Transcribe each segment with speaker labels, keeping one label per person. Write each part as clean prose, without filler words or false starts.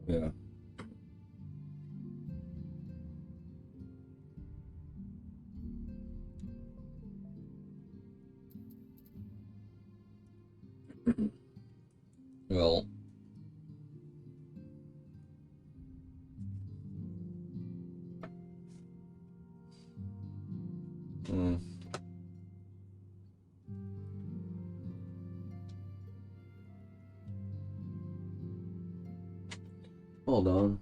Speaker 1: Yeah. Well, hmm. Hold on.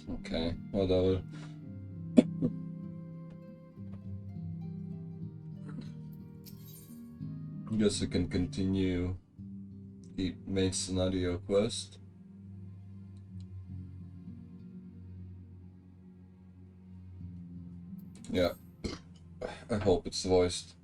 Speaker 1: Okay, whatever. Guess I can continue the main scenario quest. Yeah, I hope it's voiced.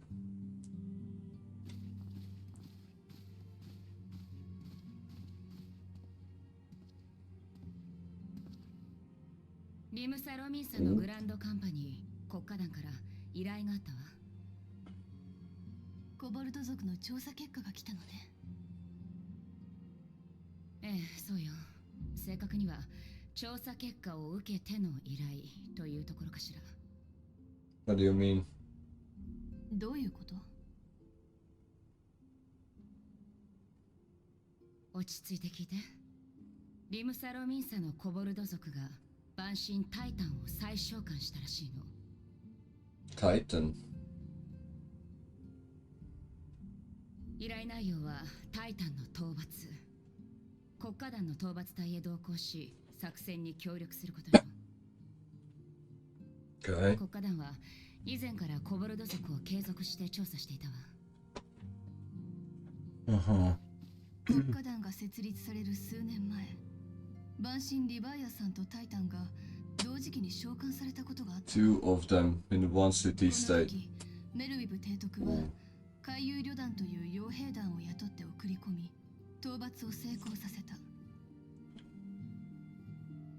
Speaker 2: リムサロミンサのグランドカンパニー国家団から依頼があったわ。
Speaker 3: コボルト族の調査結果が来たのね。
Speaker 2: ええ、そうよ。正確には調査結果を受けての依頼というところかしら。
Speaker 1: What do you mean?
Speaker 3: どういうこと？
Speaker 2: 落ち着いて聞いて。リムサロミンサのコボルド族が万神タイタンを再召喚したらしいの。
Speaker 1: Titan?
Speaker 2: 依頼内容はタイタンの討伐。国家団の討伐隊へ同行し、作戦に協力することよ。
Speaker 1: Okay.
Speaker 2: 国家団は以前からコボルド族を継続して調査していたわ。
Speaker 3: 国家団が設立される数年前、万神リバイアさんとタイタンが同時期に召喚されたことがあった。
Speaker 1: Two of them in one city
Speaker 3: この
Speaker 1: state.
Speaker 3: 時、メルウィブ提督は海遊旅団という傭兵団を雇って送り込み、討伐を成功させた。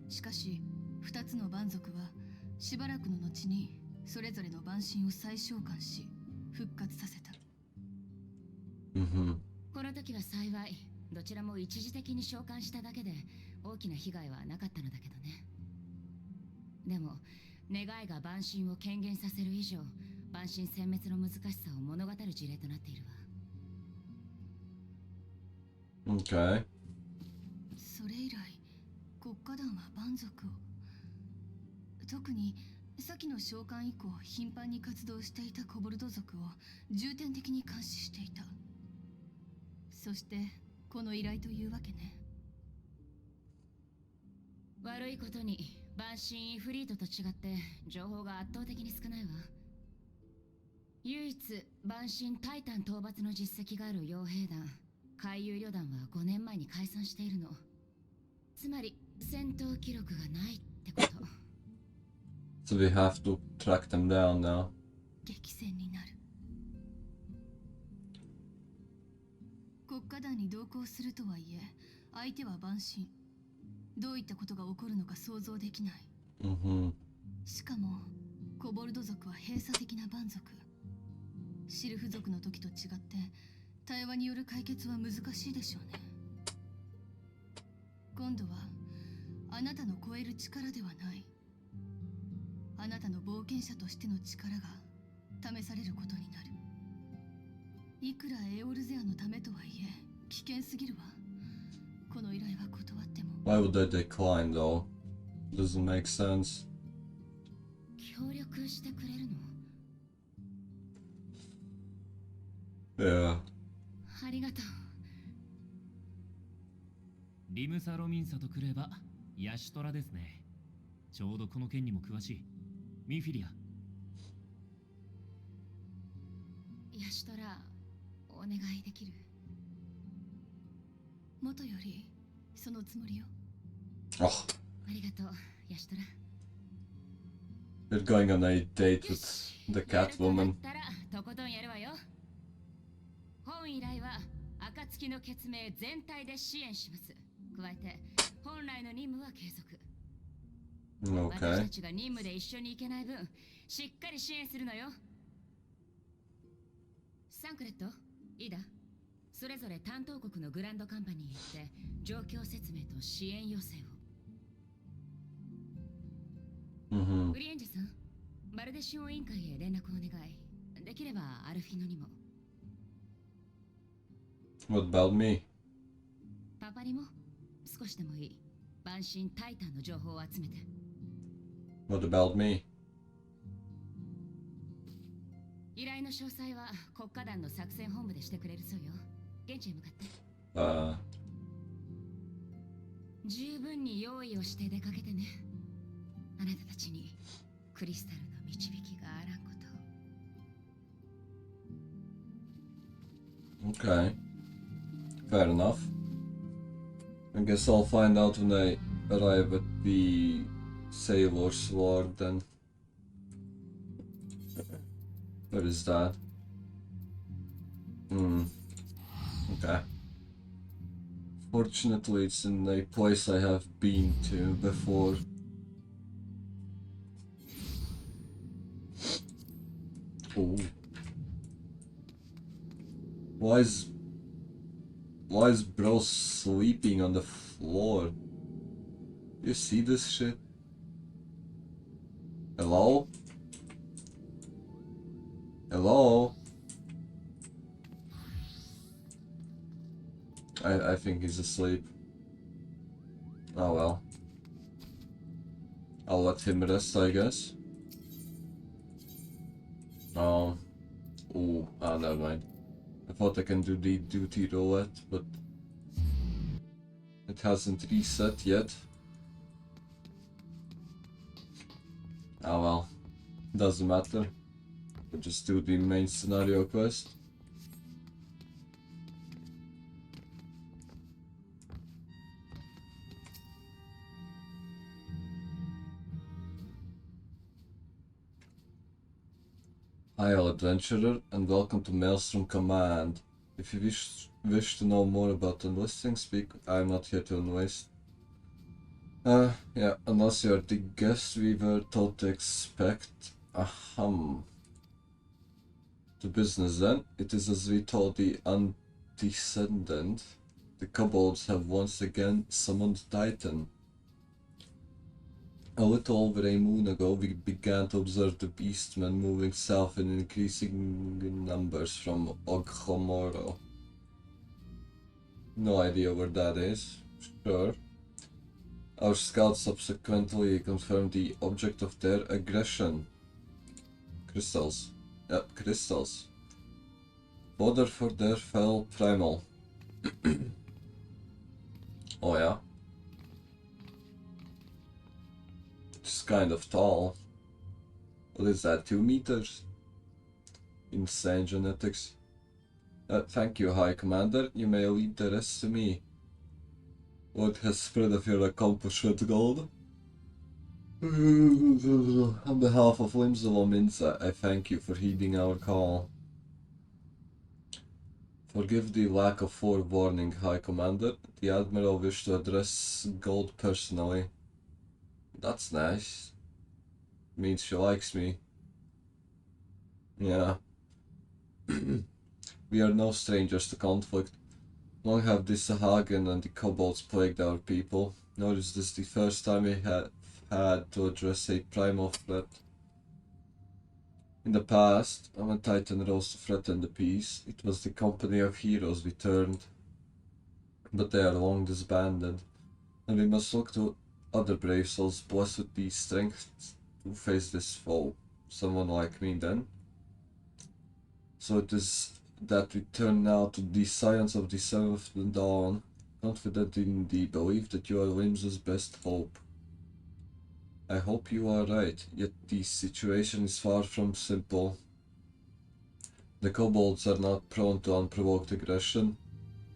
Speaker 3: しかし、2つの蛮族はしばらくの後にそれぞれの蛮神を再召喚し、復活させた。
Speaker 2: この時は幸い、どちらも一時的に召喚しただけで大きな被害はなかったのだけどね。でも、願いが蛮神を権限させる以上、蛮神殲滅の難しさを物語る事例となっているわ。
Speaker 1: Okay.
Speaker 3: それ以来、国家団は蛮族を、特に先の召喚以降頻繁に活動していたコボルト族を重点的に監視していた。そしてこの依頼というわけね。
Speaker 2: 悪いことに蛮神イフリートと違って情報が圧倒的に少ないわ。唯一蛮神タイタン討伐の実績がある傭兵団海遊旅団は5年前に解散しているの。つまり戦闘記録がないってこと。
Speaker 1: So we have to track them down now.
Speaker 3: 激戦になる。国家団に同行するとはいえ、相手は蛮神。どういったことが起こるのか想像できない。しかもコボルド族は閉鎖的な蛮族。シルフ族の時と違って対話による解決は難しいでしょうね。今度はあなたの超える力ではない、あなたの冒険者としての力が試されることになる。いくらエオルゼアのためとはいえ危険すぎるわ。この依頼は断っても。
Speaker 1: Why would they decline though? Doesn't make sense.
Speaker 2: 協力してくれるの？
Speaker 1: Yeah.
Speaker 2: ありがとう。
Speaker 4: リムサロミンサとくればヤシトラですね。ちょうどこの件にも詳しい。ミンフィリア。
Speaker 2: ヤシトラ、お願いできる？
Speaker 3: 元よりそのつもりよ。
Speaker 1: Oh,
Speaker 2: ありがとう、ヤシトラ。
Speaker 1: they're going on a date with the Catwoman.
Speaker 2: やるとなったらとことんやるわよ。本依頼は暁の決命全体で支援します。加えて本来の任務は継続。私
Speaker 1: Okay.
Speaker 2: たちが任務で一緒に行けない分、しっかり支援するのよ。サンクレット、いいだ。それぞれ担当国のグランドカンパニーへ行って状況説明と支援要請を。ウリエンジさん、バルデシオン委員会へ連絡をお願い。できればアルフィノにも。
Speaker 1: What about me?
Speaker 2: パパにも少しでもいい万神タイタンの情報を集めて。
Speaker 1: What about me?
Speaker 2: 依頼の詳細は国家団の作戦本部でしてくれるそうよ。現地へ向かって。十分に用意をして出かけてね。あなたたちにクリスタルの導きがあらんこと。
Speaker 1: Okay. Fair enough. I guess I'll find out when I arrive at the Sailor's Ward then. What is that? Okay. Fortunately, it's in a place I have been to before. Oh. Why is bro sleeping on the floor? You see this shit? Hello? Hello? I think he's asleep. Oh well. I'll let him rest, I guess. Oh. Ooh. Ah, never mind. I thought I can do the duty roulette, but it hasn't reset yet. Oh well. Doesn't matter. We'll just do the main scenario quest. Hail adventurer and welcome to Maelstrom Command. If you wish to know more about enlisting, speak. I'm not here to enlist. Yeah, unless you're the guest we were told to expect. Ahem. To business then. It is as we told the Undescendant. The kobolds have once again summoned Titan. A little over a moon ago, we began to observe the beastmen moving south in increasing numbers from Oghomoro. No idea where that is. Sure. Our scouts subsequently confirmed the object of their aggression. Crystals. Yep, crystals. Fodder for their fell primal. Oh yeah. It's kind of tall. What is that, 2 meters? Insane genetics. Thank you, High Commander. You may lead the rest to me. What has spread of your accomplishment, Gold? On behalf of Limsel Minza, I thank you for heeding our call. Forgive the lack of forewarning, High Commander. The Admiral wished to address Gold personally. That's nice. Means she likes me. Yeah. We are no strangers to conflict. Long have the Sahagin and the kobolds plagued our people, nor is this the first time we have had to address a primal threat. In the past, when Titan rose to threaten the peace, it was the company of heroes we turned. But they are long disbanded, and we must look to other brave souls blessed with the strength to face this foe. Someone like me then. So it is that we turn now to the science of the seventh dawn, confident in the belief that you are Limsa's best hope. I hope you are right, yet the situation is far from simple. The kobolds are not prone to unprovoked aggression.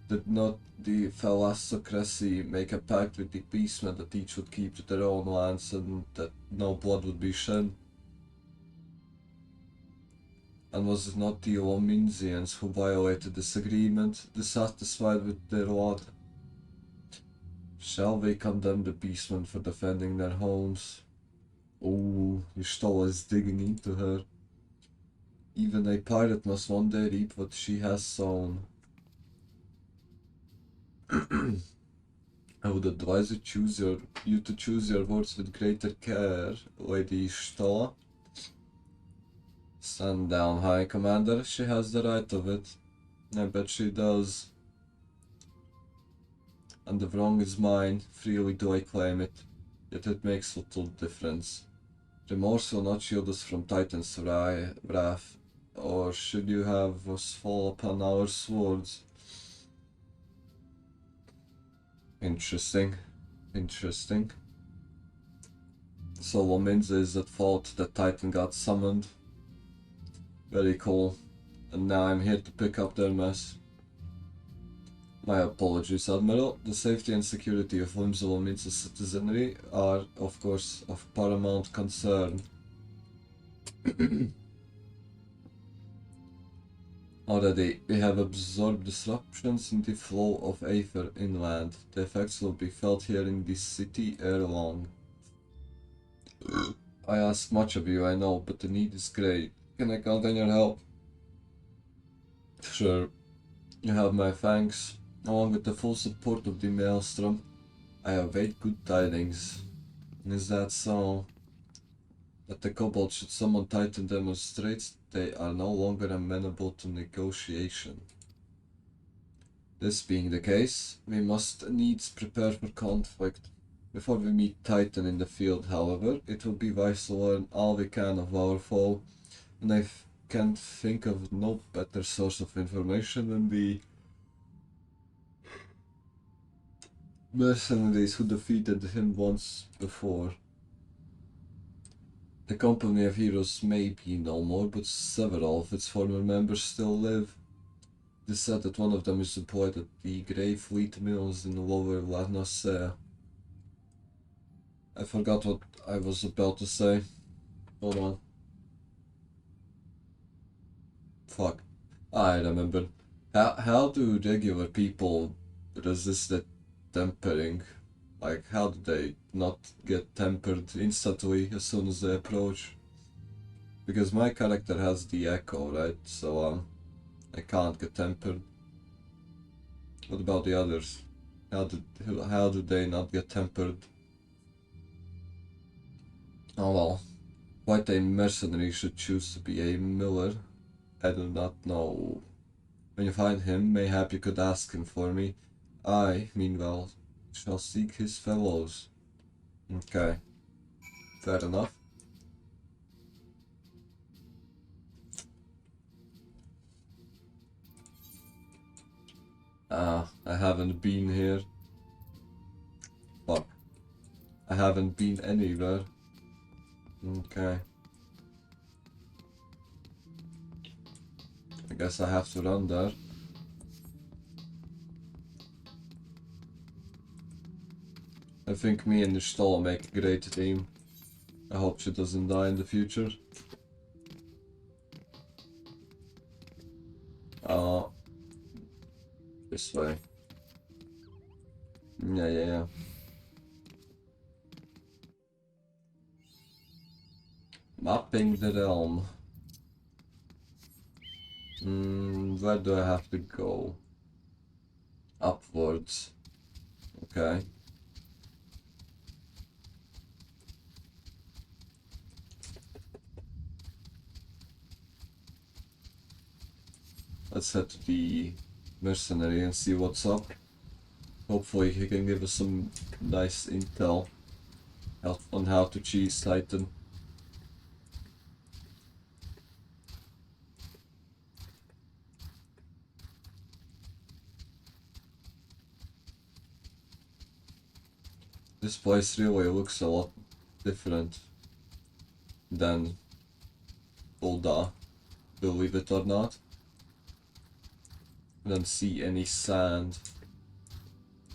Speaker 1: Did not the thalassocracy make a pact with the beastmen that each would keep to their own lands and that no blood would be shed? And was it not the Lominsians who violated this agreement, dissatisfied with their lot? Shall they condemn the beastmen for defending their homes? Oh, Ystola is digging into her. Even a pirate must one day reap what she has sown. I would advise you to choose your words with greater care, Lady Stola. Stand down, High Commander. She has the right of it. I bet she does. And the wrong is mine. Freely do I claim it. Yet it makes little difference. Remorse will not shield us from Titan's wrath. Or should you have us fall upon our swords? Interesting. Interesting. So Lominza is at fault that Titan got summoned. Very cool. And now I'm here to pick up their mess. My apologies, Admiral. The safety and security of Lominza's citizenry are, of course, of paramount concern. Already, we have absorbed disruptions in the flow of aether inland. The effects will be felt here in this city ere long. I ask much of you, I know, but the need is great. Can I count on your help? Sure. You have my thanks. Along with the full support of the Maelstrom, I await good tidings. Is that so? That the Kobold should summon Titan demonstrates they are no longer amenable to negotiation. This being the case, we must needs prepare for conflict. Before we meet Titan in the field, however, it will be wise to learn all we can of our foe, and I can think of no better source of information than the mercenaries who defeated him once before. The company of heroes may be no more, but several of its former members still live. It is said that one of them is employed at the Grey Fleet Mills in Lower Lanacea. I forgot what I was about to say. Hold on. Fuck. I remember. How do regular people resist the tempering? Like, how do they not get tempered instantly as soon as they approach? Because my character has the echo, right? So, I can't get tempered. What about the others? How do they not get tempered? Oh well. Quite a mercenary should choose to be a miller. I do not know. When you find him, mayhap you could ask him for me. I, meanwhile, shall seek his fellows. Okay. Fair enough. I haven't been here. Fuck. I haven't been anywhere. Okay. I guess I have to run there. I think me and Nishtala make a great team. I hope she doesn't die in the future. This way. Yeah. Mapping the realm. Where do I have to go? Upwards. Okay. Let's head to the mercenary and see what's up. Hopefully he can give us some nice intel on how to cheese Titan. This place really looks a lot different than Ulda, believe it or not. I don't see any sand,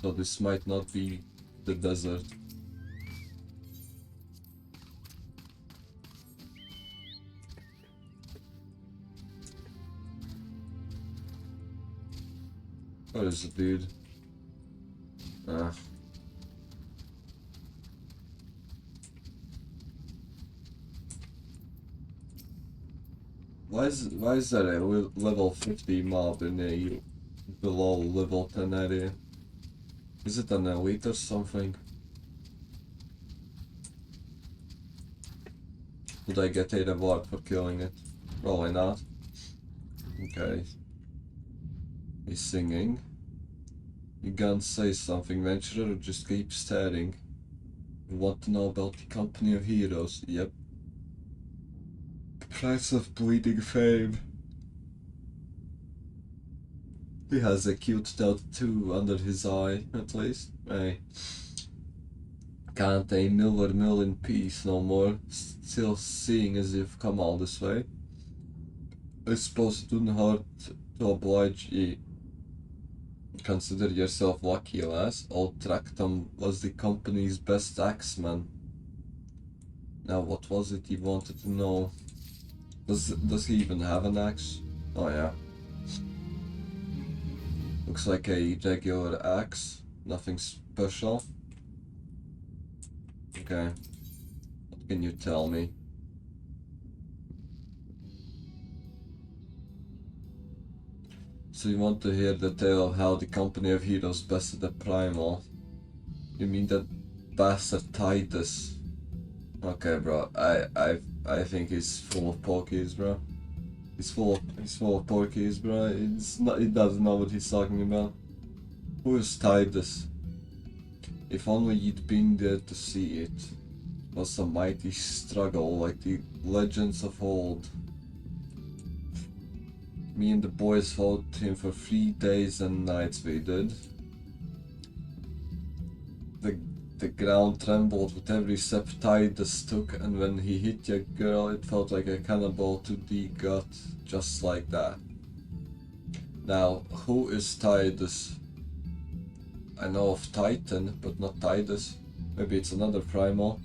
Speaker 1: so this might not be the desert. Where is it, dude? why is there a level 50 mob in a below level 10 area? Is it an elite or something? Would I get a reward for killing it? Probably not. Okay. He's singing. You can't say something, venturer, or just keep staring. You want to know about the company of heroes? Yep. Price of bleeding fame. He has a cute tattoo under his eye, at least. Hey. Can't a miller mill in peace no more. Still seeing as you've come all this way. I suppose it wouldn't hurt to oblige ye. Consider yourself lucky, lass. Old Tractum was the company's best axeman. Now, what was it he wanted to know? Does he even have an axe? Oh yeah. Looks like a regular axe. Nothing special. Okay. What can you tell me? So you want to hear the tale of how the company of heroes bested the primal? You mean that bastard Titus? Okay, bro. I think he's full of porkies, bro. He's full of porkies, bro. He doesn't know what he's talking about. Who is Titus? If only you'd been there to see it. It was a mighty struggle like the legends of old. Me and the boys fought him for 3 days and nights, we did. The ground trembled with every step Titus took, and when he hit your girl, it felt like a cannonball to the gut, just like that. Now, who is Titus? I know of Titan, but not Titus. Maybe it's another primal.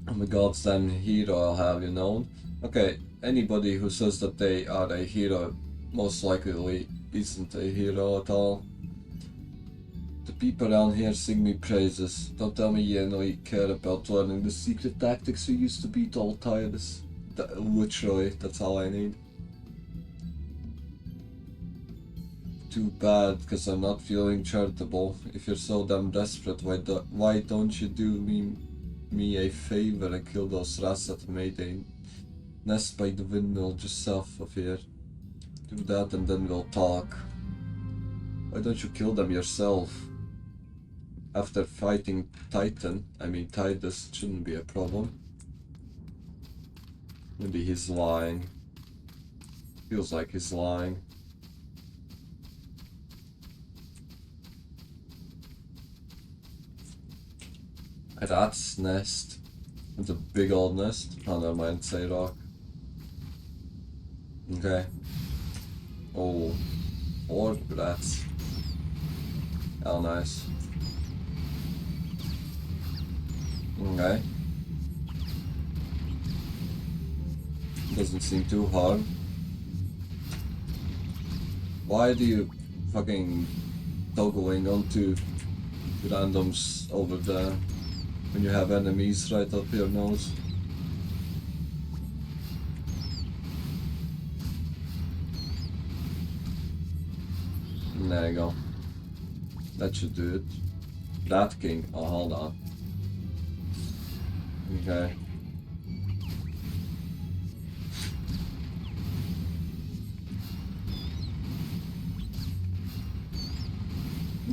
Speaker 1: I'm a goddamn hero, I'll have you known. Okay, anybody who says that they are a hero most likely isn't a hero at all. The people around here sing me praises. Don't tell me you care about learning the secret tactics you used to beat all Titus. Literally, that's all I need. Too bad, because I'm not feeling charitable. If you're so damn desperate, why don't you do me a favor and kill those rats that made a nest by the windmill just south of here? Do that and then we'll talk. Why don't you kill them yourself? After fighting Titus, it shouldn't be a problem. Maybe he's lying. Feels like he's lying. A rat's nest. It's a big old nest. Oh, never mind, say rock. Okay. Oh. 4 rats. How nice. Okay. Doesn't seem too hard. Why do you fucking toggling onto randoms over there when you have enemies right up your nose? There you go. That should do it. Rat King. Oh, hold on. Okay.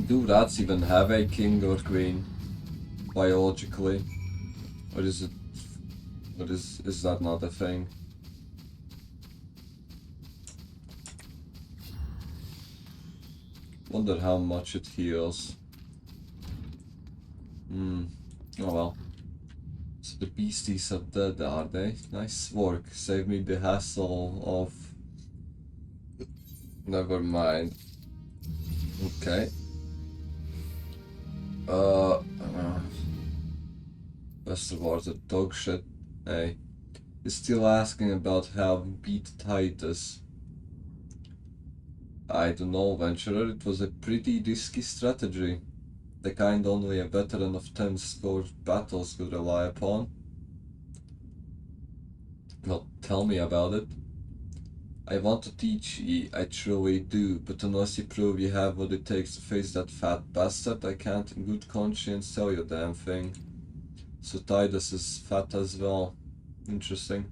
Speaker 1: Do rats even have a king or queen? Biologically? Or is it... Or is that not a thing? Wonder how much it heals. Oh well. So the beasties are dead, are they? Nice work. Save me the hassle of... Never mind. Okay. Best of all, the dog shit. Hey. He's still asking about how we beat Titus. I don't know, Venturer. It was a pretty risky strategy. The kind only a veteran of 10 scored battles could rely upon. Well, tell me about it. I want to teach ye, I truly do, but unless you prove you have what it takes to face that fat bastard, I can't in good conscience tell you a damn thing. So Titus is fat as well. Interesting.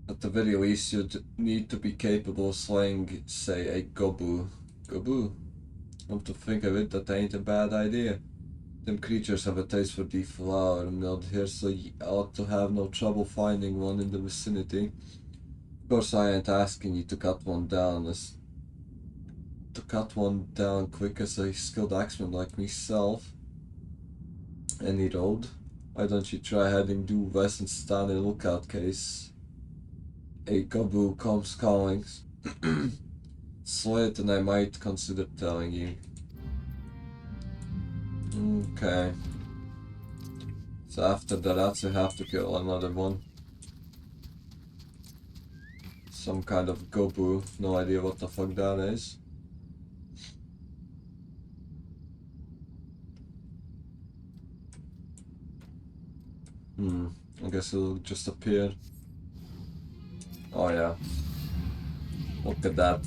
Speaker 1: At the very least, you'd need to be capable of slaying, say, a gobu. Gobu? Come to think of it, that ain't a bad idea. Them creatures have a taste for the flower milled here, so ye ought to have no trouble finding one in the vicinity. Of course, I ain't asking you to cut one down quick as a skilled axeman like myself. Any road? Why don't you try heading due west and stand in lookout case a gobu comes calling? Slay it and I might consider telling you. Okay. So after the rats, I have to kill another one. Some kind of gobu, no idea what the fuck that is. I guess it'll just appear. Oh yeah. Look at that.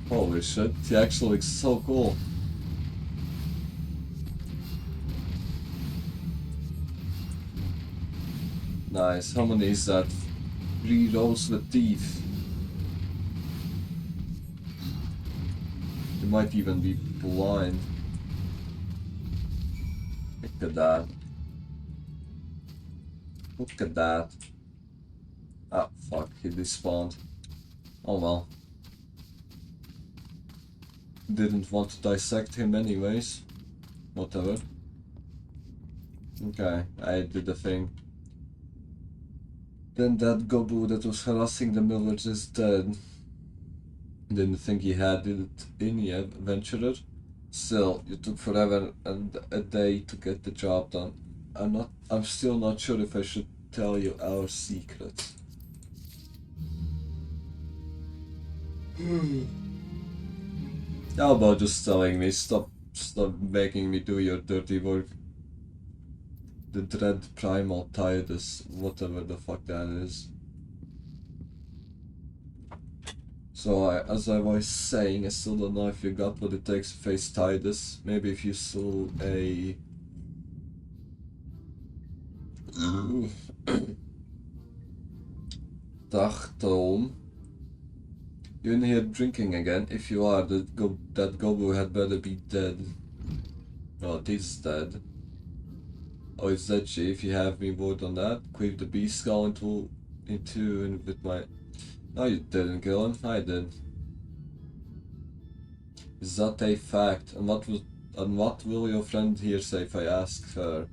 Speaker 1: Holy shit, he actually looks so cool. Nice, how many is that? 3 rows with teeth. You might even be blind. Look at that. Look at that. Ah, fuck, he despawned. Oh well. Didn't want to dissect him anyways. Whatever. Okay, I did the thing. Then that gobu that was harassing the village is dead. Didn't think he had it in you, adventurer. Still, you took forever and a day to get the job done. I'm still not sure if I should tell you our secret. How about just telling me? Stop making me do your dirty work. The dread primal Titus, whatever the fuck that is. So as I was saying, I still don't know if you got what it takes to face Titus. Maybe if you saw a... Dachtoom. You in here drinking again? If you are, that gobu had better be dead. Oh, it is dead. Oh, it's dead, chief. You have me word on that. Cleave the beast skull into with my... No, you didn't kill him. I did. Is that a fact? And what will your friend here say if I ask her?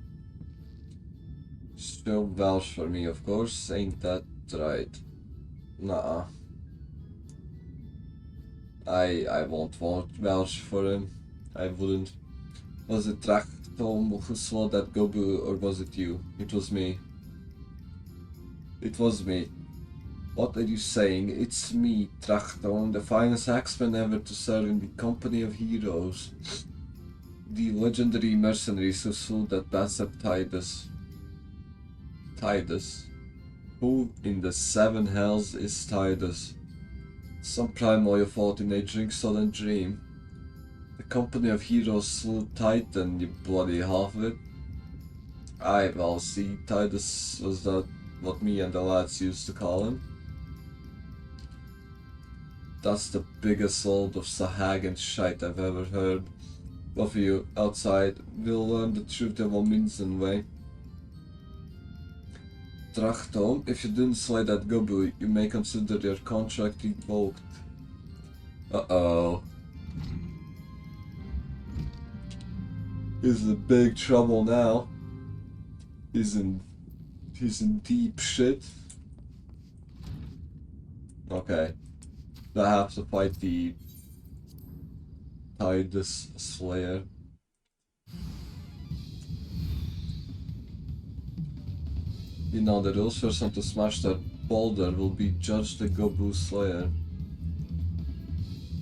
Speaker 1: She'll vouch for me, of course. Ain't that right? Nah. I won't vouch for him. I wouldn't. Was it Trachtom who saw that gobu, or was it you? It was me. It was me. What are you saying? It's me, Trachton, the finest axeman ever to serve in the company of heroes. The legendary mercenaries who slew that bastard Titus. Titus? Who in the 7 hells is Titus? Some primal you fought in a drink-sodden dream. The company of heroes slew Titan, you bloody half-wit. Aye, well, see, Titus was that what me and the lads used to call him. That's the biggest load of Sahagan shite I've ever heard. Both of you outside will learn the truth the Wominsen way. Trachtom, if you didn't slay that gobu, you may consider your contract revoked. Uh-oh. He's in big trouble now. He's in deep shit. Okay. I have to fight the Titus Slayer. You know the rules. Person to smash that boulder will be judged the Gobu Slayer.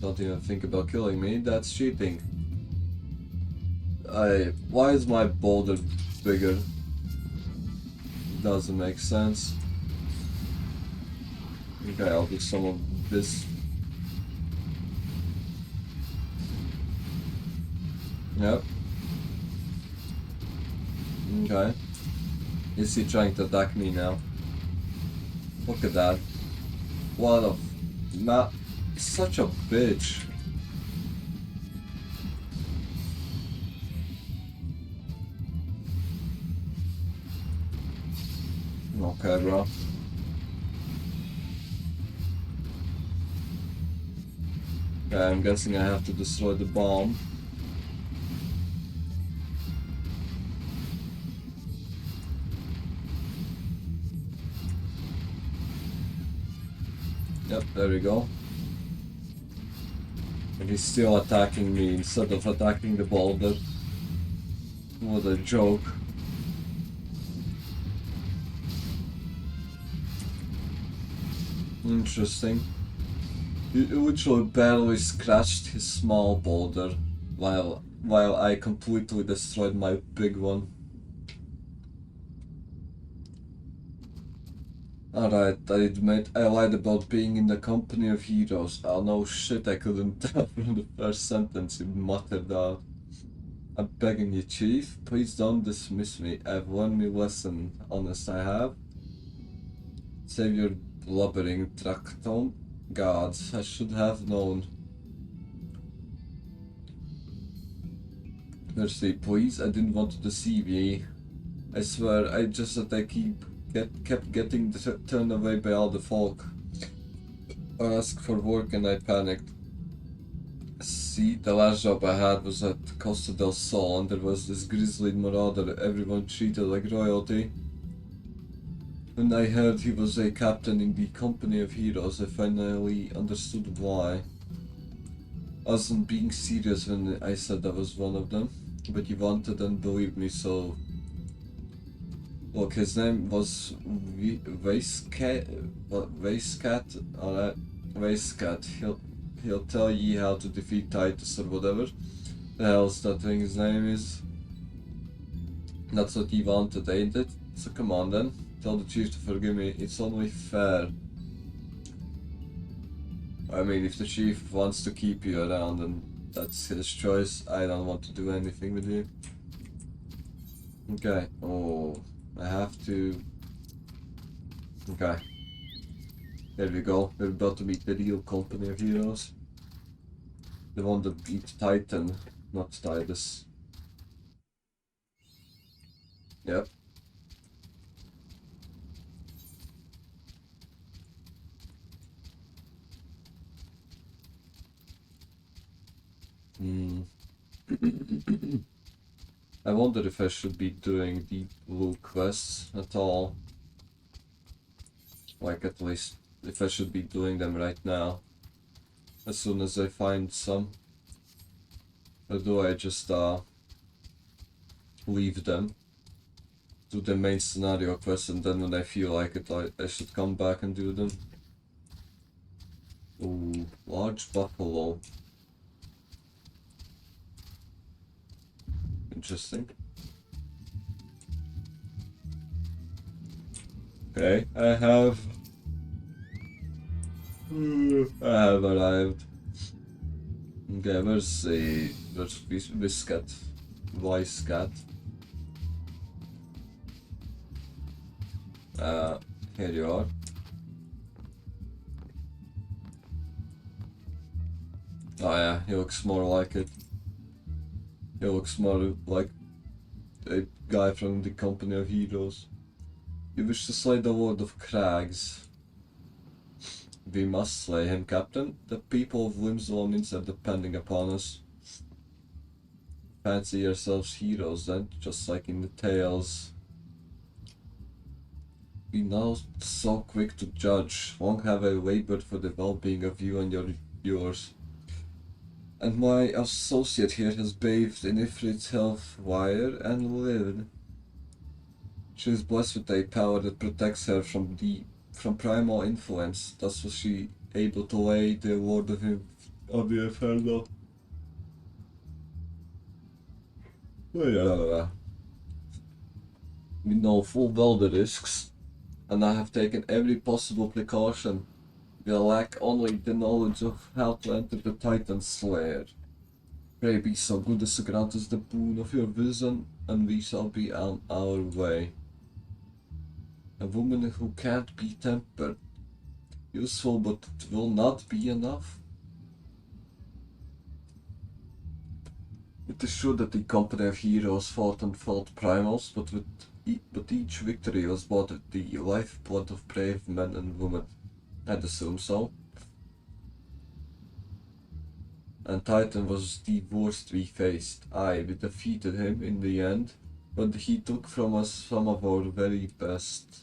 Speaker 1: Don't even think about killing me, that's cheating. Why is my boulder bigger? doesn't make sense. Okay, I'll do some of this. Yep. Okay. Is he trying to attack me now? Look at that. What a... such a bitch. Okay, bro. Okay, I'm guessing I have to destroy the bomb. Yep, there we go. And he's still attacking me instead of attacking the boulder. What a joke. Interesting. He literally barely scratched his small boulder, while I completely destroyed my big one. Alright, I admit I lied about being in the company of heroes. Oh no shit, I couldn't tell from the first sentence he muttered out. I'm begging you, Chief, please don't dismiss me. I've learned my lesson. Honest I have. Save your blubbering, Tracton. Gods, I should have known. Mercy, please, I didn't want to deceive ye. I swear, I just that I kept getting turned away by all the folk. I asked for work and I panicked. See, the last job I had was at Costa del Sol and there was this grisly marauder everyone treated like royalty. When I heard he was a captain in the company of heroes, I finally understood why. I wasn't being serious when I said I was one of them, but he wanted and believed me, so... Look, his name was Vacecat, alright, Vacecat. He'll tell ye how to defeat Titus or whatever the hell's that thing's name is. That's what he wanted, ain't it? So come on then, tell the chief to forgive me, it's only fair. I mean, if the chief wants to keep you around, then that's his choice. I don't want to do anything with you. Okay, oh, I have to... Okay. There we go, we're about to meet the real company of heroes. The one that beat Titan, not Titus. Yep. I wonder if I should be doing the blue quests at all. Like, at least, if I should be doing them right now. As soon as I find some. Or do I just, leave them? Do the main scenario quests and then when I feel like it, I should come back and do them. Ooh, large buffalo. Interesting. Okay, I have arrived. Okay, where's Viscat? Viscat? Here you are. Oh yeah, he looks more like it. He looks more like a guy from the company of heroes. You wish to slay the Lord of Crags. We must slay him, Captain. The people of Limslomin's are depending upon us. Fancy yourselves heroes then, just like in the tales. Be now so quick to judge. Long have I labored for the well-being of you and yours. And my associate here has bathed in Ifrit's health wire and lived. She is blessed with a power that protects her from primal influence. Thus was she able to lay the Lord of the Inferno. Oh yeah. We know full well the risks, and I have taken every possible precaution. We lack only the knowledge of how to enter the Titan's lair. Pray be so good as to grant us the boon of your vision, and we shall be on our way. A woman who can't be tempered. Useful, but it will not be enough. It is true that the company of heroes fought and fought primals, but each victory was bought with the lifeblood of brave men and women. I'd assume so. And Titan was the worst we faced. Aye, we defeated him in the end, but he took from us some of our very best.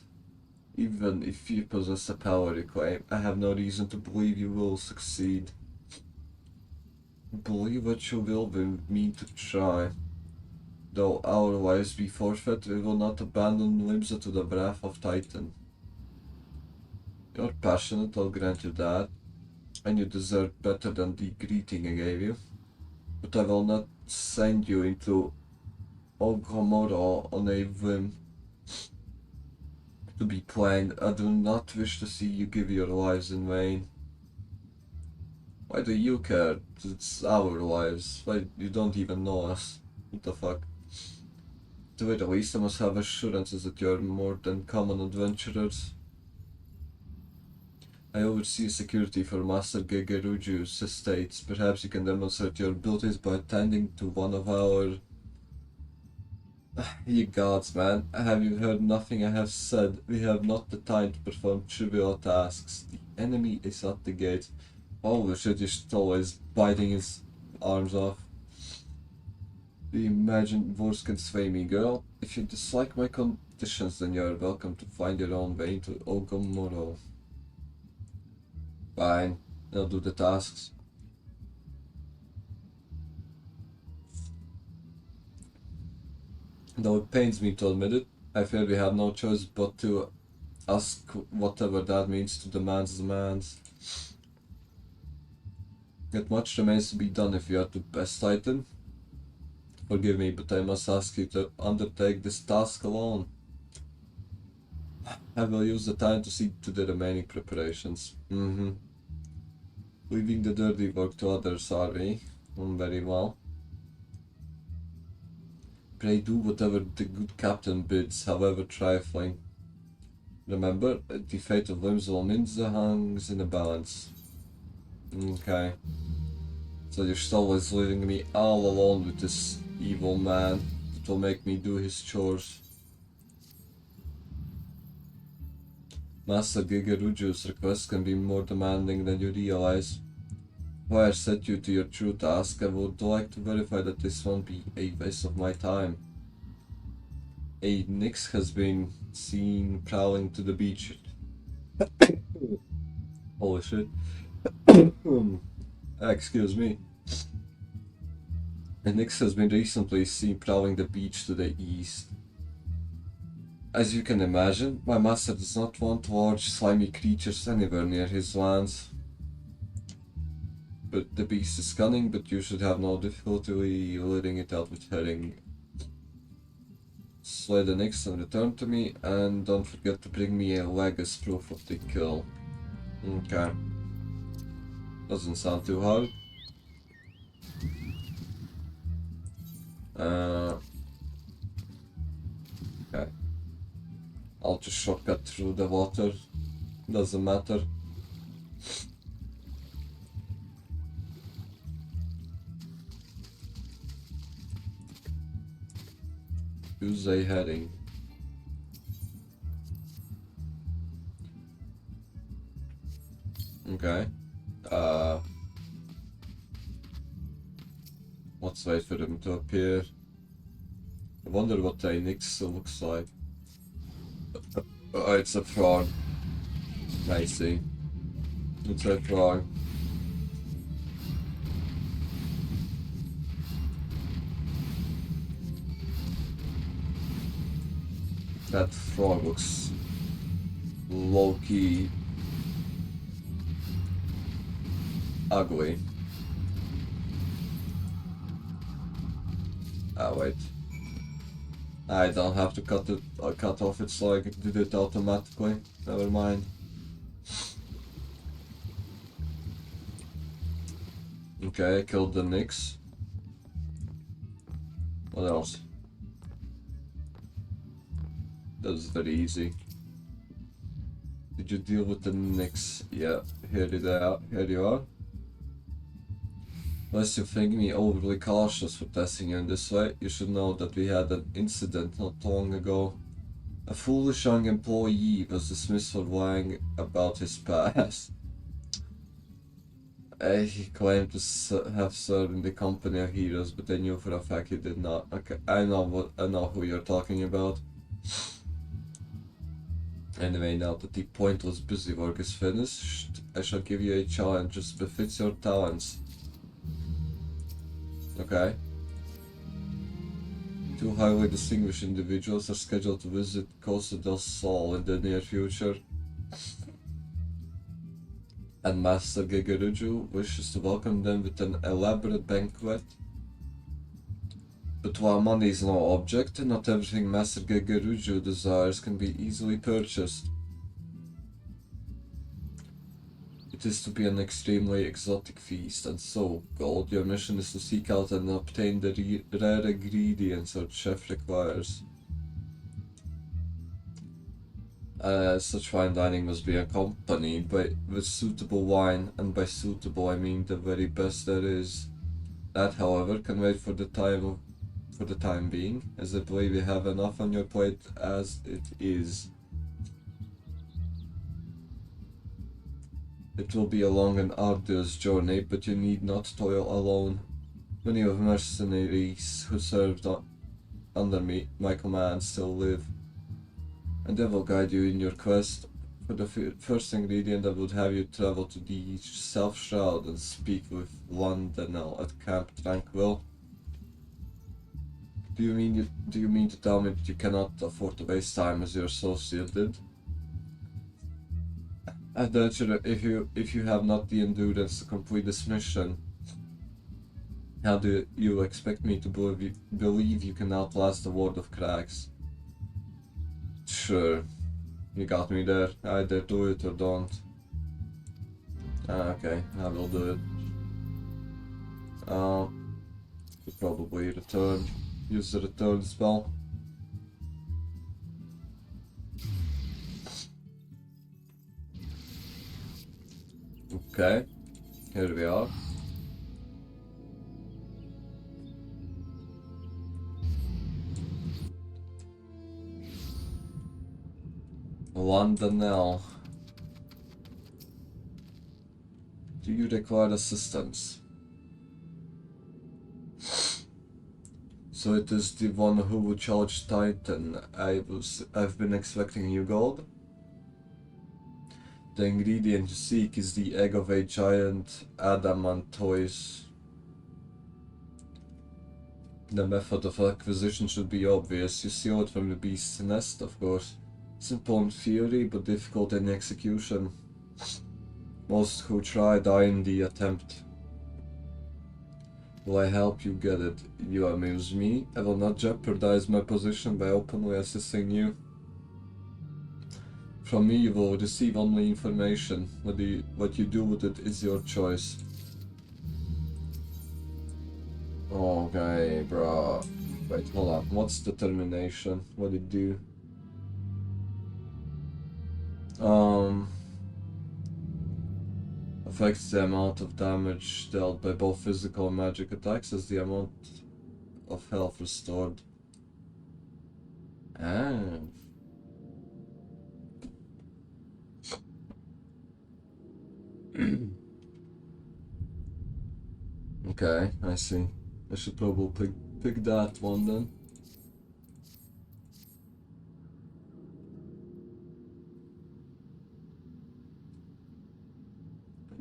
Speaker 1: Even if you possess the power you claim, I have no reason to believe you will succeed. Believe what you will with me to try. Though our lives be forfeit, we will not abandon Limsa to the wrath of Titan. You're passionate, I'll grant you that, and you deserve better than the greeting I gave you. But I will not send you into Ogomoro on a whim. To be plain, I do not wish to see you give your lives in vain. Why do you care? It's our lives. Why, you don't even know us. What the fuck? To the very least, I must have assurances that you're more than common adventurers. I oversee security for Master Gegeruju's estates. Perhaps you can demonstrate your abilities by attending to one of our... Ye gods, man. Have you heard nothing I have said? We have not the time to perform trivial tasks. The enemy is at the gate. Oh shit, you're just always biting his arms off. Do you imagine words can sway me, girl? If you dislike my conditions, then you're welcome to find your own way to Ogomoro. Fine, I'll do the tasks. Though it pains me to admit it, I fear we have no choice but to ask whatever that means to demands. Yet much remains to be done if you are the best Titan. Forgive me, but I must ask you to undertake this task alone. I will use the time to see to the remaining preparations. Leaving the dirty work to others, are we? Very well. Pray do whatever the good captain bids, however trifling. Remember, the fate of Limsa Minza hangs in the balance. Okay. So you're still always leaving me all alone with this evil man that will make me do his chores. Master Gigeruju's request can be more demanding than you realize. Before I set you to your true task, I would like to verify that this won't be a waste of my time. A Nyx has been seen prowling to the beach. Holy shit. Excuse me. A Nyx has been recently seen prowling the beach to the east. As you can imagine, my master does not want large slimy creatures anywhere near his lands. But the beast is cunning, but you should have no difficulty luring it out with herring. Slay the Nyx and return to me, and don't forget to bring me a leg as proof of the kill. Okay. Doesn't sound too hard. Okay. I'll just shortcut through the water. Doesn't matter. Use a heading. Okay. Let's wait for him to appear. I wonder what a Nyx looks like. Oh, it's a frog. I see. It's a frog. That frog looks low-key ugly. Ah, wait. I don't have to cut off its leg, it did it automatically. Never mind. Okay, I killed the Nyx. What else? That was very easy. Did you deal with the Nyx? Yeah, here you are. Lest you think me overly cautious for testing you in this way, you should know that we had an incident not long ago. A foolish young employee was dismissed for lying about his past. He claimed to have served in the company of heroes, but I knew for a fact he did not. Okay, I know who you're talking about. Anyway, now that the pointless busy work is finished, I shall give you a challenge which befits your talents. Okay. Two highly distinguished individuals are scheduled to visit Costa del Sol in the near future. And Master Gegeruju wishes to welcome them with an elaborate banquet. But while money is no object, not everything Master Gegeruju desires can be easily purchased. It is to be an extremely exotic feast, and so, Gold, your mission is to seek out and obtain the rare ingredients our chef requires. Such fine dining must be accompanied with suitable wine, and by suitable I mean the very best there is. That, however, can wait for the time being, as I believe you have enough on your plate as it is. It will be a long and arduous journey, but you need not toil alone. Many of the mercenaries who served under my command still live, and they will guide you in your quest. For the first ingredient, I would have you travel to the Self Shroud and speak with Londonel at Camp Tranquil. Do you mean to tell me that you cannot afford to waste time as your associate did? I doubt if you have not the endurance to complete this mission, how do you expect me to believe you can outlast the Ward of Cracks? Sure, you got me there. Either do it or don't. Okay, I will do it. Could probably use the return spell. Okay, here we are. Londonel. Do you require assistance? So it is the one who would charge Titan. I've been expecting you, Gold. The ingredient you seek is the egg of a giant adamantoise. The method of acquisition should be obvious. You steal it from the beast's nest, of course. Simple in theory, but difficult in execution. Most who try die in the attempt. Will I help you get it? You amuse me. I will not jeopardize my position by openly assisting you. From me you will receive only information. What you do with it is your choice. Okay, bro. Wait, hold up. What's determination? What did it do? Affects the amount of damage dealt by both physical and magic attacks as the amount of health restored. Ah. Okay, I see. I should probably pick that one then.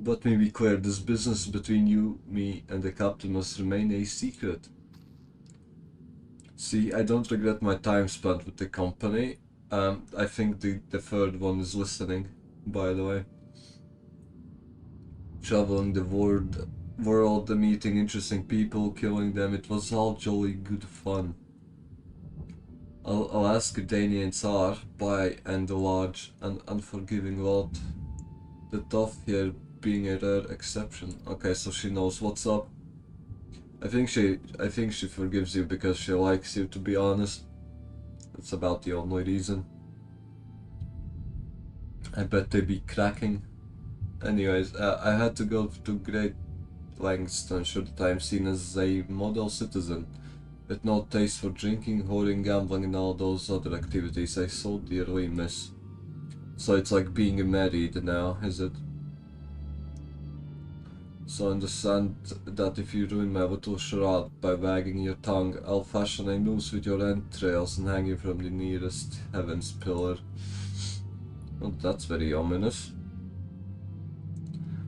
Speaker 1: Let me be clear, this business between you, me, and the captain must remain a secret. See, I don't regret my time spent with the company. I think the third one is listening, by the way. Traveling the world, meeting interesting people, killing them, it was all jolly good fun. I'll ask Dani and Tsar by and the large and unforgiving world. The tough here being a rare exception. Okay, so she knows what's up. I think she forgives you because she likes you, to be honest. That's about the only reason. I bet they be cracking. Anyways, I had to go to great lengths to ensure that I am seen as a model citizen, with no taste for drinking, whoring, gambling and all those other activities I so dearly miss. So it's like being married now, is it? So understand that if you ruin my little charade by wagging your tongue, I'll fashion a noose with your entrails and hang you from the nearest heaven's pillar. Well, that's very ominous.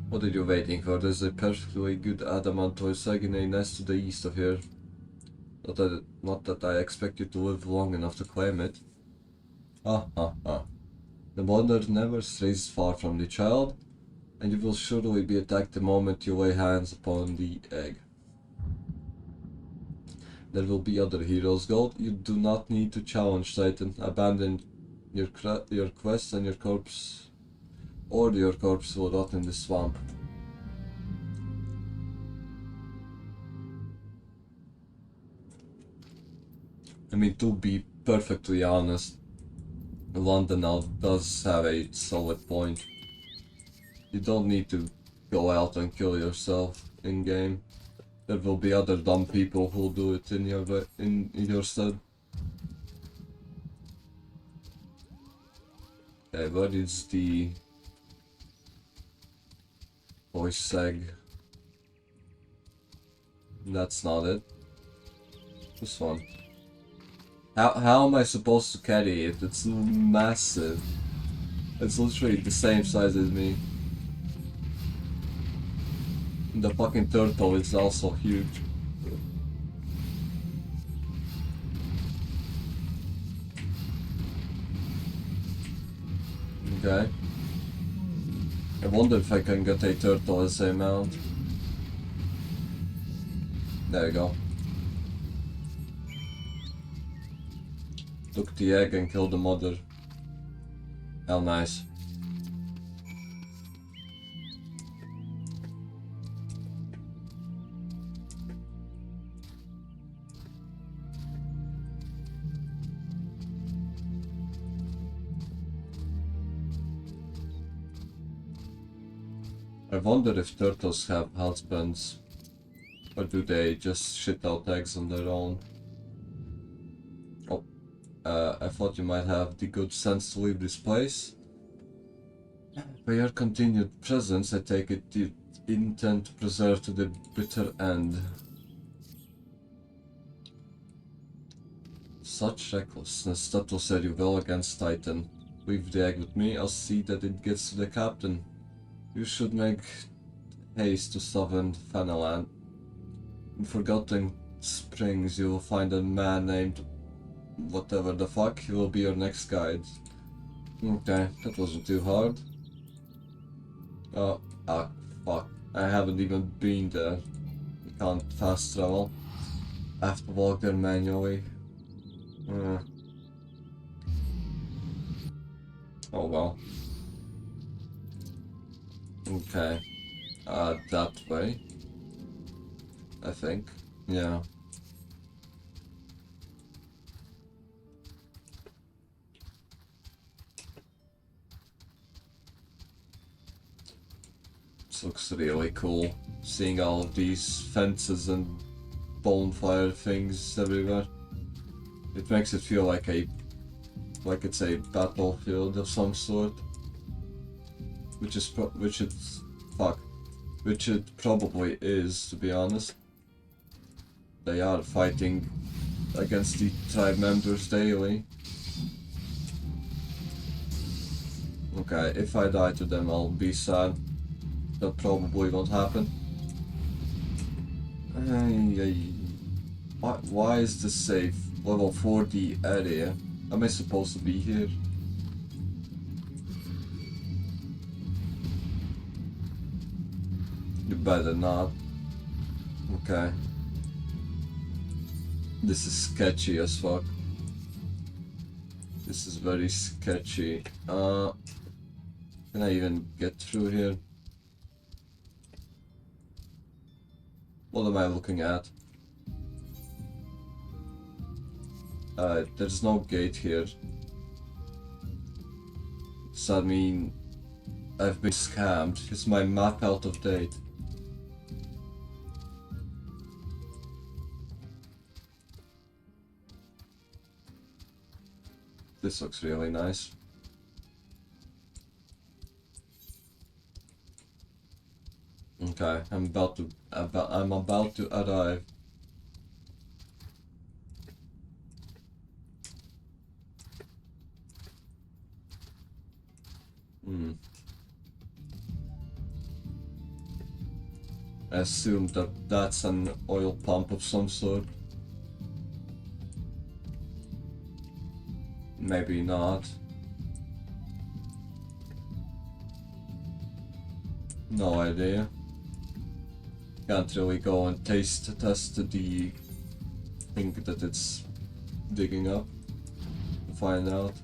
Speaker 1: What are you waiting for? There's a perfectly good adamantine egg in a nest to the east of here. Not that I expect you to live long enough to claim it. Ha ha ha. The mother never strays far from the child, and you will surely be attacked the moment you lay hands upon the egg. There will be other heroes, Gold. You do not need to challenge Titan. Abandon your quest and your corpse will rot in the swamp. I mean, to be perfectly honest, London now does have a solid point. You don't need to go out and kill yourself in game. There will be other dumb people who'll do it in your stead. Okay, what is the voice egg? That's not it. This one. How am I supposed to carry it? It's massive. It's literally the same size as me. The fucking turtle is also huge. Okay. I wonder if I can get a turtle as a mount. There you go. Took the egg and killed the mother. How nice. I wonder if turtles have husbands, or do they just shit out eggs on their own? Oh, I thought you might have the good sense to leave this place. By your continued presence, I take it you intend to preserve to the bitter end. Such recklessness, that will serve you well against Titan. Leave the egg with me, I'll see that it gets to the captain. You should make haste to southern Fanaland. In Forgotten Springs, you will find a man named whatever the fuck. He will be your next guide. Okay, that wasn't too hard. Oh, fuck. I haven't even been there. You can't fast travel. I have to walk there manually. Oh well. Okay. That way. I think. Yeah. This looks really cool. Seeing all of these fences and bonfire things everywhere. It makes it feel like it's a battlefield of some sort. Which it probably is, to be honest. They are fighting against the tribe members daily. Okay, if I die to them, I'll be sad. That probably won't happen. Why is this safe? Level 40 area. Am I supposed to be here? You better not. Okay. This is sketchy as fuck. This is very sketchy. Can I even get through here? What am I looking at? There's no gate here. Does that mean I've been scammed? Is my map out of date? This looks really nice. Okay, I'm about to arrive. I assume that that's an oil pump of some sort. Maybe not. No idea. Can't really go and test the thing that it's digging up to find out.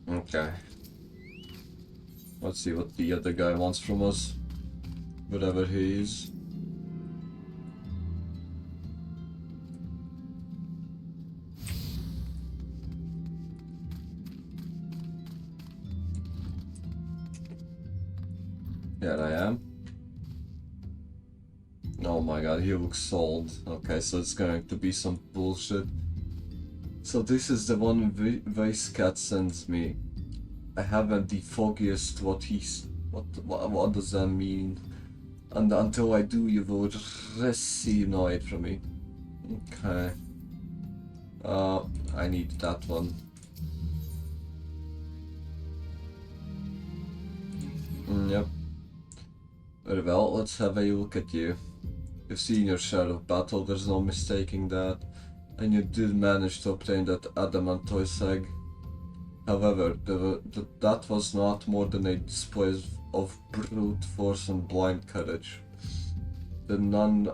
Speaker 1: Okay. Let's see what the other guy wants from us. Whatever he is. Here I am. Oh my god, he looks old. Okay, so it's going to be some bullshit. So this is the one voice cat sends me. I haven't the foggiest what does that mean? And until I do, you will receive no aid from me. Okay. I need that one. Yep. Very well, let's have a look at you. You've seen your share of battle, there's no mistaking that. And you did manage to obtain that adamantine egg. However, that was not more than a display of brute force and blind courage. The nun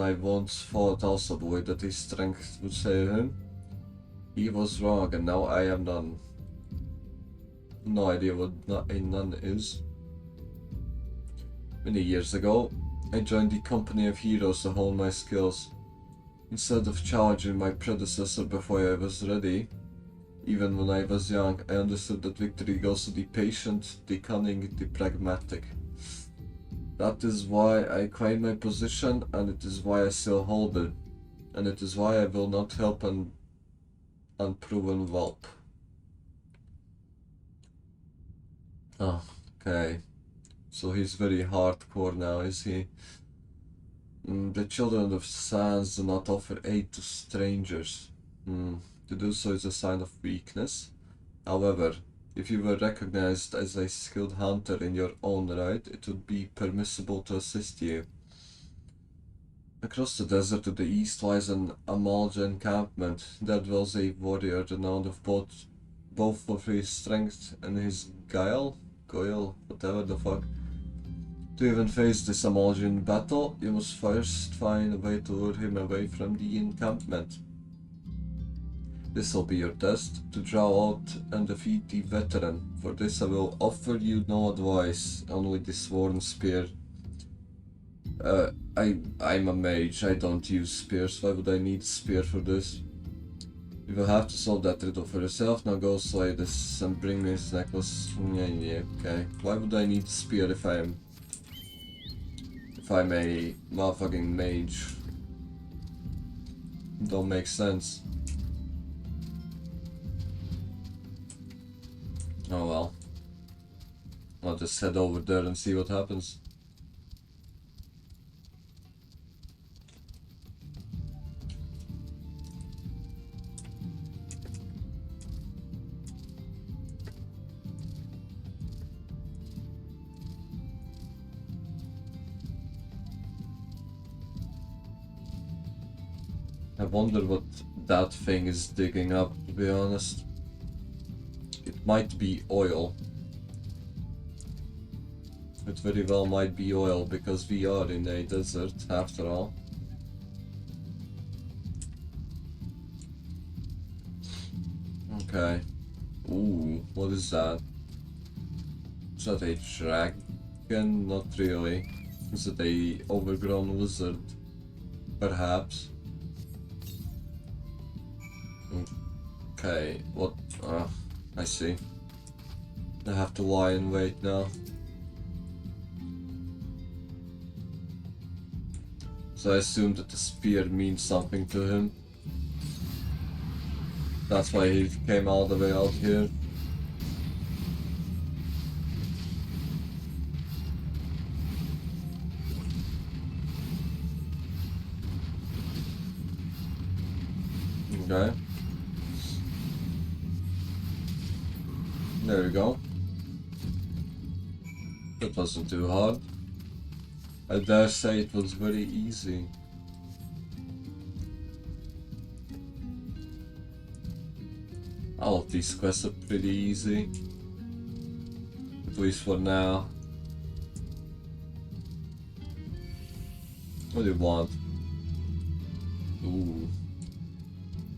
Speaker 1: I once fought also believed that his strength would save him. He was wrong, and now I am none. No idea what a nun is. Many years ago, I joined the company of heroes to hone my skills. Instead of challenging my predecessor before I was ready, even when I was young, I understood that victory goes to the patient, the cunning, the pragmatic. That is why I claim my position, and it is why I still hold it. And it is why I will not help an unproven whelp. Oh, okay. So he's very hardcore now, is he? The children of Sans do not offer aid to strangers. To do so is a sign of weakness. However, if you were recognized as a skilled hunter in your own right, it would be permissible to assist you. Across the desert to the east lies an Amalja encampment. There dwells a warrior renowned of both for his strength and his guile, whatever the fuck. To even face this Amaljan battle, you must first find a way to lure him away from the encampment. This will be your test, to draw out and defeat the veteran. For this I will offer you no advice, only the sworn spear. I'm a mage, I don't use spears, why would I need a spear for this? You will have to solve that riddle for yourself, now go slay this and bring me his necklace. Yeah, okay. Why would I need a spear if I'm a motherfucking mage? Don't make sense. Oh well. I'll just head over there and see what happens. I wonder what that thing is digging up, to be honest. It might be oil. It very well might be oil, because we are in a desert, after all. Okay. Ooh, what is that? Is that a dragon? Not really. Is it a overgrown lizard? Perhaps. Okay, what? I see. I have to lie in wait now. So I assume that the spear means something to him. That's why he came all the way out here. Okay. There we go. That wasn't too hard. I dare say it was very easy. All of these quests are pretty easy. At least for now. What do you want? Ooh.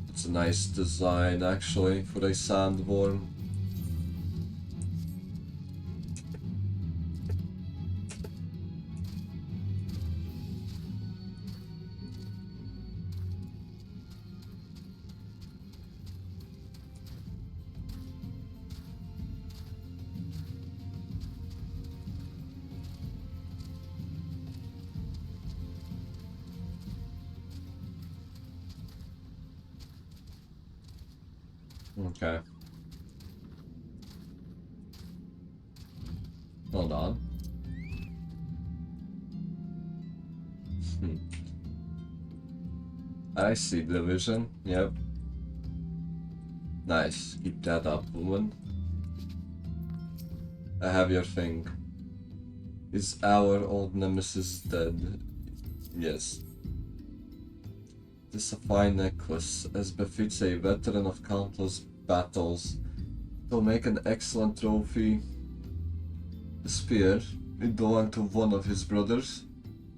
Speaker 1: It's a nice design actually for a sandworm. Okay. Hold on. I see the vision. Yep. Nice. Keep that up, woman. I have your thing. Is our old nemesis dead? Yes. This is a fine necklace, as befits a veteran of countless battles. It will make an excellent trophy. The spear, it belonged to one of his brothers.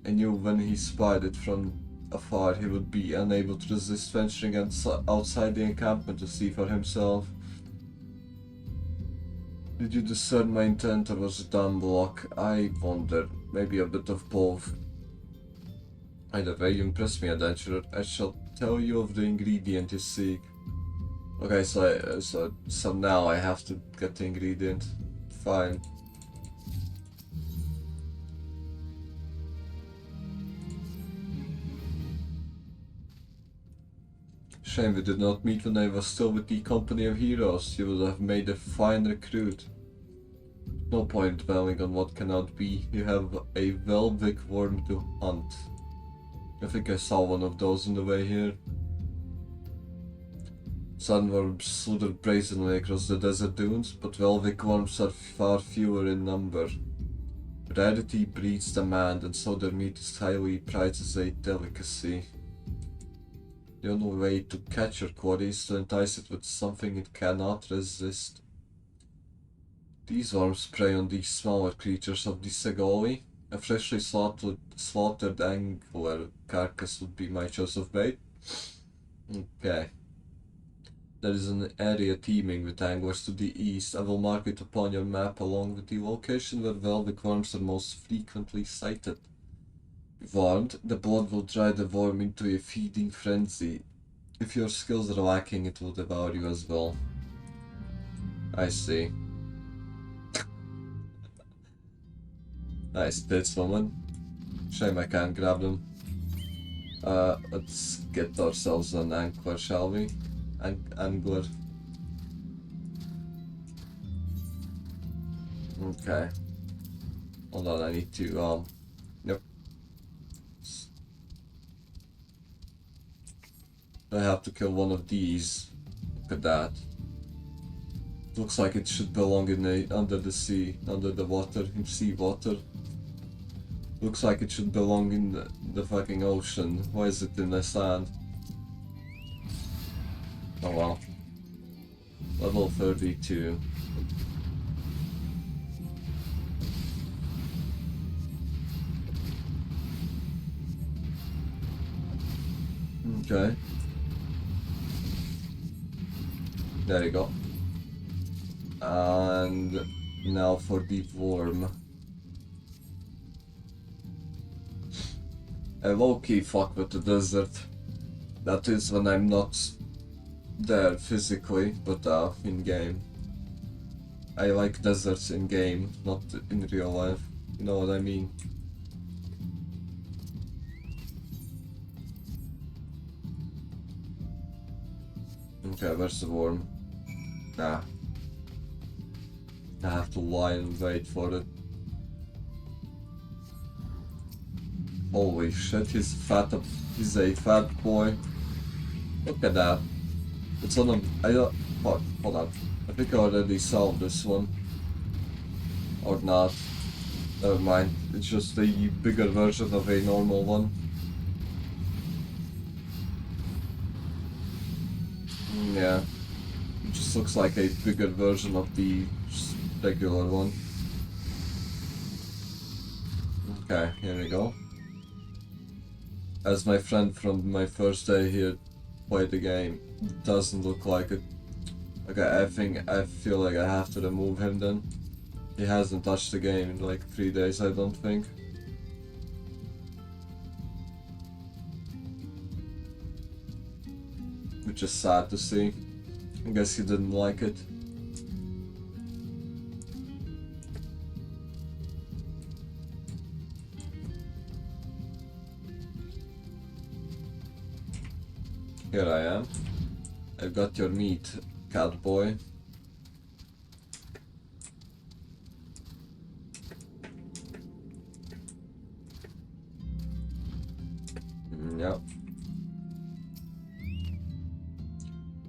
Speaker 1: I knew when he spied it from afar he would be unable to resist venturing outside the encampment to see for himself. Did you discern my intent or was it dumb luck? I wonder. Maybe a bit of both. Either way, you impress me, adventurer. I shall tell you of the ingredient you seek. Okay, so now I have to get the ingredient. Fine. Shame we did not meet when I was still with the company of heroes. You would have made a fine recruit. No point dwelling on what cannot be. You have a Velvic worm to hunt. I think I saw one of those on the way here. Sandworms slither brazenly across the desert dunes, but Velvic worms are far fewer in number. Rarity breeds demand, and so their meat is highly prized as a delicacy. The only way to catch your quarry is to entice it with something it cannot resist. These worms prey on these smaller creatures of the Segoli. A freshly slaughtered angler carcass would be my choice of bait. Okay. There is an area teeming with anglers to the east. I will mark it upon your map along with the location where Velvic worms are most frequently sighted. Warned, the blood will drive the worm into a feeding frenzy. If your skills are lacking, it will devour you as well. I see. Nice bits, woman. Shame I can't grab them. Let's get ourselves an angler, shall we? Angler. Okay. Hold on, I need to, Yep. I have to kill one of these. Look at that. Looks like it should belong in under the sea, under the water, in sea water. Looks like it should belong in the fucking ocean. Why is it in the sand? Oh well. Level 32. Okay. There you go. And now for the worm. I low-key fuck with the desert. That is when I'm not there physically, but in game. I like deserts in game, not in real life. You know what I mean? Okay, where's the worm? Nah. I have to lie and wait for it. Holy shit, he's fat. He's a fat boy. Look at that. It's on a. I don't. Hold on. I think I already solved this one. Or not. Never mind. It's just a bigger version of a normal one. Yeah. It just looks like a bigger version of the regular one. Okay, here we go. As my friend from my first day here played the game, it doesn't look like it. Okay, I feel like I have to remove him then. He hasn't touched the game in like 3 days, I don't think. Which is sad to see. I guess he didn't like it. Here I am. I've got your meat, cat boy. Yep.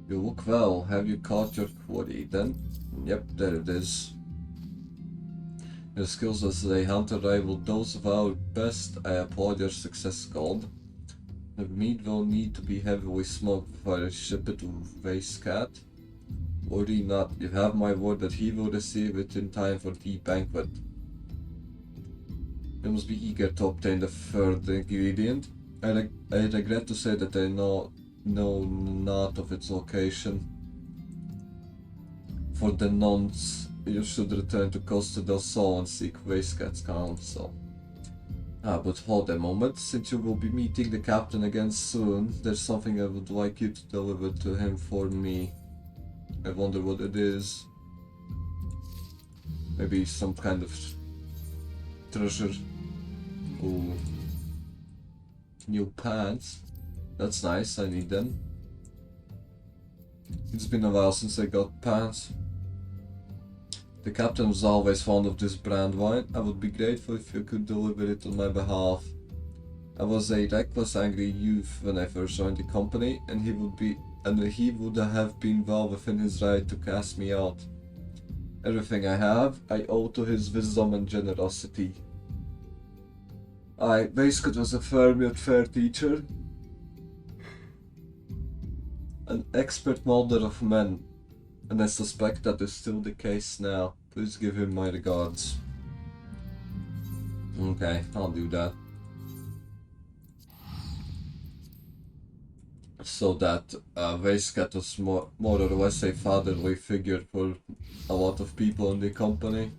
Speaker 1: You look well. Have you caught your quarry then? Yep, there it is. Your skills as a hunter rival those of our best. I applaud your success, Gold. The meat will need to be heavily smoked before I ship it to Waste Cat. Worry not, you have my word that he will receive it in time for the banquet. You must be eager to obtain the third ingredient. I regret to say that I know not of its location. For the nonce, you should return to Costa del Sol and seek Waste Cat's counsel. But hold a moment, since you will be meeting the captain again soon, there's something I would like you to deliver to him for me. I wonder what it is. Maybe some kind of treasure. Ooh. New pants. That's nice, I need them. It's been a while since I got pants. The captain was always fond of this brand wine. I would be grateful if you could deliver it on my behalf. I was a reckless, angry youth when I first joined the company, and he would have been well within his right to cast me out. Everything I have, I owe to his wisdom and generosity. Waistcoat was a firm yet fair teacher. An expert molder of men. And I suspect that is still the case now. Please give him my regards. Okay, I'll do that. So that Waste Cat was more or less a fatherly figure for a lot of people in the company.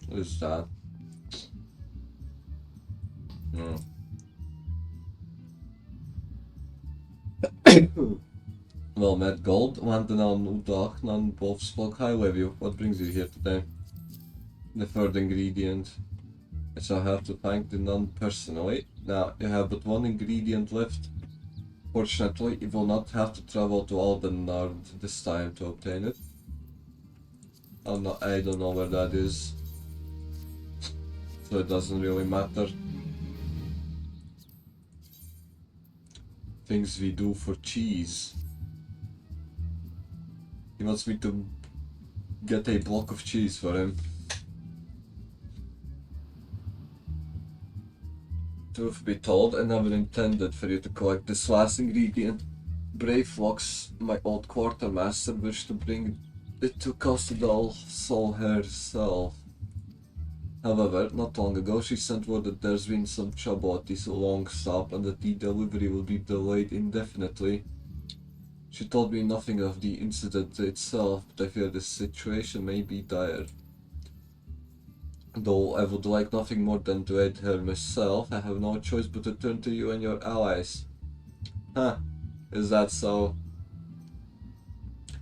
Speaker 1: What is that? Well met, Gold. Landen aan uw dag naar een bovenspelk highway view. What brings you here today? The third ingredient. I shall have to thank the nun personally. Now, you have but one ingredient left. Fortunately, you will not have to travel to Aldenard this time to obtain it. Oh no, I don't know where that is. So it doesn't really matter. Things we do for cheese. He wants me to get a block of cheese for him. Truth be told, I never intended for you to collect this last ingredient. Brave Fox, my old quartermaster, wished to bring it to Costa del Sol herself. However, not long ago she sent word that there's been some trouble at this long stop and that the delivery will be delayed indefinitely. She told me nothing of the incident itself, but I fear the situation may be dire. Though I would like nothing more than to aid her myself, I have no choice but to turn to you and your allies. Huh, is that so?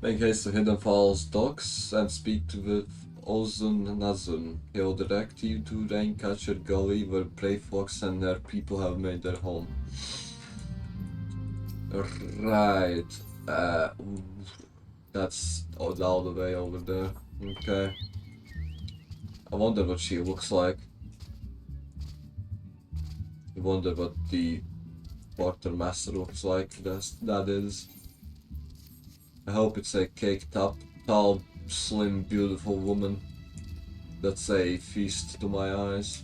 Speaker 1: Make haste to Hidden Falls docks and speak with Ozun Nazun. He will direct you to Raincatcher Gully where Brave Fox and their people have made their home. Right. That's all the way over there. Okay. I wonder what she looks like. I wonder what the quartermaster looks like. That is. I hope it's a caked up, tall, slim, beautiful woman. That's a feast to my eyes.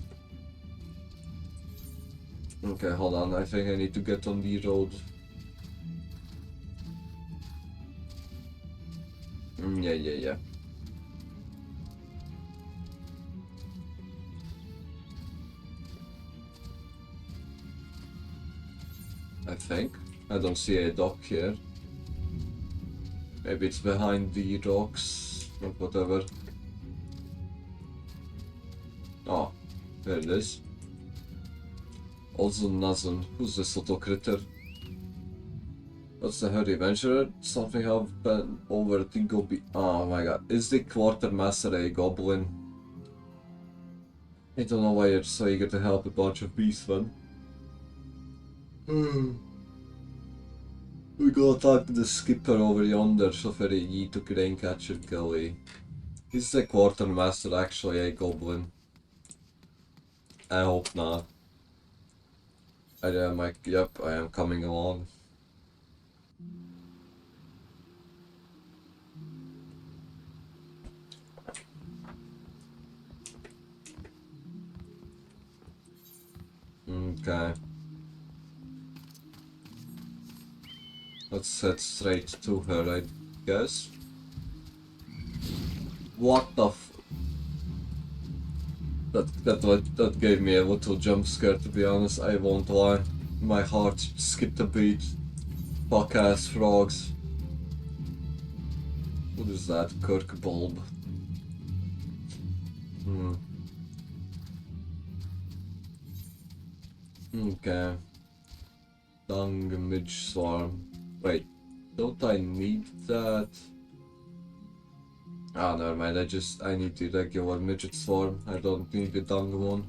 Speaker 1: Okay, hold on. I think I need to get on the road. Yeah. I think. I don't see a dock here. Maybe it's behind the rocks or whatever. Oh, there it is. Also Nazun. Who's this little critter? What's the hurry, adventurer? Something have been over the gobi. Oh my god. Is the quartermaster a goblin? I don't know why you're so eager to help a bunch of beastmen. We go talk to the skipper over yonder, so ferry ye to Raincatcher Gully. Is the quartermaster actually a goblin? I hope not. I am like, yep, I am coming along. Okay. Let's head straight to her, I guess. What the f... That gave me a little jump scare, to be honest, I won't lie. My heart skipped a beat. Fuck ass frogs. What is that? Kirk bulb. Okay. Dung midge swarm. Wait, don't I need that? Ah, never mind, I need the regular midget swarm. I don't need the dung one.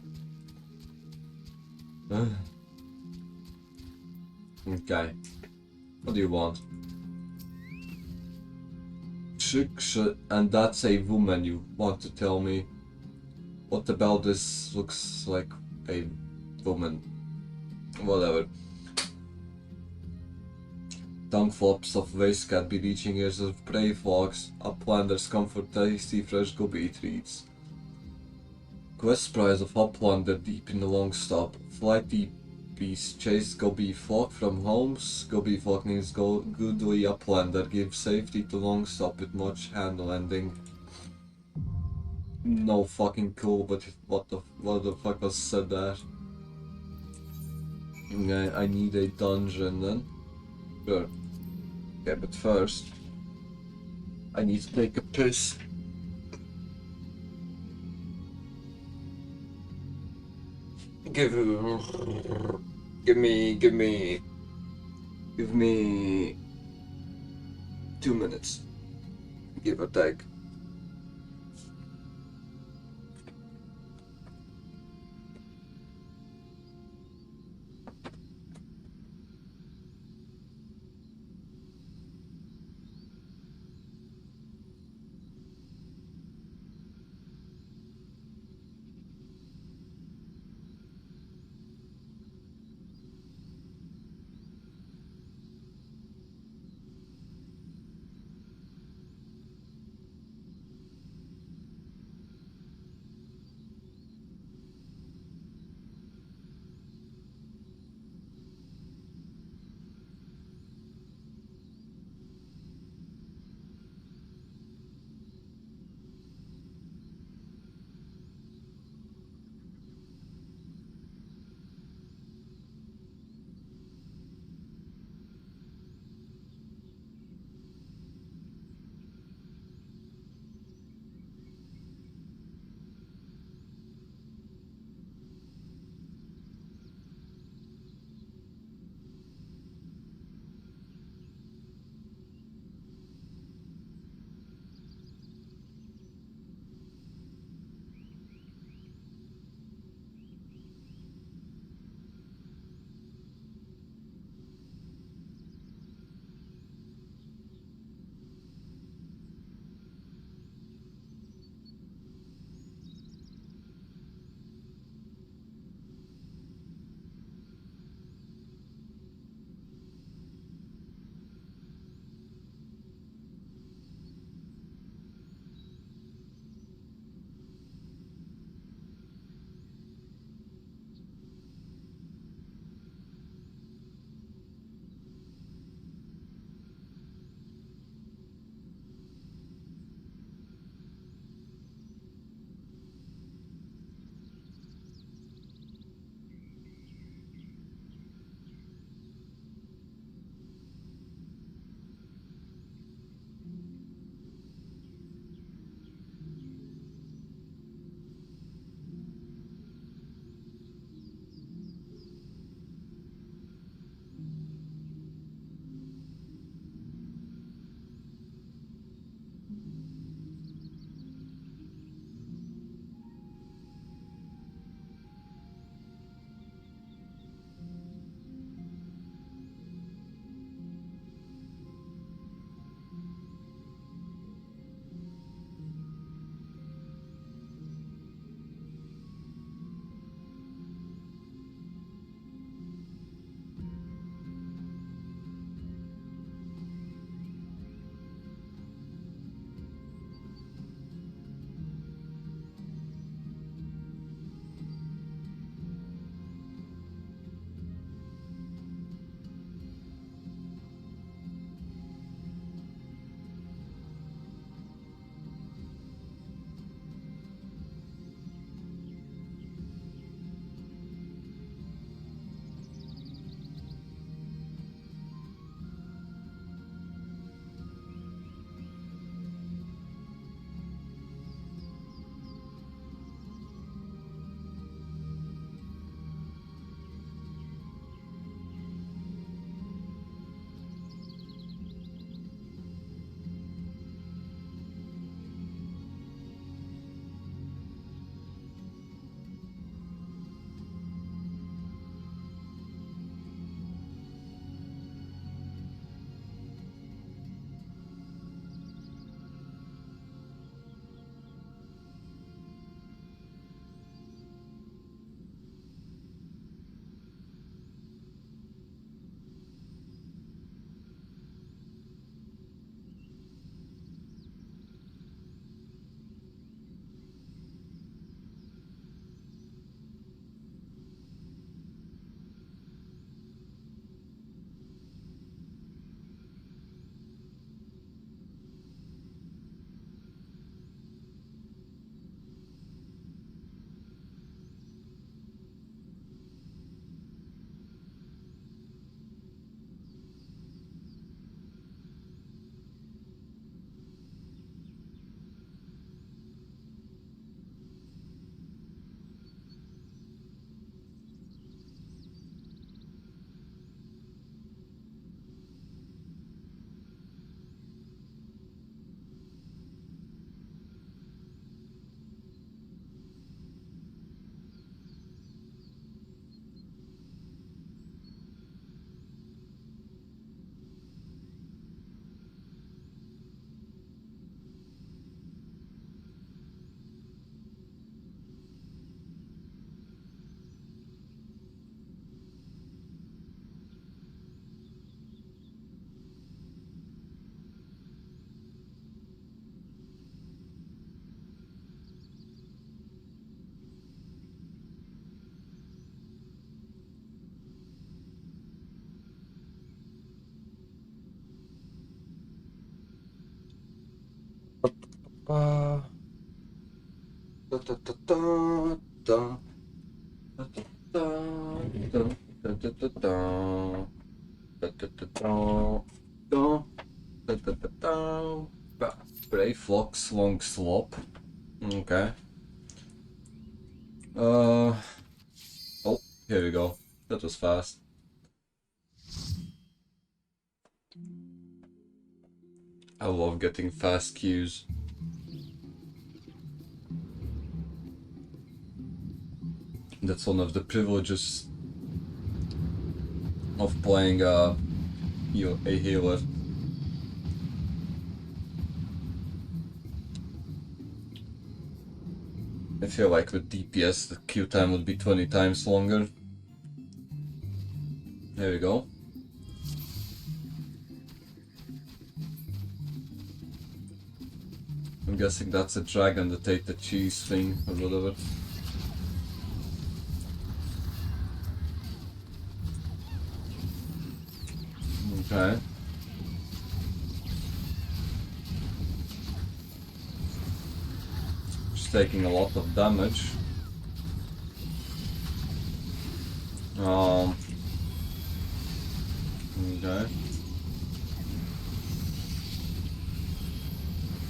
Speaker 1: Okay. What do you want? And that's a woman you want to tell me. What about this looks like a woman? Whatever. Tongue flops of waste cat be reaching ears of prey fox. Uplanders come for tasty fresh gobi treats. Quest prize of Uplander deep in the long stop. Flighty beasts chase gobi flock from homes. Gobi flock needs goodly Uplander give safety to long stop with much hand landing. No fucking cool, but what the fuck was said there? Okay, I need a dungeon then. Sure. Okay, but first, I need to take a piss. Give me 2 minutes, give or take. Uh, da, da, da, da, da. Da, da, da, da, da, da, da. Da, da, da, da, da. Da, da, da, da. Brave Flux, Long Slop. Okay. Oh, here we go. That was fast. I love getting fast cues. That's one of the privileges of playing a healer. I feel like with DPS the queue time would be 20 times longer. There we go. I'm guessing that's a dragon that ate the cheese thing or whatever. Okay. She's taking a lot of damage. Okay.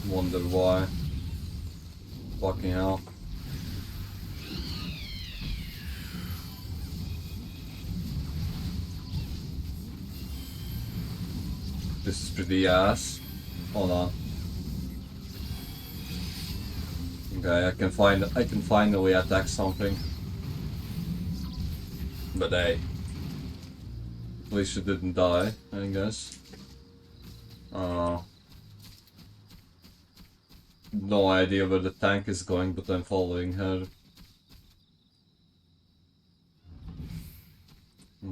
Speaker 1: Wonder why. Fucking hell. This is pretty ass. Hold on. Okay, I can finally attack something. But hey. At least she didn't die, I guess. No idea where the tank is going, but I'm following her.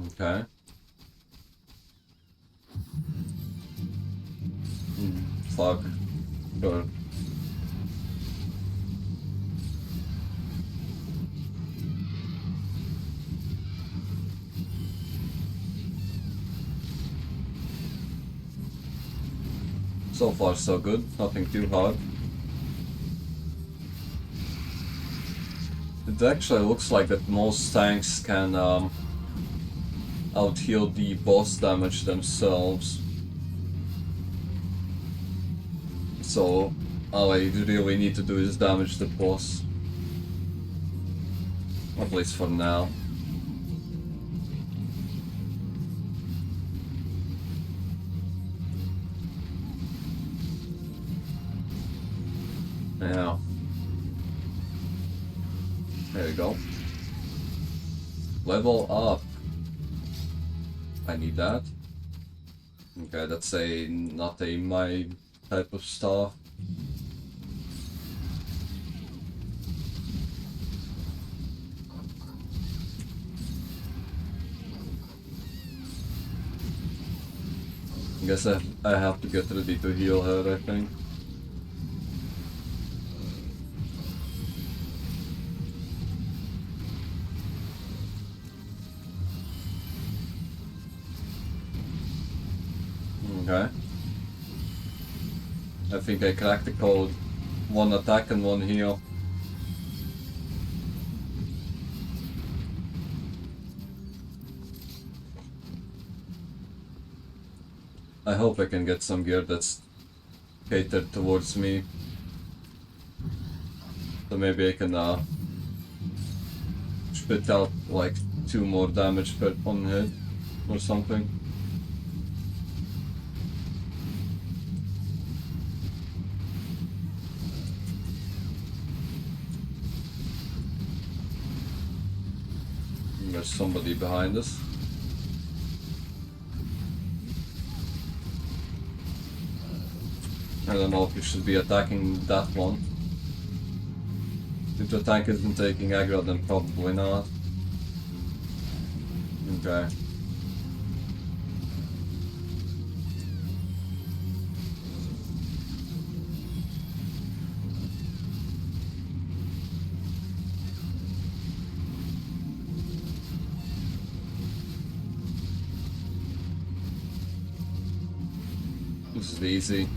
Speaker 1: Okay. Fuck. Sure. So far so good, nothing too hard. It actually looks like that most tanks can out-heal the boss damage themselves. So all I really need to do is damage the boss. At least for now. Yeah. There we go. Level up. I need that. Okay, that's not my type of stuff. I guess I have to get ready to heal her, I think. Okay. I think I cracked the code. One attack and one heal. I hope I can get some gear that's catered towards me. So maybe I can spit out like 2 more damage per on hit or something. There's somebody behind us. I don't know if you should be attacking that one. If the tank isn't taking aggro, then probably not. Okay. This is easy.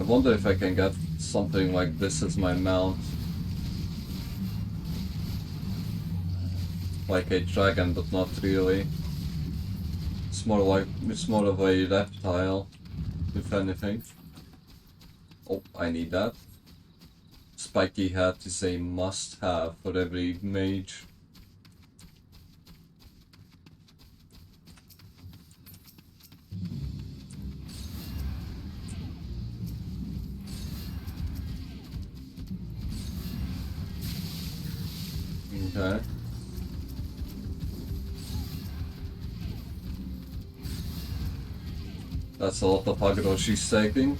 Speaker 1: wonder if I can get something like this as my mount. Like a dragon, but not really. It's more of a reptile, if anything. Oh, I need that. Spiky hat is a must-have for every mage. Okay. That's a lot of aggro she's taking.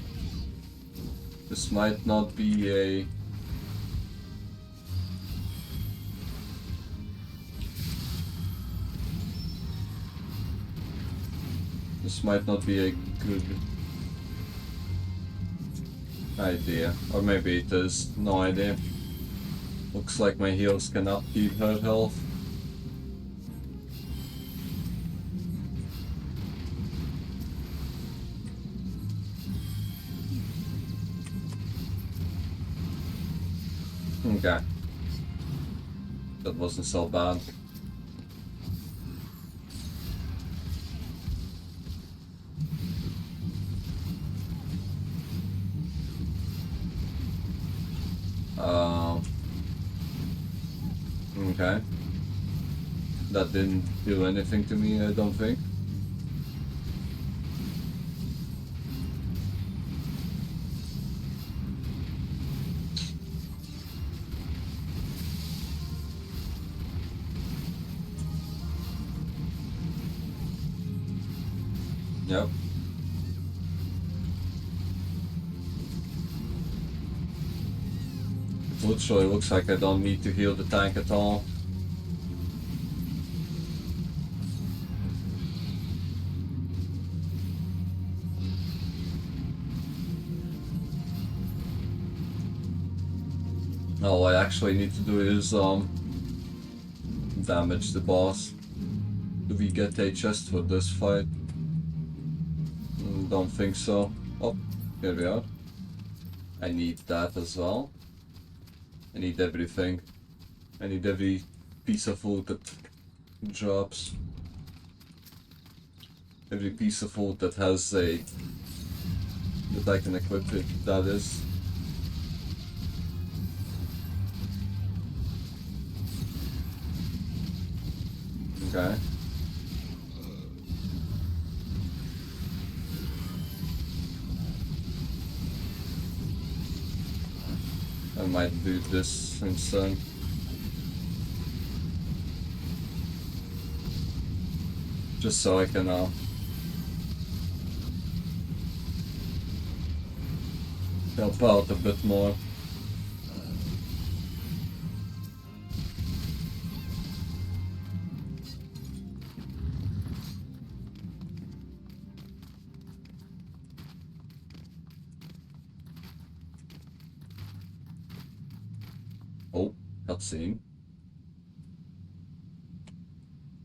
Speaker 1: This might not be a... This might not be a good idea. Or maybe it is. No idea. Looks like my heals can upkeep her health. Okay. That wasn't so bad. Okay. That didn't do anything to me, I don't think. Yep. It literally looks like I don't need to heal the tank at all. All I actually need to do is damage the boss. Do we get a chest for this fight? Don't think so. Oh, here we are. I need that as well. I need everything. I need every piece of food that drops. Every piece of food that has a... that I can equip it, that is. Okay. I might do this instead. Just so I can help out a bit more. Oh, cutscene.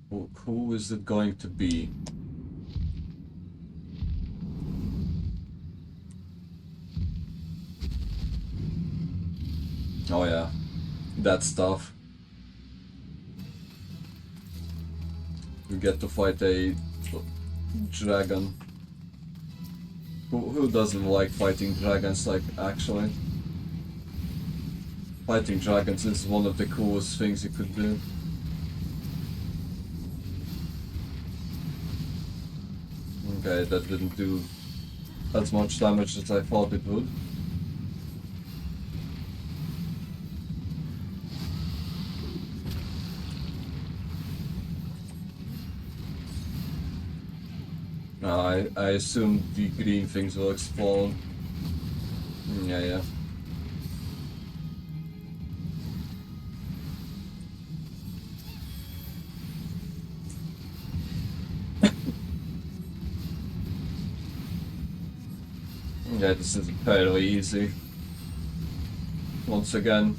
Speaker 1: Who is it going to be? Oh yeah, that stuff. We get to fight a dragon. Who doesn't like fighting dragons, like, actually? Fighting dragons is one of the coolest things you could do. Okay, that didn't do as much damage as I thought it would. I assume the green things will explode. Yeah. Yeah, this is fairly easy. Once again.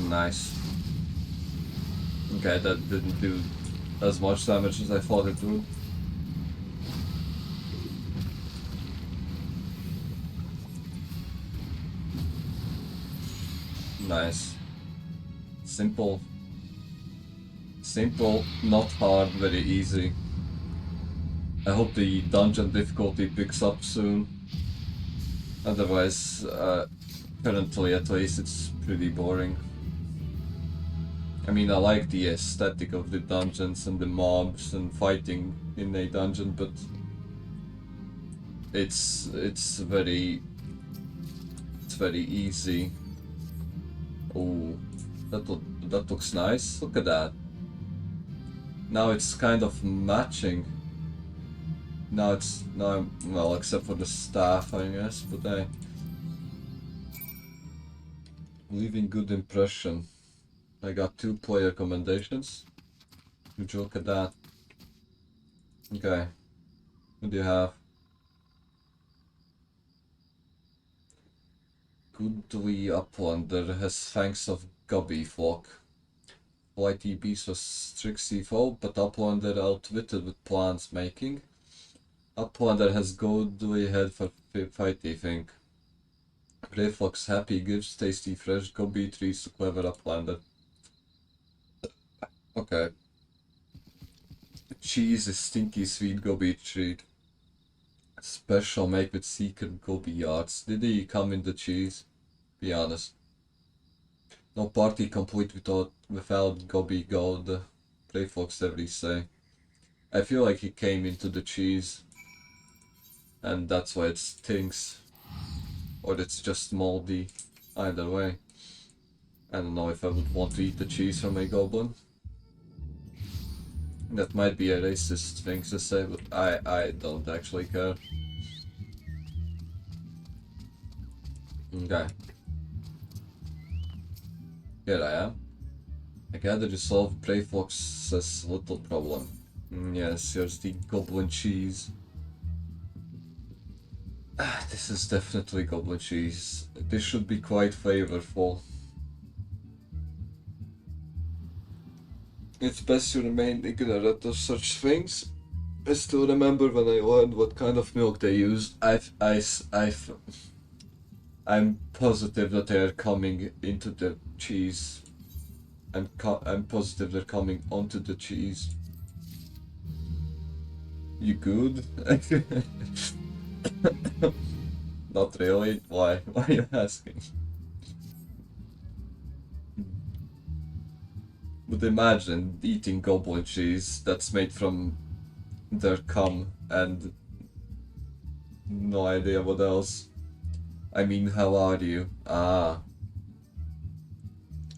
Speaker 1: Nice. Okay, that didn't do as much damage as I thought it would. Nice. Simple. Simple, not hard, very easy. I hope the dungeon difficulty picks up soon. Otherwise, currently at least, it's pretty boring. I mean, I like the aesthetic of the dungeons and the mobs and fighting in a dungeon, but it's very easy. Oh, that looks nice. Look at that. Now it's kind of matching. Now well, except for the staff, I guess, but hey, leaving good impression. I got 2 player commendations. Would you look at that? Okay, what do you have? Goodly Uplander has Fangs of Gubby Flock. Flighty Beast was Strixie Foe, but Uplander outwitted with plans making. Uplander has Goodly Head for Fighty Think. Reflux Happy gives tasty fresh Gubby trees to clever Uplander. Okay. Cheese is stinky sweet Gubby treat. Special make with secret Gubby yards. Did he come in the cheese? Be honest. No party complete without Gubby gold. Play Fox every say. I feel like he came into the cheese. And that's why it stinks. Or it's just moldy. Either way. I don't know if I would want to eat the cheese from a goblin. That might be a racist thing to say, but I don't actually care. Okay. Here I am. I gather you solved Prey Fox's little problem. Yes, here's the goblin cheese. This is definitely goblin cheese. This should be quite flavorful. It's best you remain ignorant of such things. I still remember when I learned what kind of milk they used. I'm positive that they are coming into the cheese. I'm positive they're coming onto the cheese. You good? Not really. Why? Why are you asking? But imagine eating goblin cheese that's made from their cum and no idea what else. I mean, how are you? I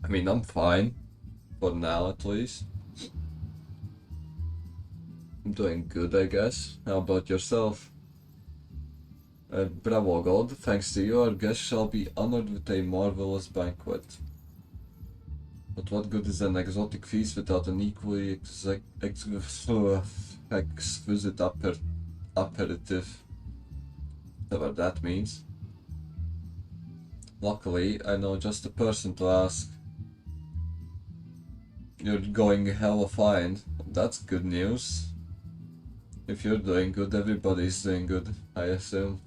Speaker 1: mean, I'm fine. For now, at least. I'm doing good, I guess. How about yourself? Bravo, God. Thanks to you, our guest shall be honored with a marvelous banquet. But what good is an exotic feast without an equally exquisite aperitif? Whatever that means. Luckily, I know just the person to ask. You're going hella fine. That's good news. If you're doing good, everybody's doing good, I assume.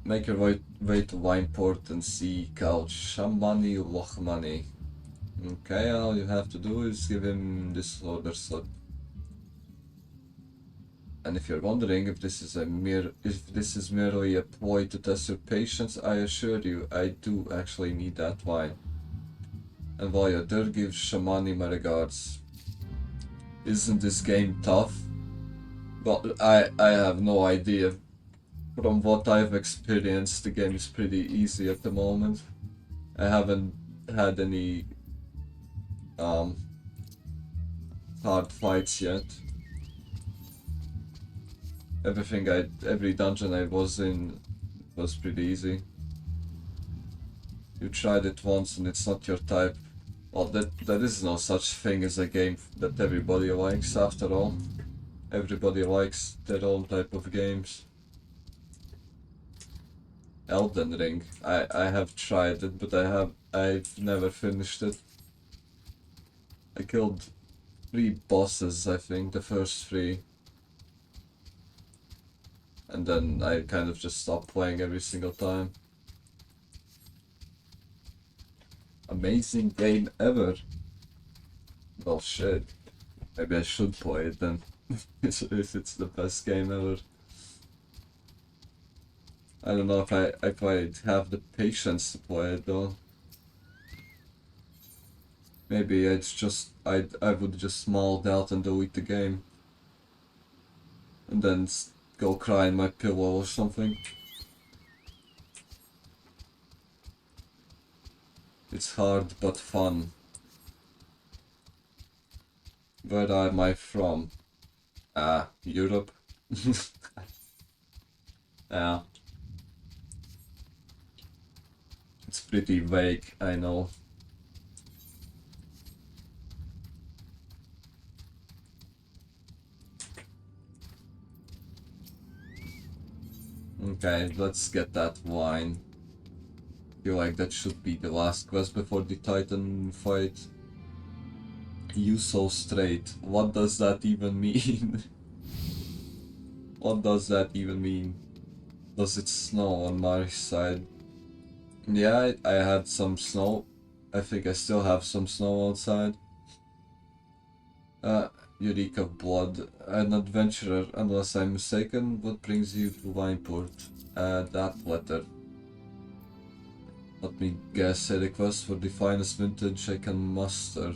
Speaker 1: Make your way to Wineport and see Couch Shamani Lochmani. Okay, all you have to do is give him this order slip. And if you're wondering if this is merely a ploy to test your patience, I assure you, I do actually need that wine. And while you're there, give Shamani my regards. Isn't this game tough? But I have no idea. From what I've experienced, the game is pretty easy at the moment. I haven't had any hard fights yet. Every dungeon I was in was pretty easy. You tried it once and it's not your type. Well, there is no such thing as a game that everybody likes, after all. Everybody likes their own type of games. Elden Ring. I have tried it, but I've never finished it. I killed 3 bosses, I think, the first 3. And then I kind of just stopped playing every single time. Amazing game ever. Well, shit. Maybe I should play it then. If it's the best game ever. I don't know if I'd have the patience to play it though. Maybe it's just I would just smile out and delete the game. And then go cry in my pillow or something. It's hard but fun. Where am I from? Europe. Yeah. It's pretty vague, I know. Okay, let's get that wine. Feel like that should be the last quest before the Titan fight. You so straight. What does that even mean? What does that even mean? Does it snow on my side? Yeah, I had some snow. I think I still have some snow outside. Eureka Blood. An adventurer, unless I'm mistaken. What brings you to Wineport? That letter. Let me guess, a request for the finest vintage I can muster.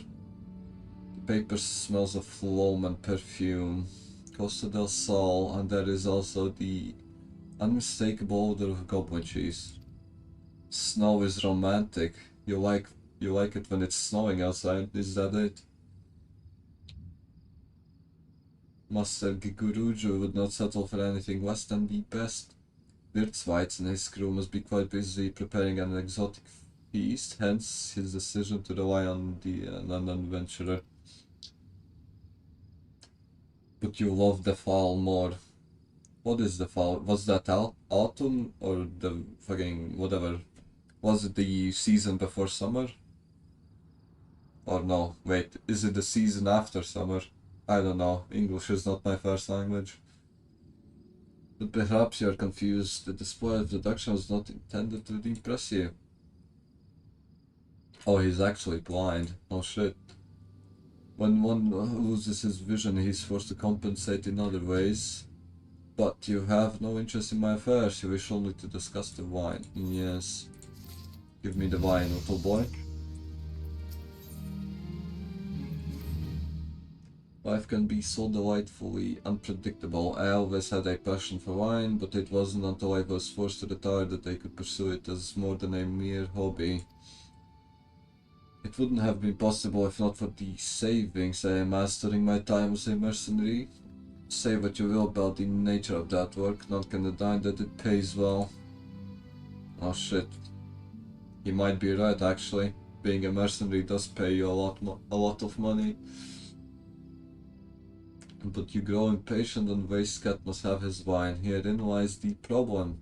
Speaker 1: The paper smells of loam and perfume. Costa del Sol, and there is also the unmistakable odor of goblin cheese. Snow is romantic. You like it when it's snowing outside, is that it? Master Gigurujo would not settle for anything less than the best. Wirtsweitz and his crew must be quite busy preparing an exotic feast, hence his decision to rely on an adventurer. But you love the fall more. What is the fall? Was that autumn or the fucking whatever? Was it the season before summer? Or no, wait, is it the season after summer? I don't know, English is not my first language. But perhaps you are confused. The display of the production was not intended to impress you. Oh, he's actually blind. Oh shit. When one loses his vision, he's forced to compensate in other ways. But you have no interest in my affairs. You wish only to discuss the wine. Yes. Give me the wine, little boy. Life can be so delightfully unpredictable. I always had a passion for wine, but it wasn't until I was forced to retire that I could pursue it as more than a mere hobby. It wouldn't have been possible if not for the savings I amassed during my time as a mercenary. Say what you will about the nature of that work, none can deny that it pays well. Oh shit. He might be right actually. Being a mercenary does pay you a lot of money. But you grow impatient and Wastecat must have his wine. Herein lies the problem.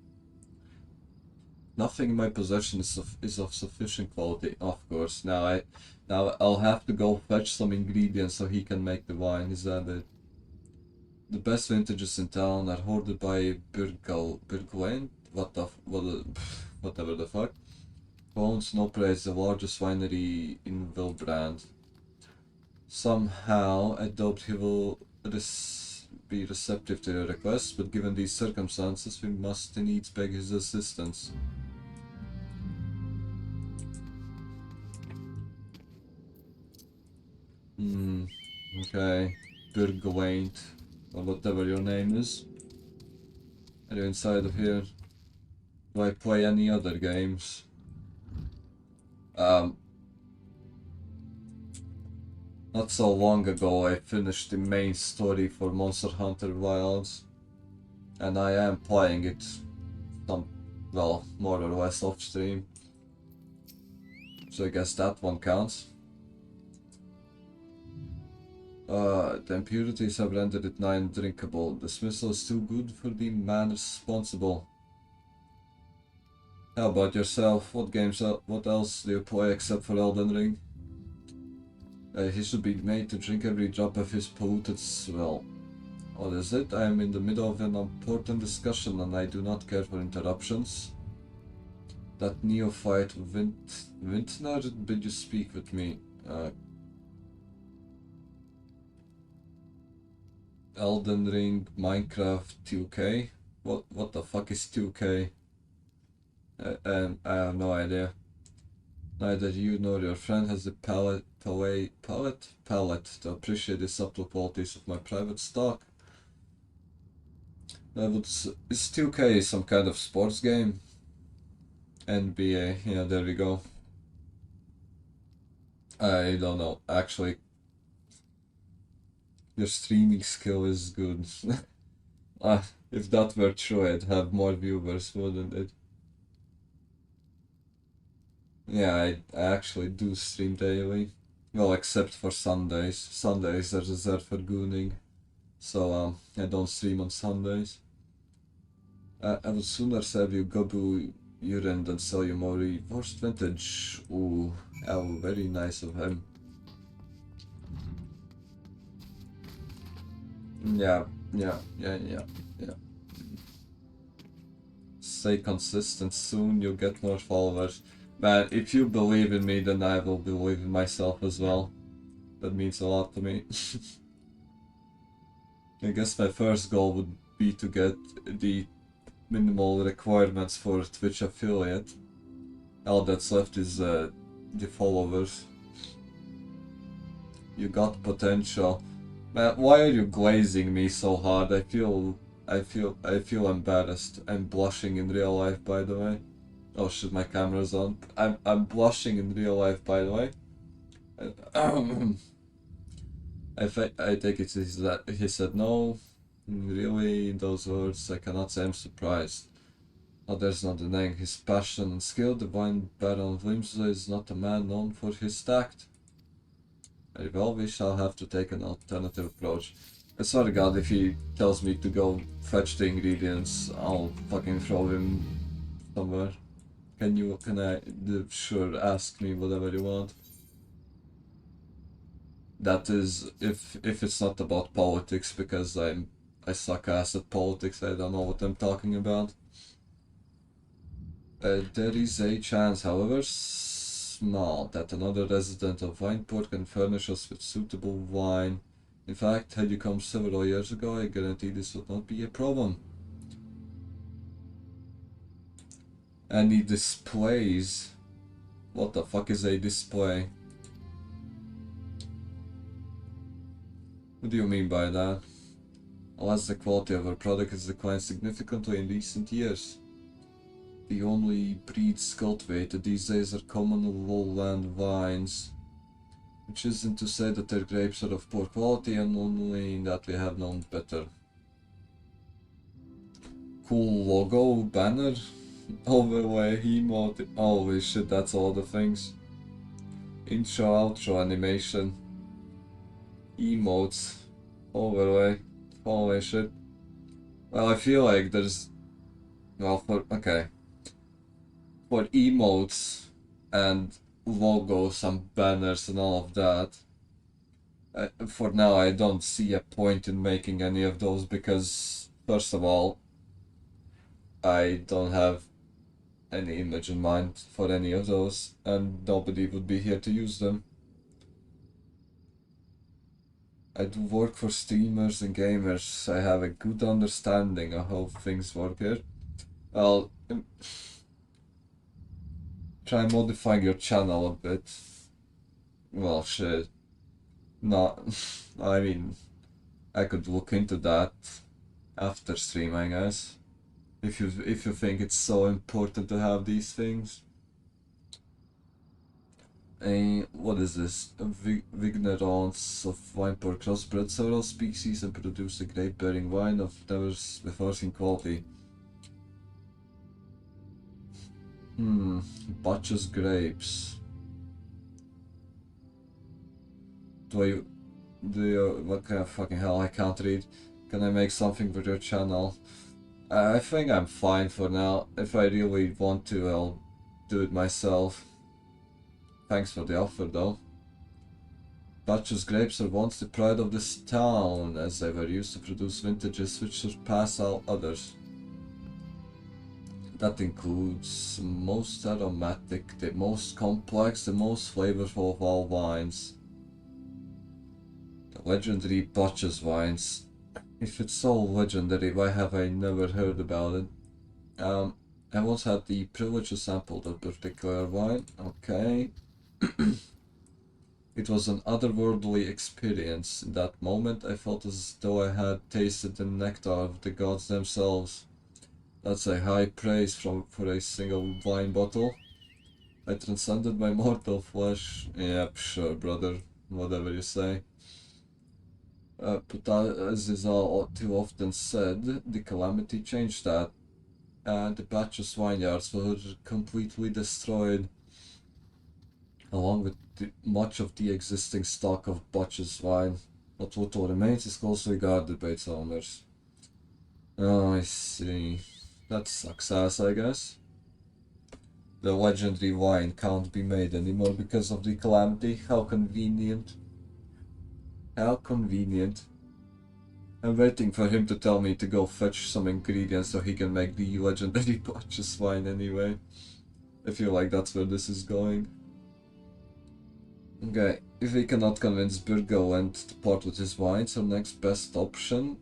Speaker 1: Nothing in my possession is of sufficient quality, of course. Now I'll have to go fetch some ingredients so he can make the wine, is that it? The best vintages in town are hoarded by Birgwayne? Whatever the fuck. Who owns Nopre is the largest winery in Wilbrand. Somehow, I doubt he will be receptive to your request, but given these circumstances, we must needs beg his assistance. Okay. Birgwaint, or whatever your name is. Are you inside of here? Do I play any other games? Not so long ago I finished the main story for Monster Hunter Wilds. And I am playing it well, more or less off stream. So I guess that one counts. The impurities have rendered it nigh undrinkable. Dismissal is too good for the man responsible. How about yourself? What else do you play except for Elden Ring? He should be made to drink every drop of his polluted swill. What is it? I am in the middle of an important discussion and I do not care for interruptions. That neophyte Vintner bid you speak with me. Elden Ring, Minecraft, 2K. What the fuck is 2K? I have no idea. Neither you nor your friend has the palate to appreciate the subtle qualities of my private stock. Is 2K some kind of sports game? NBA, yeah, there we go. I don't know, actually. Your streaming skill is good. If that were true, I'd have more viewers, wouldn't it? Yeah, I actually do stream daily. Well, except for Sundays. Sundays are reserved for gooning. So, I don't stream on Sundays. I would sooner serve you Gobu urine than sell you Mori. Worst vintage. Ooh, oh, very nice of him. Yeah. Stay consistent, soon you'll get more followers. Man, if you believe in me, then I will believe in myself as well. That means a lot to me. I guess my first goal would be to get the minimal requirements for Twitch affiliate. All that's left is the followers. You got potential. Man, why are you glazing me so hard? I feel embarrassed. I'm blushing in real life, by the way. Oh shit, my camera's on. I'm blushing in real life, by the way. I take it he said no. Really, in those words, I cannot say I'm surprised. Others not denying his passion and skill. The Divine Baron Vlimsa is not a man known for his tact. Very well, we shall have to take an alternative approach. I swear to God, if he tells me to go fetch the ingredients, I'll fucking throw him somewhere. Sure, ask me whatever you want. That is, if it's not about politics, because I suck ass at politics, I don't know what I'm talking about. There is a chance, however small, that another resident of Vineport can furnish us with suitable wine. In fact, had you come several years ago, I guarantee this would not be a problem. Any displays? What the fuck is a display? What do you mean by that? Alas, the quality of our product has declined significantly in recent years. The only breeds cultivated these days are common lowland vines, which isn't to say that their grapes are of poor quality, and only that we have known better. Cool logo, banner, overlay, emote, holy shit, that's all the things. Intro, outro, animation, emotes, overlay, holy shit. Well, I feel like there's, well, for emotes and logos and banners and all of that, for now I don't see a point in making any of those because, first of all, I don't have any image in mind for any of those and nobody would be here to use them. I do work for streamers and gamers. I have a good understanding of how things work here. Well, try modifying your channel a bit. Well, shit. No, I mean, I could look into that after stream, I guess. If you think it's so important to have these things. What is this? Vignerons of Vineport crossbred several species and produce a grape-bearing wine of never before seen quality. Butcher's grapes. Do you, what kind of fucking hell, I can't read. Can I make something for your channel? I think I'm fine for now. If I really want to, I'll do it myself. Thanks for the offer though. Batch's grapes are once the pride of this town, as they were used to produce vintages which surpass all others. That includes most aromatic, the most complex, the most flavorful of all wines. The legendary Batch's wines. If it's so legendary, why have I never heard about it? I once had the privilege to sample that particular wine. Okay. It was an otherworldly experience. In that moment, I felt as though I had tasted the nectar of the gods themselves. That's a high praise for a single wine bottle. I transcended my mortal flesh. Yep, sure, brother. Whatever you say. But as is all too often said, the calamity changed that. The Batch's vineyards were completely destroyed, along with much of the existing stock of Batch's wine. What little remains is closely guarded by its owners. Oh, I see. That sucks ass, I guess. The legendary wine can't be made anymore because of the calamity. How convenient. How convenient. I'm waiting for him to tell me to go fetch some ingredients so he can make the legendary Batch's wine anyway. I feel like that's where this is going. Okay, if we cannot convince Burgoland to part with his wines, our next best option,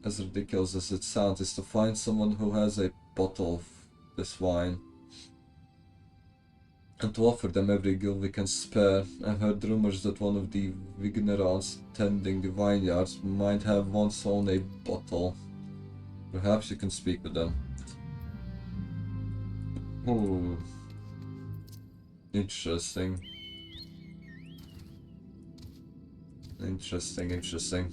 Speaker 1: as ridiculous as it sounds, is to find someone who has a bottle of this wine. And to offer them every gil we can spare. I've heard rumors that one of the vignerons tending the vineyards might have once owned a bottle. Perhaps you can speak with them. Ooh. Interesting. Interesting.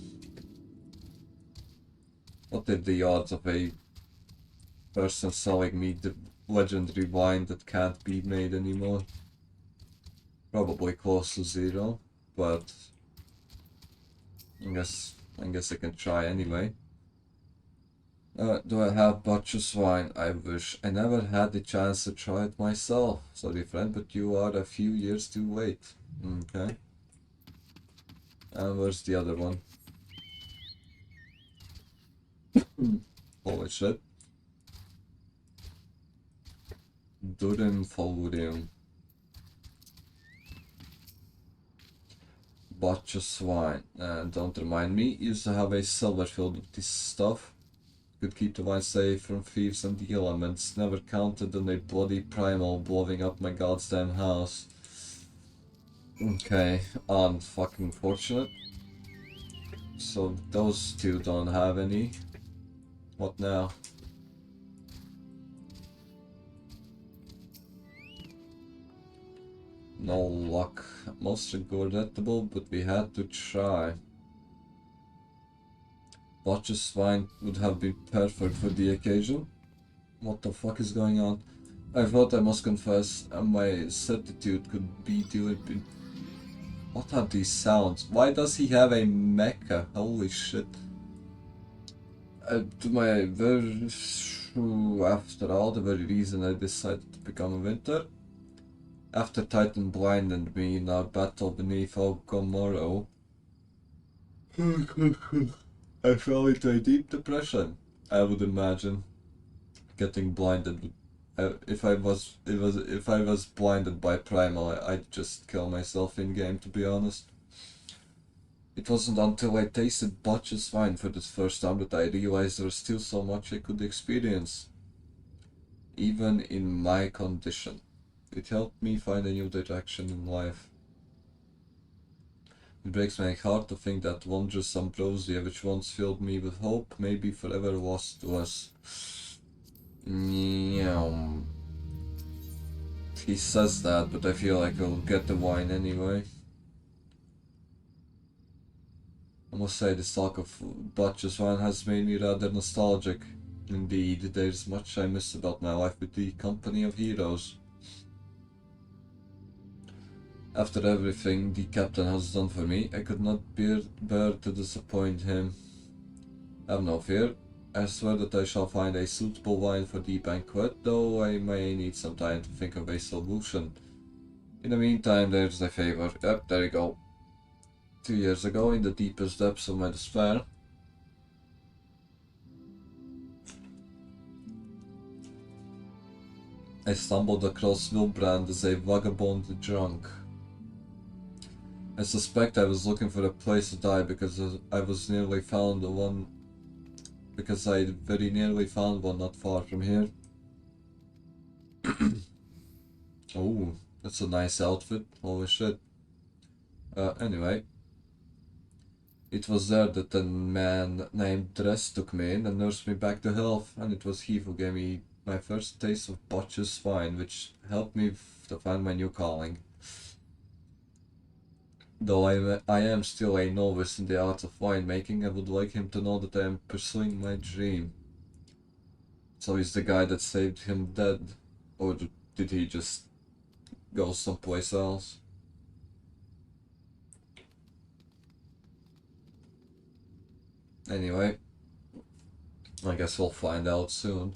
Speaker 1: What are the odds of a person selling me the legendary wine that can't be made anymore? Probably close to zero, but I guess I can try anyway. Do I have Batch's wine? I wish I never had the chance to try it myself. Sorry friend, but you are a few years too late. Okay. And where's the other one? Holy shit. Durum Folium. Batch's wine. Don't remind me, used to have a cellar filled with this stuff. Could keep the wine safe from thieves and the elements. Never counted on a bloody primal blowing up my goddamn house. Okay, unfucking fortunate. So those two don't have any. What now? No luck. Most regrettable, but we had to try. Batch's wine would have been perfect for the occasion. What the fuck is going on? I thought, I must confess, my certitude could be deliberate. What are these sounds? Why does he have a mecha? Holy shit. After all, the very reason I decided to become a winter. After Titan blinded me in our battle beneath Ogomoro, I fell into a deep depression. I would imagine getting blinded. If I was blinded by Primal, I'd just kill myself in game, to be honest. It wasn't until I tasted Batch's wine for the first time that I realized there was still so much I could experience, even in my condition. It helped me find a new direction in life. It breaks my heart to think that wondrous ambrosia, which once filled me with hope, may be forever lost to us. He says that, but I feel like I'll get the wine anyway. I must say, the stock of Batch's wine has made me rather nostalgic. Indeed, there's much I miss about my life with the company of heroes. After everything the captain has done for me, I could not bear to disappoint him. Have no fear. I swear that I shall find a suitable wine for the banquet, though I may need some time to think of a solution. In the meantime, there's a favor. Yep, there you go. 2 years ago, in the deepest depths of my despair, I stumbled across Wilbrand as a vagabond drunk. I suspect I was looking for a place to die because I very nearly found one not far from here. Oh, that's a nice outfit. Holy shit. Anyway. It was there that a man named Dress took me in and nursed me back to health, and it was he who gave me my first taste of butcher's wine, which helped me to find my new calling. Though I am still a novice in the art of winemaking, I would like him to know that I am pursuing my dream. So he's the guy that saved him dead, or did he just go someplace else? Anyway, I guess we'll find out soon.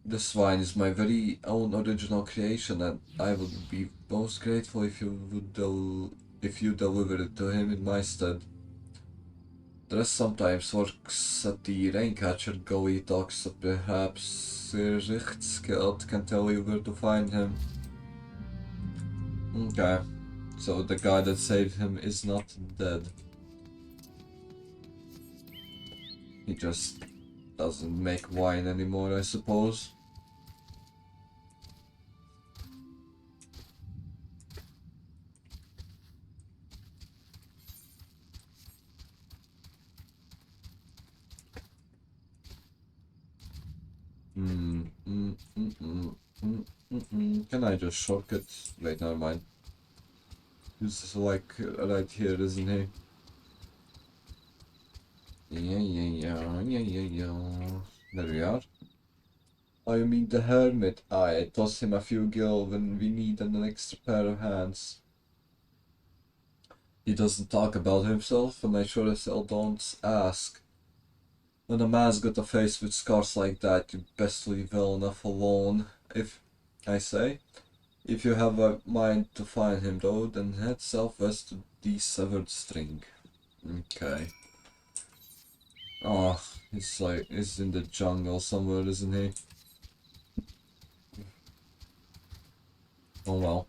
Speaker 1: This wine is my very own original creation, and I would be most grateful if you deliver it to him in my stead. Dress sometimes works at the Raincatcher Gully docks, so perhaps Richtskeld can tell you where to find him. Okay, so the guy that saved him is not dead. He just doesn't make wine anymore, I suppose. Can I just shortcut? Wait, never mind. He's like right here, isn't he? Yeah. There we are. Oh, you mean the hermit? I toss him a few gil when we need an extra pair of hands. He doesn't talk about himself, and I sure as hell don't ask. When a man's got a face with scars like that, you best leave well enough alone. If you have a mind to find him though, then head southwest to the severed string. Okay. Oh, he's in the jungle somewhere, isn't he? Oh well.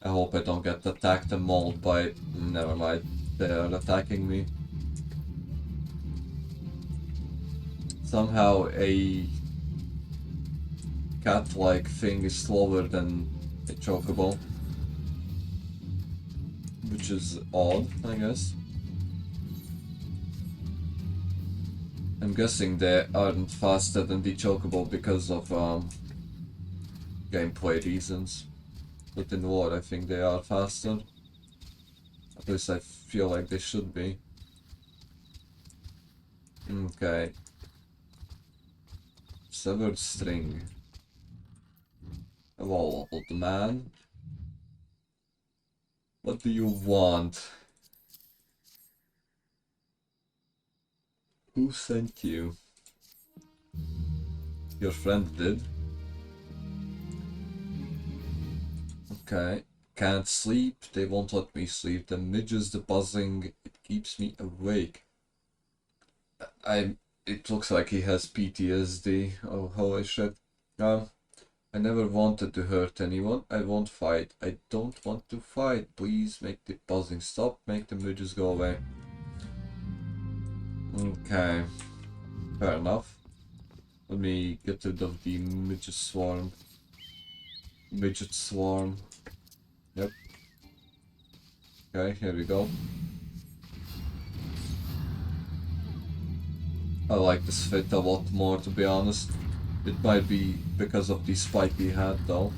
Speaker 1: I hope I don't get attacked and mauled by... Never mind, they are attacking me. Somehow a cat-like thing is slower than a chocobo. Which is odd, I guess. I'm guessing they aren't faster than the chocobo because of gameplay reasons. But in war I think they are faster. At least I feel like they should be. Okay. Severed string. Hello, old man. What do you want? Who sent you? Your friend did. Okay. Can't sleep. They won't let me sleep. The midges, the buzzing, it keeps me awake. It looks like he has PTSD. Oh, holy shit. I never wanted to hurt anyone. I won't fight. I don't want to fight. Please make the buzzing stop. Make the midges go away. Okay. Fair enough. Let me get rid of the midget swarm. Midget swarm. Yep. Okay, here we go. I like this fit a lot more, to be honest. It might be because of the spiky hat though.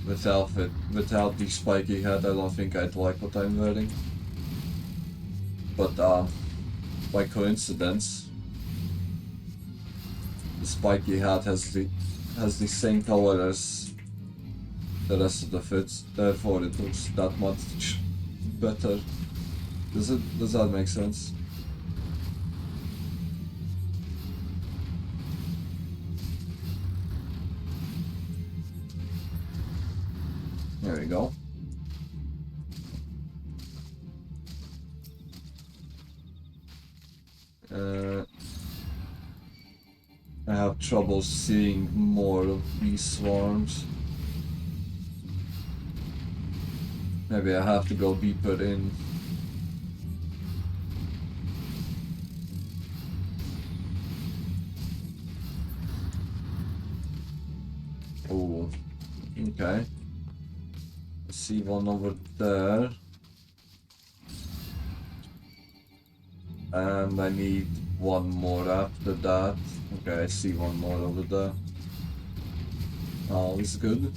Speaker 1: Without the spiky hat, I don't think I'd like what I'm wearing. But by coincidence, the spiky hat has the same color as the rest of the fits, therefore it looks that much better. Does that make sense? There we go. I have trouble seeing more of these swarms. Maybe I have to go deeper in. Oh, okay. I see one over there. And I need one more after that. Okay, I see one more over there. All is good.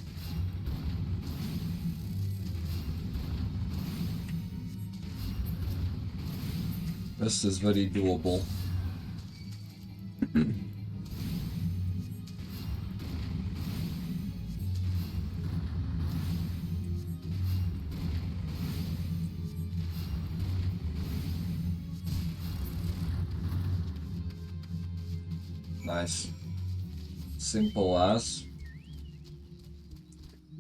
Speaker 1: This is very doable. Nice. Simple as.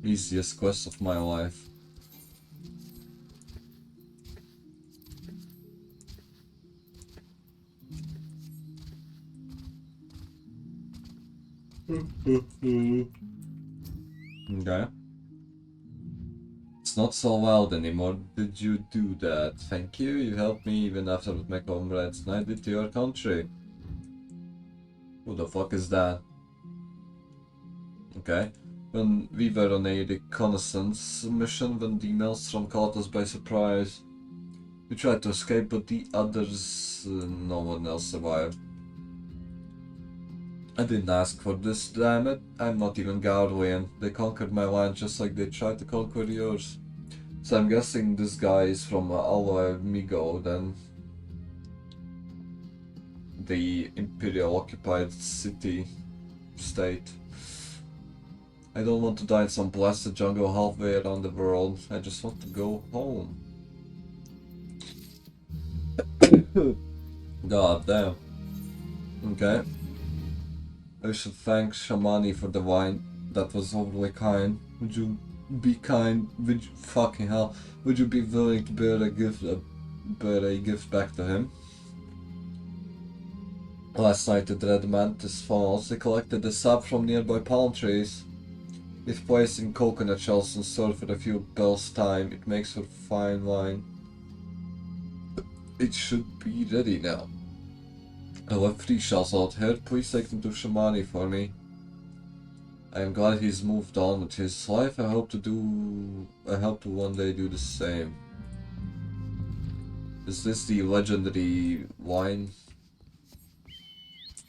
Speaker 1: Easiest quest of my life. Okay. It's not so loud anymore. Did you do that? Thank you. You helped me even after with my comrades and I did to your country. Who the fuck is that? Okay. When we were on a reconnaissance mission, when the Maelstrom caught us by surprise. We tried to escape, but the others, no one else survived. I didn't ask for this, damn it. I'm not even Gaudian. They conquered my land just like they tried to conquer yours. So I'm guessing this guy is from Alva Migo, then. The Imperial occupied city, state. I don't want to die in some blasted jungle halfway around the world. I just want to go home. God damn. Okay. I should thank Shamani for the wine. That was overly kind. Would you be kind? Would you, fucking hell. Would you be willing to bear a gift back to him? Last night at Red Mantis Falls, they collected the sap from nearby palm trees. If placed in coconut shells and stored for a few bells' time, it makes for fine wine. It should be ready now. I left 3 shells out here. Please take them to Shamani for me. I am glad he's moved on with his life. I hope to one day do the same. Is this the legendary wine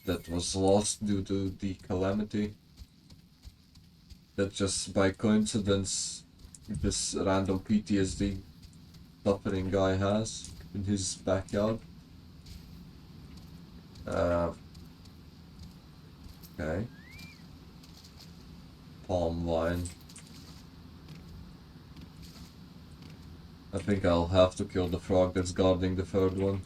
Speaker 1: that was lost due to the calamity? That just by coincidence this random PTSD suffering guy has in his backyard? Okay. Palm wine. I think I'll have to kill the frog that's guarding the third one.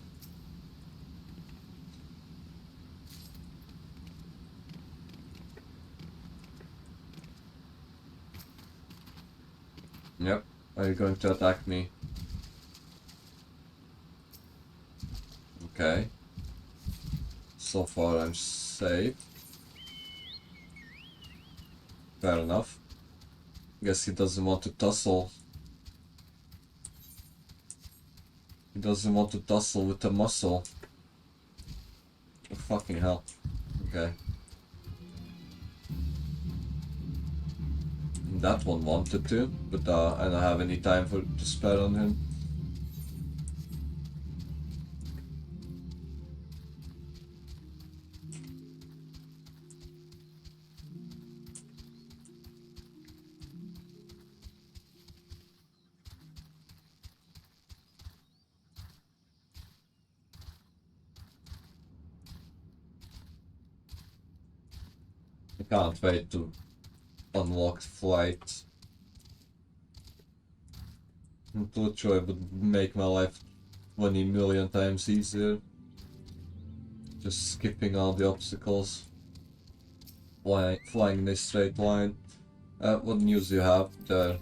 Speaker 1: Yep. Are you going to attack me? Okay. So far I'm safe. Fair enough. Guess he doesn't want to tussle. He doesn't want to tussle with the muscle. Oh, fucking hell. Okay. That one wanted to, but I don't have any time to spare on him. I can't wait to unlock flight. Literally would make my life 20 million times easier. Just skipping all the obstacles. Flying in a straight line. What news do you have there?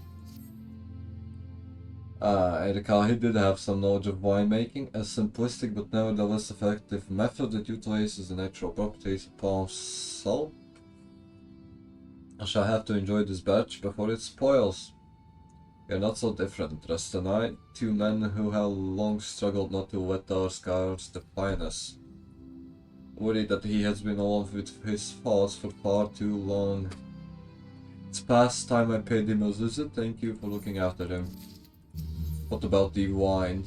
Speaker 1: I recall he did have some knowledge of winemaking, a simplistic but nevertheless effective method that utilizes the natural properties of palm salt. I shall have to enjoy this batch before it spoils. We are not so different, Rust and I, two men who have long struggled not to let our scars define us. Worried that he has been alone with his thoughts for far too long. It's past time I paid him a visit, thank you for looking after him. What about the wine?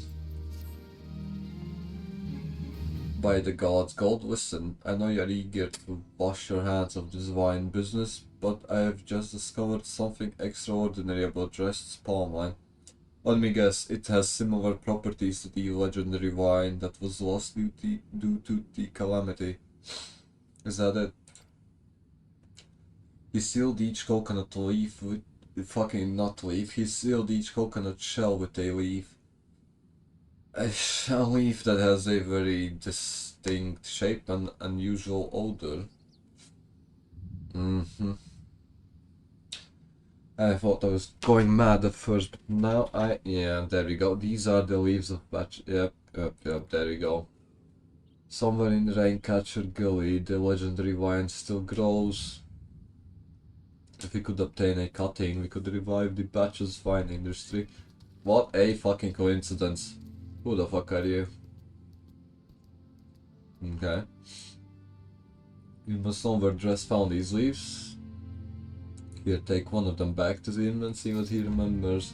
Speaker 1: By the gods, Gold, listen, I know you're eager to wash your hands of this wine business, but I have just discovered something extraordinary about Rest's palm wine. Let me guess, it has similar properties to the legendary wine that was lost due to the calamity. Is that it? He sealed each coconut leaf with fucking nut leaf. He sealed each coconut shell with a leaf. A leaf that has a very distinct shape and unusual odor. I thought I was going mad at first, but now yeah, there we go. These are the leaves of batch. Yep, there we go. Somewhere in Raincatcher Gully, the legendary vine still grows. If we could obtain a cutting, we could revive the Batch's vine industry. What a fucking coincidence. Who the fuck are you? Okay. You must know where Dress found these leaves. Here, take one of them back to him and see what he remembers.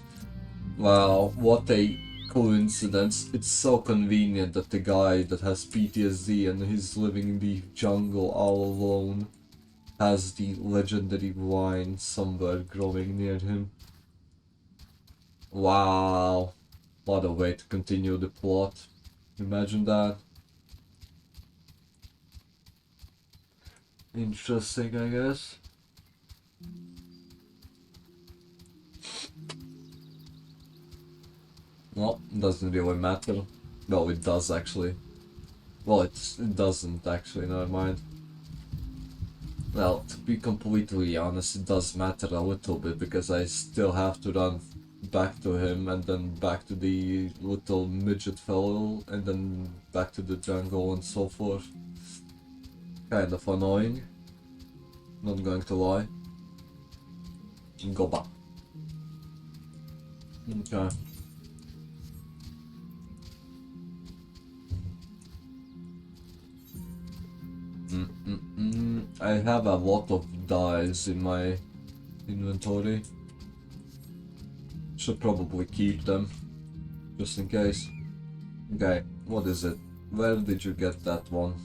Speaker 1: Wow, what a coincidence. It's so convenient that the guy that has PTSD and is living in the jungle all alone has the legendary wine somewhere growing near him. Wow. What a way to continue the plot. Imagine that. Interesting, I guess. Well, doesn't really matter. Well, it does actually. Well, it doesn't actually, never mind. Well, to be completely honest, it does matter a little bit because I still have to run back to him and then back to the little midget fellow and then back to the jungle and so forth. Kind of annoying. Not going to lie. Go back. Okay. I have a lot of dyes in my inventory. Should probably keep them, just in case. Okay, what is it? Where did you get that one?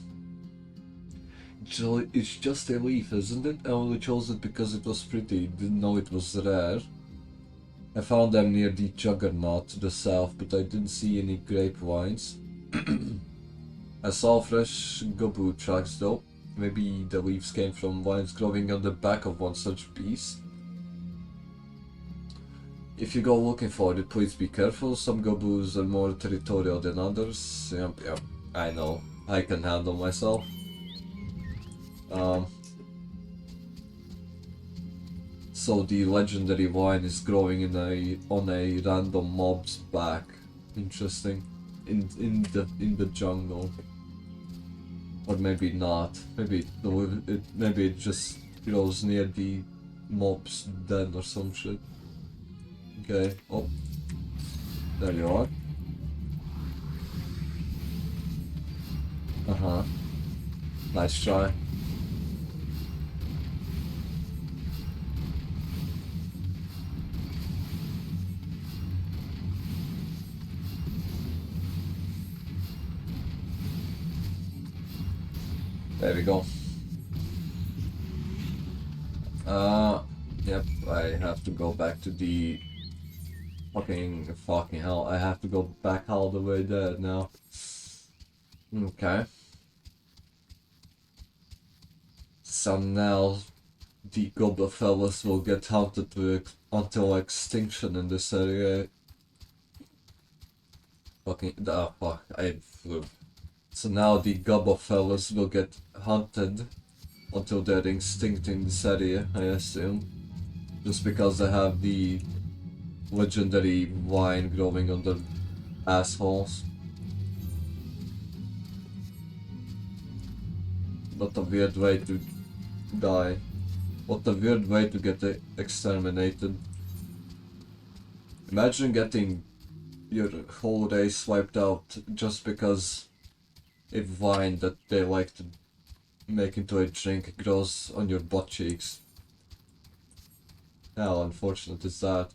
Speaker 1: It's just a leaf, isn't it? I only chose it because it was pretty, didn't know it was rare. I found them near the Juggernaut to the south, but I didn't see any grapevines. I saw fresh gobu tracks though. Maybe the leaves came from vines growing on the back of one such piece. If you go looking for it, please be careful. Some gobus are more territorial than others. Yep, I know. I can handle myself. So the legendary vine is growing on a random mob's back. Interesting. In the jungle. Or maybe not. Maybe it just grows near the mob's den or some shit. Okay. Oh, there you are. Nice try. There we go. Yep, I have to go back to the fucking hell. I have to go back all the way there now. Okay. So now the goblin fellas will get hunted until extinction in this area. So now the gobbo fellas will get hunted until they're extinct in this area, I assume. Just because they have the legendary vine growing on their assholes. What a weird way to die. What a weird way to get exterminated. Imagine getting your whole race wiped out just because a vine that they like to make into a drink grows on your butt cheeks. How unfortunate is that?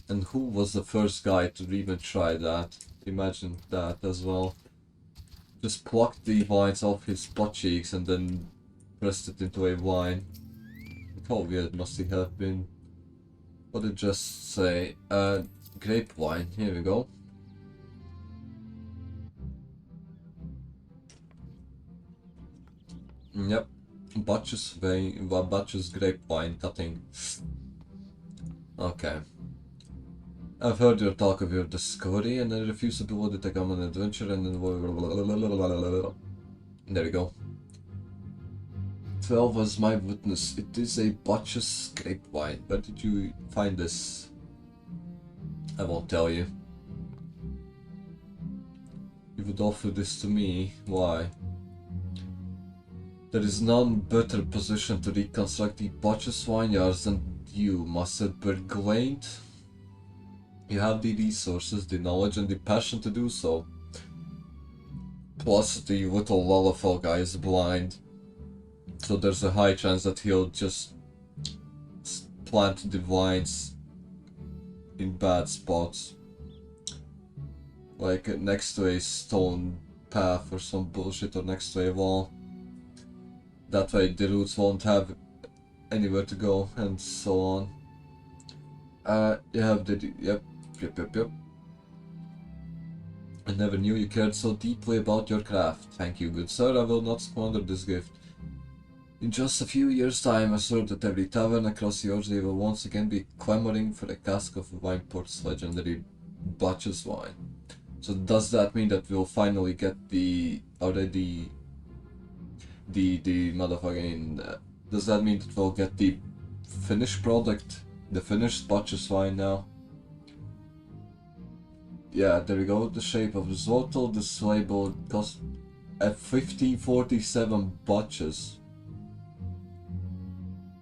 Speaker 1: And who was the first guy to even try that? Imagine that as well. Just plucked the vines off his butt cheeks and then pressed it into a wine. How weird must he have been? What did it just say? Grape wine. Here we go. Yep. Batches grape wine cutting. Okay. I've heard your talk of your discovery and I refuse to be loaded to come on an adventure and then there we go. 12 was my witness. It is a Batches grape wine. Where did you find this? I won't tell you. You would offer this to me. Why? There is none better positioned to reconstruct the Batches vineyards than you, Master Bergwain. You have the resources, the knowledge, and the passion to do so. Plus, the little Lalafell guy is blind, so there's a high chance that he'll just plant the vines in bad spots. Like next to a stone path or some bullshit, or next to a wall. That way the roots won't have anywhere to go, and so on. You have the... Yep. I never knew you cared so deeply about your craft. Thank you, good sir. I will not squander this gift. In just a few years' time, I assure that every tavern across Yorkshire will once again be clamoring for a cask of Wineport's legendary Batches wine. So does that mean that we'll finally get the motherfucking... does that mean that we'll get the finished product, the finished Batches wine now? Yeah, there we go. The shape of risotto. This label cost at 1547 Batches.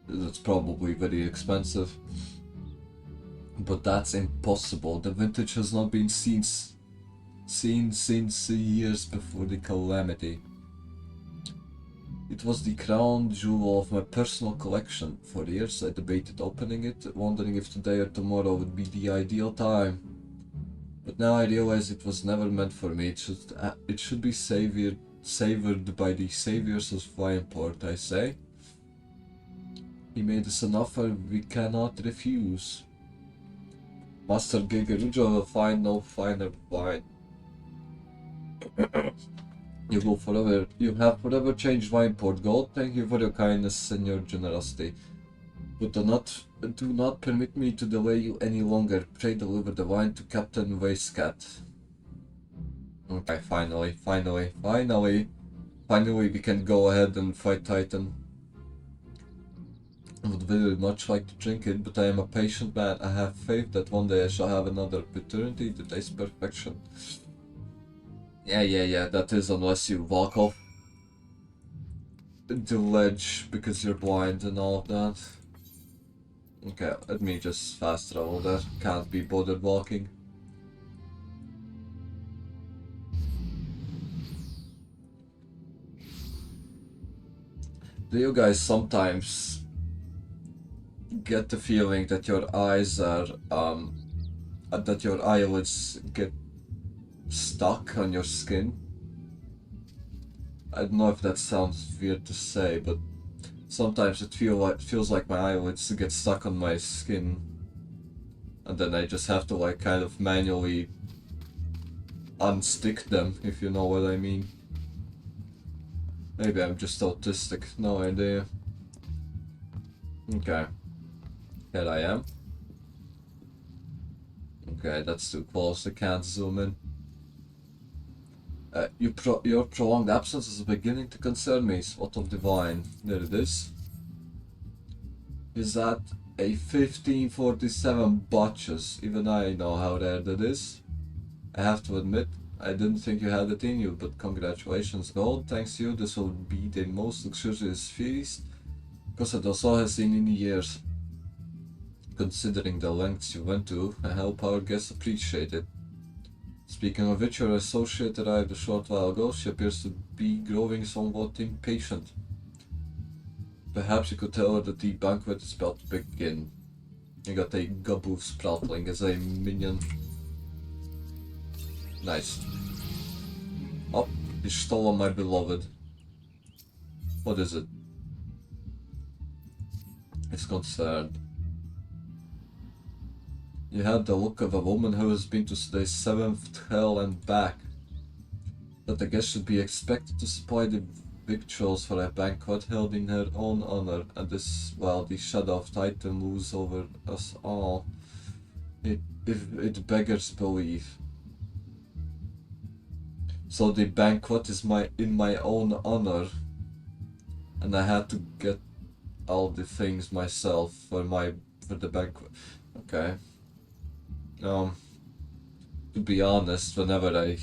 Speaker 1: That's probably very expensive. But that's impossible. The vintage has not been seen since years before the calamity. It was the crown jewel of my personal collection. For years I debated opening it, wondering if today or tomorrow would be the ideal time. But now I realize it was never meant for me. It should be savored by the saviors of Wineport, I say. He made us an offer we cannot refuse. Master Gigerujo will find no finer wine. You have forever changed Wineport Gold. Thank you for your kindness and your generosity. But do not permit me to delay you any longer. Pray deliver the wine to Captain Wastecat. Okay, finally we can go ahead and fight Titan. I would very much like to drink it, but I am a patient man. I have faith that one day I shall have another opportunity to taste perfection. Yeah, that is unless you walk off the ledge because you're blind and all of that. Okay, let me just fast travel that. Can't be bothered walking. Do you guys sometimes get the feeling that your eyes are, that your eyelids get stuck on your skin? I don't know if that sounds weird to say, but sometimes it feels like my eyelids get stuck on my skin, and then I just have to like kind of manually unstick them, if you know what I mean. Maybe I'm just autistic, no idea. Okay, here I am. Okay, that's too close, I can't zoom in. Your prolonged absence is beginning to concern me. Spot of the vine. There it is. Is that a 1547 botches. Even I know how rare that is. I have to admit, I didn't think you had it in you, but congratulations, Gold. Thanks to you, this will be the most luxurious feast Costa has seen in years. Considering the lengths you went to, I hope our guests appreciate it. Speaking of which, your associate arrived a short while ago. She appears to be growing somewhat impatient. Perhaps you could tell her that the banquet is about to begin. You got a Gabu Sproutling as a minion. Nice. Oh, you stole my beloved. What is it? It's concerned. You had the look of a woman who has been to the 7th hell and back. That I guess should be expected to supply the victuals for a banquet held in her own honor, and this, while the shadow of Titan looms over us all. It beggars belief. So the banquet is in my own honor, and I had to get all the things myself for the banquet. Okay. To be honest, whenever I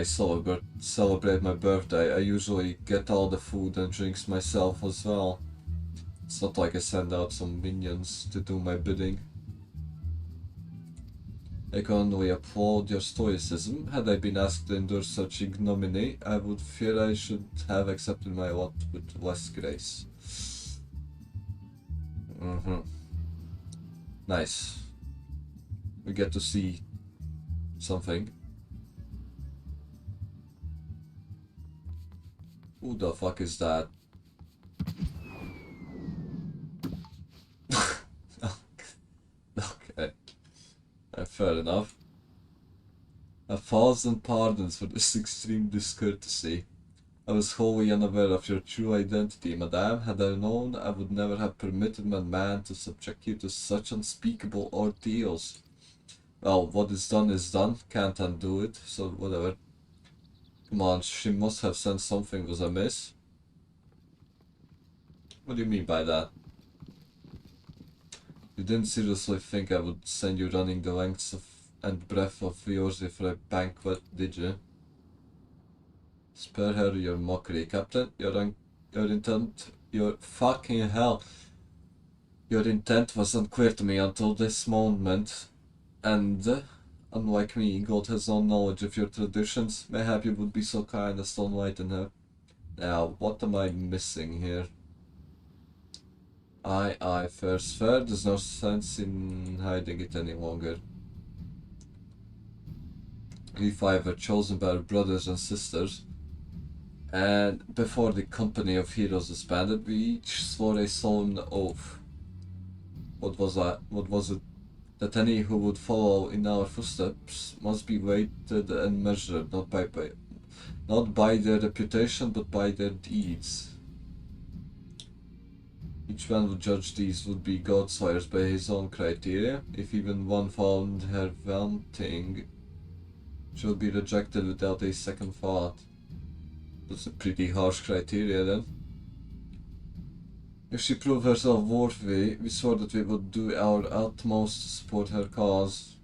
Speaker 1: celebrate my birthday, I usually get all the food and drinks myself as well. It's not like I send out some minions to do my bidding. I can only applaud your stoicism. Had I been asked to endure such ignominy, I would fear I should have accepted my lot with less grace. Nice. We get to see something. Who the fuck is that? Okay. Fair enough. 1,000 pardons for this extreme discourtesy. I was wholly unaware of your true identity, madame. Had I known, I would never have permitted my man to subject you to such unspeakable ordeals. Well, what is done, can't undo it, so whatever. Come on, she must have sensed something was amiss. What do you mean by that? You didn't seriously think I would send you running the lengths and breadth of Yorzi for a banquet, did you? Spare her your mockery, Captain. Your fucking hell. Your intent was unclear to me until this moment. And, unlike me, God has no knowledge of your traditions. Mayhap you would be so kind as to enlighten her. Now, what am I missing here? Aye, fair's fair. There's no sense in hiding it any longer. We five were chosen by our brothers and sisters. And before the company of heroes disbanded, we each swore a solemn oath. What was that? What was it? That any who would follow in our footsteps must be weighted and measured, not by their reputation, but by their deeds. Each man who judged these would be godsires by his own criteria. If even one found her wanting, she would be rejected without a second thought. That's a pretty harsh criteria then. If she proved herself worthy, we swore that we would do our utmost to support her cause.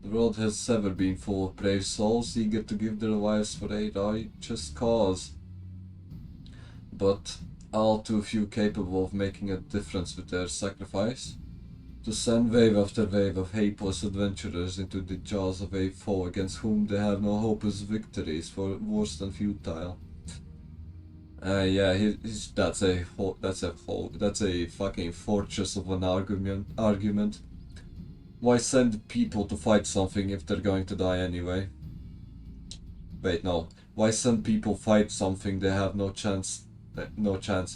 Speaker 1: The world has ever been full of brave souls eager to give their lives for a righteous cause, but all too few capable of making a difference with their sacrifice. To send wave after wave of hapless adventurers into the jaws of a foe against whom they have no hope of victory is worse than futile. Yeah, that's a fucking fortress of an argument. Why send people to fight something if they're going to die anyway? Wait, no. Why send people fight something they have no chance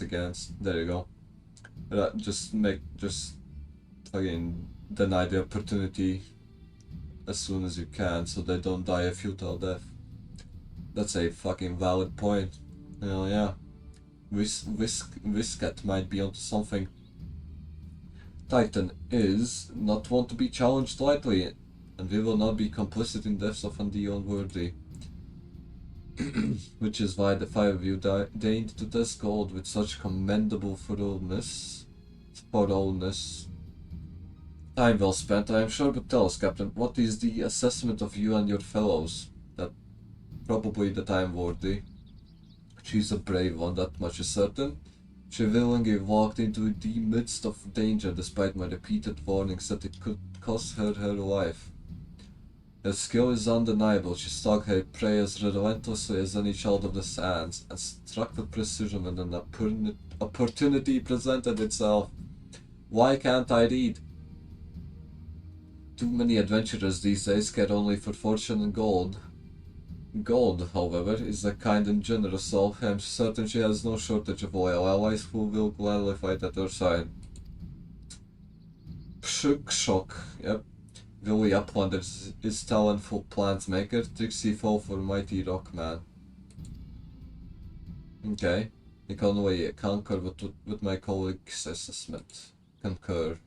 Speaker 1: against? There you go. Just fucking deny the opportunity as soon as you can so they don't die a futile death. That's a fucking valid point. Hell yeah. Whiskat might be onto something. Titan is not one to be challenged lightly, and we will not be complicit in deaths of the unworthy. Which is why the five of you deigned to test gold with such commendable thoroughness. Time well spent, I am sure, but tell us, Captain, what is the assessment of you and your fellows? That probably that I am worthy. She's a brave one, that much is certain. She willingly walked into the midst of danger despite my repeated warnings that it could cost her her life. Her skill is undeniable. She stalked her prey as relentlessly as any child of the sands, and struck with precision when an opportunity presented itself. Why can't I read? Too many adventurers these days care only for fortune and gold. Gold, however, is a kind and generous soul. I am certain she has no shortage of loyal allies who will gladly fight at her side. Shock, yep. Willie Uplander is talentful plant maker, tricksy foe for mighty rockman. Okay, you can only concur with my colleague's assessment. Concur.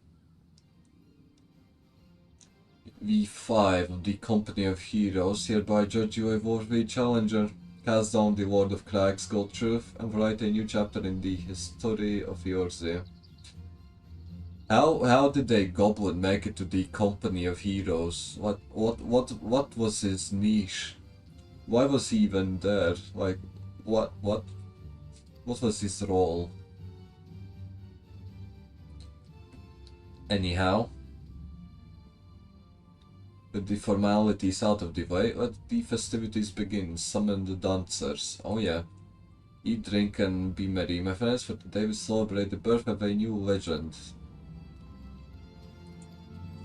Speaker 1: V5 of the Company of Heroes hereby judge you a worthy challenger. Cast down the Lord of Crag's gold truth and write a new chapter in the history of Eorzea. How did a goblin make it to the Company of Heroes? What was his niche? Why was he even there? Like, what was his role? Anyhow, with the formalities out of the way, let the festivities begin. Summon the dancers. Oh yeah. Eat, drink, and be merry, my friends, for today we celebrate the birth of a new legend.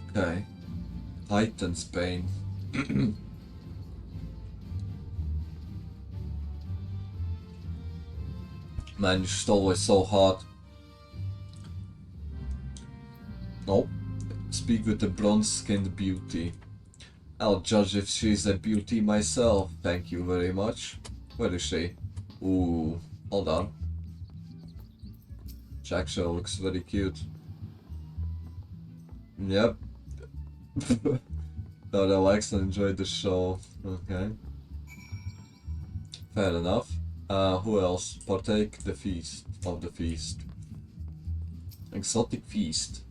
Speaker 1: Okay. Titan's Bane. Man, you're always so hot. Nope. Speak with the bronze-skinned beauty. I'll judge if she's a beauty myself. Thank you very much. Where is she? Ooh, hold on. Jack Show looks very cute. Yep. No, relax and enjoy the show. Okay. Fair enough. Who else? Partake of the feast. Exotic feast.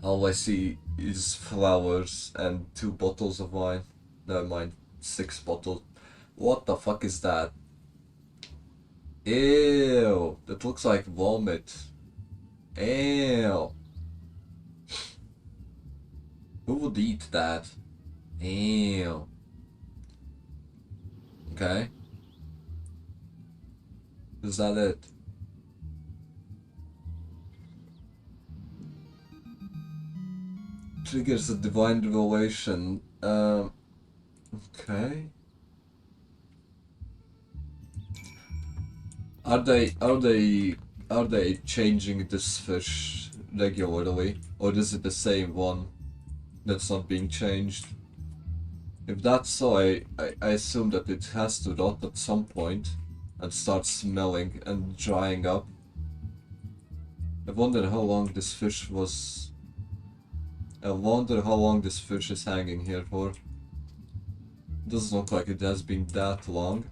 Speaker 1: All I see is flowers and 2 bottles of wine. Never mind, 6 bottles. What the fuck is that? Ew, that looks like vomit. Ew. Who would eat that? Ew. Okay. Is that it? Triggers a divine revelation. Okay. Are they changing this fish regularly, or is it the same one that's not being changed? If that's so, I assume that it has to rot at some point and start smelling and drying up. I wonder how long this fish was. I wonder how long this fish is hanging here for. Doesn't look like it has been that long.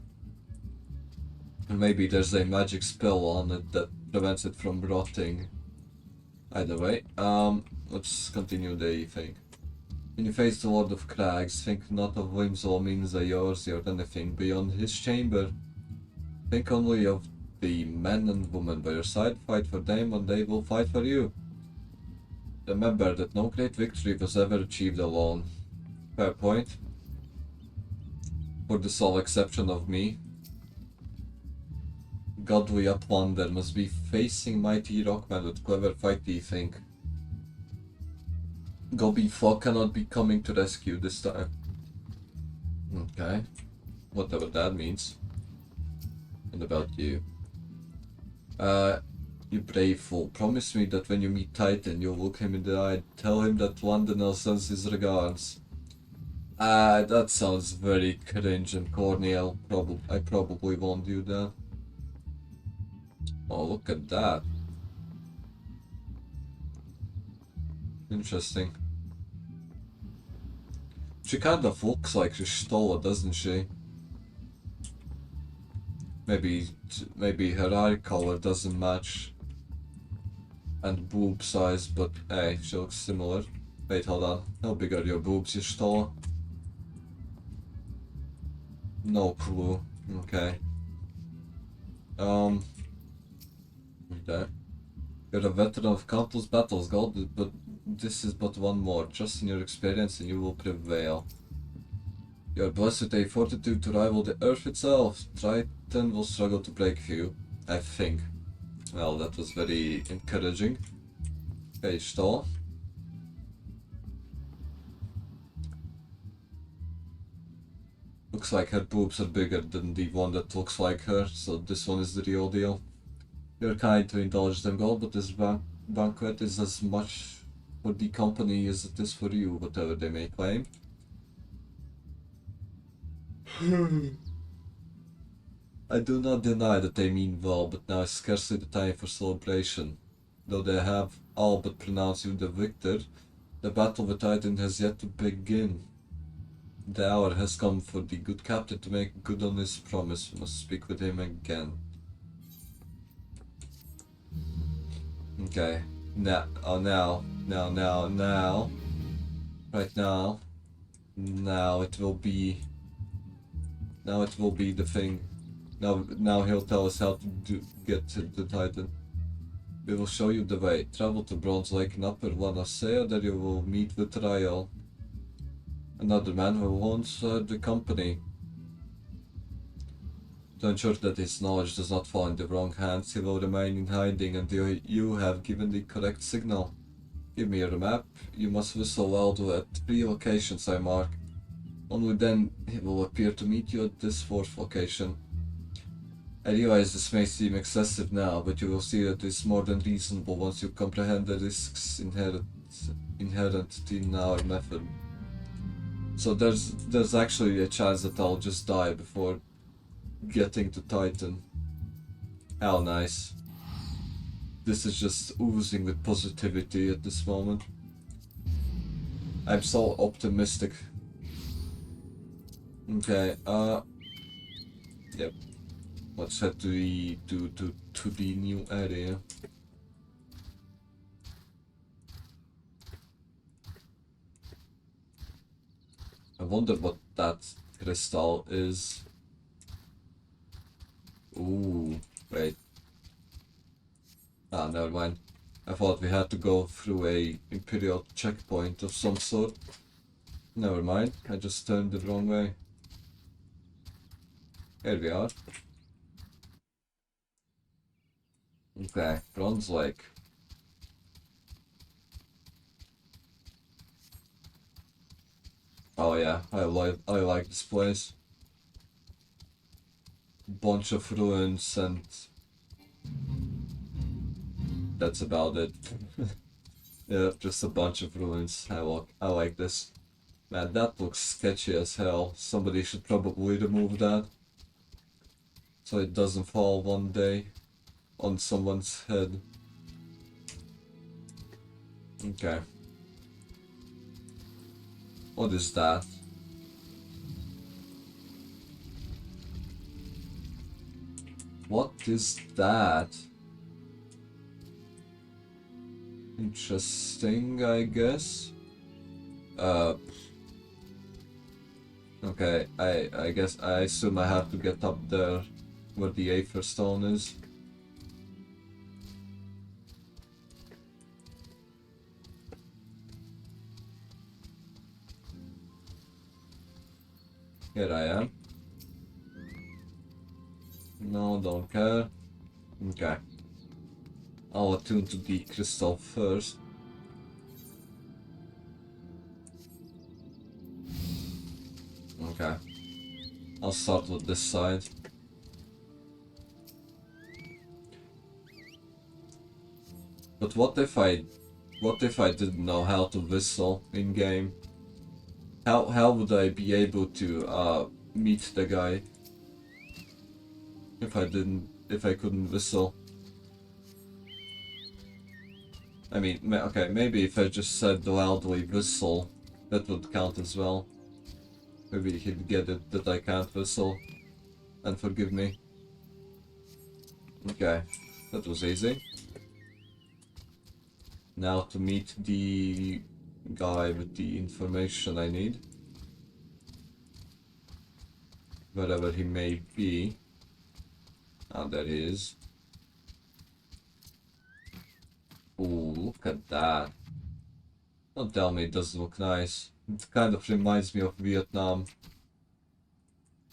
Speaker 1: And maybe there's a magic spell on it that prevents it from rotting. Either way, let's continue the thing. When you face the Lord of Crags, think not of whims or means of yours or anything beyond his chamber. Think only of the men and women by your side, fight for them and they will fight for you. Remember that no great victory was ever achieved alone. Fair point. For the sole exception of me. Godly Uplander must be facing mighty rockman with clever fighty think. Gobi Fog cannot be coming to rescue this time. Okay. Whatever that means. And about you. You brave fool, promise me that when you meet Titan, you'll look him in the eye, tell him that Londonel sends his regards. That sounds very cringe and corny. I probably won't do that. Oh, look at that. Interesting. She kind of looks like Ristola, doesn't she? maybe her eye color doesn't match. And boob size, but hey, she looks similar. Wait, hold on. How big are your boobs, Ishtar? No clue. Okay. Okay. You're a veteran of countless battles, God, but this is but one more. Trust in your experience and you will prevail. You are blessed with a fortitude to rival the earth itself. Triton will struggle to break through, I think. Well, that was very encouraging. Okay, stall. Looks like her boobs are bigger than the one that looks like her, so this one is the real deal. You're kind to indulge them, Gold, but this banquet is as much for the company as it is for you, whatever they may claim. I do not deny that they mean well, but now is scarcely the time for celebration. Though they have all but pronounced you the victor, the battle with Titan has yet to begin. The hour has come for the good captain to make good on his promise. We must speak with him again. Okay. Now. Right now. Now it will be the thing. Now he'll tell us how to get to the Titan. We will show you the way. Travel to Bronze Lake in Upper Wanasea, there you will meet with Rael, another man who owns the company. To ensure that his knowledge does not fall in the wrong hands, he will remain in hiding until you have given the correct signal. Give me your map. You must whistle loud at 3 locations I mark. Only then he will appear to meet you at this 4th location. I realize this may seem excessive now, but you will see that it is more than reasonable once you comprehend the risks inherent in our method. So there's actually a chance that I'll just die before getting to Titan. How nice. This is just oozing with positivity at this moment. I'm so optimistic. Okay, yep. Let's head to the new area. I wonder what that crystal is. Ooh, wait. Ah, never mind. I thought we had to go through a Imperial checkpoint of some sort. Never mind, I just turned the wrong way. Here we are. Okay, Bronze Lake. Oh yeah, I like this place. Bunch of ruins and that's about it. Yeah, just a bunch of ruins. I like this. Man, that looks sketchy as hell. Somebody should probably remove that so it doesn't fall one day on someone's head. Okay. What is that? What is that? Interesting, I guess. Okay, I guess I assume I have to get up there where the Aether Stone is. Here I am. No, don't care. Okay. I'll attune to the crystal first. Okay. I'll start with this side. But what if I didn't know how to whistle in game? How would I be able to meet the guy if I couldn't whistle? I mean, okay, maybe if I just said loudly whistle, that would count as well. Maybe he'd get it that I can't whistle and forgive me. Okay, that was easy. Now to meet the guy with the information I need. Wherever he may be. Ah, there he is. Ooh, look at that. Don't tell me it doesn't look nice. It kind of reminds me of Vietnam.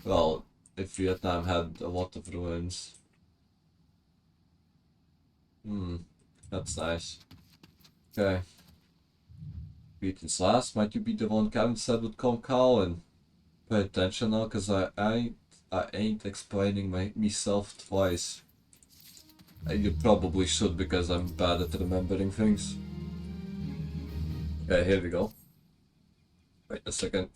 Speaker 1: Well, if Vietnam had a lot of ruins. That's nice. Okay. Beaton's last. Might you be the one Kevin said would come calling? Pay attention now, cause I ain't explaining myself twice. You probably should because I'm bad at remembering things. Okay, here we go. Wait a second.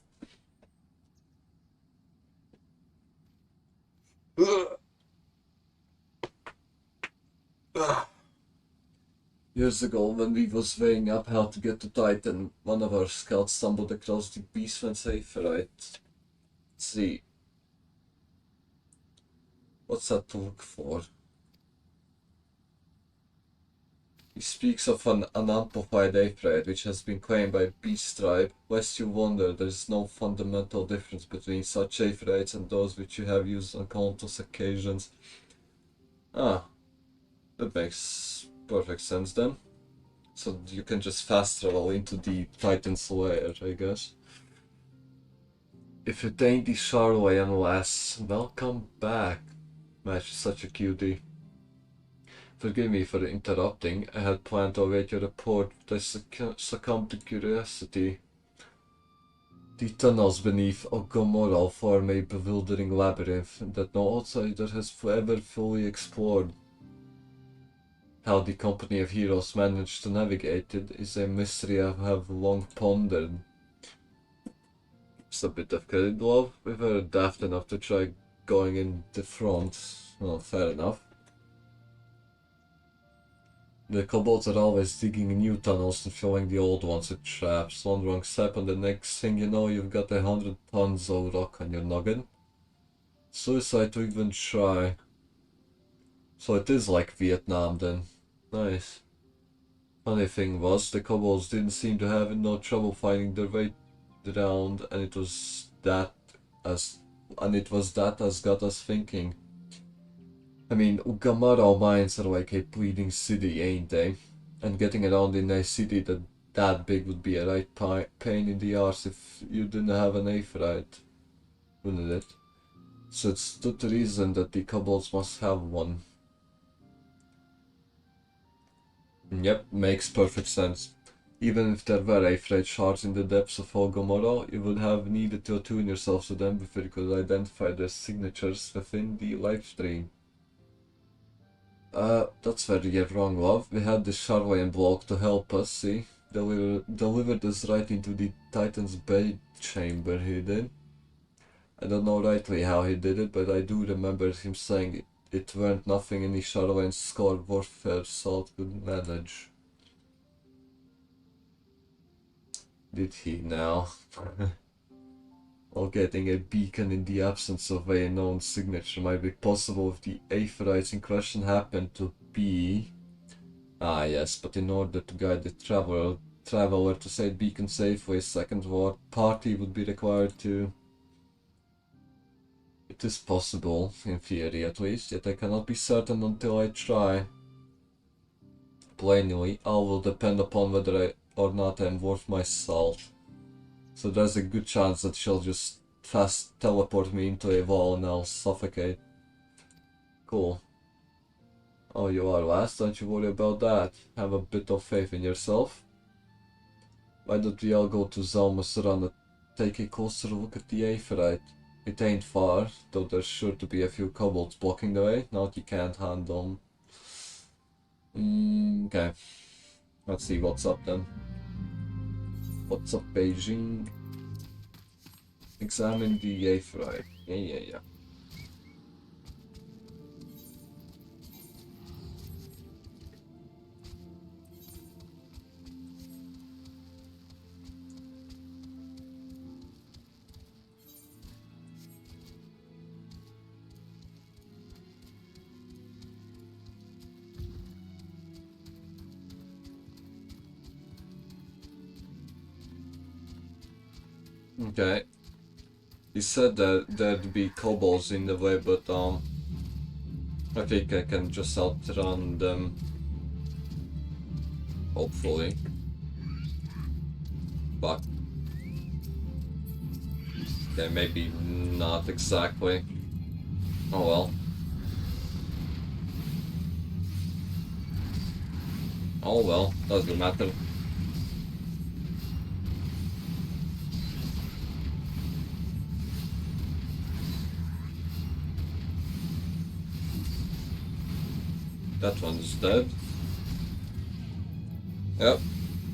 Speaker 1: Years ago, when we was weighing up how to get to Titan, one of our scouts stumbled across the Beastman safe, right? Let's see. What's that to look for? He speaks of an unamplified aphrodite which has been claimed by Beast Tribe. Lest you wonder, there is no fundamental difference between such aphrodites and those which you have used on countless occasions. Ah, that makes perfect sense then. So you can just fast travel into the Titan's lair, I guess. If it ain't the Charlotte lass, welcome back. Match is such a cutie. Forgive me for interrupting. I had planned to await your report, but I succumbed to curiosity. The tunnels beneath Ogomoro form a bewildering labyrinth that no outsider has ever fully explored. How the company of heroes managed to navigate it is a mystery I have long pondered. Just a bit of credit, love. We were daft enough to try going in the front. Well, fair enough. The kobolds are always digging new tunnels and filling the old ones with traps. One wrong step and the next thing you know you've got 100 tons of rock on your noggin. Suicide to even try. So it is like Vietnam then. Nice. Funny thing was, the kobolds didn't seem to have no trouble finding their way around, and it was that as got us thinking. I mean, Ugamara mines are like a bleeding city, ain't they? And getting around in a city that big would be a right pain in the arse if you didn't have an aphrodite, wouldn't it? So it stood to reason that the kobolds must have one. Yep, makes perfect sense. Even if there were aphrodite shards in the depths of Ogomoro, you would have needed to attune yourself to them before you could identify their signatures within the live stream. That's where you're wrong, love. We had the Charloyan bloke to help us, see? Delivered us right into the Titan's bait chamber, he did. I don't know rightly how he did it, but I do remember him saying it weren't nothing any Charloyan score warfare salt could manage. Did he now? While getting a beacon in the absence of a known signature might be possible if the aphrodite in question happened to be... Ah yes, but in order to guide the traveler to say beacon safely, a second party would be required to... It is possible, in theory at least, yet I cannot be certain until I try. Plainly, all will depend upon whether or not I am worth my salt. So there's a good chance that she'll just fast teleport me into a wall and I'll suffocate. Cool. Oh, you are last? Don't you worry about that. Have a bit of faith in yourself. Why don't we all go to Zalmusran and take a closer look at the aphrodite? It ain't far, though there's sure to be a few kobolds blocking the way. Now you can't handle them. Okay. Let's see what's up then. What's up, Beijing? Examine the aphrodite. Yeah. Okay. He said that there'd be kobolds in the way, but I think I can just outrun them. Hopefully. But yeah, maybe not exactly. Oh well. Oh well, doesn't matter. That one's dead. Yep,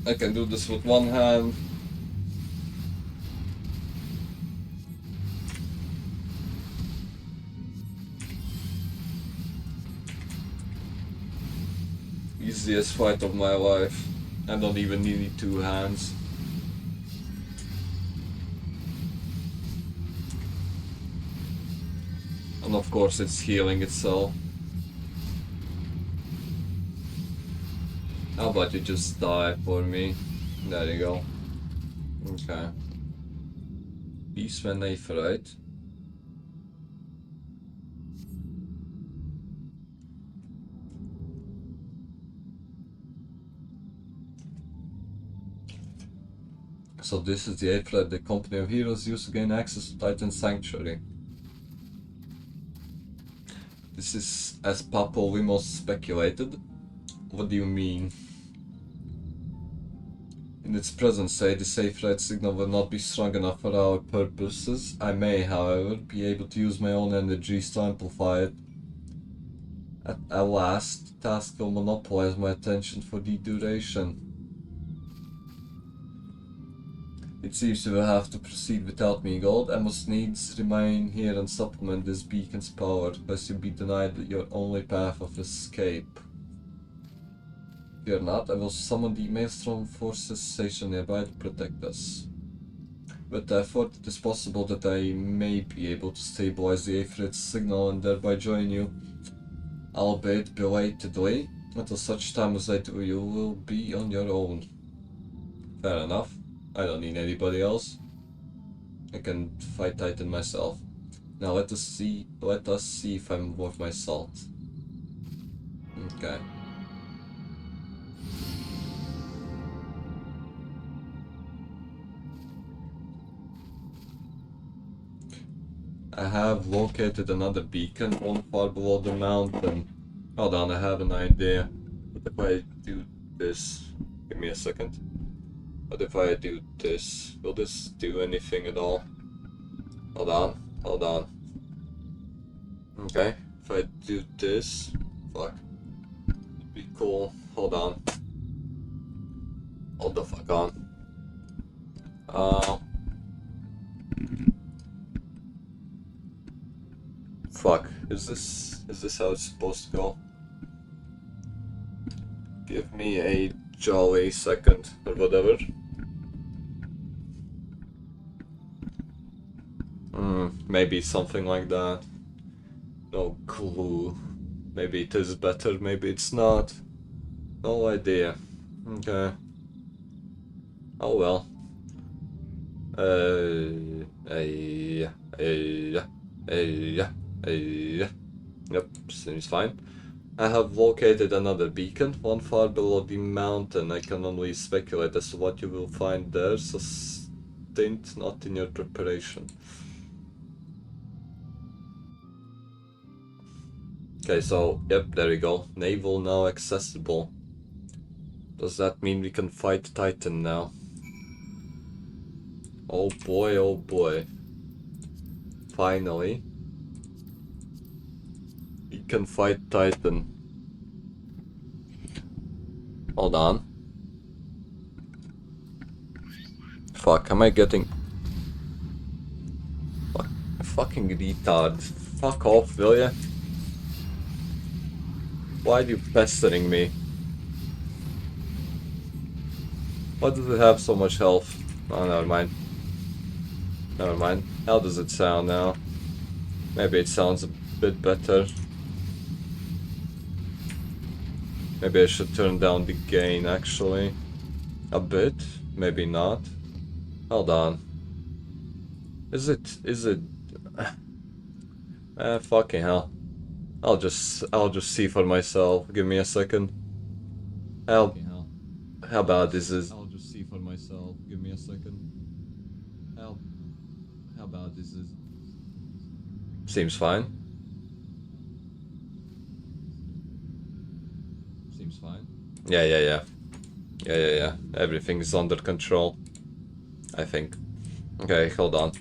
Speaker 1: I can do this with one hand. Easiest fight of my life. I don't even need 2 hands. And of course it's healing itself. How about you just die for me? There you go. Okay. Peace when I right? So this is the Aphrodite the company of heroes used to gain access to Titan's sanctuary. This is as Papo Limos speculated. What do you mean? In its present state, the Aphrodite signal will not be strong enough for our purposes. I may, however, be able to use my own energies to amplify it. At last, the task will monopolize my attention for the duration. It seems you will have to proceed without me, Gold. I must needs remain here and supplement this beacon's power, lest you be denied your only path of escape. Fear not, I will summon the Maelstrom forces stationed nearby to protect us. With effort, it is possible that I may be able to stabilize the Aphrodite signal and thereby join you, albeit belatedly. Until such time as I do, you will be on your own. Fair enough. I don't need anybody else. I can fight Titan myself. Now let us see if I'm worth my salt. Okay. I have located another beacon, one far below the mountain. Hold on, I have an idea. What if I do this? Give me a second. What if I do this? Will this do anything at all? Hold on. Okay, if I do this, fuck. It'd be cool. Hold on. Hold the fuck on. Fuck. Is this how it's supposed to go? Give me a jolly second, or whatever. Maybe something like that. No clue. Maybe it is better, maybe it's not. No idea. Okay. Oh well. Yep, seems fine. I have located another beacon, one far below the mountain. I can only speculate as to what you will find there, so stint not in your preparation. Okay, so, yep, there we go. Naval now accessible. Does that mean we can fight Titan now? Oh boy, oh boy. Finally. We can fight Titan. Hold on. Fuck, am I getting... Fucking retard. Fuck off, will ya? Why are you pestering me? Why does it have so much health? Oh, never mind. Never mind. How does it sound now? Maybe it sounds a bit better. Maybe I should turn down the gain, actually. A bit? Maybe not. Hold on. Is it? Fucking hell. I'll just see for myself. Give me a second. How bad is this? I'll just see for myself. Give me a second. How bad is this? Seems fine. Seems fine. Yeah. Everything's under control, I think. Okay, hold on.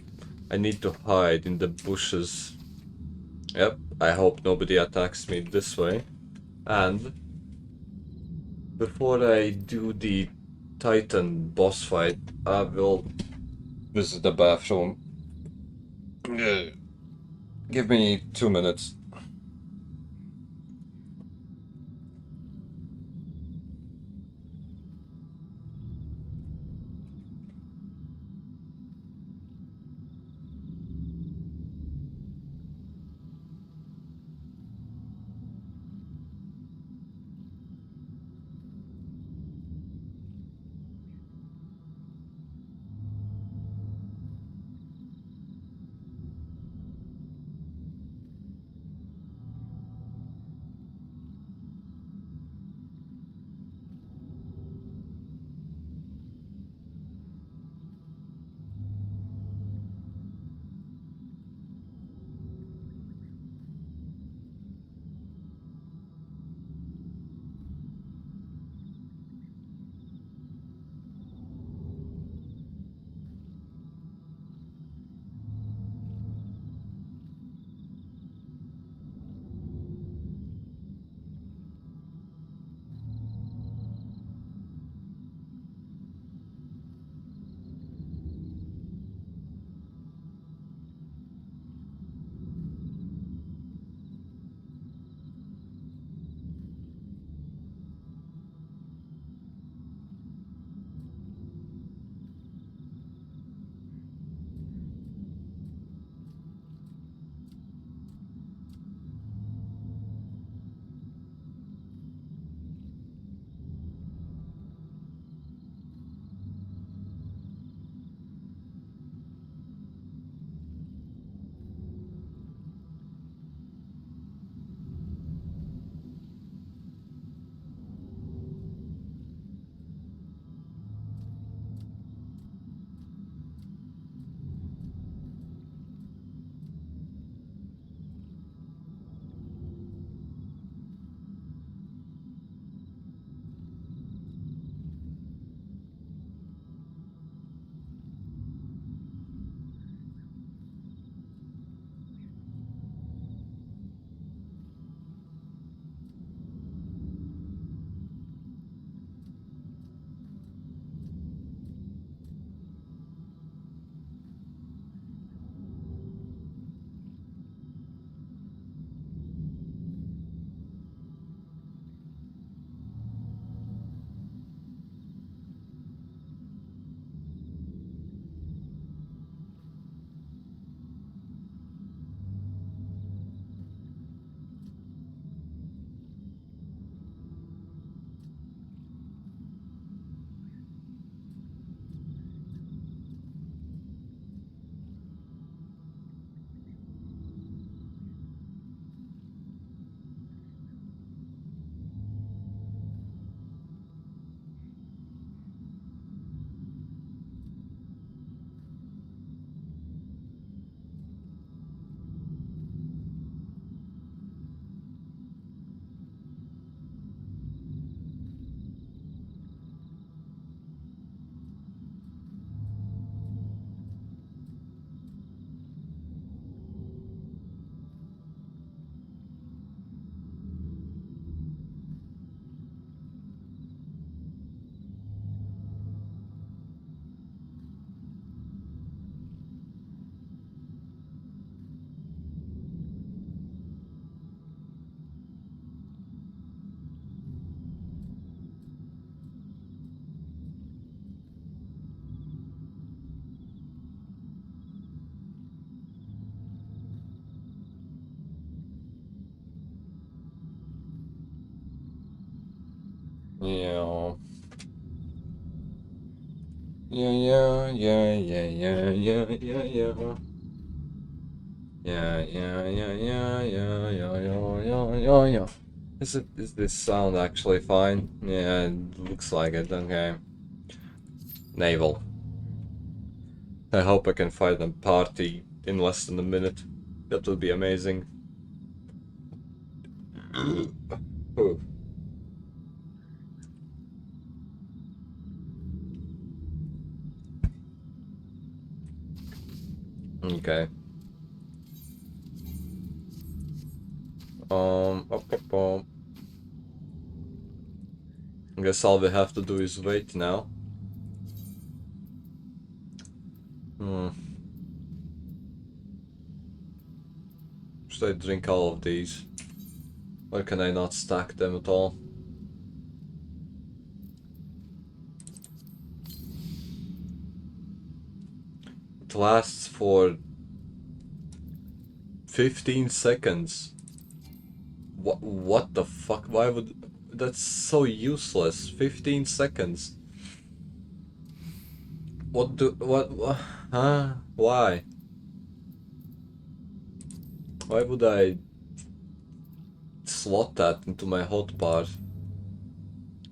Speaker 1: I need to hide in the bushes. Yep, I hope nobody attacks me this way. And before I do the Titan boss fight, I will visit the bathroom. Give me 2 minutes. Yeah, yeah, yeah, yeah, yeah, yeah, yeah, yeah. Yeah, yeah, yeah, yeah, yeah, yeah, yeah, yeah, yeah, yeah. Is this sound actually fine? Yeah, it looks like it, okay. Naval. I hope I can find a party in less than a minute. That would be amazing. Ooh. Okay. Up. I guess all we have to do is wait now. Should I drink all of these? Or can I not stack them at all? It lasts for 15 seconds. What the fuck? Why would... That's so useless. 15 seconds. What? Huh? Why? Why would I slot that into my hotbar?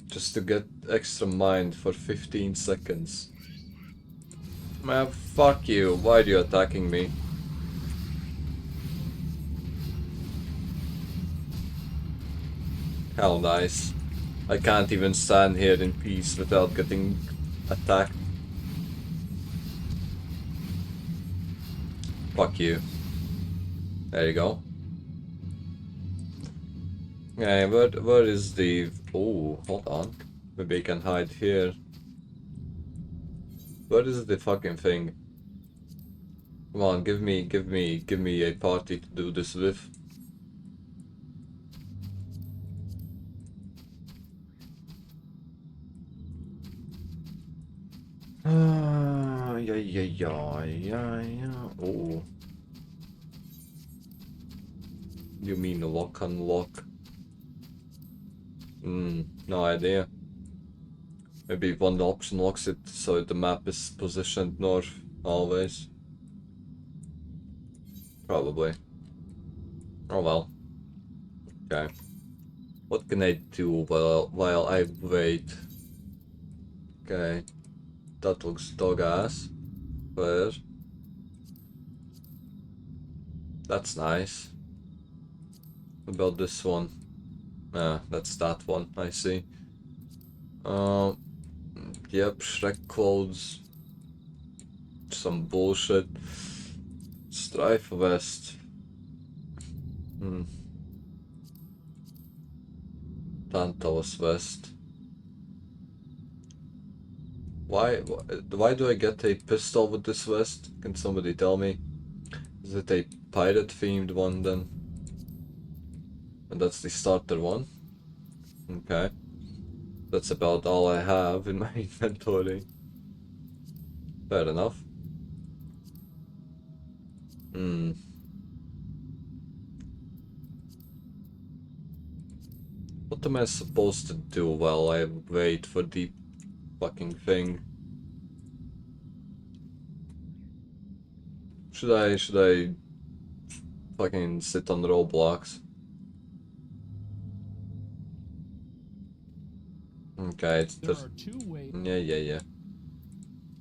Speaker 1: Just to get extra mind for 15 seconds. Man, fuck you. Why are you attacking me? Hell nice. I can't even stand here in peace without getting attacked. Fuck you. There you go. Okay, where is the... Oh, hold on. Maybe I can hide here. Where is the fucking thing? Come on, give me a party to do this with. Yeah. Oh. You mean lock unlock? No idea. Maybe one option locks it so the map is positioned north always. Probably. Oh well. Okay. What can I do while I wait? Okay. That looks dog ass. Where? That's nice. What about this one? Ah, that's that one, I see. Yep, Shrek clothes. Some bullshit. Strife vest. Tantalus vest. Why do I get a pistol with this vest? Can somebody tell me? Is it a pirate themed one then? And that's the starter one? Okay. That's about all I have in my inventory. Fair enough. What am I supposed to do while I wait for the fucking thing? Should I fucking sit on Roblox? Okay, there's... Yeah.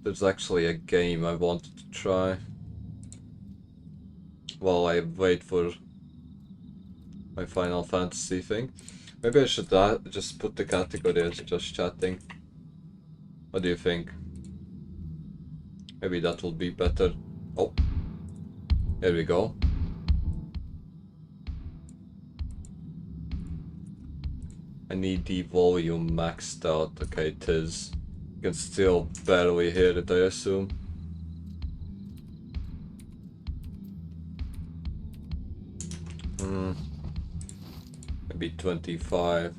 Speaker 1: There's actually a game I wanted to try. While I wait for my Final Fantasy thing. Maybe I should just put the category as just chatting. What do you think? Maybe that will be better. Oh. Here we go. I need the volume maxed out. Okay, it is. You can still barely hear it, I assume. Maybe 25.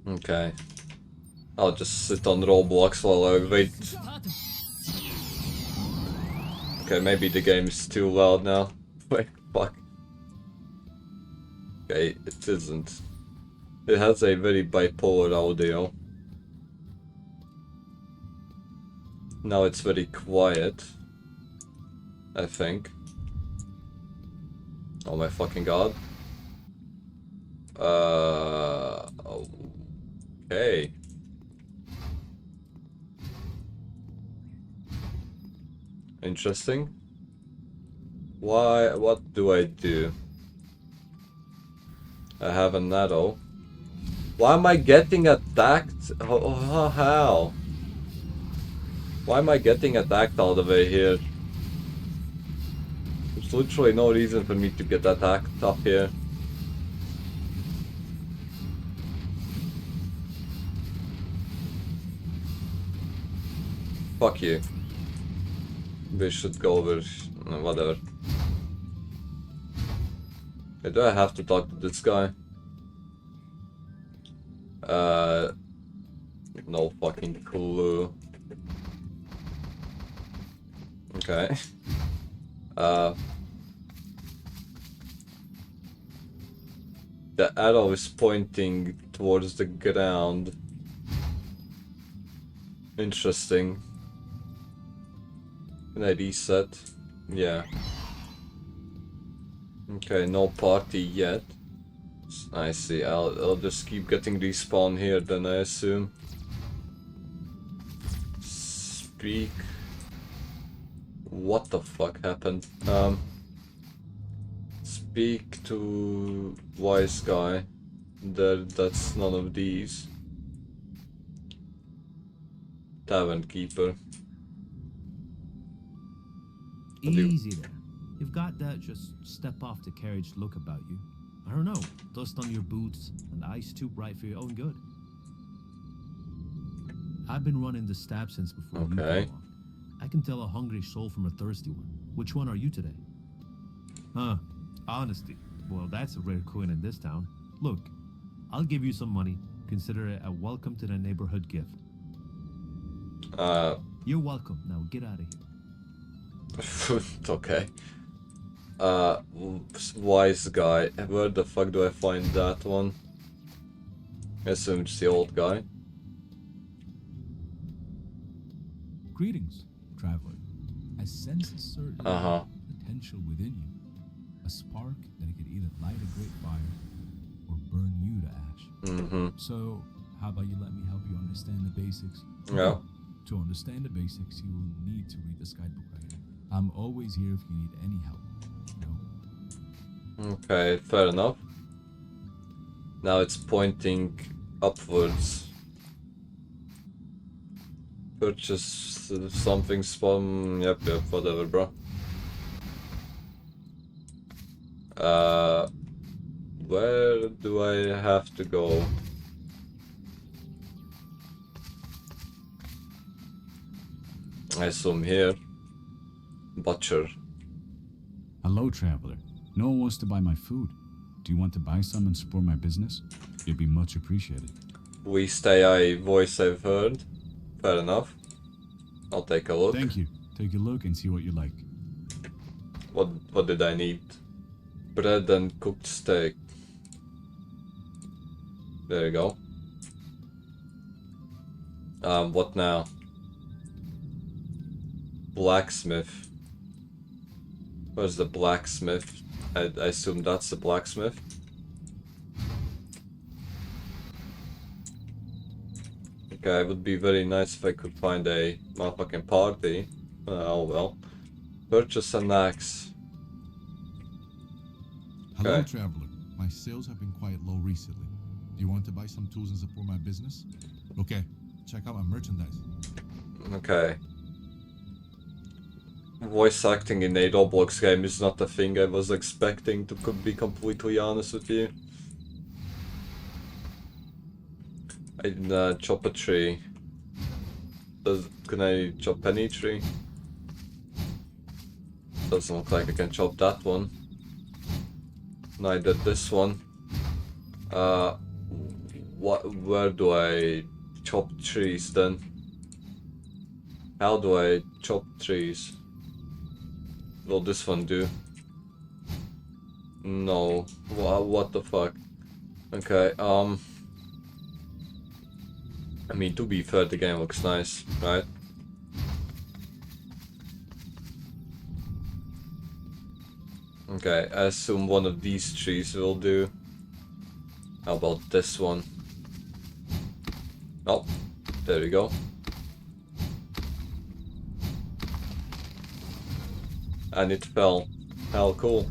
Speaker 1: Okay. I'll just sit on Roblox while I wait. Okay, maybe the game is too loud now. Wait, fuck. Okay, it isn't. It has a very bipolar audio. Now it's very quiet, I think. Oh my fucking god. Okay. Interesting. What do I do? I have a nettle. Why am I getting attacked? How? Why am I getting attacked all the way here? There's literally no reason for me to get attacked up here. Fuck you. We should go over... whatever. Okay, do I have to talk to this guy? No fucking clue. Okay. The arrow is pointing towards the ground. Interesting. Can I reset? Yeah. Okay, no party yet. I see. I'll just keep getting respawn here then, I assume. Speak. What the fuck happened? Speak to wise guy. That's none of these. Tavern keeper.
Speaker 5: Easy there. You've got that, just step off the carriage, look about you. I don't know, dust on your boots and the ice too bright for your own good. I've been running the stab since before you came along. I can tell a hungry soul from a thirsty one. Which one are you today? Honesty. Well, that's a rare coin in this town. Look, I'll give you some money. Consider it a welcome to the neighborhood gift. You're welcome. Now get out of here.
Speaker 1: Okay. Wise guy. Where the fuck do I find that one? I assume it's the old guy.
Speaker 6: Greetings, traveler. I sense a certain potential within you. A spark that could either light a great fire or burn you to ash. So, how about you let me help you understand the basics?
Speaker 1: Yeah.
Speaker 6: To understand the basics, you will need to read this guidebook right here. I'm always here if you need any help. No.
Speaker 1: Okay, fair enough. Now it's pointing upwards. Purchase something from... Yep, whatever, bro. Where do I have to go? I assume here. Butcher.
Speaker 6: Hello, traveler. No one wants to buy my food. Do you want to buy some and support my business? It'd be much appreciated.
Speaker 1: We stay a voice I've heard. Fair enough. I'll take a look.
Speaker 6: Thank you. Take a look and see what you like.
Speaker 1: What did I need? Bread and cooked steak. There you go. What now? Blacksmith. Where's the blacksmith? I assume that's the blacksmith. Okay, it would be very nice if I could find a motherfucking party. Oh well. Purchase an axe.
Speaker 7: Hello,
Speaker 1: Okay.
Speaker 7: traveler. My sales have been quite low recently. Do you want to buy some tools and support my business? Okay, check out my merchandise.
Speaker 1: Okay. Voice acting in a Roblox game is not a thing I was expecting, to be completely honest with you. I can chop a tree. Can I chop any tree? Doesn't look like I can chop that one. Neither this one. Where do I chop trees then? How do I chop trees? Will this one do? No. What the fuck? Okay, I mean, to be fair, the game looks nice, right? Okay, I assume one of these trees will do. How about this one? Oh, there we go. And it fell. How cool.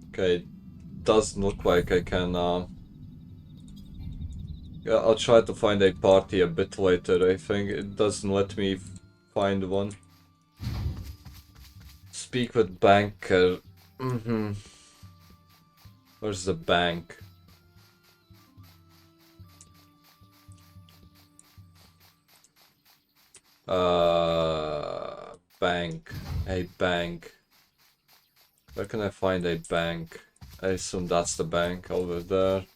Speaker 1: Okay, doesn't look like I can, yeah, I'll try to find a party a bit later, I think. It doesn't let me find one. Speak with banker. Where's the bank? Bank. A bank. Where can I find a bank? I assume that's the bank over there.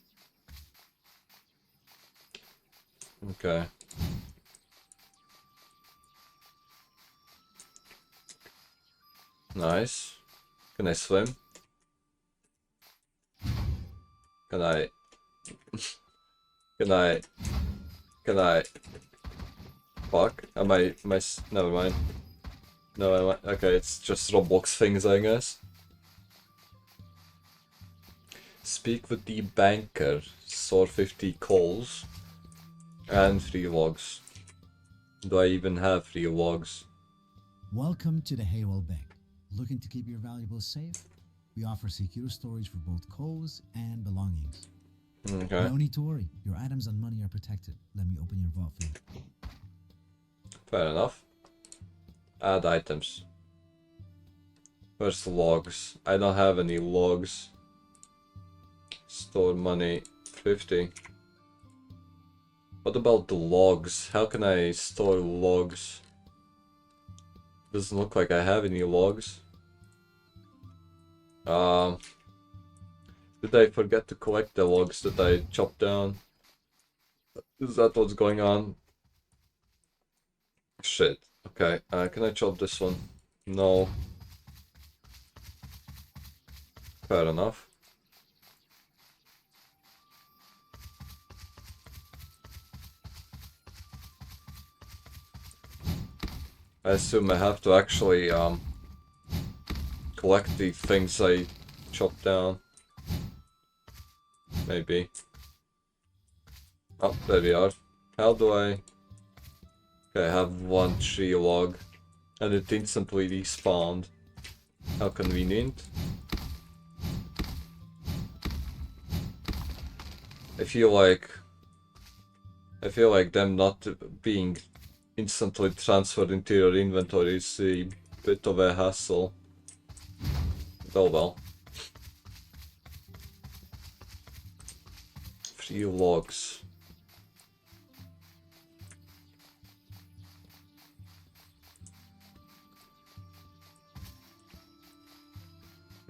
Speaker 1: Okay. Nice. Can I swim? Can I? Can I? Can I? Fuck. Never mind. No, okay, it's just Roblox things, I guess. Speak with the banker. Store 50 calls. And 3 logs. Do I even have 3 logs?
Speaker 8: Welcome to the Haywell Bank. Looking to keep your valuables safe? We offer secure storage for both coals and belongings.
Speaker 1: Okay.
Speaker 8: No need to worry. Your items and money are protected. Let me open your vault for you.
Speaker 1: Fair enough. Add items. Where's the logs? I don't have any logs. Store money. 50. What about the logs? How can I store logs? Doesn't look like I have any logs. Did I forget to collect the logs that I chopped down? Is that what's going on? Shit. Okay, can I chop this one? No. Fair enough. I assume I have to actually collect the things I chopped down. Maybe. Oh, there we are. How do I... Okay, I have 1 tree log. And it instantly respawned. How convenient. I feel like them not being instantly transferred into your inventory is a bit of a hassle. Oh well. 3 logs.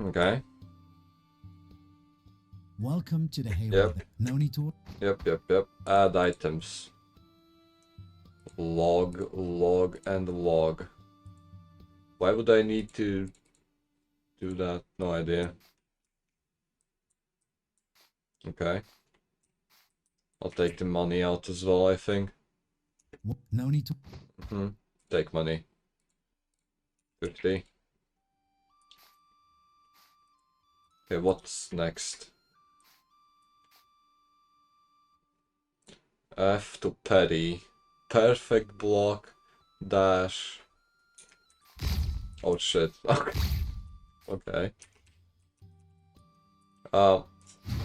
Speaker 1: Okay.
Speaker 8: Welcome to the Haywell Bank. No need to worry.
Speaker 1: Yep. Add items. Log, and log. Why would I need to do that? No idea. Okay. I'll take the money out as well, I think.
Speaker 8: No need to...
Speaker 1: Take money. 50. Okay, what's next? F to petty. Perfect block. Dash. Oh shit. Okay.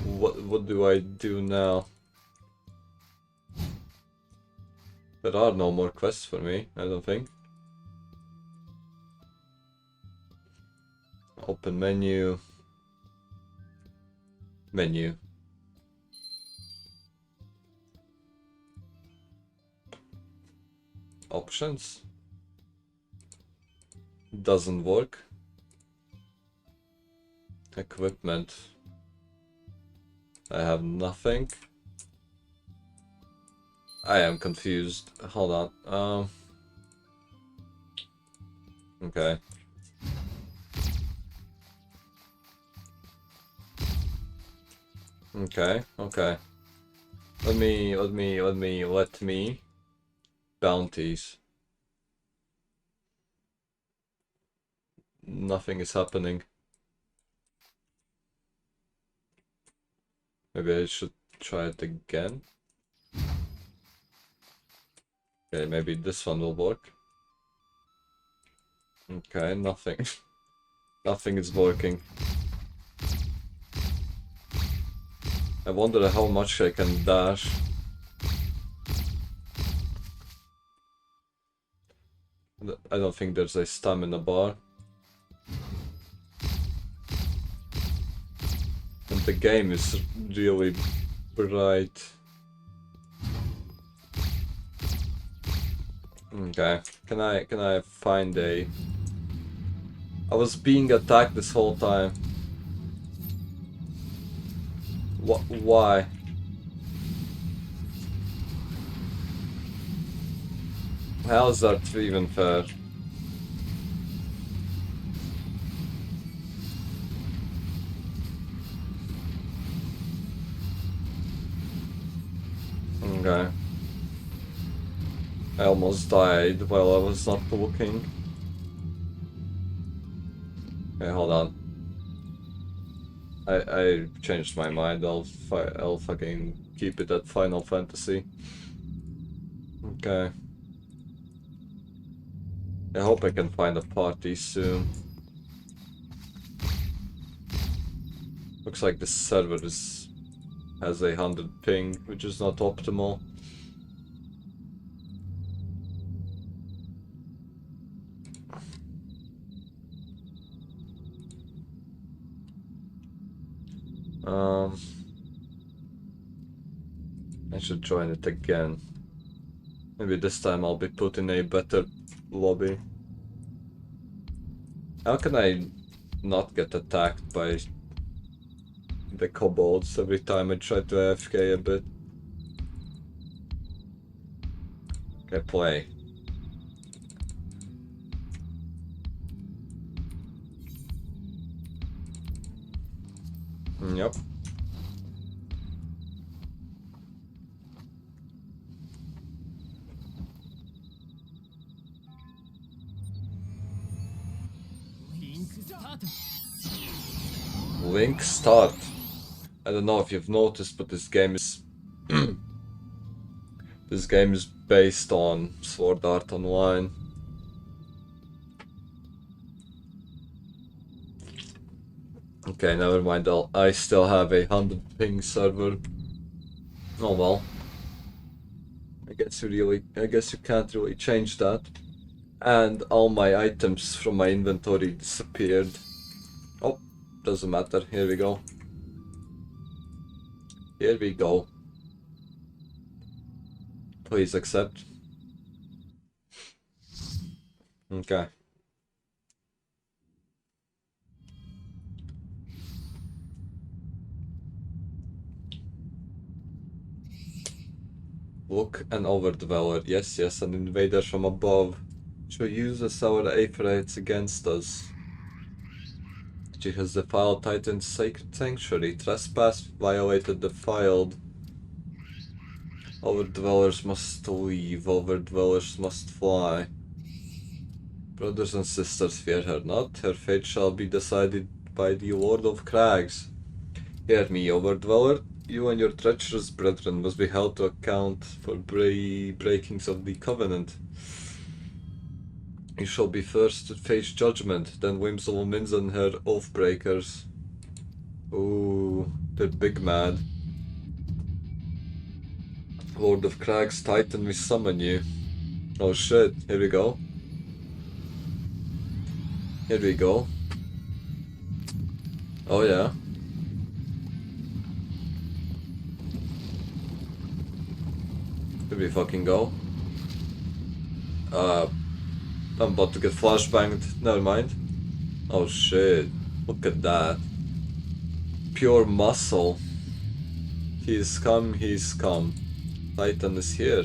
Speaker 1: What do I do now? There are no more quests for me, I don't think. Open menu. Menu. Options. Doesn't work. Equipment. I have nothing. I am confused. Hold on. Okay. Okay, okay. Let me. Bounties. Nothing is happening. Maybe I should try it again. Okay, maybe this one will work. Okay, nothing. Nothing is working. I wonder how much I can dash. I don't think there's a stamina bar. And the game is really bright. Okay, can I find a... I was being attacked this whole time. Why? How is that even fair? Okay. I almost died while I was not looking. Okay, hold on. I changed my mind. I'll fucking keep it at Final Fantasy. Okay. I hope I can find a party soon. Looks like this server has a 100 ping, which is not optimal. I should join it again. Maybe this time I'll be put in a better lobby. How can I not get attacked by the kobolds every time I try to AFK a bit? Okay, play. Yep. Link start. I don't know if you've noticed, but this game is this game is based on Sword Art Online. Okay, never mind. I still have a 100 ping server. Oh well. I guess you can't really change that. And all my items from my inventory disappeared. Oh, doesn't matter. Here we go. Here we go. Please accept. Okay. Look, an overdweller. Yes, yes, an invader from above. She uses our Aetherites against us. She has defiled Titan's sacred sanctuary. Trespass violated defiled. Overdwellers must leave. Overdwellers must fly. Brothers and sisters, fear her not. Her fate shall be decided by the Lord of Crags. Hear me, Overdweller. You and your treacherous brethren must be held to account for breakings of the covenant. You shall be first to face judgment, then Whimsel Mins and her oath-breakers. Ooh, they're big mad. Lord of Crags, Titan, we summon you. Oh shit, here we go. Here we go. Oh yeah. Here we fucking go. I'm about to get flashbanged. Never mind. Oh shit. Look at that. Pure muscle. He's come, he's come. Titan is here.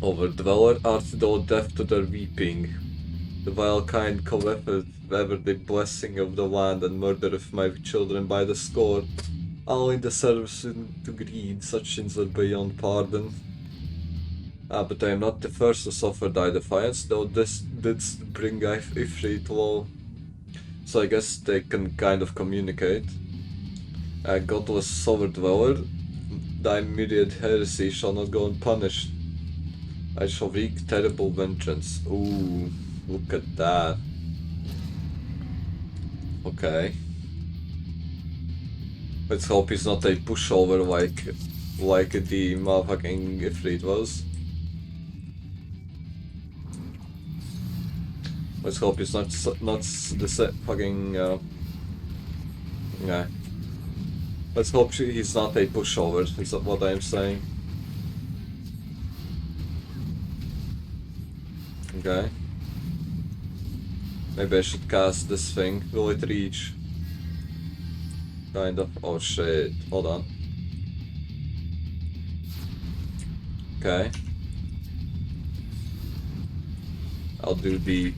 Speaker 1: Overdweller, art thou deaf to their weeping? The vile kind covetheth ever the blessing of the land and murder of my children by the score, all in the service to greed. Such sins are beyond pardon. But I am not the first to suffer thy defiance, though this didst bring Ifrit low. So I guess they can kind of communicate. Godless solar dweller, thy myriad heresy shall not go unpunished. I shall wreak terrible vengeance. Ooh, look at that. Okay. Let's hope he's not a pushover like the motherfucking Ifrit was. Let's hope he's not the fucking yeah. Let's hope he's not a pushover. Is that what I'm saying? Okay. Maybe I should cast this thing. Will it reach? Kind of. Oh shit. Hold on. Okay. I'll do the...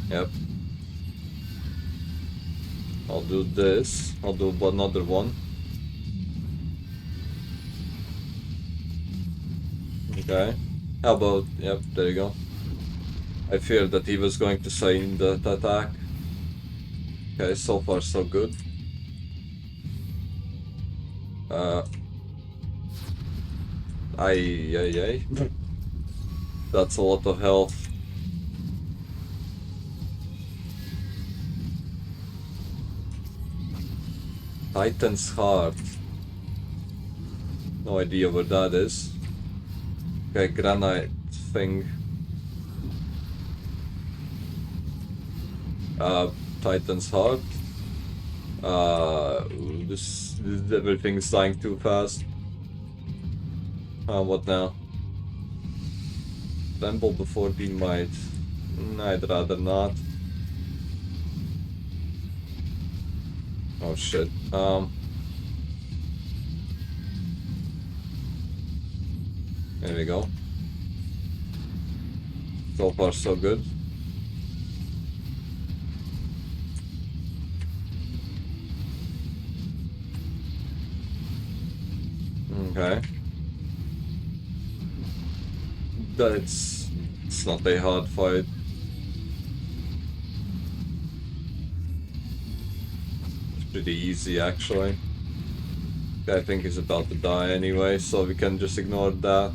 Speaker 1: Yep. I'll do this. I'll do another one. Okay. How about... Yep, there you go. I feared that he was going to say in that attack. Okay, so far so good. Ay. That's a lot of health. Titan's Heart. No idea what that is. Okay, granite thing. Titan's Heart. This everything's dying too fast. What now? Tremble before the might. I'd rather not. Oh shit. There we go. So far so good. Okay. It's not a hard fight. It's pretty easy actually. I think he's about to die anyway, so we can just ignore that.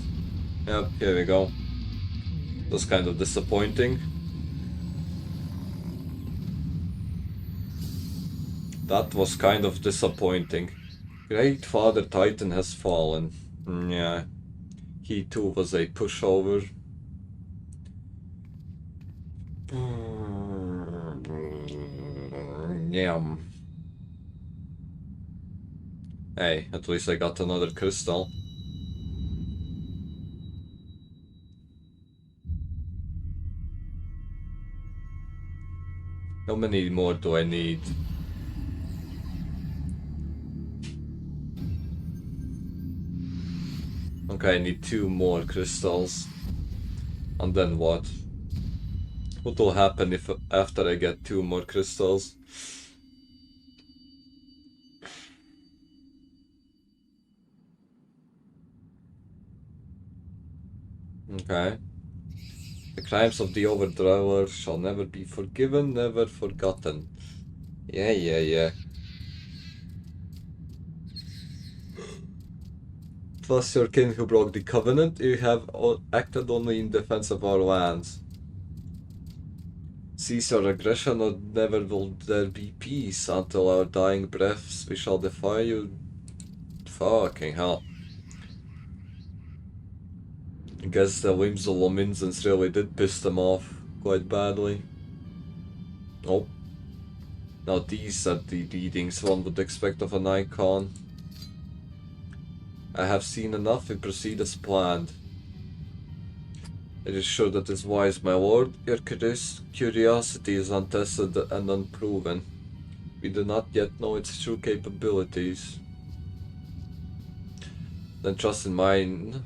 Speaker 1: Yep, here we go. That's kind of disappointing. That was kind of disappointing. Great Father Titan has fallen. Yeah. He too was a pushover. Yum. Hey, at least I got another crystal. How many more do I need? Okay, I need 2 more crystals. And then what? What will happen if after I get 2 more crystals? Okay. The crimes of the Overdweller shall never be forgiven, never forgotten. Yeah. It was your king who broke the covenant. You have acted only in defense of our lands. Cease your aggression or never will there be peace. Until our dying breaths we shall defy you. Fucking hell. I guess the whimsical Lominzans really did piss them off quite badly. Oh. Now these are the readings one would expect of an icon. I have seen enough, we proceed as planned. It is sure that is wise, my lord. Your curiosity is untested and unproven. We do not yet know its true capabilities. Then trust in mine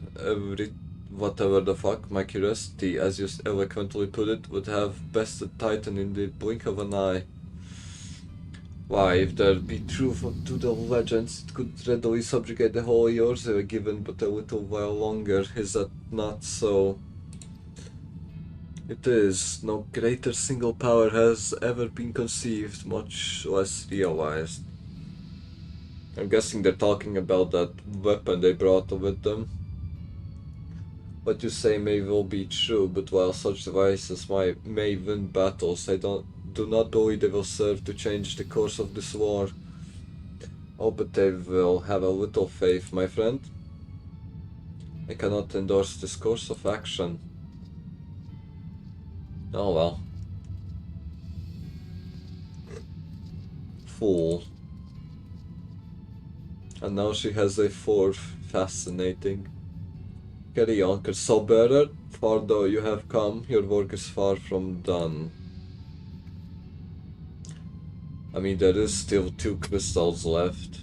Speaker 1: whatever the fuck, my curiosity, as you eloquently put it, would have bested Titan in the blink of an eye. Why, if there be truth to the legends, it could readily subjugate the whole Earth given but a little while longer. Is that not so? It is. No greater single power has ever been conceived, much less realized. I'm guessing they're talking about that weapon they brought with them. What you say may well be true, but while such devices may win battles, I do not believe they will serve to change the course of this war. Oh, but they will have a little faith, my friend. I cannot endorse this course of action. Oh well. Fool. And now she has a fourth. Fascinating. Carry on, Soulbearer. Far though you have come, your work is far from done. I mean, there is still 2 crystals left.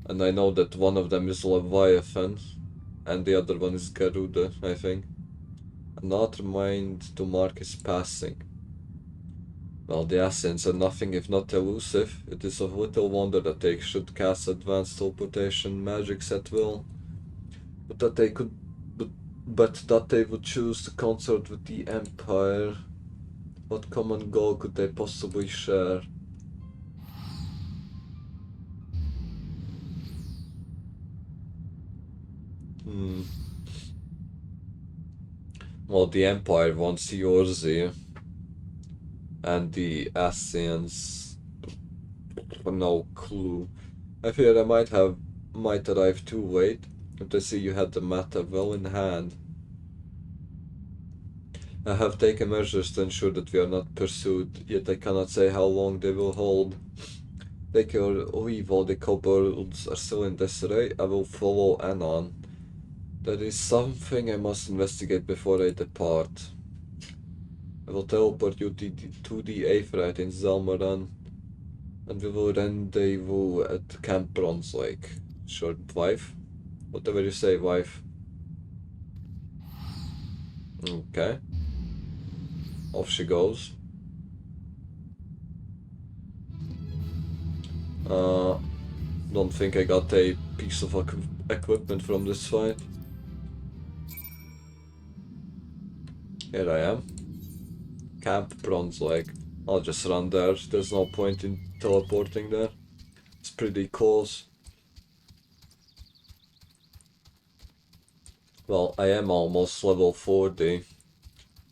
Speaker 1: And I know that one of them is Leviathan. And the other one is Garuda, I think. Another mind to mark his passing. Well, the Ascians are nothing if not elusive. It is of little wonder that they should cast advanced teleportation magics at will. But that they would choose to consort with the Empire. What common goal could they possibly share? Well, the Empire wants Yorzi, and the Ascians, no clue. I fear I might arrive too late, but I see you had the matter well in hand. I have taken measures to ensure that we are not pursued, yet I cannot say how long they will hold. Take your leave while the kobolds are still in disarray. I will follow Anon. There is something I must investigate before I depart. I will teleport you to the Aephraite in Zalmaran, and we will rendezvous at Camp Bronze Lake. Sure, wife? Whatever you say, wife. Okay. Off she goes. Don't think I got a piece of equipment from this fight. Here I am. Camp Bronze Lake. I'll just run there. There's no point in teleporting there. It's pretty close. Well, I am almost level 40.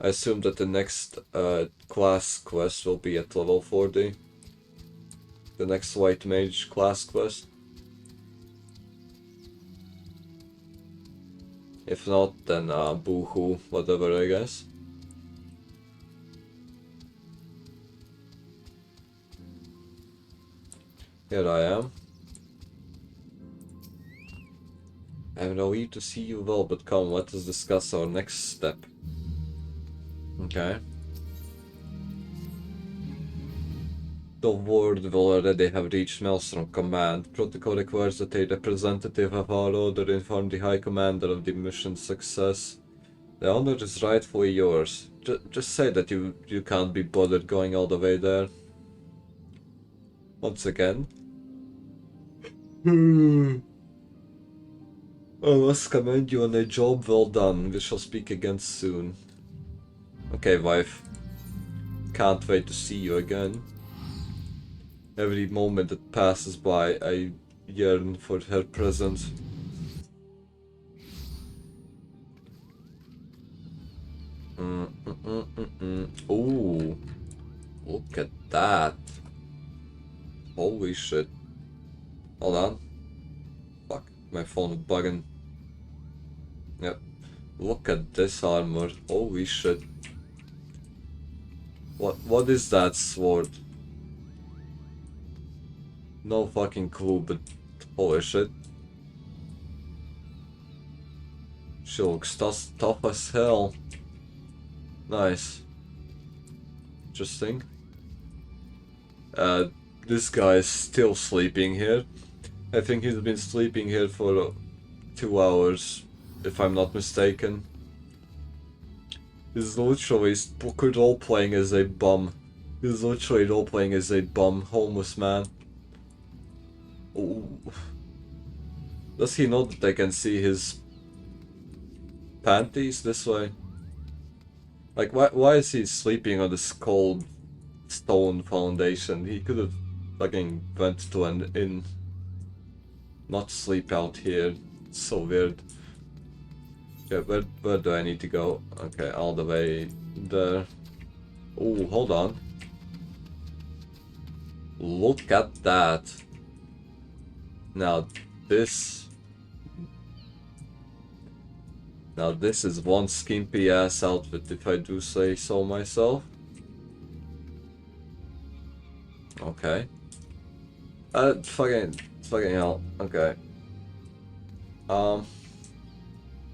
Speaker 1: I assume that the next class quest will be at level 40. The next White Mage class quest. If not, then boo-hoo, whatever, I guess. Here I am. I am relieved to see you well, but come, let us discuss our next step. Okay. The word will already have reached Maelstrom Command. Protocol requires that a representative of our order inform the High Commander of the mission's success. The honor is rightfully yours. Just say that you can't be bothered going all the way there. Once again. I must commend you on a job well done. We shall speak again soon. Okay, wife. Can't wait to see you again. Every moment that passes by, I yearn for her presence. Ooh, look at that. Holy shit. Hold on. Fuck, my phone is bugging. Yep. Look at this armor. Holy shit. What is that sword? No fucking clue, but holy shit. She looks tough as hell. Nice. Interesting. This guy is still sleeping here. I think he's been sleeping here for 2 hours. if I'm not mistaken. He's literally role-playing as a bum. He's literally role-playing as a bum, homeless man. Ooh. Does he know that they can see his panties this way? Like, why is he sleeping on this cold stone foundation? He could have fucking went to an inn. Not sleep out here. It's so weird. Okay, where do I need to go? Okay, all the way there. Oh, hold on. Look at that. Now this is one skimpy ass outfit, if I do say so myself. Okay. Fucking hell. Okay.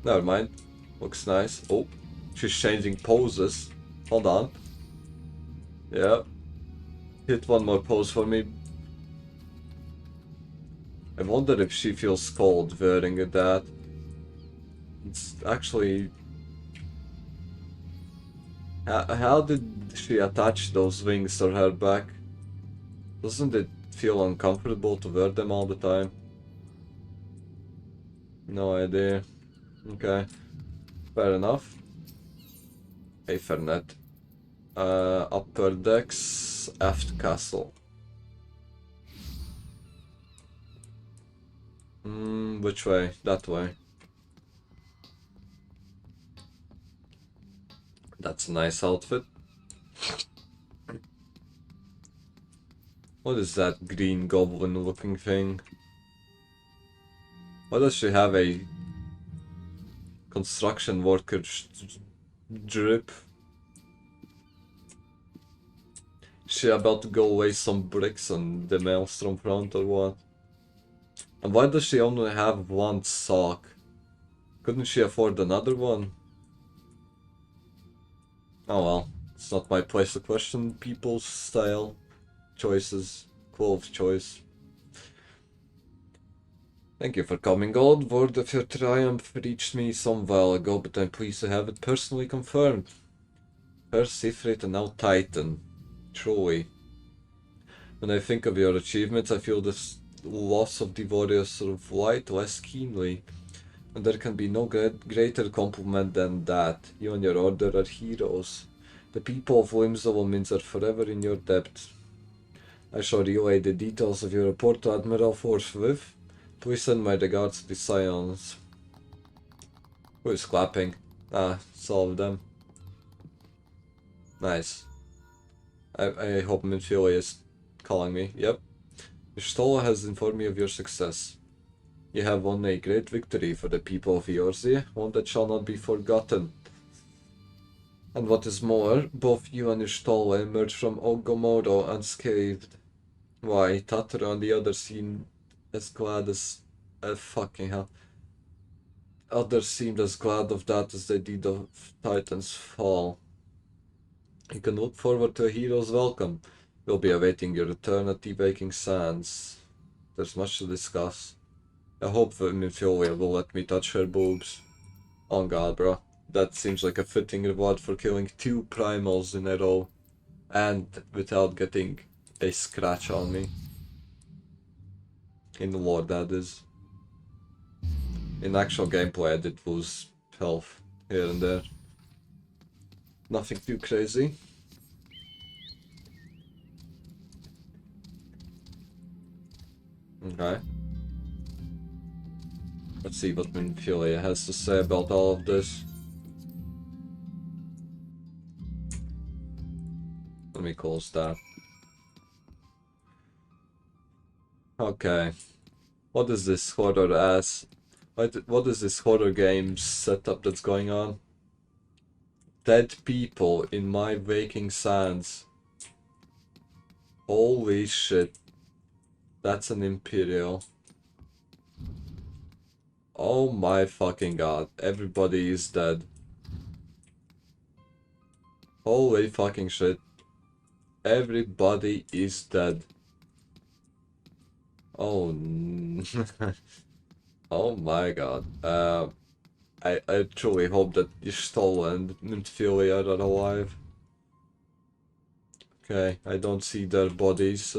Speaker 1: Never mind. Looks nice. Oh, she's changing poses. Hold on. Yeah. Hit one more pose for me. I wonder if she feels cold wearing that. It's actually... How did she attach those wings to her back? Doesn't it feel uncomfortable to wear them all the time? No idea. Okay. Fair enough. Hey, Fernet. Upper decks, aft castle. Which way? That way. That's a nice outfit. What is that green goblin looking thing? Why does she have a construction worker drip? Is she about to go away some bricks on the maelstrom front or what? And why does she only have one sock? Couldn't she afford another one? Oh well, it's not my place to question people's style, choices, clothes choice. Thank you for coming, Gold. Word of your triumph reached me some while ago, but I'm pleased to have it personally confirmed. First Ifrit and now Titan. Truly. When I think of your achievements, I feel this loss of the warriors of light less keenly. And there can be no greater compliment than that. You and your order are heroes. The people of Limsa are forever in your debt. I shall relay the details of your report to Admiral forthwith. Please send my regards to the Scions. Who is clapping? Ah, it's all of them. Nice. I hope Minfilia is calling me. Yep. Stola has informed me of your success. You have won a great victory for the people of Eorzea, one that shall not be forgotten. And what is more, both you and Stola emerged from Ogomoro unscathed. Why, Tatara on the other seemed as glad as... fucking hell. Others seemed as glad of that as they did of Titan's fall. You can look forward to a hero's welcome. We'll be awaiting your return at the Waking Sands. There's much to discuss. I hope Minfilia will let me touch her boobs. Oh god, bro. That seems like a fitting reward for killing 2 primals in a row. And without getting a scratch on me. In the lore, that is. In actual gameplay, I did lose health here and there. Nothing too crazy. Okay. Let's see what Minfilia has to say about all of this. Let me close that. Okay. What is this horror ass? What is this horror game setup that's going on? Dead people in my Waking Sands. Holy shit. That's an Imperial. Oh my fucking god. Everybody is dead. Holy fucking shit. Everybody is dead. Oh, oh my god. I truly hope that Y'shtola and Nymphelia are alive. Okay, I don't see their bodies,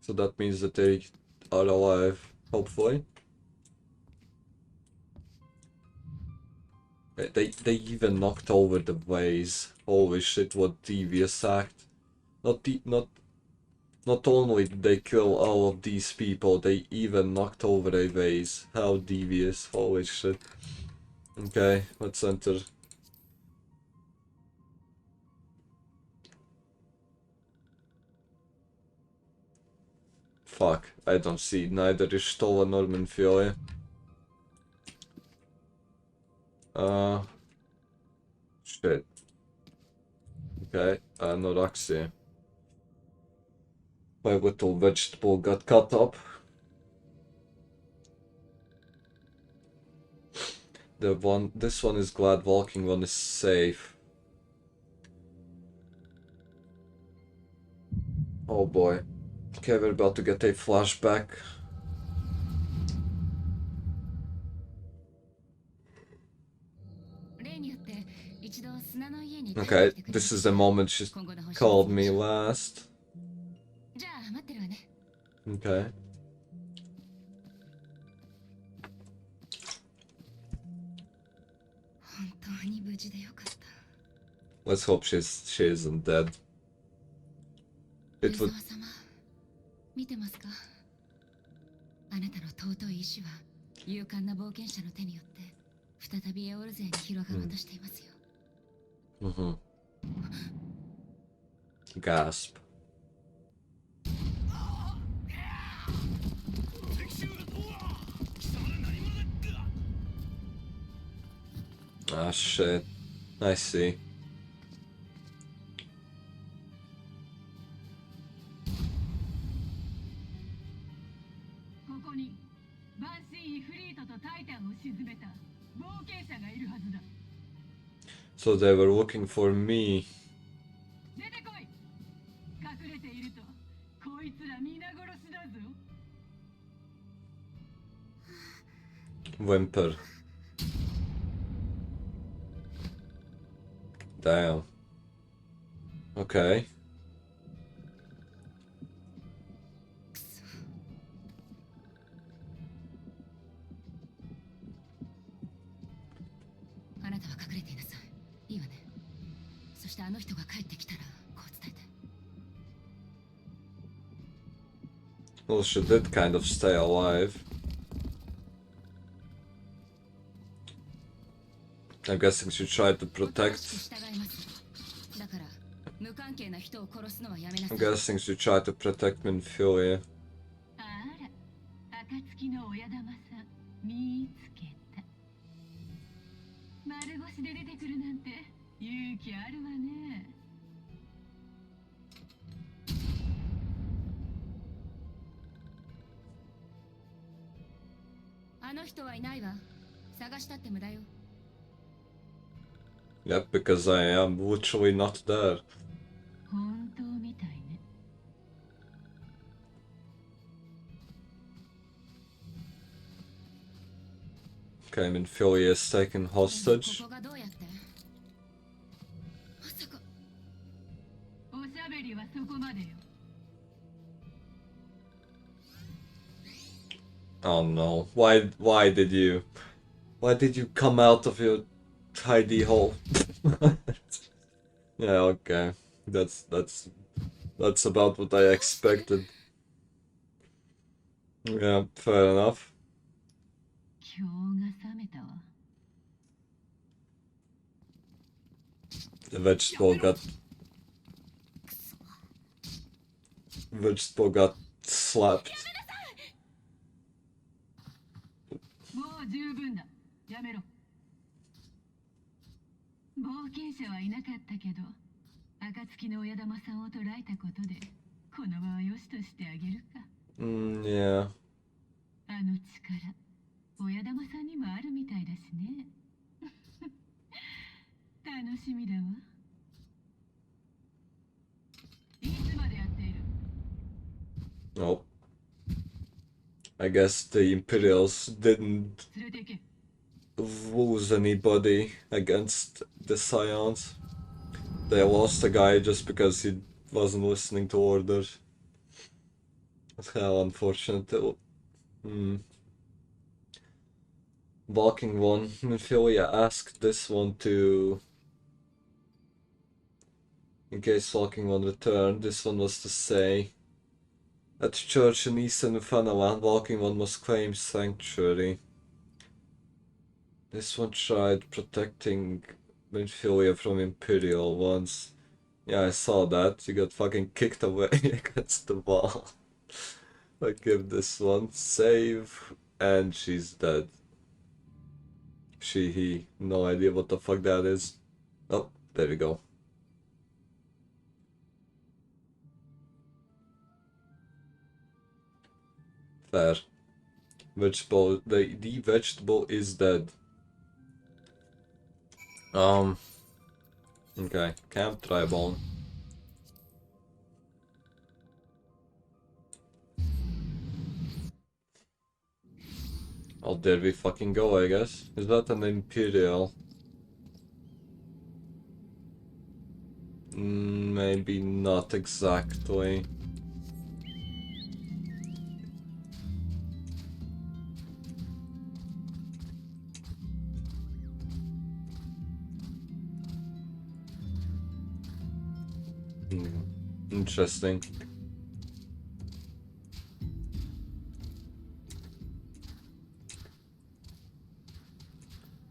Speaker 1: so that means that they are alive, hopefully. They even knocked over the vase. Holy shit, what devious act. Not only did they kill all of these people, they even knocked over a vase. How devious, holy shit. Okay, let's enter. Fuck, I don't see neither Y'shtola nor Nymphelia. Shit. Okay, Noraxia. My little vegetable got cut up. This one is glad walking one is safe. Oh boy. Okay, we're about to get a flashback. Okay, this is the moment she called me last. Okay. Let's hope she isn't dead. It would.
Speaker 2: 見てますか？あなたの尊い意志は勇敢な冒険者の手によって再びエオル勢に広がろうとしていますよ。
Speaker 1: Gasp. Ah shit. I see. So they were looking for me. Whimper. Damn. Okay. Well, she did kind of stay alive. I'm guessing she tried to protect. I'm guessing she tried to protect Nymphelia. Yep, because I am literally not there. Okay, Nymphelia is taken hostage. Oh no, why did you come out of your hidey hole? Yeah, okay. That's about what I expected. Yeah, fair enough. The vegetable got slapped. Yeah. Nope. I guess the Imperials didn't lose anybody against the Scions. They lost a guy just because he wasn't listening to orders. That's how unfortunate. Walking one. Ophelia asked this one to... In case Walking one returned, this one was to say... At church in Eastern Fanaland, Walking one must claim sanctuary. This one tried protecting Ophelia from Imperial once. Yeah, I saw that. You got fucking kicked away against the wall. I give this one save, and she's dead. He, no idea what the fuck that is. Oh, there we go. Fair. Vegetable, the vegetable is dead. Okay, Camp Tribal. Oh, there we fucking go, I guess. Is that an Imperial? Maybe not exactly. Interesting.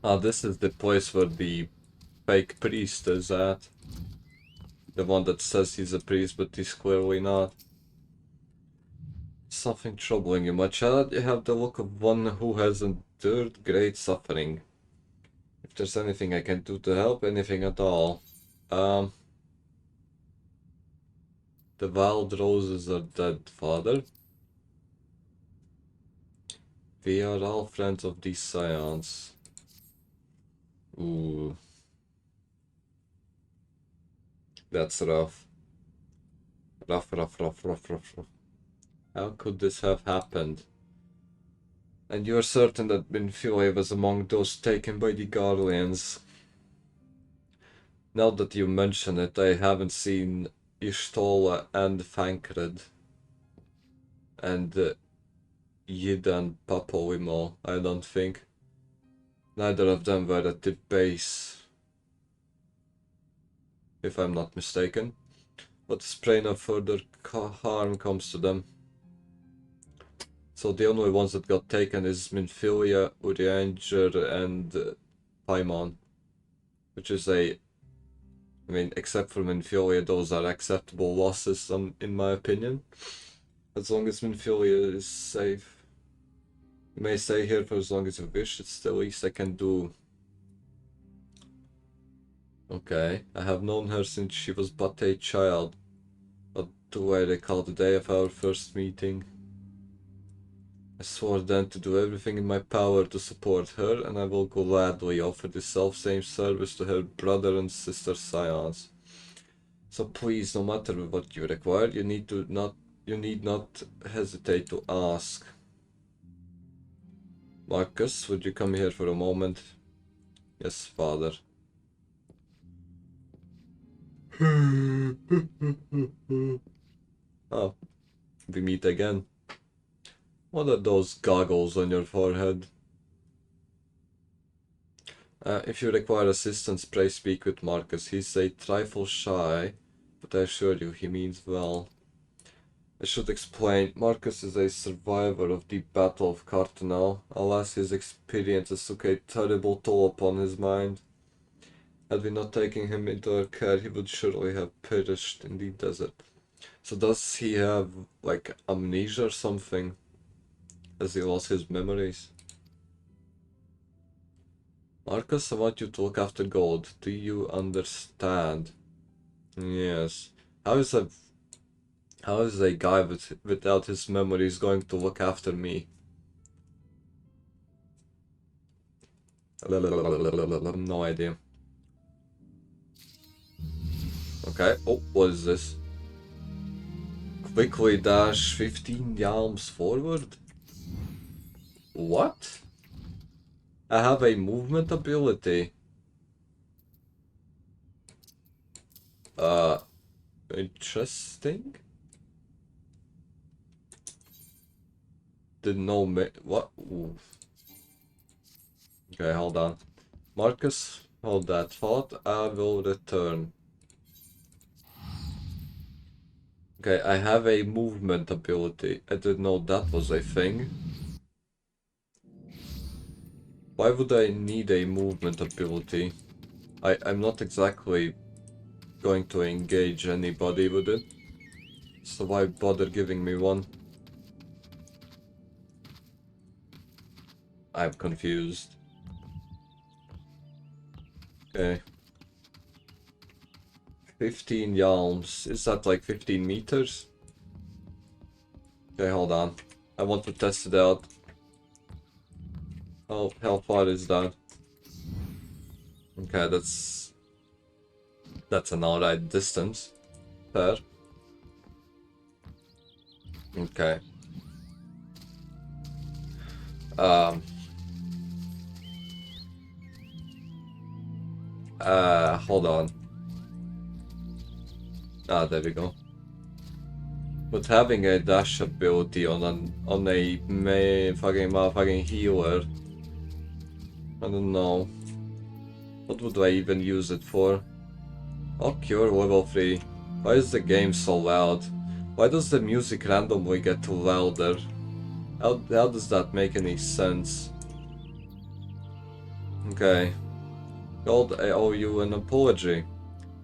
Speaker 1: Ah, this is the place where the fake priest is at. The one that says he's a priest, but he's clearly not. Something troubling you, my child. You have the look of one who has endured great suffering. If there's anything I can do to help, anything at all. The wild roses are dead, father. We are all friends of these Scions. Ooh. That's rough. Rough. How could this have happened? And you're certain that Benfiore was among those taken by the Garleans? Now that you mention it, I haven't seen Ishtola and Fankred. And Yida and Papolimo, I don't think. Neither of them were at the base, if I'm not mistaken. But spray no further harm comes to them. So the only ones that got taken is Minfilia, Urianger, and Paimon. Which is I mean, except for Minfilia, those are acceptable losses in my opinion. As long as Minfilia is safe. You may stay here for as long as you wish, it's the least I can do. Okay, I have known her since she was but a child. But do I recall the day of our first meeting? I swore then to do everything in my power to support her, and I will gladly offer the self-same service to her brother and sister Scions. So please, no matter what you require, you need not hesitate to ask. Marcus, would you come here for a moment? Yes, father. Oh, we meet again. What are those goggles on your forehead? If you require assistance, pray speak with Marcus. He's a trifle shy, but I assure you he means well. I should explain, Marcus is a survivor of the Battle of Cartonel. Alas, his experiences took a terrible toll upon his mind. Had we not taken him into our care, he would surely have perished in the desert. So does he have, like, amnesia or something? Has he lost his memories? Marcus, I want you to look after gold. Do you understand? Yes. How is a guy without his memories going to look after me? No idea. Okay. Oh, what is this? Quickly dash 15 yalms forward? What? I have a movement ability. Interesting. Didn't know me. What? Ooh. Okay, hold on. Marcus, hold that thought. I will return. Okay, I have a movement ability. I didn't know that was a thing. Why would I need a movement ability? I'm not exactly going to engage anybody with it. So why bother giving me one? I'm confused. Okay. 15 yalms. Is that like 15 meters? Okay, hold on. I want to test it out. How far is that? Okay, that's an alright distance. Fair. Okay. Hold on. Ah, there we go. But having a dash ability on a fucking healer, I don't know. What would I even use it for? Oh, cure level 3. Why is the game so loud? Why does the music randomly get louder? How does that make any sense? Okay. Gold, I owe you an apology.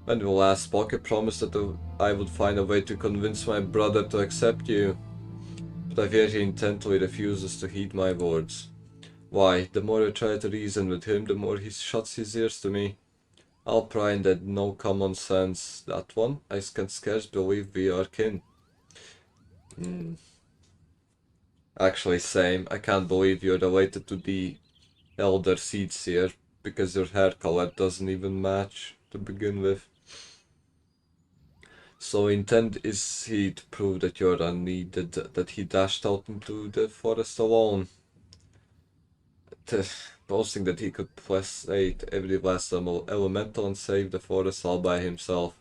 Speaker 1: When we last spoke, I promised that I would find a way to convince my brother to accept you. But I fear he intently refuses to heed my words. Why, the more I try to reason with him, the more he shuts his ears to me. Alpine had no common sense. That one, I can scarce believe we are kin. Actually, same. I can't believe you're related to the Elder Seedseer, because your hair color doesn't even match to begin with. So intent is he to prove that you're unneeded, that he dashed out into the forest alone. Boasting that he could placate every last elemental and save the forest all by himself.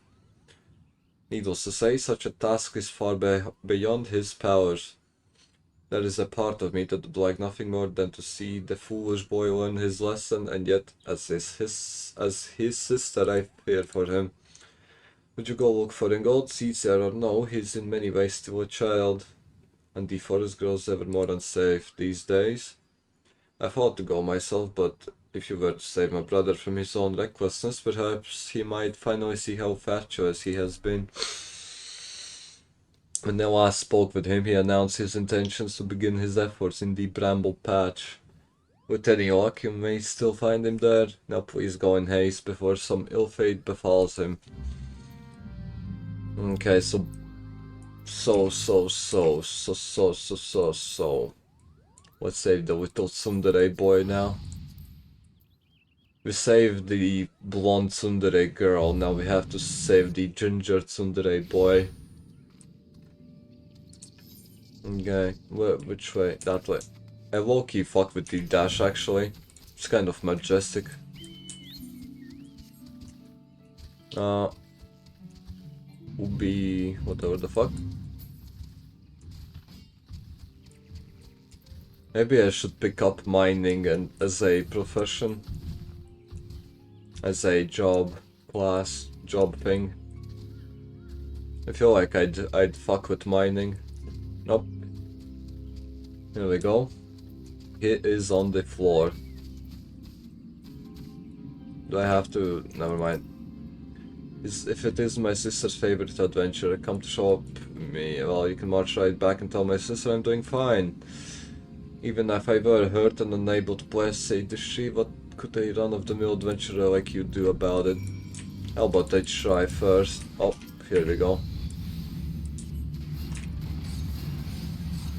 Speaker 1: Needless to say, such a task is far beyond his powers. There is a part of me that would like nothing more than to see the foolish boy learn his lesson, and yet, as his sister, I fear for him. Would you go look for him, gold seeds there or no? He's in many ways still a child, and the forest grows ever more unsafe these days. I thought to go myself, but if you were to save my brother from his own recklessness, perhaps he might finally see how fatuous he has been. When I last spoke with him, he announced his intentions to begin his efforts in the Bramble Patch. With any luck, you may still find him there. Now please go in haste before some ill fate befalls him. Okay, so. Let's save the little tsundere boy now. We saved the blonde tsundere girl, now we have to save the ginger tsundere boy. Okay, which way? That way. I low-key fuck with the dash actually. It's kind of majestic. Ubi, whatever the fuck. Maybe I should pick up mining and as a profession. As a job class, job thing. I feel like I'd fuck with mining. Nope. Here we go. It is on the floor. Do I have to? Never mind. If it is my sister's favorite adventure, come to show up me, well, you can march right back and tell my sister I'm doing fine. Even if I were hurt and unable to place a dish, what could a run-of-the-mill adventurer like you do about it? How about I try first? Oh, here we go.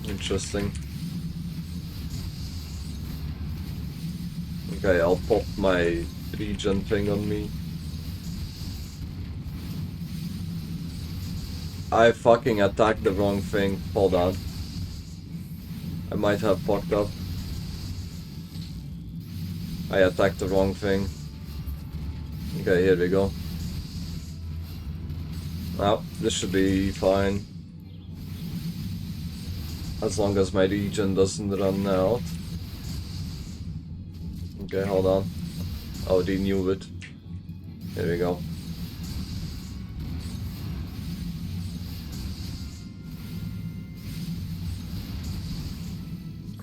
Speaker 1: Interesting. Okay, I'll pop my regen thing on me. I fucking attacked the wrong thing. Hold on. I might have fucked up. I attacked the wrong thing. Okay, here we go. Now, this should be fine. As long as my region doesn't run out. Okay, hold on. Oh, they knew it. Here we go.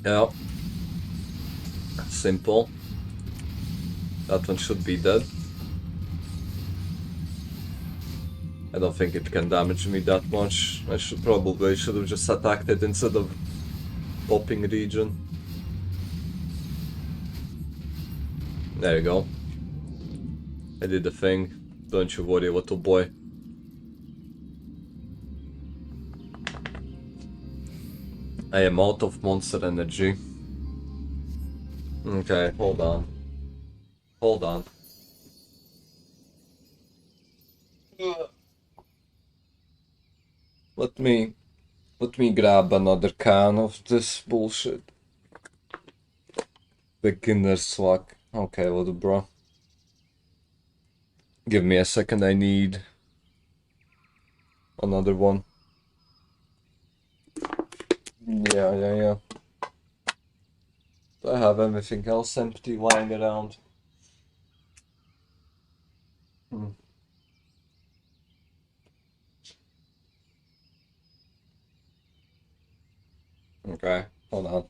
Speaker 1: Yeah. Simple. That one should be dead. I don't think it can damage me that much. I should have just attacked it instead of popping region. There you go. I did the thing. Don't you worry, little boy. I am out of monster energy. Okay, hold on. Hold on. Let me grab another can of this bullshit. Beginner's luck. Okay, little bro. Give me a second, I need another one. Yeah. Do I have everything else empty lying around? Okay, hold on.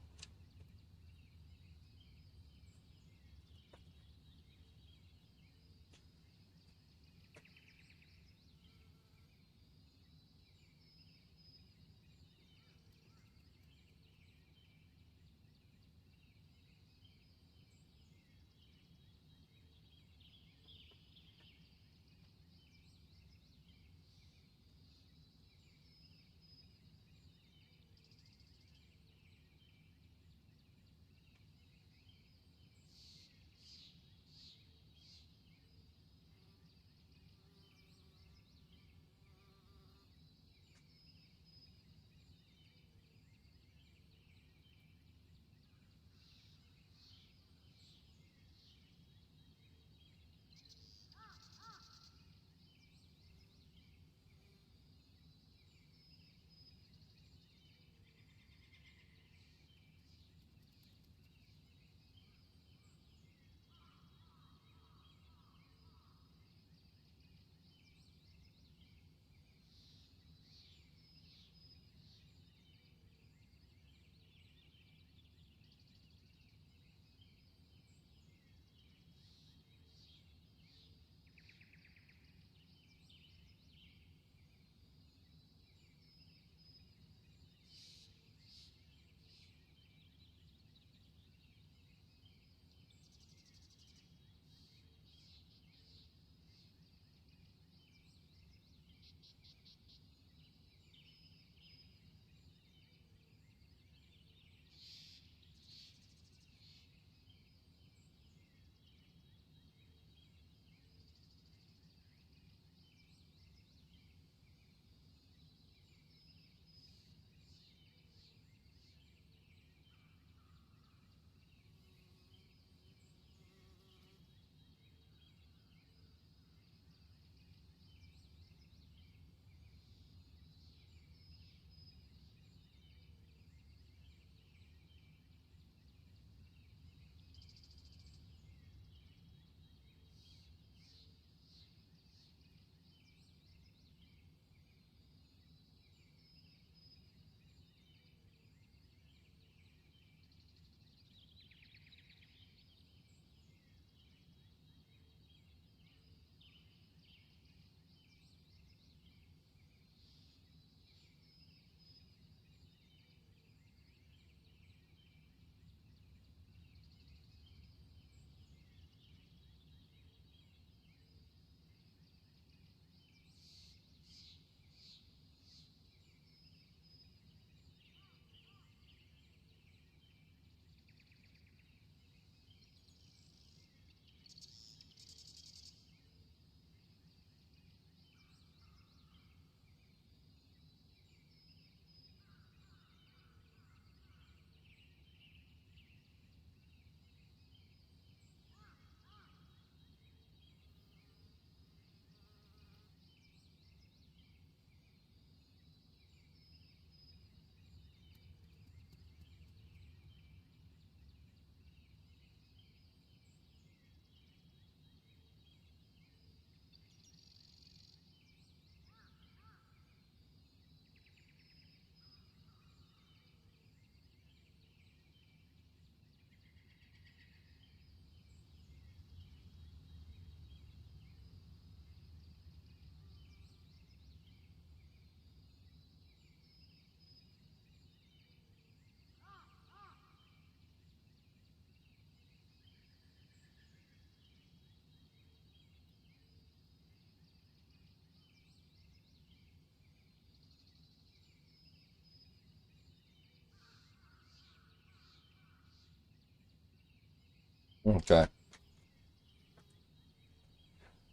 Speaker 1: Okay.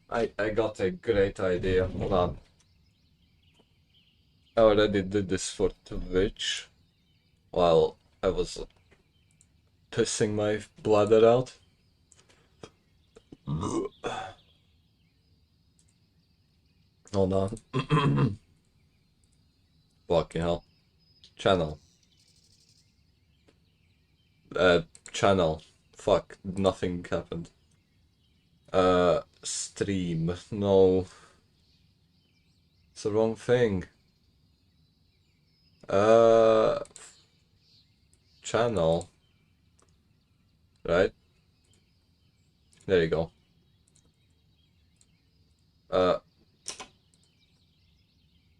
Speaker 1: I got a great idea. Hold on. I already did this for Twitch while I was pissing my bladder out. Hold on. Fucking hell. Channel. Channel. Fuck, nothing happened. Stream. No. It's the wrong thing. Channel. Right? There you go.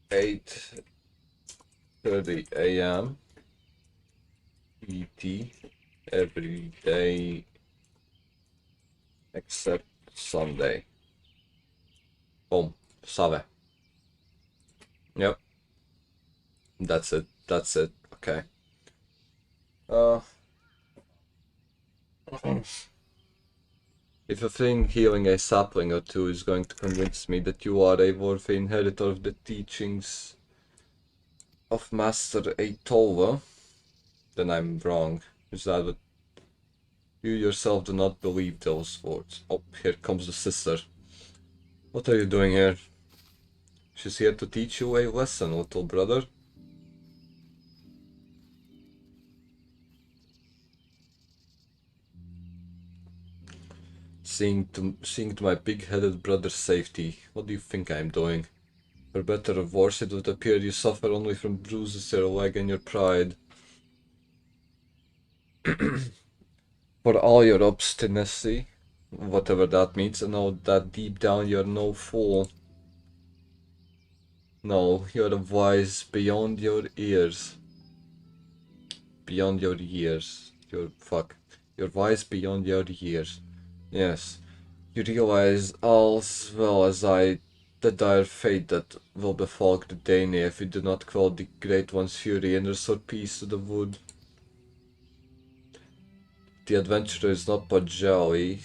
Speaker 1: 8:30 a.m. ET every day except Sunday. Boom. Save. Yep. That's it. That's it. Okay. If a thing healing a sapling or two is going to convince me that you are a worthy inheritor of the teachings of Master Eitova, then I'm wrong. Is that what... You yourself do not believe those words. Oh, here comes the sister. What are you doing here? She's here to teach you a lesson, little brother. Seeing to my big-headed brother's safety. What do you think I'm doing? For better or worse, it would appear you suffer only from bruises to your leg and your pride. For all your obstinacy, whatever that means, I know that deep down you're no fool. No, you're wise beyond your ears. Beyond your years. You're wise beyond your years. Yes. You realize as well as I the dire fate that will befall the Dane if we do not quell the Great One's fury and restore peace to the wood. The adventurer is not Pajali,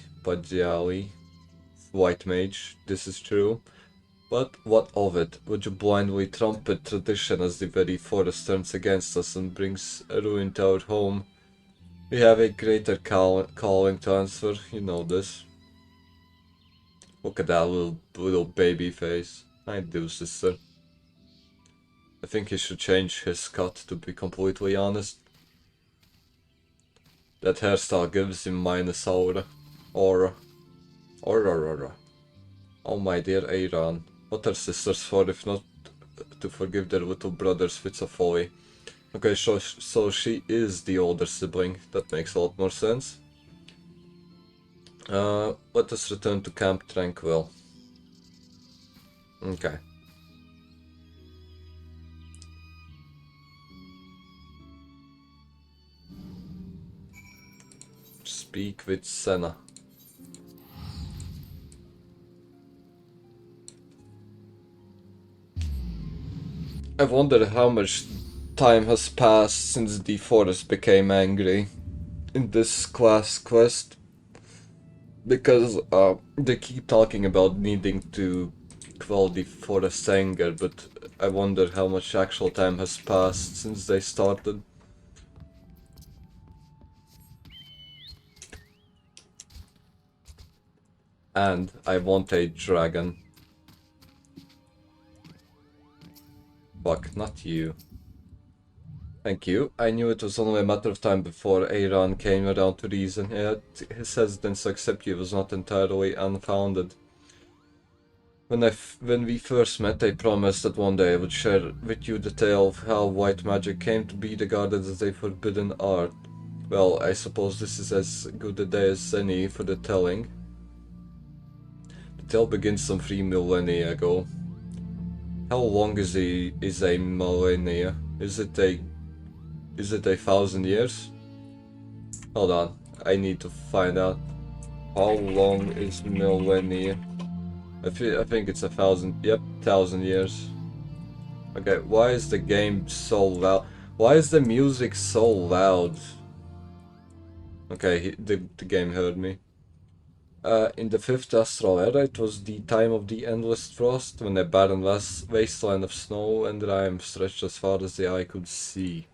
Speaker 1: white mage, this is true. But what of it? Would you blindly trumpet tradition as the very forest turns against us and brings ruin to our home? We have a greater calling to answer, you know this. Look at that little baby face. I do, sister. I think he should change his cut, to be completely honest. That hairstyle gives him minus aura. Aura. Oh my dear Aaron. What are sisters for if not to forgive their little brother's fits of folly? Okay, so she is the older sibling. That makes a lot more sense. Let us return to Camp Tranquil. Okay. Speak with Senna. I wonder how much time has passed since the forest became angry in this class quest. Because they keep talking about needing to quell the forest's anger, but I wonder how much actual time has passed since they started. And I want a dragon. Fuck, not you. Thank you. I knew it was only a matter of time before Aaron came around to reason, yet his hesitance to accept you was not entirely unfounded. When we first met, I promised that one day I would share with you the tale of how white magic came to be regarded as a forbidden art. Well, I suppose this is as good a day as any for the telling. The tale begins some 3 millennia ago. How long is a millennia? Is it a 1,000 years? Hold on, I need to find out. How long is millennia? I think it's 1,000. Yep, 1,000 years. Okay, why is the game so loud? Why is the music so loud? Okay, the game heard me. In the fifth astral era, it was the time of the endless frost, when a barren wasteland of snow and rime stretched as far as the eye could see.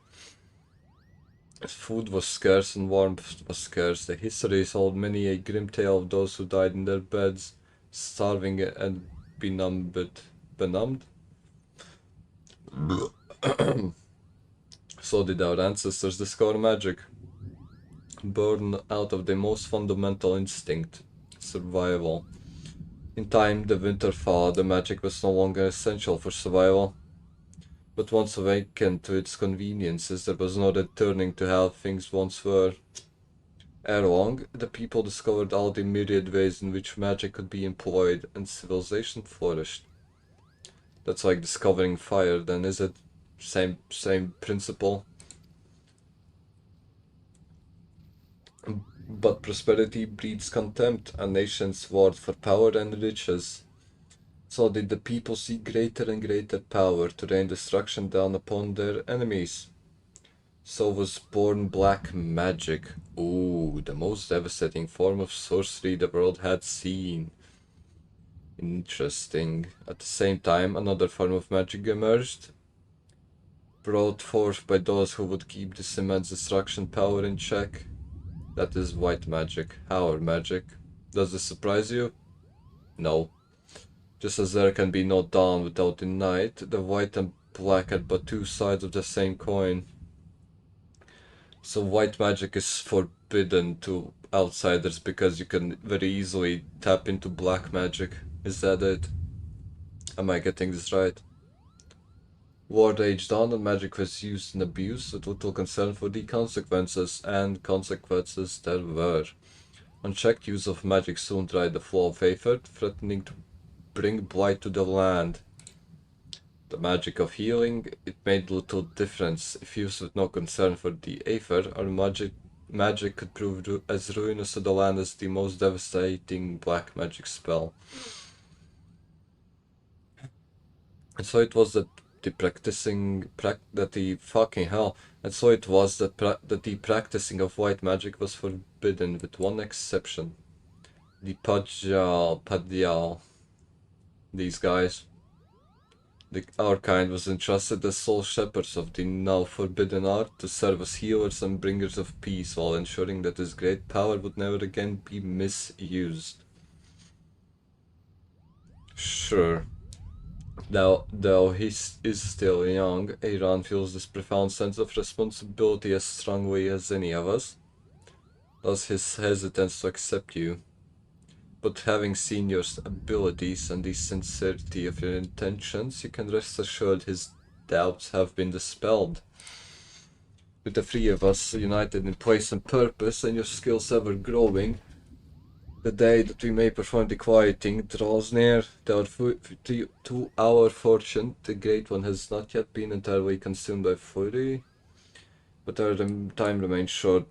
Speaker 1: Food was scarce and warmth was scarce. The history told many a grim tale of those who died in their beds, starving and benumbed. So did our ancestors discover magic, born out of the most fundamental instinct, survival. In time, the winter followed, the magic was no longer essential for survival. But once awakened to its conveniences, there was no returning to how things once were. Ere long, the people discovered all the myriad ways in which magic could be employed, and civilization flourished. That's like discovering fire, then, is it? Same principle. But prosperity breeds contempt, and nations warred for power and riches. So did the people seek greater and greater power to rain destruction down upon their enemies. So was born black magic. Ooh, the most devastating form of sorcery the world had seen. Interesting. At the same time, another form of magic emerged, brought forth by those who would keep this immense destruction power in check. That is white magic, our magic. Does this surprise you? No. Just as there can be no dawn without the night, the white and black are but two sides of the same coin. So white magic is forbidden to outsiders because you can very easily tap into black magic. Is that it? Am I getting this right? War raged on and magic was used and abused with little concern for the consequences, and consequences there were. Unchecked use of magic soon dried the flow of aether, threatening to bring blight to the land. The magic of healing, it made little difference. If used with no concern for the aether, our magic could prove as ruinous to the land as the most devastating black magic spell. And so it was that the practicing of white magic was forbidden, with one exception. The Padyal, these guys. Our kind was entrusted as sole shepherds of the now forbidden art to serve as healers and bringers of peace, while ensuring that this great power would never again be misused. Sure. Now, though he is still young, Aaron feels this profound sense of responsibility as strongly as any of us. Thus his hesitance to accept you. But having seen your abilities and the sincerity of your intentions, you can rest assured his doubts have been dispelled. With the three of us united in place and purpose, and your skills ever growing, the day that we may perform the quieting draws near. To our fortune, the Great One has not yet been entirely consumed by fury, but our time remains short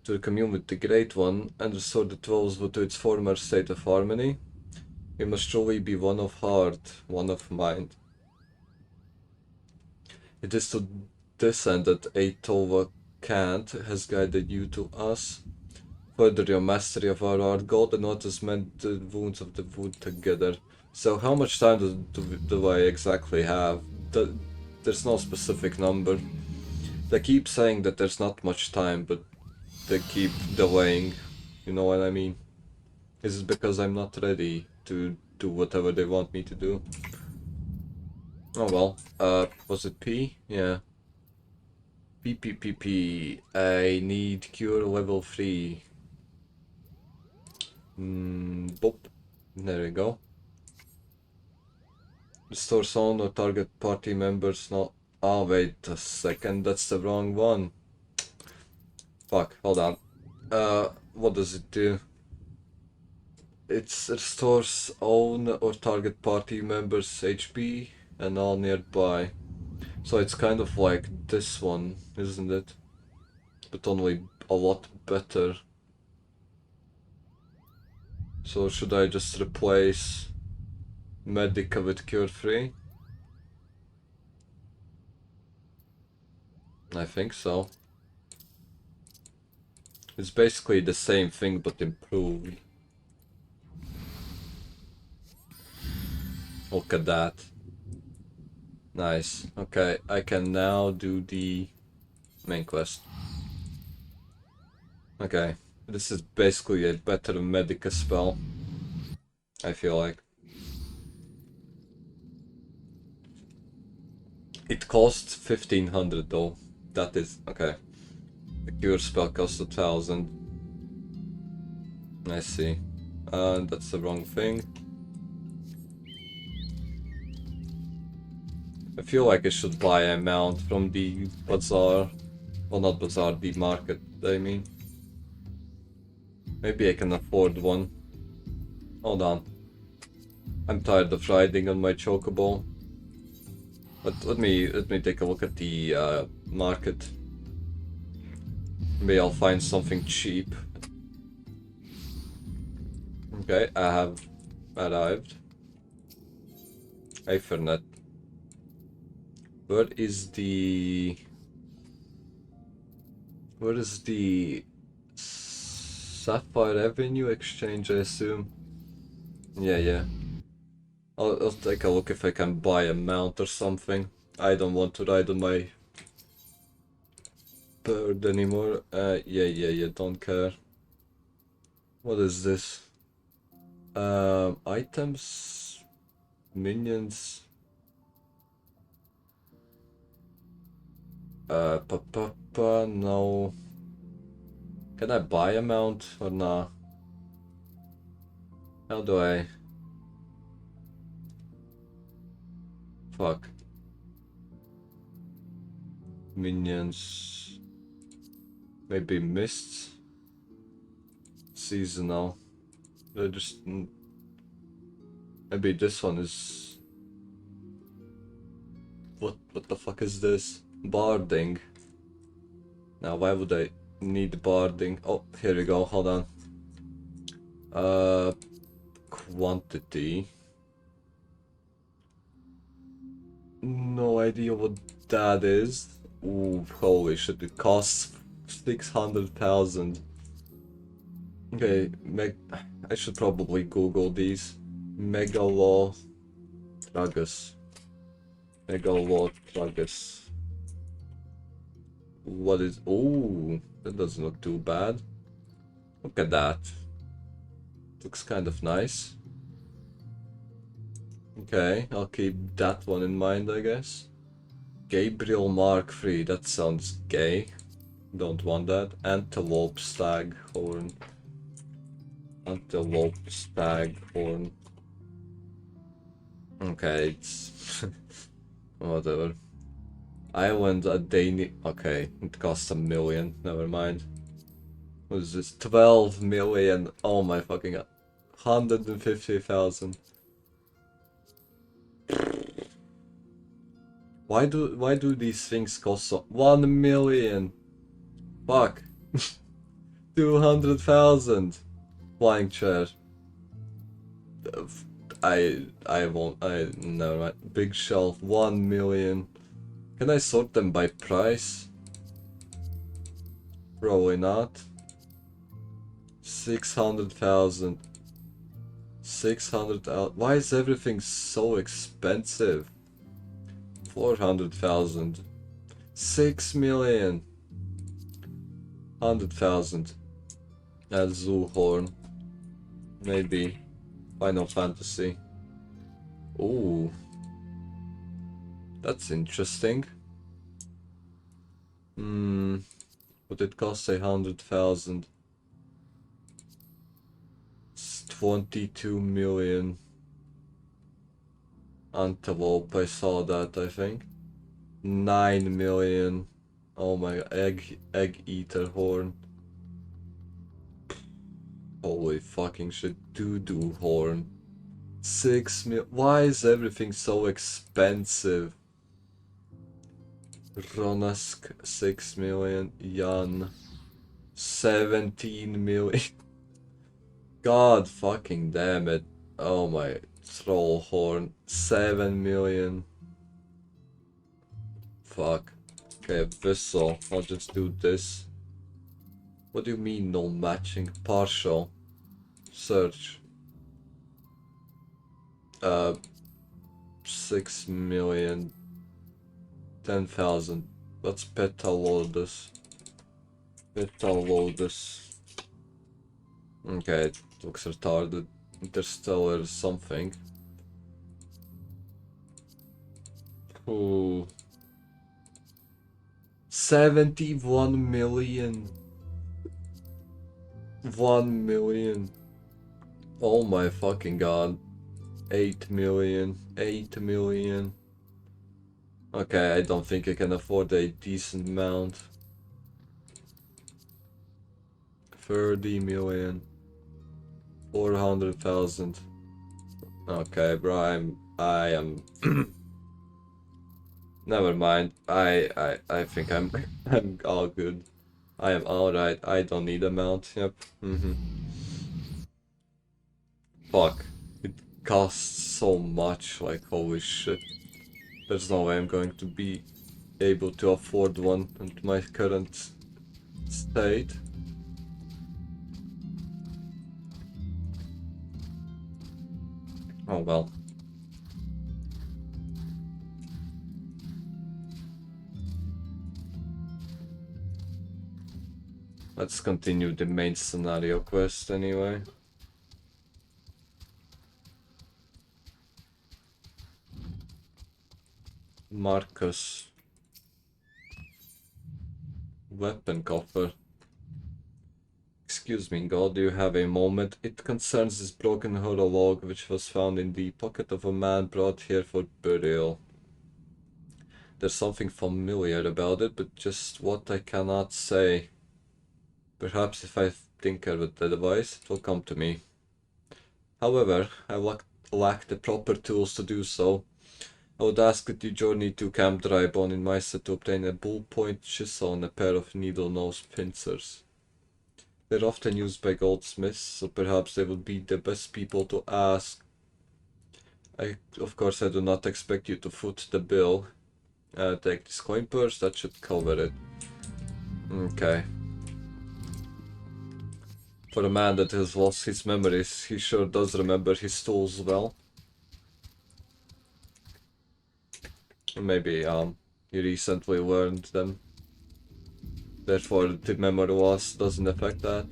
Speaker 1: to commune with the Great One and restore the Twelveswood to its former state of harmony. We must truly be one of heart, one of mind. It is to this end that Aetova Kant has guided you to us. Further your mastery of our art gold and what has meant the wounds of the wood together. So how much time do I exactly have? There's no specific number. They keep saying that there's not much time, but they keep delaying. You know what I mean? Is it because I'm not ready to do whatever they want me to do? Oh well. Was it P? Yeah. P. I need cure level 3. Boop. There we go. Restore sound or target party members not. Oh, wait a second, that's the wrong one. Fuck, hold on. What does it do? It restores own or target party members HP and all nearby. So it's kind of like this one, isn't it? But only a lot better. So should I just replace Medica with Cure 3? I think so. It's basically the same thing but improved. Look at that. Nice. Okay, I can now do the main quest. Okay, this is basically a better Medica spell, I feel like. It costs 1500 though. That is okay. The cure spell costs 1000. I see. That's the wrong thing. I feel like I should buy a mount from the bazaar. Well, not bazaar, the market, I mean. Maybe I can afford one. Hold on. I'm tired of riding on my chocobo. But let me take a look at the market. Maybe I'll find something cheap. Okay, I have arrived. Ethernet. Where is the Sapphire Avenue exchange, I assume? Yeah. I'll take a look if I can buy a mount or something. I don't want to ride on my bird anymore. Yeah, don't care. What is this? Items? Minions? No. Can I buy a mount or nah? How do I? Fuck. Minions. Maybe mists. Seasonal. I just maybe this one is. What the fuck is this? Barding. Now why would I need barding? Oh, here we go. Hold on. Quantity. No idea what that is. Ooh, holy shit, it costs 600,000. Okay, I should probably Google these. Megalotragus. Megalotragus. What is... Ooh, that doesn't look too bad. Look at that. Looks kind of nice. Okay, I'll keep that one in mind, I guess. Gabriel Mark III, that sounds gay. Don't want that. Antelope Staghorn. Antelope Staghorn. Okay, it's... whatever. Island a Danish... Okay, it costs 1 million. Never mind. What is this? 12 million. Oh my fucking god. 150,000. Why do these things cost so... 1 million? Fuck. 200,000. Flying chair. I won't... never mind. Big shelf. 1 million. Can I sort them by price? Probably not. 600,000. 600,000. Why is everything so expensive? 400,000. 6 million. 100,000. Zoo horn. Maybe. Final Fantasy. Ooh. That's interesting. But it costs 100,000. It's 22 million. Antelope, I saw that, I think. 9 million. Oh my god, egg eater horn. Holy fucking shit, doo-doo horn. 6 mil. Why is everything so expensive? Ronask, 6 million. Jan, 17 million. God fucking damn it. Oh my, troll horn, 7 million. Fuck. Okay, Vissel, I'll just do this. What do you mean no matching? Partial. Search. 6 million. 10,000. What's Petalodus? Petalodus. Okay, it looks retarded. Interstellar something. Ooh. 71 million. 1 million. Oh my fucking god. 8 million. 8 million. Okay, I don't think I can afford a decent mount. 30 million. 400,000. Okay, bro, I am never mind. I think I'm I'm all good. I am alright. I don't need a mount. Yep. Fuck. It costs so much, like holy shit. There's no way I'm going to be able to afford one at my current state. Oh well. Let's continue the main scenario quest anyway. Marcus. Weapon coffer. Excuse me, God, do you have a moment? It concerns this broken horologe which was found in the pocket of a man brought here for burial. There's something familiar about it, but just what I cannot say. Perhaps if I tinker with the device, it will come to me. However, I lack the proper tools to do so. I would ask that you journey to Camp Drybone in my set to obtain a ballpoint chisel and a pair of needle-nose pincers. They're often used by goldsmiths, so perhaps they would be the best people to ask. Of course, I do not expect you to foot the bill. Take this coin purse, that should cover it. Okay. For a man that has lost his memories, he sure does remember his tools well. Maybe, he recently learned them. Therefore, the memory loss doesn't affect that.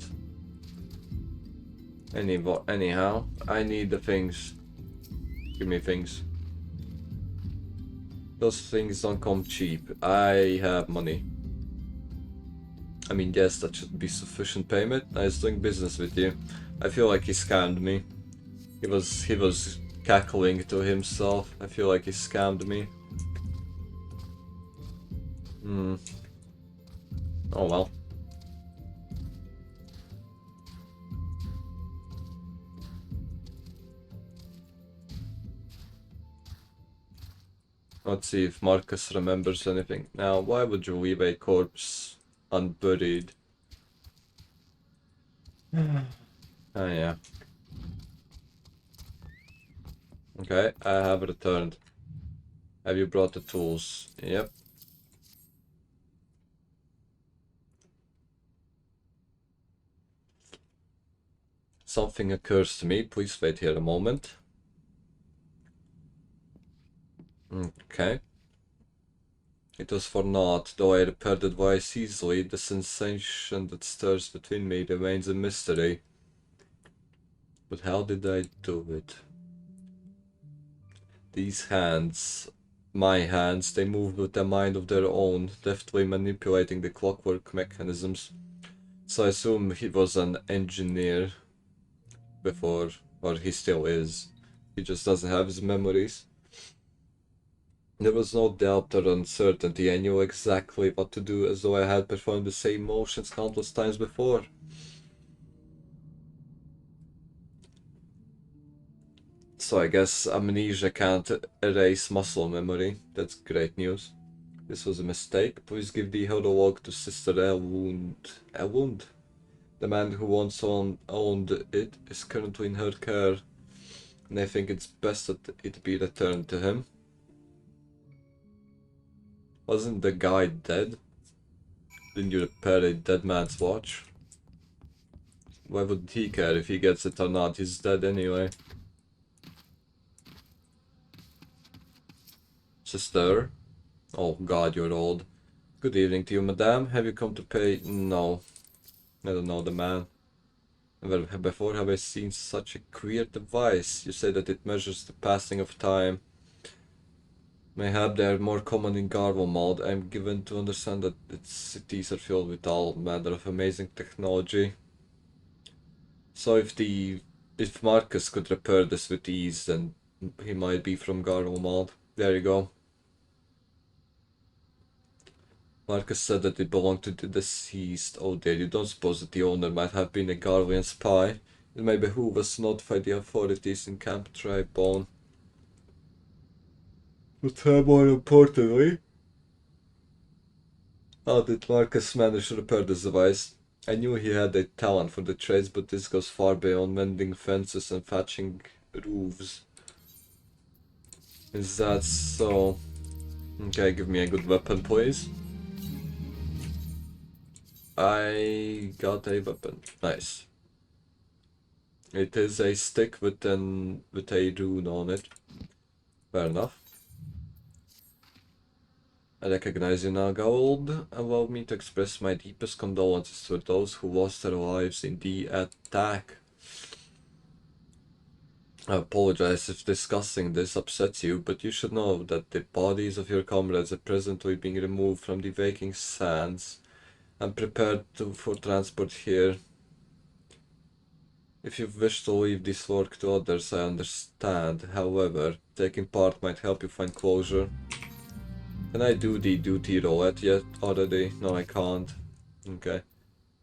Speaker 1: Anyhow, I need the things. Give me things. Those things don't come cheap. I have money. I mean, yes, that should be sufficient payment. I was doing business with you. I feel like he scammed me. He was cackling to himself. I feel like he scammed me. Oh well. Let's see if Marcus remembers anything. Now, why would you leave a corpse unburied? Oh yeah. Okay, I have returned. Have you brought the tools? Yep. Something occurs to me. Please wait here a moment. Okay. It was for naught, though I repaired the device easily. The sensation that stirs between me remains a mystery. But how did I do it? These hands, my hands, they moved with a mind of their own, deftly manipulating the clockwork mechanisms. So I assume he was an engineer before, or he still is. He just doesn't have his memories. There was no doubt or uncertainty. I knew exactly what to do, as though I had performed the same motions countless times before. So I guess amnesia can't erase muscle memory. That's great news. This was a mistake. Please give the horologe to Sister Elwood. Elwood? The man who once owned it is currently in her care, and I think it's best that it be returned to him. Wasn't the guy dead? Didn't you repair a dead man's watch? Why would he care if he gets it or not? He's dead anyway. Sister. Oh god, you're old. Good evening to you, madame. Have you come to pay? No. I don't know the man. Never before have I seen such a queer device. You say that it measures the passing of time. Mayhap they are more common in Garlemald. I am given to understand that its cities are filled with all manner of amazing technology. So if Marcus could repair this with ease, then he might be from Garlemald. There you go. Marcus said that it belonged to the deceased. Oh dear, you don't suppose that the owner might have been a Garlian spy? It may behoove us to notify the authorities in Camp Tribone. But more importantly, how did Marcus manage to repair this device? I knew he had a talent for the trades, but this goes far beyond mending fences and thatching roofs. Is that so? Okay, give me a good weapon, please. I got a weapon. Nice. It is a stick with a rune on it. Fair enough. I recognize you now, Gold. Allow me to express my deepest condolences to those who lost their lives in the attack. I apologize if discussing this upsets you, but you should know that the bodies of your comrades are presently being removed from the Viking sands and prepared for transport here. If you wish to leave this work to others, I understand. However, taking part might help you find closure. Can I do the duty roulette yet already? No, I can't. Okay.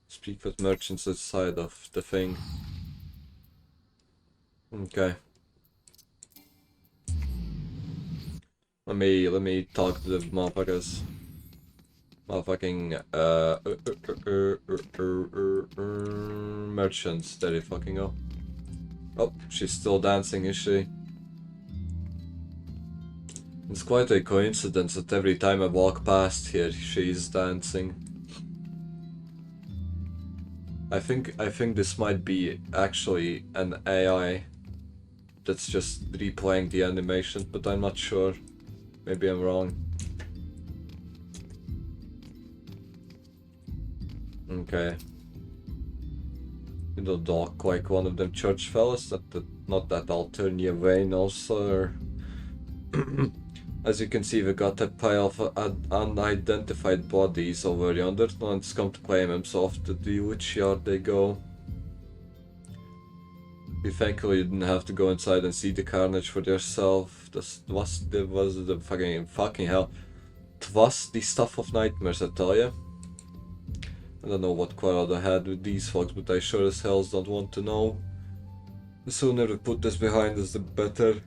Speaker 1: Speak with merchants outside of the thing. Okay. Let me talk to the motherfuckers. Motherfucking merchants. There you fucking go. Oh, she's still dancing, is she? It's quite a coincidence that every time I walk past here, she's dancing. I think this might be actually an AI that's just replaying the animation, but I'm not sure. Maybe I'm wrong. Okay. You don't look like one of them church fellas. Not that I'll turn you away, no sir. As you can see, we got a pile of unidentified bodies over yonder. No one's come to claim them, so off to the witch yard they go. Be thankful you didn't have to go inside and see the carnage for yourself. This was the fucking hell. Twas the stuff of nightmares, I tell ya. I don't know what quarrel I had with these folks, but I sure as hell don't want to know. The sooner we put this behind us, the better.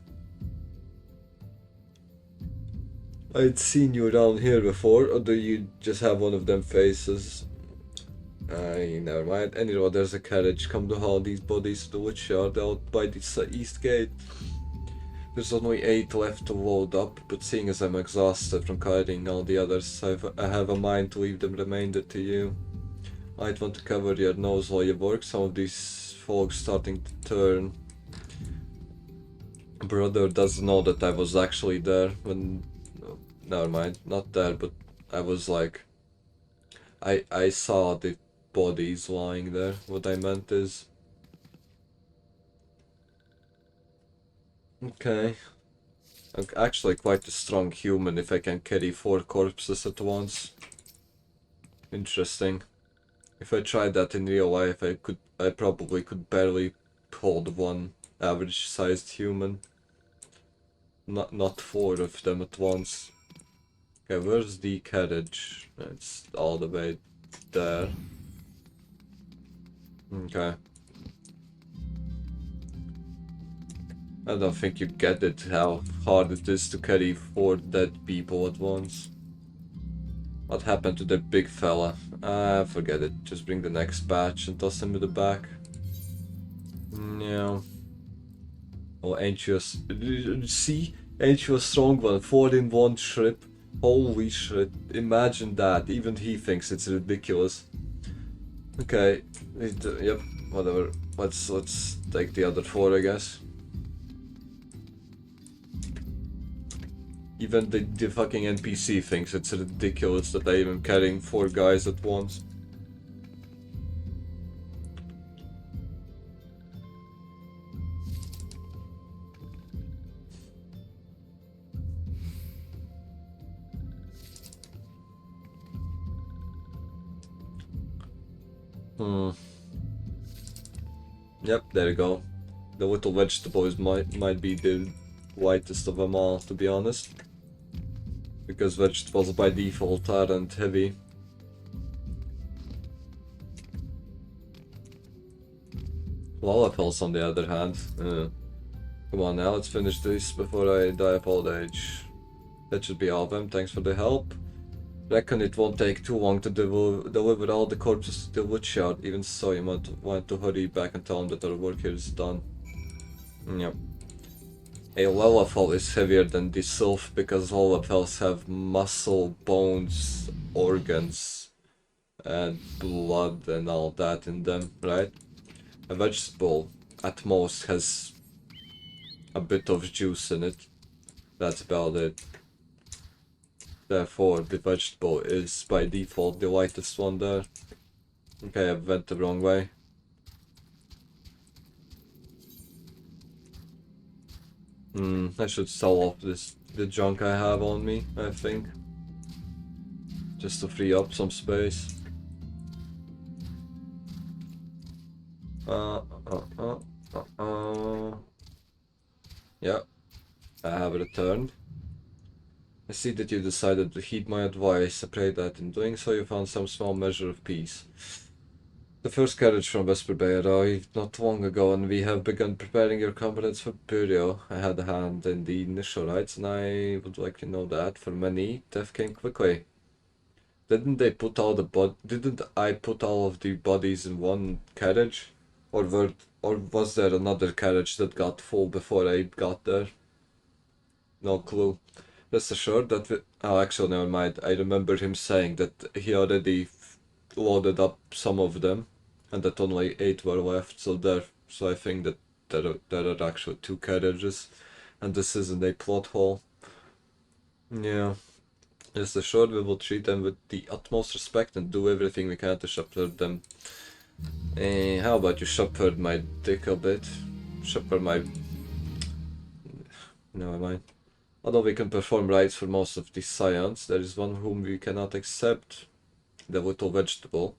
Speaker 1: I'd seen you around here before, or do you just have one of them faces? Never mind. Anyway, there's a carriage. Come to haul these bodies to the witch yard out by the east gate. There's only 8 left to load up, but seeing as I'm exhausted from carrying all the others, I have a mind to leave the remainder to you. I'd want to cover your nose while you work. Some of these folks starting to turn. Brother doesn't know that I was actually there when... Never mind, not there, but I was like... I saw the bodies lying there. What I meant is... Okay. I'm actually quite a strong human if I can carry 4 corpses at once. Interesting. If I tried that in real life, I probably could barely hold one average sized human. Not 4 of them at once. Okay, where's the carriage? It's all the way there. Okay. I don't think you get it, how hard it is to carry 4 dead people at once. What happened to the big fella? Forget it. Just bring the next batch and toss him to the back. Yeah. Oh, ain't you see? Ain't you a strong one? 4 in 1 trip. Holy shit. Imagine that. Even he thinks it's ridiculous. Okay, yep, whatever. Let's take the other 4, I guess. Even the fucking NPC thinks it's ridiculous that I am carrying 4 guys at once. Yep, there you go. The little vegetables might be the lightest of them all, to be honest. Because vegetables by default aren't heavy. Lalapels on the other hand. Come on now, let's finish this before I die of old age. That should be all of them, thanks for the help. Reckon it won't take too long to deliver all the corpses to the woodyard. Even so, you might want to hurry back and tell him that our work here is done. Yep. A Lalafell is heavier than the Sylph because Lalafells have muscle, bones, organs, and blood and all that in them, right? A vegetable, at most, has a bit of juice in it. That's about it. Therefore, the vegetable is by default the lightest one there. Okay, I went the wrong way. I should sell off the junk I have on me, I think. Just to free up some space. Yeah, I have returned. I see that you decided to heed my advice. I pray that in doing so you found some small measure of peace. The first carriage from Vesper Bay arrived not long ago, and we have begun preparing your comrades for burial. I had a hand in the initial rites, and I would like you to know that, for many, death came quickly. Didn't I put all of the bodies in one carriage? Or was there another carriage that got full before I got there? No clue. Rest assured that oh, actually, never mind. I remember him saying that he already loaded up some of them, and that only 8 were left. So I think that there are actually 2 carriages, and this isn't a plot hole. Yeah. Rest assured, we will treat them with the utmost respect and do everything we can to shepherd them. How about you shepherd my dick a bit? Shepherd my... Never mind. Although we can perform rites for most of the scions, there is one whom we cannot accept. The little vegetable.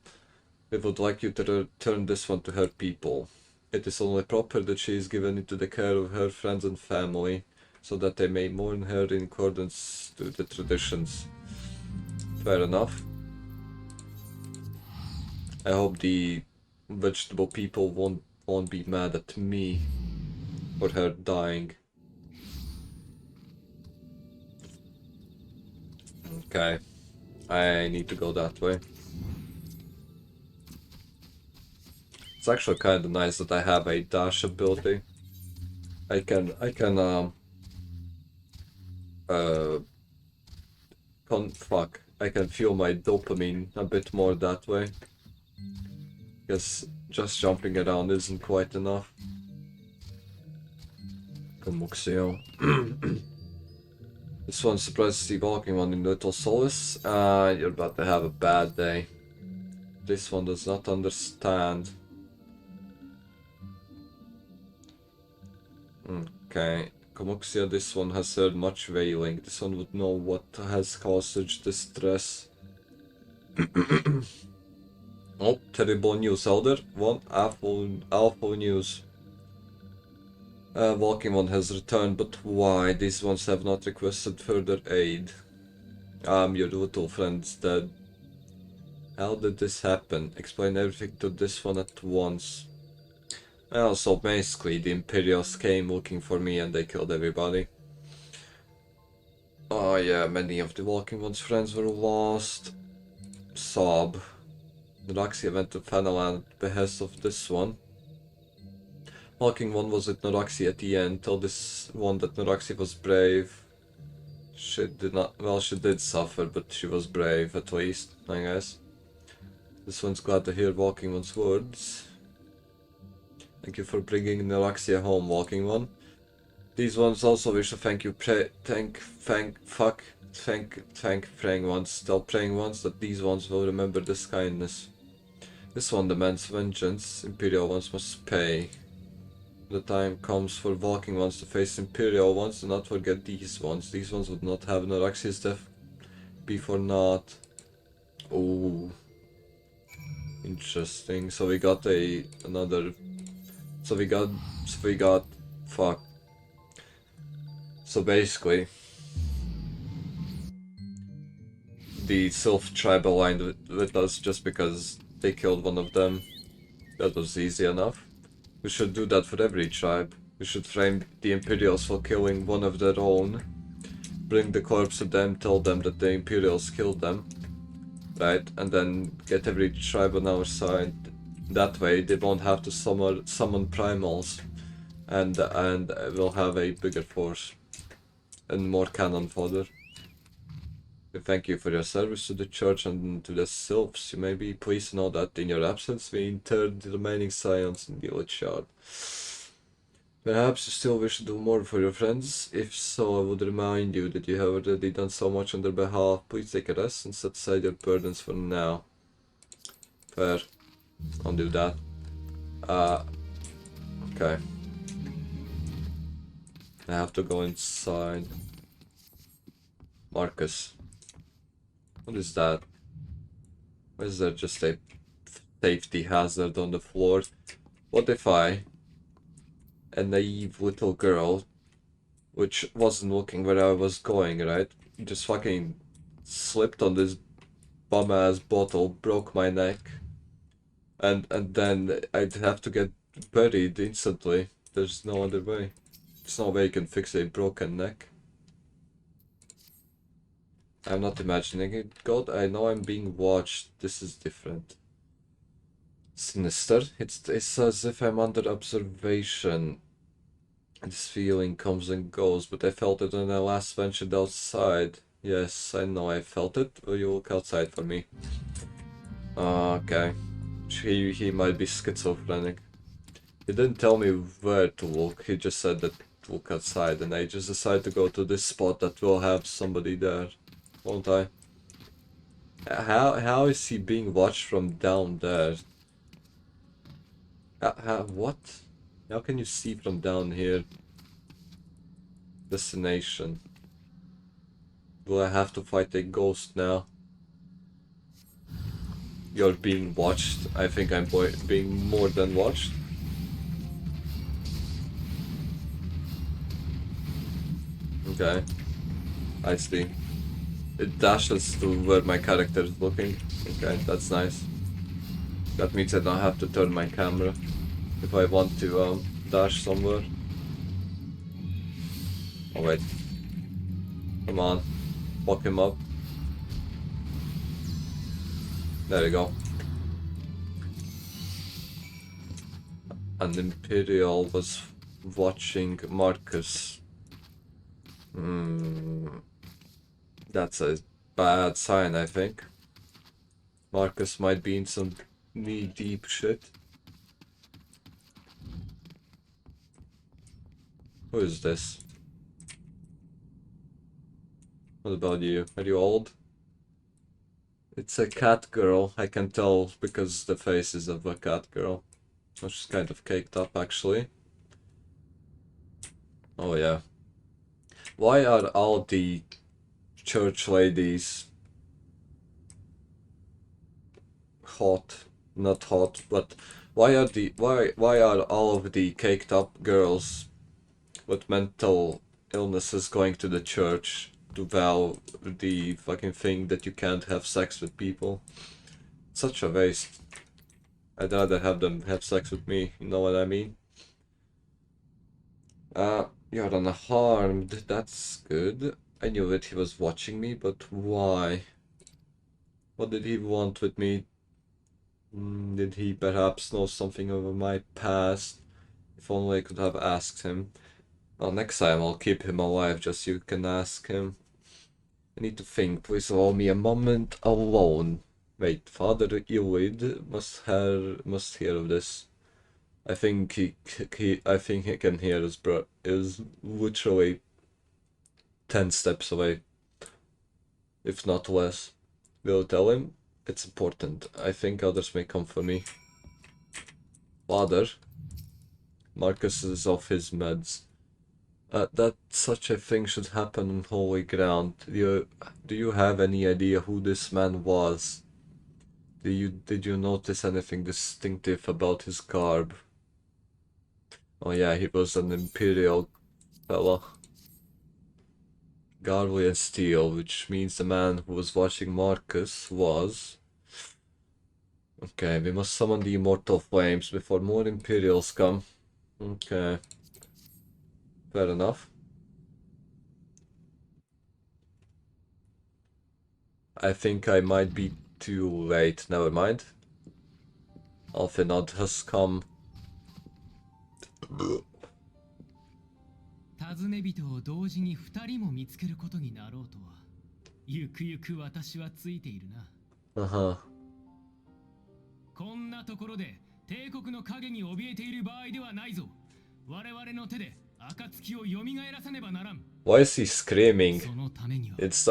Speaker 1: We would like you to return this one to her people. It is only proper that she is given into the care of her friends and family, so that they may mourn her in accordance to the traditions. Fair enough. I hope the vegetable people won't be mad at me for her dying. Okay, I need to go that way. It's actually kind of nice that I have a dash ability. I can feel my dopamine a bit more that way. Because just jumping around isn't quite enough. Comuxio. This one surprises the walking one in Little Solace. You're about to have a bad day. This one does not understand. Okay. Comuxia, this one has heard much wailing. This one would know what has caused such distress. Oh, terrible news, Elder. One awful news. Walking one has returned, but why? These ones have not requested further aid. Your little friend's dead. How did this happen? Explain everything to this one at once. Well, so basically the Imperials came looking for me and they killed everybody. Oh yeah, many of the Walking One's friends were lost. Sob. Noraxia went to Fanalan at the behest of this one. Walking One was with Noraxia at the end, told this one that Noraxia was brave. She did not, well, she did suffer, but she was brave at least, I guess. This one's glad to hear Walking One's words. Thank you for bringing Nelaxia home, Walking One. These ones also wish to thank you, thank praying ones. Tell praying ones that these ones will remember this kindness. This one demands vengeance. Imperial ones must pay. The time comes for Walking Ones to face Imperial ones. Do not forget these ones. These ones would not have Noraxia's death be for naught. Ooh. Interesting. So we got another. So we got. Fuck. So basically, the Sylph tribe aligned with us just because they killed one of them. That was easy enough. We should do that for every tribe. We should frame the Imperials for killing one of their own. Bring the corpse to them, tell them that the Imperials killed them. Right? And then get every tribe on our side. That way they won't have to summon primals. And we'll have a bigger force. And more cannon fodder. We thank you for your service to the church and to the sylphs. You may be pleased to know that in your absence we interred the remaining scions in the village yard. Perhaps you still wish to do more for your friends? If so, I would remind you that you have already done so much on their behalf. Please take a rest and set aside your burdens for now. Fair. I'll do that. Okay. I have to go inside. Marcus. What is that? Why is there just a safety hazard on the floor? What if a naive little girl, which wasn't looking where I was going, right? Just fucking slipped on this bum-ass bottle, broke my neck, and then I'd have to get buried instantly. There's no other way. There's no way you can fix a broken neck. I'm not imagining it. God, I know I'm being watched. This is different. Sinister. It's as if I'm under observation. This feeling comes and goes, but I felt it when I last ventured outside. Yes, I know I felt it. Will you look outside for me? Okay. He might be schizophrenic. He didn't tell me where to look. He just said that look outside, and I just decided to go to this spot that will have somebody there. Won't I? How is he being watched from down there? What? How can you see from down here? Destination. Will I have to fight a ghost now? You're being watched. I think I'm being more than watched. Okay. I see. It dashes to where my character is looking. Okay, that's nice. That means I don't have to turn my camera if I want to dash somewhere. Oh wait. Come on. Fuck him up. There we go. And Imperial was watching Marcus. That's a bad sign, I think. Marcus might be in some knee-deep shit. Who is this? What about you? Are you old? It's a cat girl, I can tell because the face is of a cat girl. Which is kind of caked up, actually. Oh yeah. Why are all the church ladies hot? Not hot, but why are all of the caked up girls with mental illnesses going to the church to vow the fucking thing that you can't have sex with people? Such a waste. I'd rather have them have sex with me, you know what I mean? You're unharmed, that's good. I knew that he was watching me, but why? What did he want with me? Did he perhaps know something of my past? If only I could have asked him. Well, next time I'll keep him alive just so you can ask him. I need to think, please allow me a moment alone. Wait, Father Iwid must hear of this. I think he can hear us, bro. Is literally 10 steps away, if not less. We'll tell him it's important. I think others may come for me. Father, Marcus is off his meds. That such a thing should happen on holy ground. Do you have any idea who this man was? Did you notice anything distinctive about his garb? Oh yeah, he was an imperial fella. Garvey and steel, which means the man who was watching Marcus was... Okay, we must summon the immortal flames before more Imperials come. Okay. Fair enough. I think I might be too late. Never mind. Alfinod has come.
Speaker 4: 尋ね人を同時に2人も見つけることになろうとは、ゆくゆく私はついているな。こんなところで帝国の影に怯えている場合ではないぞ。我々の手で暁を蘇らせねばならん。
Speaker 1: Why is he screaming?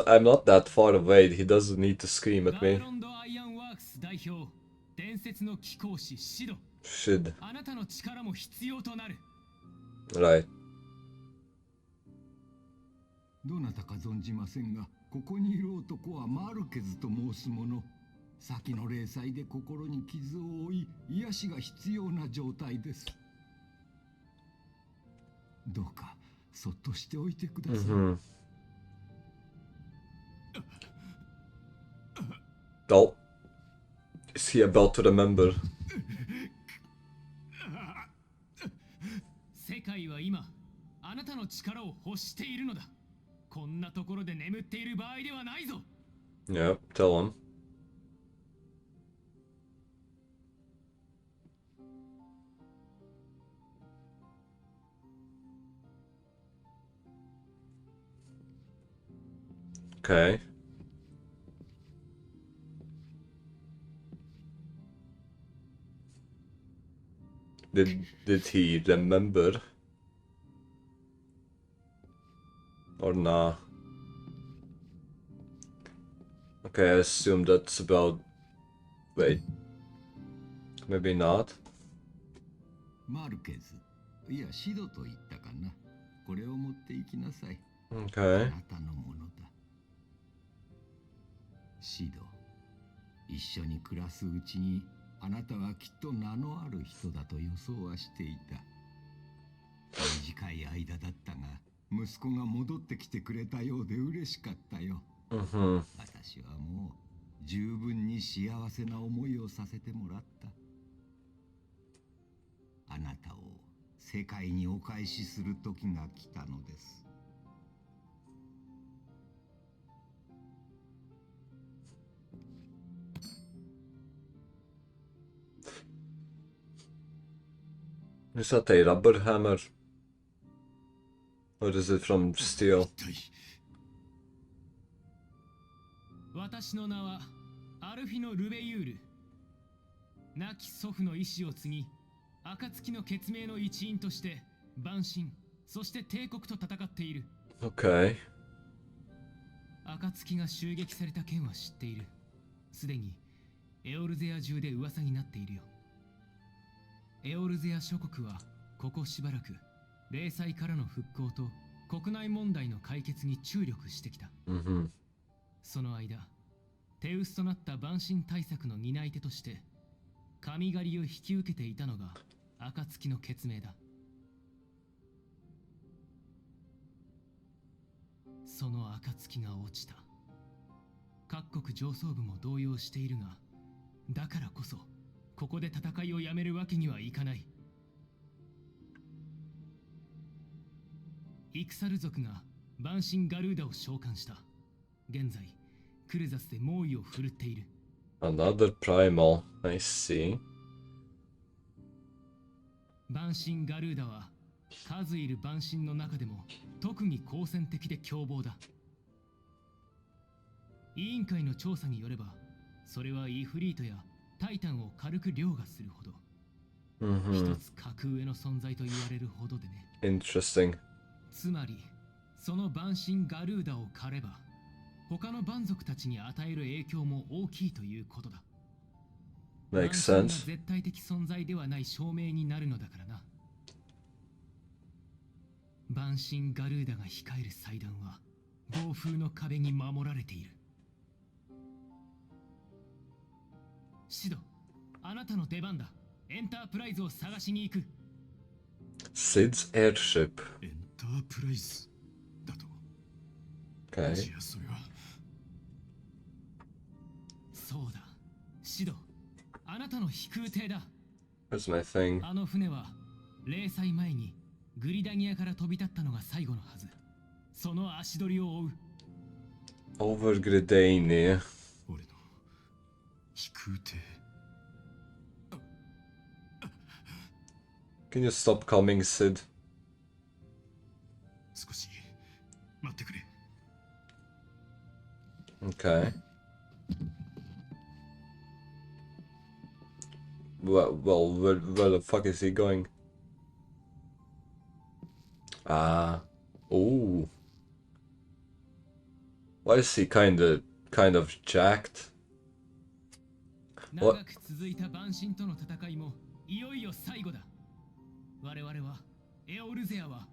Speaker 1: I'm not that far away. He doesn't need to scream at me.
Speaker 4: 代表、伝説の貴公子シド。
Speaker 1: Should.
Speaker 4: あなたの力も必要となる。
Speaker 1: Right.
Speaker 9: どなたか存じませんが、ここにいる男はマルケズと申す者。先の霊祭で心に傷を負い、癒しが必要な状態です。どうかそっとしておいてください。
Speaker 1: Oh. Is he about to remember?
Speaker 4: 世界は今、あなたの力を欲しているのだ。こんなところで眠っている場合ではないぞ。
Speaker 1: Yeah, tell him. Okay. Did he remember? Or nah? Okay, I assume that's about... Wait. Maybe not?
Speaker 9: マルケズ、いやシドと言ったかな。これを持って行きなさい。
Speaker 1: Okay.
Speaker 9: あなたのものだ。シド、一緒に暮らすうちにあなたはきっと名のある人だと予想はしていた。短い間だったが、息子が戻ってきてくれたようで嬉しかったよ。私はもう十分に幸せな思いをさせてもらった。あなたを世界にお返しする時が来たのです。
Speaker 1: Is that a rubber hammer? Or is it from steel?
Speaker 4: 私の名はアルフィノ・ルベユール。亡き祖父の意志を継ぎ、暁の血盟の一員として万神、そして帝国と戦っている。
Speaker 1: Okay.
Speaker 4: 暁が襲撃された件は知っている。すでにエオルゼア中で噂になっているよ。エオルゼア諸国はここしばらく霊災からの復興と国内問題の解決に注力してきた。その間、手薄となった万神対策の担い手として神狩りを引き受けていたのが暁の血盟だ。その暁が落ちた。各国上層部も動揺しているが、だからこそここで戦いをやめるわけにはいかない。イクサル族が万神ガルーダを召喚した。現在クルザスで猛威を振るっている。
Speaker 1: Another primal, I see.
Speaker 4: 万神ガルーダは数いる万神の中でも特に好戦的で凶暴だ。委員会の調査によれば、それはイフリートやタイタンを軽く凌駕するほど、一つ格上の存在と言われるほどでね。
Speaker 1: Interesting.
Speaker 4: つまりその万神ガルーダを狩れば他の蛮族たちに与える影響も大きいということだ。
Speaker 1: Makes
Speaker 4: 万神が
Speaker 1: sense.
Speaker 4: 絶対的存在ではない証明になるのだからな。万神ガルーダが控える祭壇は暴風の壁に守られている。シド、あなたの出番だ。エンタープライズを探しに行く。
Speaker 1: Sid's airship.
Speaker 7: エンタープライズだと。
Speaker 1: Okay.
Speaker 7: じゃあそれは。
Speaker 4: そうだ、シド、あなたの飛空艇だ。
Speaker 1: Where's my thing?
Speaker 4: あの船は0歳前にグリダニアから飛び立ったのが最後のはず。その足取りを追う。
Speaker 1: Over Gridania.
Speaker 7: 俺の飛空艇。
Speaker 1: Can you stop coming, Sid?
Speaker 7: 少し待ってくれ。
Speaker 1: Okay. Where the fuck is he going? Ah. Ooh. Why is he kind of jacked?
Speaker 4: 長く続いた万神との戦いもいよいよ最後だ。我々はエオルゼアは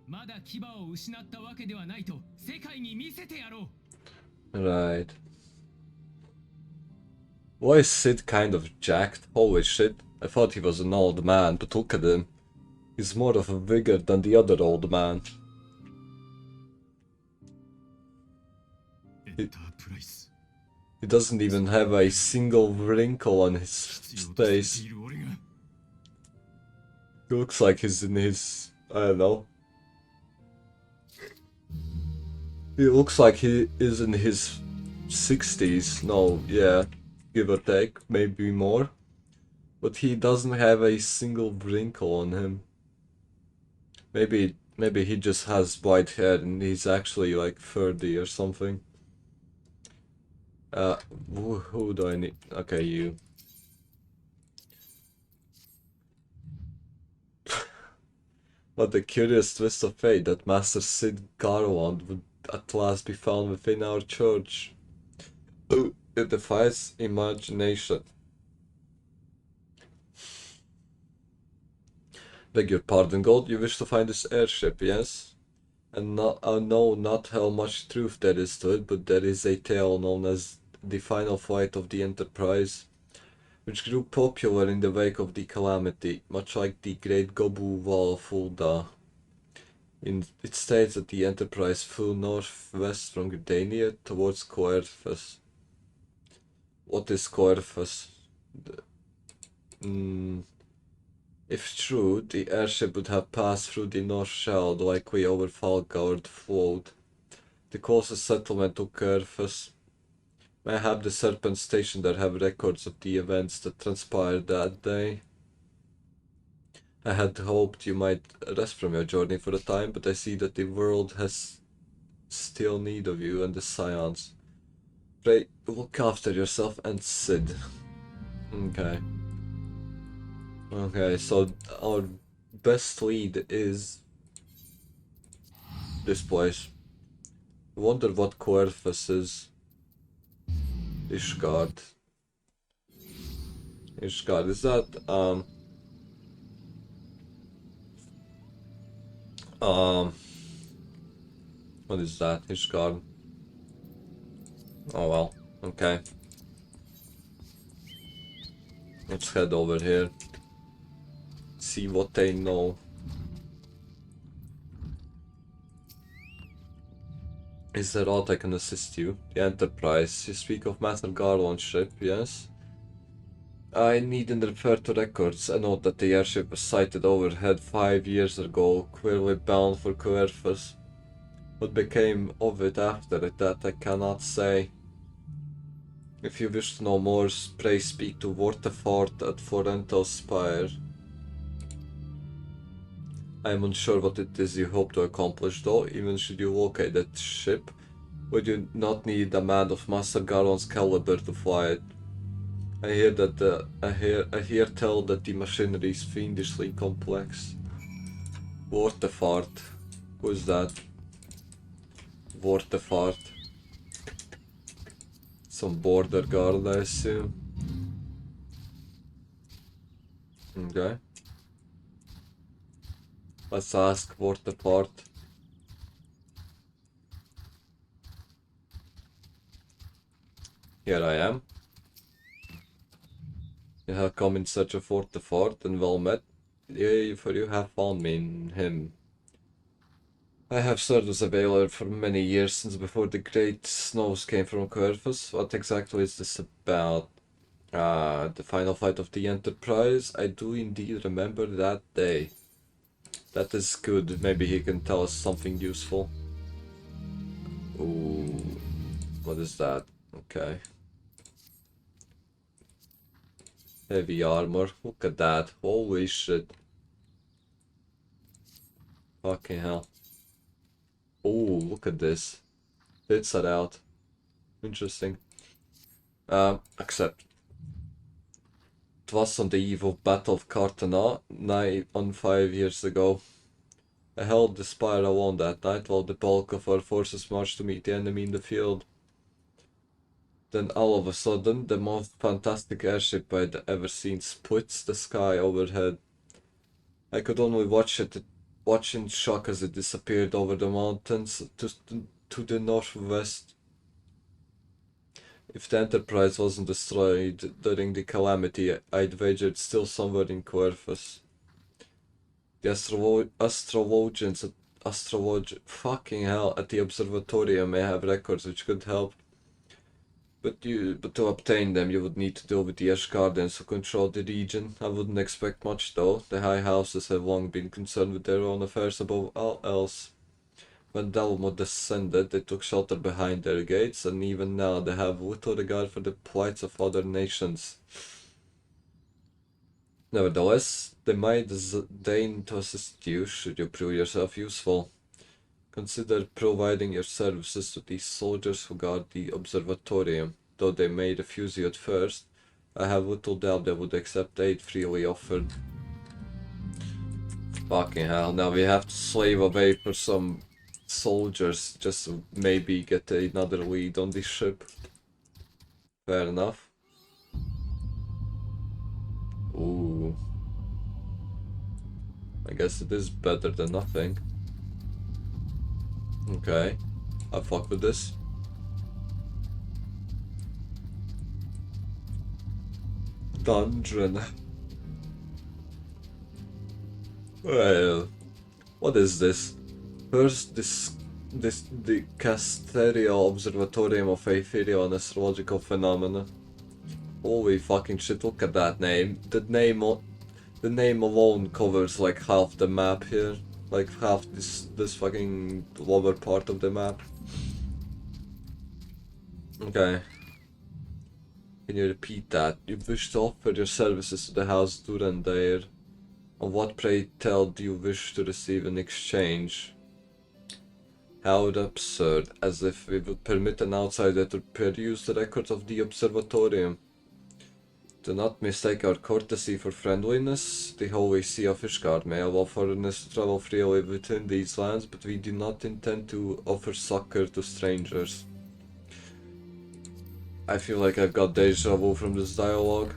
Speaker 4: まだ牙を失ったわけではないと世界に見せてやろう。
Speaker 1: Right. Why is Sid kind of jacked? Holy shit. I thought he was an old man, but look at him. He's more of a vigor than the other old man.
Speaker 7: エンタープライズ。
Speaker 1: He doesn't even have a single wrinkle on his
Speaker 7: 必要とされて
Speaker 1: face.
Speaker 7: いる俺が。
Speaker 1: He looks like he's in his... I don't know. He looks like he is in his 60s. No, yeah. Give or take. Maybe more. But he doesn't have a single wrinkle on him. Maybe he just has white hair and he's actually like 30 or something. Who do I need? Okay, you. What a curious twist of fate that Master Sid Garwand would at last be found within our church. It defies imagination. Beg your pardon, God, you wish to find this airship, yes? And I know not how much truth there is to it, but there is a tale known as the final flight of the Enterprise, which grew popular in the wake of the calamity, much like the Great Gobu Wall of Fulda. It states that the Enterprise flew northwest from Gridania towards Coerthas. What is Coerthas? If true, the airship would have passed through the North Shell likely over Falgard Flood, the closest settlement to Coerthas. Mayhap the Serpent Station there have records of the events that transpired that day. I had hoped you might rest from your journey for a time, but I see that the world has still need of you and the Scions. Pray, look after yourself and Sid. Okay. Okay, so our best lead is this place. I wonder what Coerthas is. Ishgard. Ishgard, is that, what is that? Ishgard. Oh well, okay. Let's head over here. See what they know. Is there aught I can assist you? The Enterprise. You speak of Master Garland's ship, yes? I needn't refer to records. I note that the airship was sighted overhead 5 years ago, clearly bound for Coerthas. What became of it after it, that I cannot say. If you wish to know more, pray speak to Vortefort at Forento's Spire. I am unsure what it is you hope to accomplish though. Even should you locate that ship, would you not need a man of Master Garland's caliber to fly it? I hear tell that the machinery is fiendishly complex. Waterfart. Who's that? Waterfart. Some border guard, I assume. Okay. Let's ask Waterfart. Here I am. You have come in search of Waterfart, and well met. Yea, for you have found me in him. I have served as a whaler for many years, since before the great snows came from Corvus. What exactly is this about? The final fight of the Enterprise? I do indeed remember that day. That is good. Maybe he can tell us something useful. Ooh, what is that? Okay. Heavy armor. Look at that. Holy shit. Fucking hell. Oh, look at this. Bits that out. Interesting. Except it was on the eve of Battle of Cartana, nigh on 5 years ago. I held the spire alone that night while the bulk of our forces marched to meet the enemy in the field. Then all of a sudden, the most fantastic airship I'd ever seen splits the sky overhead. I could only watch in shock as it disappeared over the mountains to the northwest. If the Enterprise wasn't destroyed during the calamity, I'd wager it's still somewhere in Corvus. The astrologians fucking hell, at the observatorium may have records which could help. But to obtain them, you would need to deal with the Ash Guardians who control the region. I wouldn't expect much though. The High Houses have long been concerned with their own affairs above all else. When Delmo descended, they took shelter behind their gates, and even now they have little regard for the plights of other nations. Nevertheless, they might deign to assist you should you prove yourself useful. Consider providing your services to these soldiers who guard the observatorium. Though they may refuse you at first, I have little doubt they would accept aid freely offered. Fucking hell, now we have to slave away for some soldiers just to maybe get another lead on this ship. Fair enough. Ooh. I guess it is better than nothing. Okay, I'll fuck with this. Dungeon. Well, what is this? First, the Casterial Observatorium of Ethereal and Astrological Phenomena. Holy fucking shit! Look at that name. The name alone covers like half the map here. Like half this fucking lower part of the map. Okay. Can you repeat that? You wish to offer your services to the House Durandair. And what, pray tell, do you wish to receive in exchange? How absurd, as if we would permit an outsider to peruse the records of the observatorium. Do not mistake our courtesy for friendliness. The Holy See of Ishgard may allow foreigners to travel freely within these lands, but we do not intend to offer succor to strangers. I feel like I've got deja vu from this dialogue.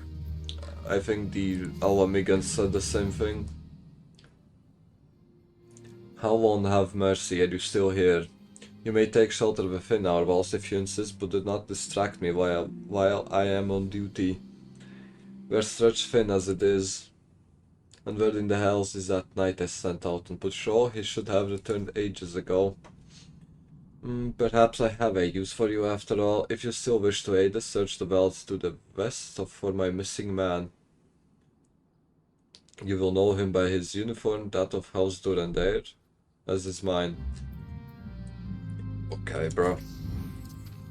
Speaker 1: I think the Alamigans said the same thing. How long have mercy, are you still here? You may take shelter within our walls if you insist, but do not distract me while I am on duty. We're stretched thin as it is, and where in the hells is that knight I sent out on patrol? He should have returned ages ago. Perhaps I have a use for you after all. If you still wish to aid us, search the belts to the west for my missing man. You will know him by his uniform, that of House Durandair, as is mine. Okay, bro.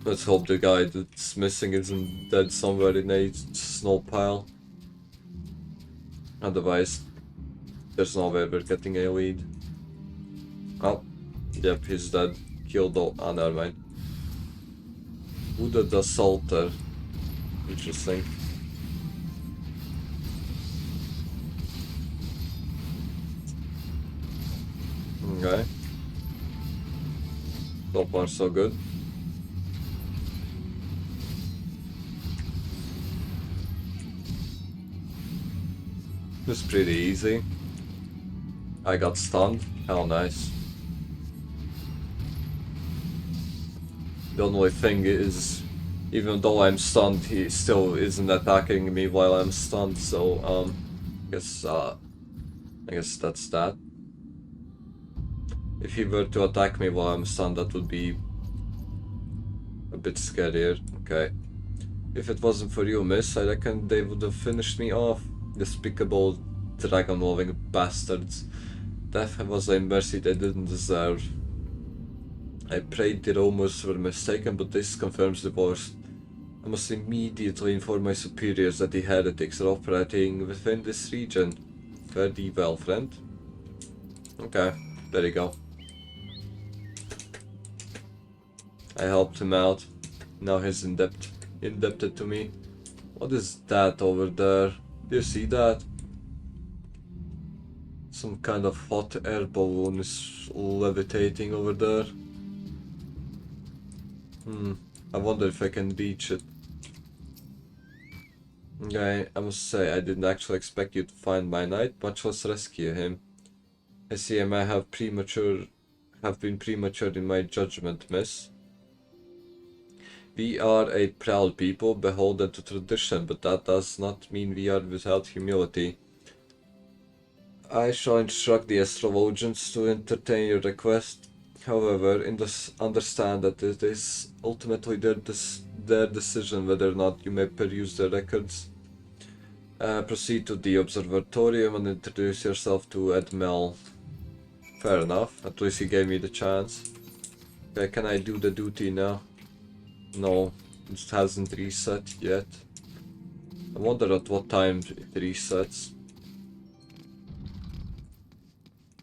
Speaker 1: Let's hope the guy that's missing isn't dead somewhere in a snow pile. Otherwise, there's no way we're getting a lead. Oh, yep, he's dead. Killed all. Ah, never mind. Wounded assaulter. Interesting. Okay. So far so good. It was pretty easy. I got stunned. How nice. The only thing is, even though I'm stunned, he still isn't attacking me while I'm stunned, so I guess that's that. If he were to attack me while I'm stunned, that would be a bit scarier. Okay. If it wasn't for you, miss, I reckon they would have finished me off. Despicable, dragon-loving bastards. Death was a mercy they didn't deserve. I prayed the rumors were mistaken, but this confirms the worst. I must immediately inform my superiors that the heretics are operating within this region. Fare thee well, friend. Okay, there you go. I helped him out. Now he's indebted to me. What is that over there? Do you see that? Some kind of hot air balloon is levitating over there. I wonder if I can reach it. Okay, I must say I didn't actually expect you to find my knight, much less rescue him. I see I may have been premature in my judgment, miss. We are a proud people, beholden to tradition, but that does not mean we are without humility. I shall instruct the astrologians to entertain your request. However, understand that it is ultimately their decision whether or not you may peruse their records. Proceed to the observatorium and introduce yourself to Edmel. Fair enough, at least he gave me the chance. Okay, can I do the duty now? No, it hasn't reset yet. I wonder at what time it resets.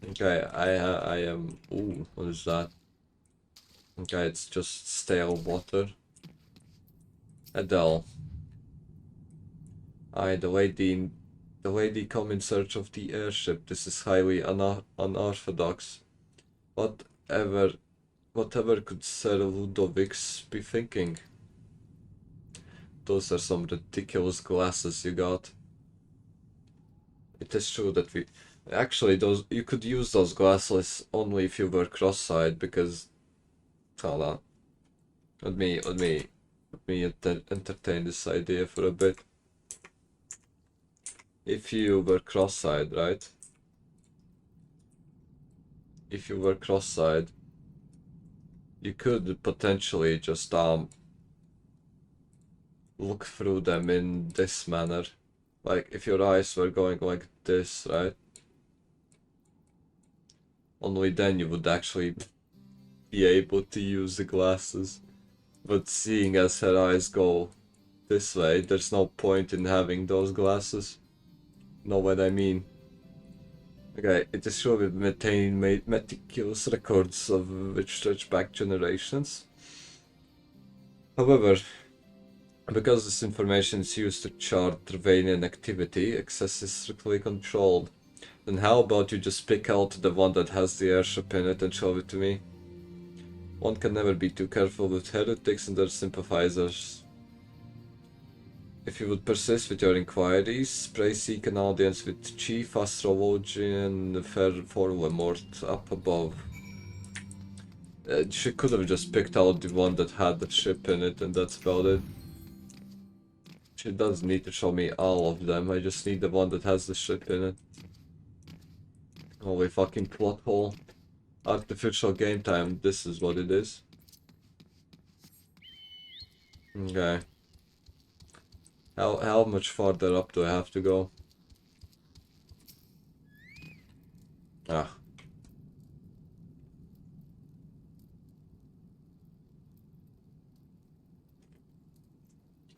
Speaker 1: Okay, I am... Ooh, what is that? Okay, it's just stale water. Adele. The lady come in search of the airship. This is highly unorthodox. Whatever could Sir Ludovics be thinking? Those are some ridiculous glasses you got. It is true that actually, you could use those glasses only if you were cross-eyed, because... Hold on. Let me entertain this idea for a bit. If you were cross-eyed, right? If you were cross-eyed, you could potentially just look through them in this manner. Like, if your eyes were going like this, right? Only then you would actually be able to use the glasses. But seeing as her eyes go this way, there's no point in having those glasses. Know what I mean? Okay, it is sure we maintain meticulous records of which stretch back generations. However, because this information is used to chart Trevanian activity, access is strictly controlled. Then how about you just pick out the one that has the airship in it and show it to me? One can never be too careful with heretics and their sympathizers. If you would persist with your inquiries, pray seek an audience with Chief Astrologian Voldemort up above. She could have just picked out the one that had the ship in it, and that's about it. She doesn't need to show me all of them, I just need the one that has the ship in it. Holy fucking plot hole. Artificial game time, this is what it is. Okay. How much farther up do I have to go? Ah.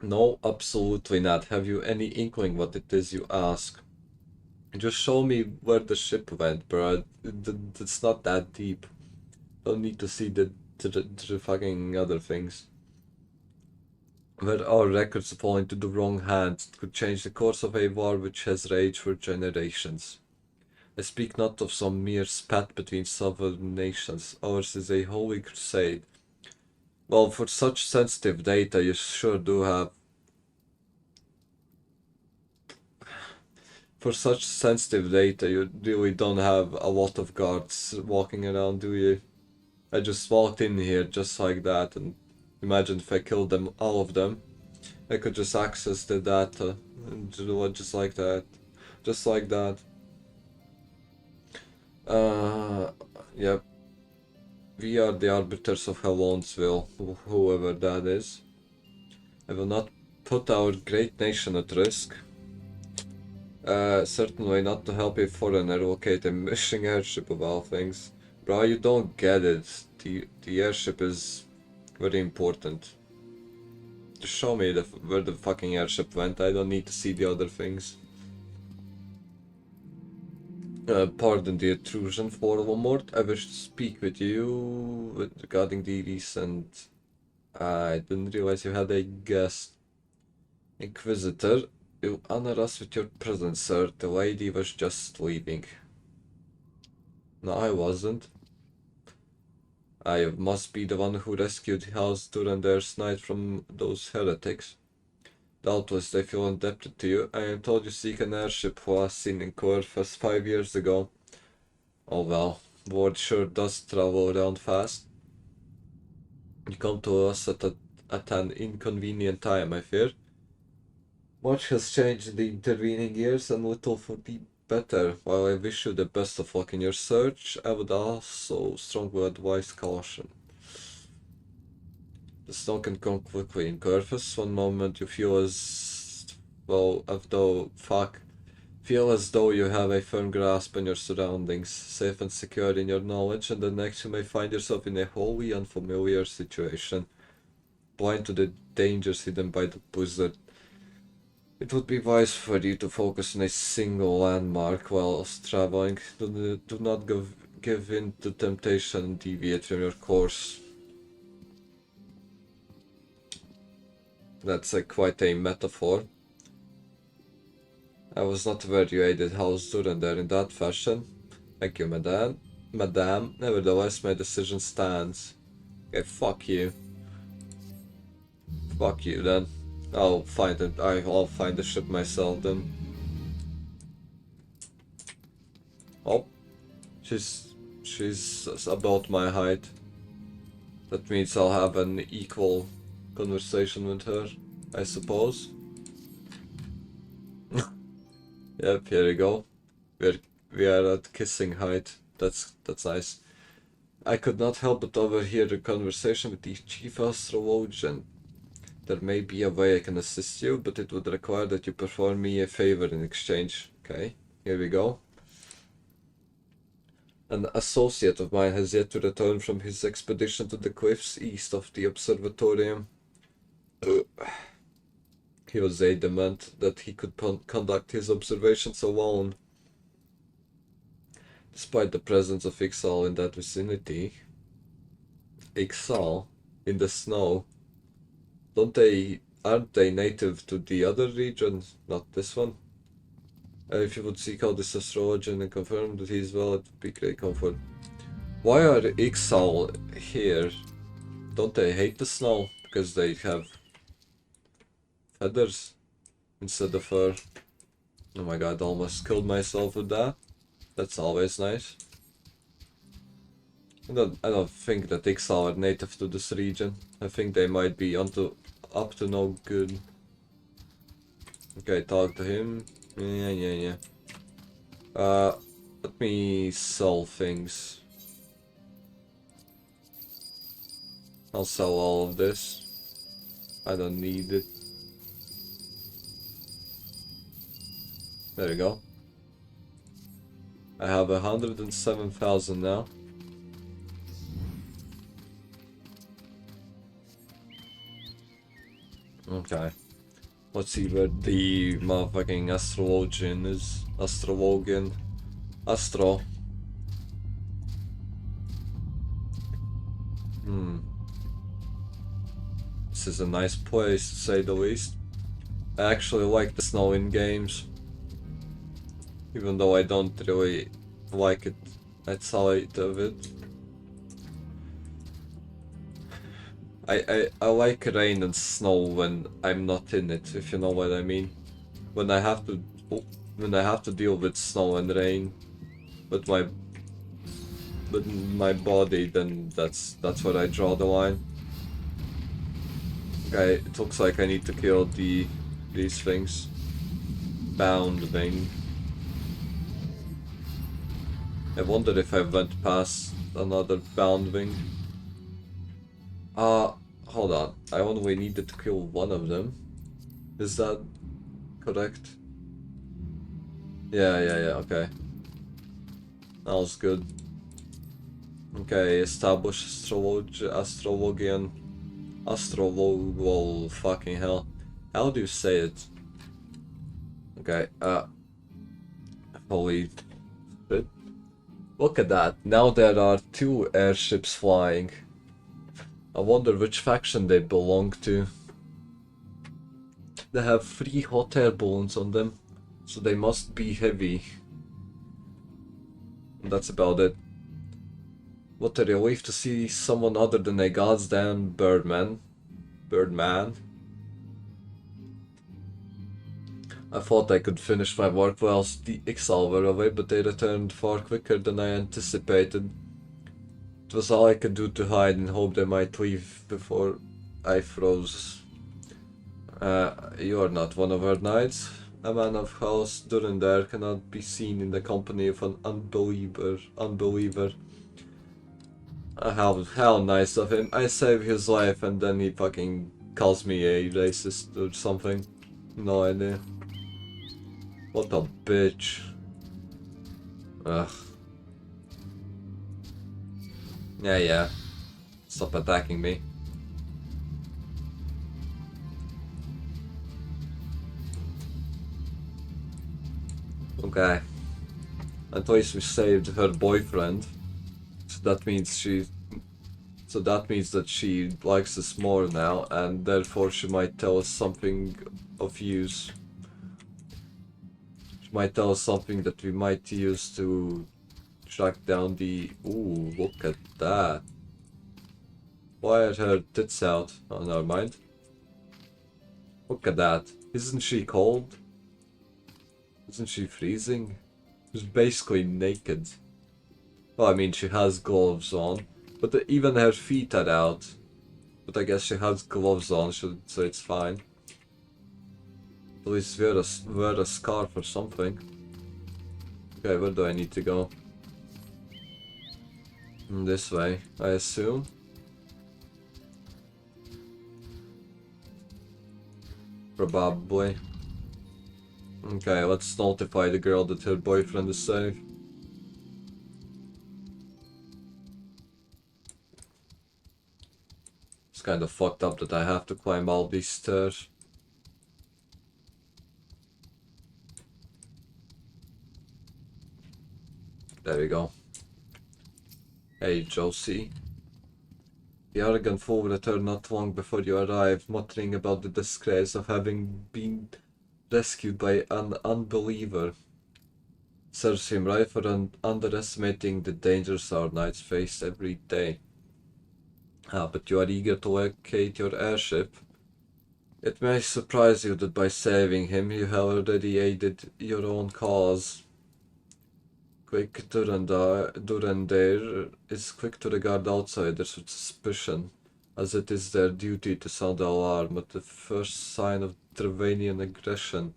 Speaker 1: No, absolutely not. Have you any inkling what it is you ask? Just show me where the ship went, bro. It's not that deep. Don't need to see the fucking other things. Where our records fall into the wrong hands, it could change the course of a war which has raged for generations. I speak not of some mere spat between sovereign nations. Ours is a holy crusade. Well, for such sensitive data, you sure do have... For such sensitive data, you really don't have a lot of guards walking around, do you? I just walked in here just like that, and imagine if I killed them, all of them. I could just access the data, and do it just like that. Just like that. Yep. We are the arbiters of Helon's will, whoever that is. I will not put our great nation at risk. Certainly not to help a foreigner locate a missing airship of all things. Bro, you don't get it. The airship is very important. Just show me where the fucking airship went. I don't need to see the other things. Pardon the intrusion, Forlomort. I wish to speak with you regarding the recent... I didn't realize you had a guest. Inquisitor, you honor us with your presence, sir. The lady was just leaving. No, I wasn't. I must be the one who rescued House Durander's knight from those heretics. Doubtless they feel indebted to you. I am told you seek an airship last seen in Corfus 5 years ago. Oh well, word sure does travel around fast. You come to us at an inconvenient time, I fear. Much has changed in the intervening years, and little for the better. While I wish you the best of luck in your search, I would also strongly advise caution. The snow can come quickly in Corfus. One moment you feel feel as though you have a firm grasp on your surroundings, safe and secure in your knowledge, and the next you may find yourself in a wholly unfamiliar situation, blind to the dangers hidden by the blizzard. It would be wise for you to focus on a single landmark whilst traveling. Do not give in to temptation and deviate from your course. That's quite a metaphor. I was not aware you aided House Durander in that fashion. Thank you, madame. Nevertheless, my decision stands. Okay, fuck you. Fuck you then. I'll find it. I'll find the ship myself then. Oh, she's about my height. That means I'll have an equal conversation with her, I suppose. Yep, here we go. We are at kissing height. That's nice. I could not help but overhear the conversation with the chief astrologian. There may be a way I can assist you, but it would require that you perform me a favor in exchange. Okay, here we go. An associate of mine has yet to return from his expedition to the cliffs east of the observatorium. He was adamant that he could conduct his observations alone. Despite the presence of Ixal in that vicinity. Ixal? In the snow? Aren't they native to the other region, not this one? If you would seek out this astrologer and confirm that he is well, it would be great comfort. Why are Ixal here? Don't they hate the snow? Because they have feathers instead of fur. Oh my god, almost killed myself with that. That's always nice. I don't think that Ixal are native to this region. I think they might be up to no good. Okay, talk to him. Yeah. Let me sell things. I'll sell all of this. I don't need it. There we go. I have 107,000 now. Okay. Let's see where the motherfucking astrologian is. Astro. This is a nice place, to say the least. I actually like the snow in games. Even though I don't really like it. That's how I do it. I like rain and snow when I'm not in it, if you know what I mean. When I have to deal with snow and rain with my body, then that's where I draw the line. Okay, it looks like I need to kill these things. Bound thing. I wonder if I went past another bound wing. Hold on. I only needed to kill one of them. Is that correct? Yeah, okay. That was good. Okay, establish astrological fucking hell. How do you say it? Okay, holy shit. Look at that. Now there are 2 airships flying. I wonder which faction they belong to. They have 3 hot air balloons on them, so they must be heavy. And that's about it. What a relief to see someone other than a goddamn Birdman. I thought I could finish my work whilst the Ixal were away, but they returned far quicker than I anticipated. It was all I could do to hide and hope they might leave before I froze. You are not one of our knights. A man of House Durandar cannot be seen in the company of an unbeliever. How nice of him. I saved his life and then he fucking calls me a racist or something. No idea. What a bitch. Ugh. Yeah. Stop attacking me. Okay. At least we saved her boyfriend. So that means that she likes us more now, and therefore she might tell us something of use. She might tell us something that we might use to track down the... Ooh, look at that. Why are her tits out? Oh, never mind. Look at that. Isn't she cold? Isn't she freezing? She's basically naked. Well, I mean, she has gloves on, but even her feet are out. But I guess she has gloves on, so it's fine. At least wear a scarf or something. Okay, where do I need to go? This way, I assume. Probably. Okay, let's notify the girl that her boyfriend is safe. It's kind of fucked up that I have to climb all these stairs. There we go. Hey, Josie. The arrogant fool returned not long before you arrived, muttering about the disgrace of having been rescued by an unbeliever. Serves him right for underestimating the dangers our knights face every day. But you are eager to locate your airship. It may surprise you that by saving him you have already aided your own cause. Quick Durandar is quick to regard outsiders with suspicion, as it is their duty to sound the alarm at the first sign of Dravanian aggression.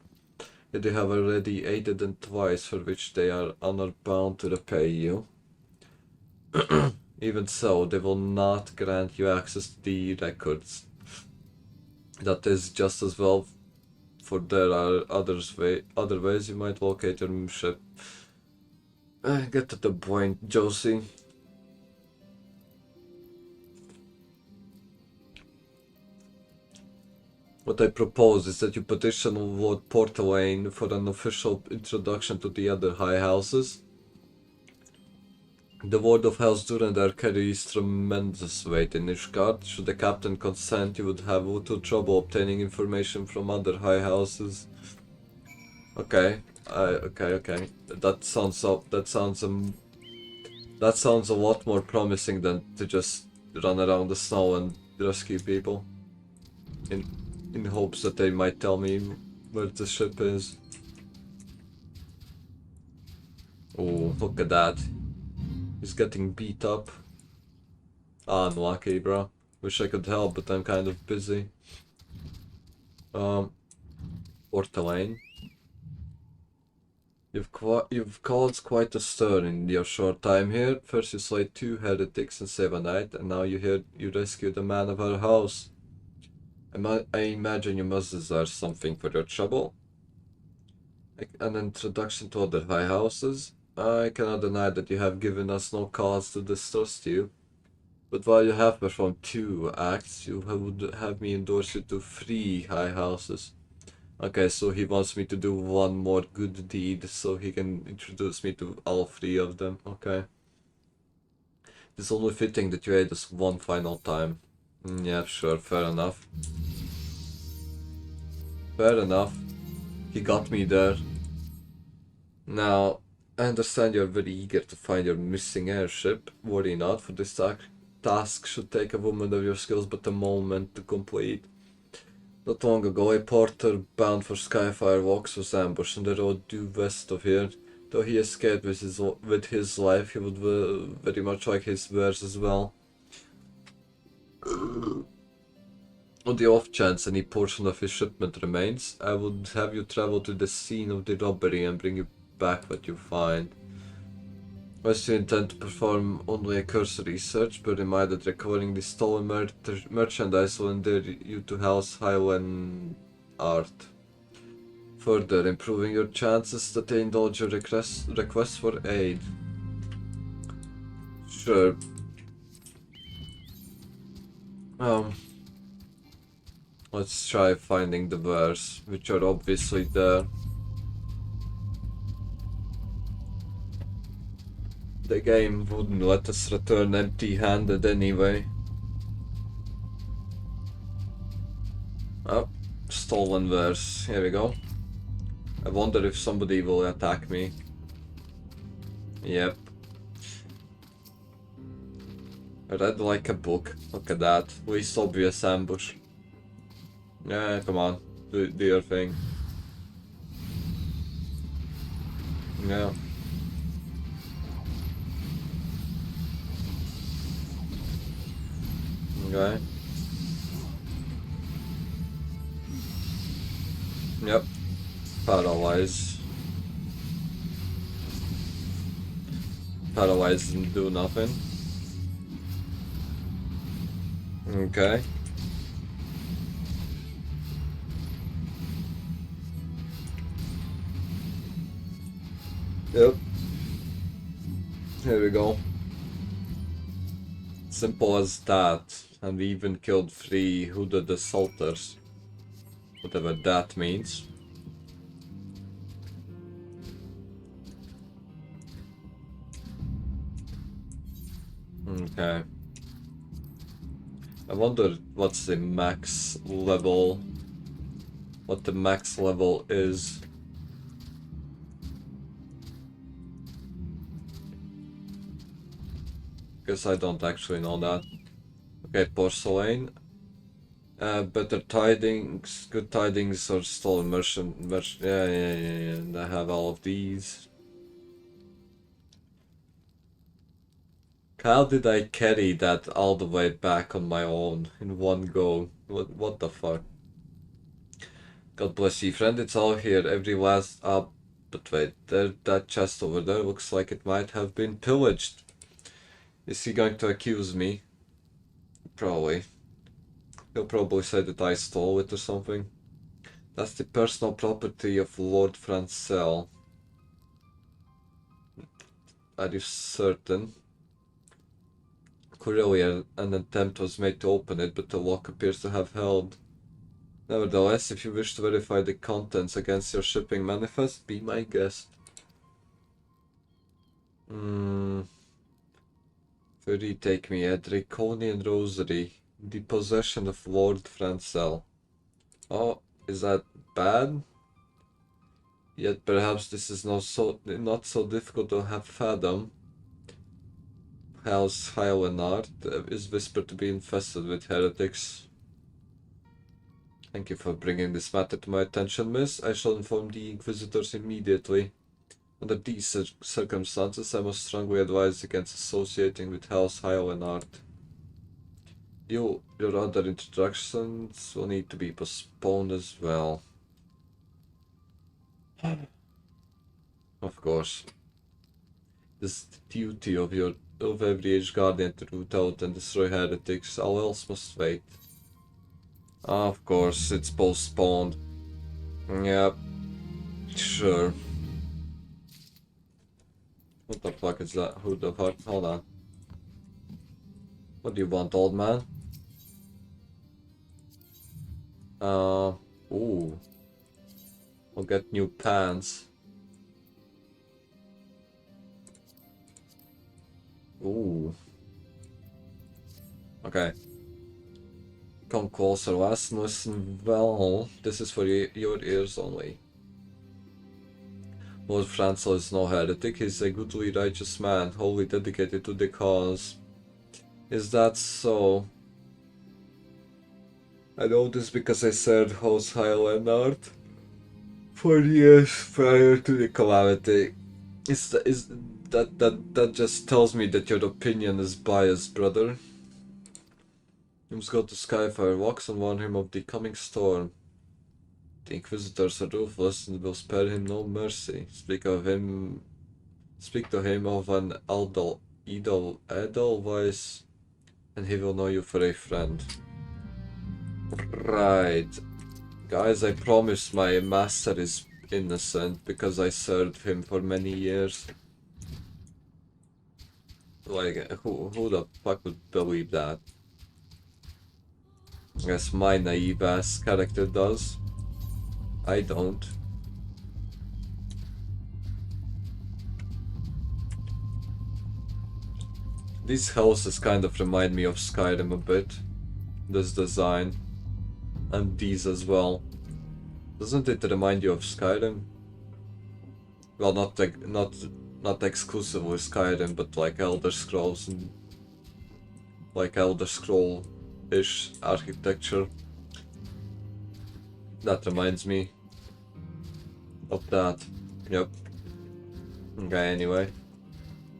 Speaker 1: Yet they have already aided them twice, for which they are honor-bound to repay you. Even so, they will not grant you access to the records. That is just as well, for there are other ways you might locate your ship. Get to the point, Josie. What I propose is that you petition Lord Portelaine for an official introduction to the other high houses. The word of House Durandar carries tremendous weight in Ishgard. Should the captain consent, you would have little trouble obtaining information from other high houses. Okay, Okay. That sounds that sounds a lot more promising than to just run around the snow and rescue people. In hopes that they might tell me where the ship is. Oh, look at that. He's getting beat up. Unlucky, bro. Wish I could help, but I'm kind of busy. Portelaine. You've caused quite a stir in your short time here. First you slayed 2 heretics and saved a knight, and now you rescued a man of our house. I imagine you must deserve something for your trouble. An introduction to other high houses. I cannot deny that you have given us no cause to distrust you. But while you have performed 2 acts, you would have me endorse you to 3 high houses. Okay, so he wants me to do 1 more good deed so he can introduce me to all 3 of them. Okay. It's only fitting that you aid us 1 final time. Yeah, sure, fair enough. Fair enough. He got me there. Now, I understand you're very eager to find your missing airship. Worry not, for this task should take a woman of your skills but a moment to complete. Not long ago, a porter bound for Skyfire Walks was ambushed on the road due west of here. Though he escaped with his life, he would very much like his wares as well. On the off chance any portion of his shipment remains, I would have you travel to the scene of the robbery and bring you back what you find. Unless you intend to perform only a cursory search, bear in mind that recovering the stolen merchandise will endear you to House Highland Art. Further improving your chances that they indulge your request for aid. Sure. Let's try finding the wares, which are obviously there. The game wouldn't let us return empty-handed anyway. Oh, stolen wares. Here we go. I wonder if somebody will attack me. Yep. I read like a book. Look at that. Least obvious ambush. Yeah, come on. Do your thing. Yeah. Okay. Yep. Paralyze. Paralyze didn't do nothing. Okay. Yep. Here we go. Simple as that. And we even killed 3 hooded assaulters. Whatever that means. Okay. I wonder what's the max level. What the max level is. Guess I don't actually know that. Okay, porcelain. Better tidings, good tidings, or stolen merchant. Yeah. I have all of these. How did I carry that all the way back on my own in one go? What the fuck? God bless you, friend. It's all here. Every last but wait, that chest over there looks like it might have been pillaged. Is he going to accuse me? Probably. He'll probably say that I stole it or something. That's the personal property of Lord Francel. Are you certain? Clearly an attempt was made to open it, but the lock appears to have held. Nevertheless, if you wish to verify the contents against your shipping manifest, be my guest. 30 take me, a Draconian Rosary. The possession of Lord Francel. Oh, is that bad? Yet perhaps this is not so difficult to have fathom. House Hyalenard is whispered to be infested with heretics. Thank you for bringing this matter to my attention, miss. I shall inform the Inquisitors immediately. Under these circumstances, I must strongly advise against associating with House Hyalenard. Your other introductions will need to be postponed as well. Of course. This is the duty of every age guardian to root out and destroy heretics. All else must wait. Of course, it's postponed. Yep. Sure. What the fuck is that? Who the fuck? Hold on. What do you want, old man? Ooh. I'll get new pants. Ooh. Okay. Come closer, listen well. This is for your ears only. Lord Franzel is no heretic, he's a goodly righteous man, wholly dedicated to the cause. Is that so? I know this because I served House Hyalenard for years prior to the calamity. That just tells me that your opinion is biased, brother. You must go to Skyfire, walks and warn him of the coming storm. The Inquisitors are ruthless and will spare him no mercy. Speak to him of an Edelweiss, and he will know you for a friend. Right. Guys, I promise my master is innocent because I served him for many years. Like, who the fuck would believe that? I guess my naive ass character does. I don't. These houses kind of remind me of Skyrim a bit. This design. And these as well. Doesn't it remind you of Skyrim? Well, not exclusively Skyrim, but like Elder Scrolls and like Elder Scroll-ish architecture. That reminds me of that. Yep. Okay, anyway.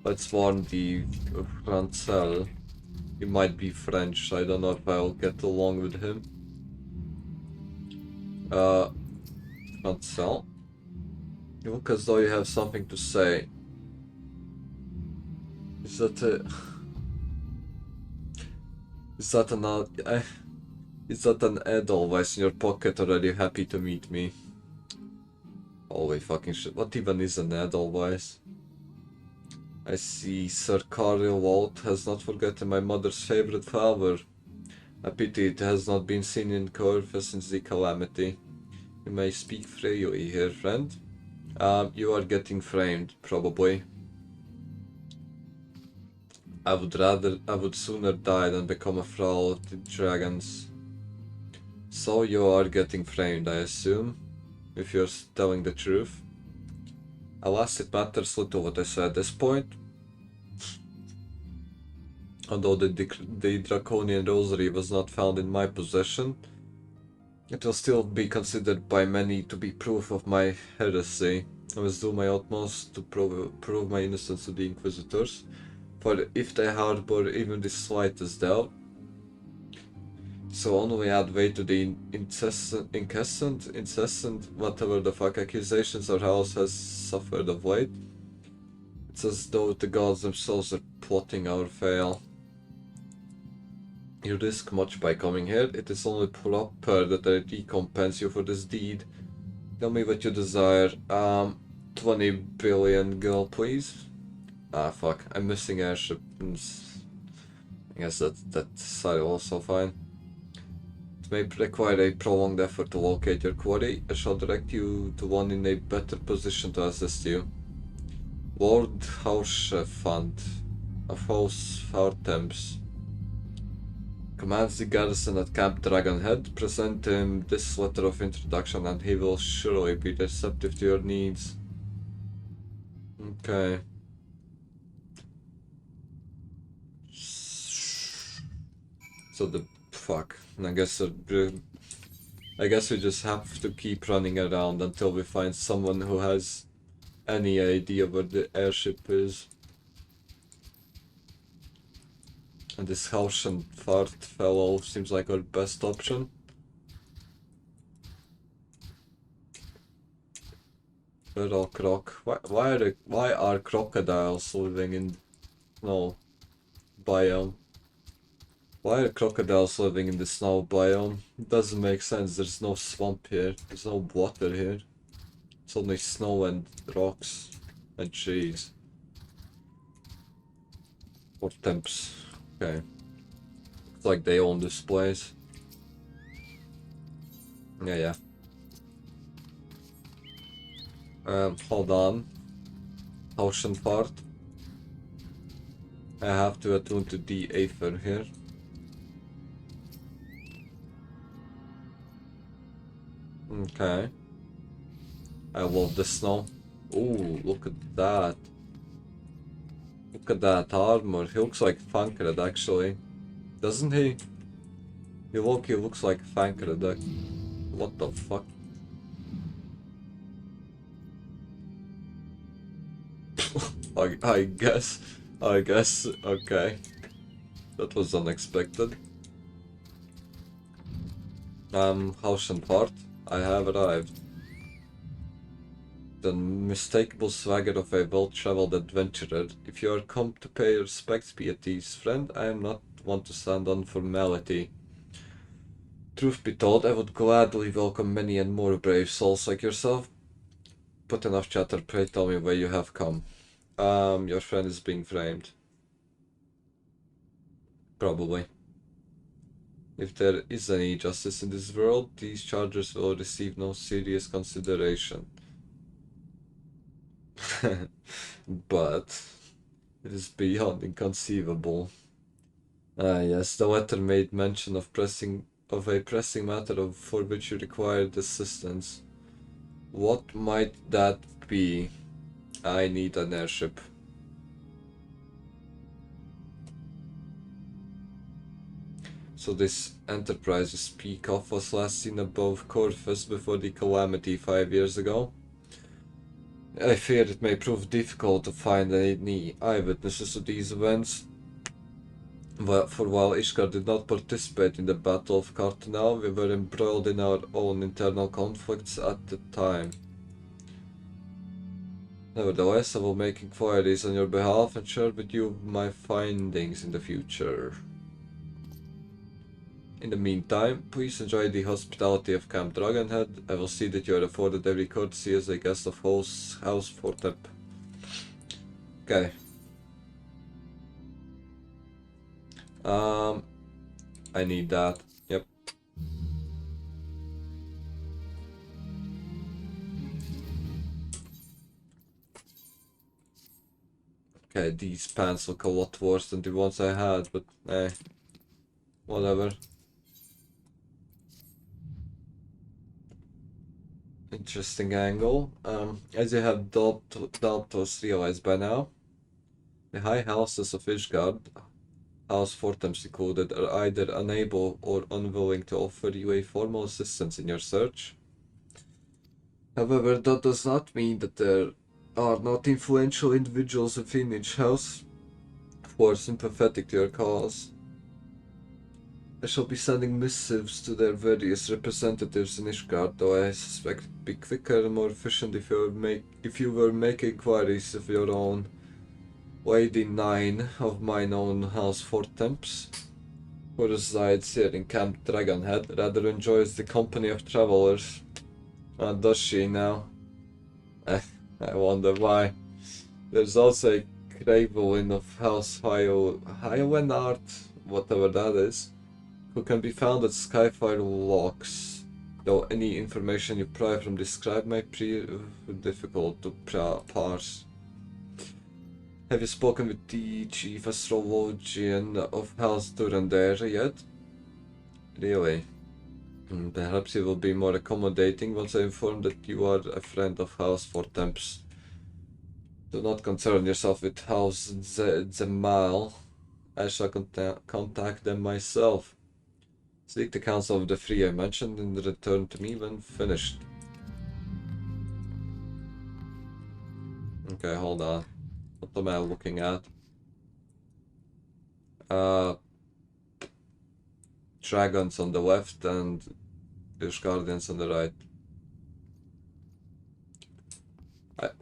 Speaker 1: Let's warn the Franzel. He might be French, I don't know if I'll get along with him. Franzel? You look as though you have something to say. Is that an Edelweiss in your pocket, or are you happy to meet me? Holy fucking shit, what even is an Edelweiss? I see Sir Carl Walt has not forgotten my mother's favorite flower. A pity it has not been seen in Corfu since the calamity. You may speak freely here, friend. You are getting framed, probably. I would sooner die than become a thrall of the dragons. So you are getting framed, I assume, if you're telling the truth. Alas, it matters little what I say at this point. Although the draconian rosary was not found in my possession, it will still be considered by many to be proof of my heresy. I must do my utmost to prove my innocence to the Inquisitors, for if they harbor even the slightest doubt, so only add weight to the incessant, whatever the fuck accusations our house has suffered of late. It's as though the gods themselves are plotting our fail. You risk much by coming here. It is only proper that I recompense you for this deed. Tell me what you desire. 20 billion gil, please. Ah, fuck. I'm missing airship. I guess that's also fine. It may require a prolonged effort to locate your quarry. I shall direct you to one in a better position to assist you. Lord Hauschefant of House Fartemps. Commands the garrison at Camp Dragonhead. Present him this letter of introduction and he will surely be receptive to your needs. Okay. So the fuck. I guess we just have to keep running around until we find someone who has any idea where the airship is. And this Hausch and Fart fellow seems like our best option. Little croc. Why are crocodiles living in biome? Why are crocodiles living in the snow biome? It doesn't make sense. There's no swamp here. There's no water here. It's only snow and rocks and trees. Or temps. Okay. Looks like they own this place. Yeah. Hold on. Ocean part. I have to attune to the Aether here. Okay. I love the snow. Ooh, look at that. Look at that armor. He looks like Thancred actually. Doesn't he? He looks like Thancred. What the fuck? I guess. Okay. That was unexpected. House and part. I have arrived. The unmistakable swagger of a well-traveled adventurer. If you are come to pay respects, be at ease, friend. I am not one to stand on formality. Truth be told, I would gladly welcome many and more brave souls like yourself. But enough chatter, pray tell me where you have come. Your friend is being framed. Probably. If there is any justice in this world, these charges will receive no serious consideration. But it is beyond inconceivable. Yes, the letter made mention of a pressing matter for which you required assistance. What might that be? I need an airship. So this enterprise you speak of was last seen above Corvus before the calamity 5 years ago. I fear it may prove difficult to find any eyewitnesses to these events. For while Ishkar did not participate in the Battle of Cartonal, we were embroiled in our own internal conflicts at the time. Nevertheless, I will make inquiries on your behalf and share with you my findings in the future. In the meantime, please enjoy the hospitality of Camp Dragonhead. I will see that you are afforded every courtesy as a guest of House Fortep. Okay. I need that. Yep. Okay, these pants look a lot worse than the ones I had, but whatever. Interesting angle. As you have doubtless realized by now, the high houses of Ishgard, House Fortems included, are either unable or unwilling to offer you a formal assistance in your search. However, that does not mean that there are not influential individuals within each house who are sympathetic to your cause. I shall be sending missives to their various representatives in Ishgard, though I suspect it would be quicker and more efficient if you were making inquiries of your own. Lady 9 of mine own House Fortemps, who resides here in Camp Dragonhead, rather enjoys the company of travelers. Does she now? I wonder why. There's also a Cravelin of House Hyowenart, whatever that is, who can be found at Skyfire Locks, though any information you pry from this scribe might prove difficult to parse. Have you spoken with the chief astrologian of House Durandere yet? Really? Perhaps he will be more accommodating once I inform that you are a friend of House Fortemps. Do not concern yourself with House Zemal. I shall contact them myself. Seek the Council of the Free I mentioned and return to me when finished. Okay, hold on. What am I looking at? Dragons on the left and Fish Guardians on the right.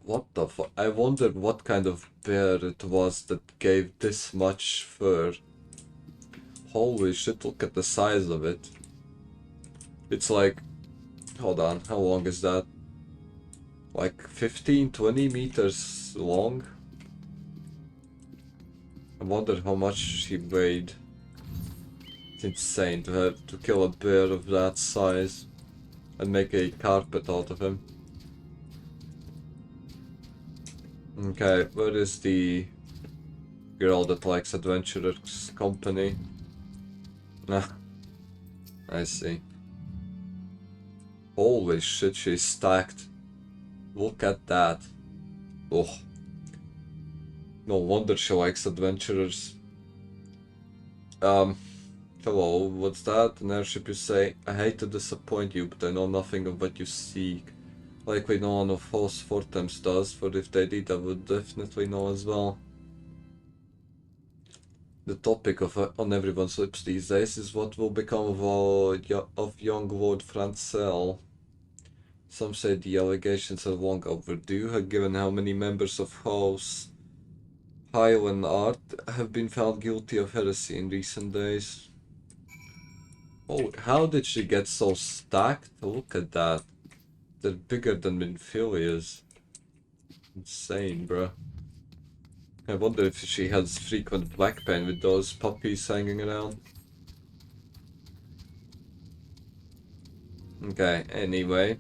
Speaker 1: What the fuck? I wondered what kind of bear it was that gave this much fur. Holy shit, look at the size of it. It's like... Hold on, how long is that? Like 15-20 meters long? I wonder how much he weighed. It's insane to have to kill a bear of that size and make a carpet out of him. Okay, where is the girl that likes adventurers' company? Nah, I see. Holy shit, she's stacked. Look at that. Oh. No wonder she likes adventurers. Hello, what's that? An airship, you say? I hate to disappoint you, but I know nothing of what you seek. Likely no one of House Fortemps does, for if they did I would definitely know as well. The topic on everyone's lips these days is what will become of young Lord Francel. Some say the allegations are long overdue, given how many members of House Highland Art have been found guilty of heresy in recent days. Oh, how did she get so stacked? Look at that. They're bigger than Minfilia's. Insane, bruh. I wonder if she has frequent black pain with those puppies hanging around. Okay, anyway.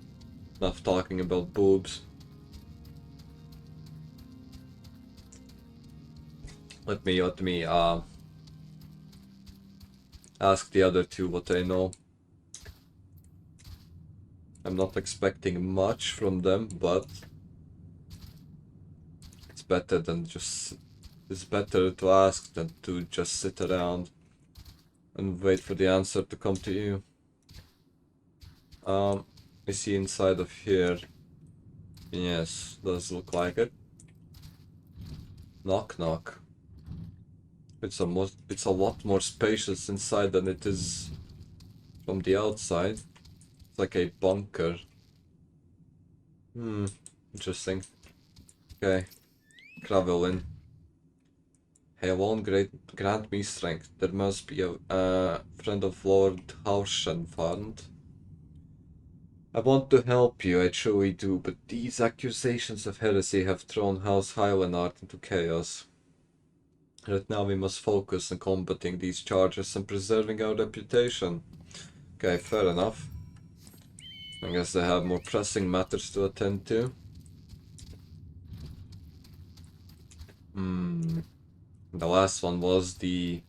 Speaker 1: Enough talking about boobs. Let me ask the other two what they know. I'm not expecting much from them, but it's better to ask than to just sit around and wait for the answer to come to you. Is he inside of here? Yes, does look like it. Knock knock. It's a lot more spacious inside than it is from the outside. It's like a bunker. Interesting. Okay. Travel in. Hey, won't grant me strength. There must be a friend of Lord Harshenfand. I want to help you, I truly do, but these accusations of heresy have thrown House Highlandart into chaos. Right now we must focus on combating these charges and preserving our reputation. Okay, fair enough. I guess they have more pressing matters to attend to. The last one was the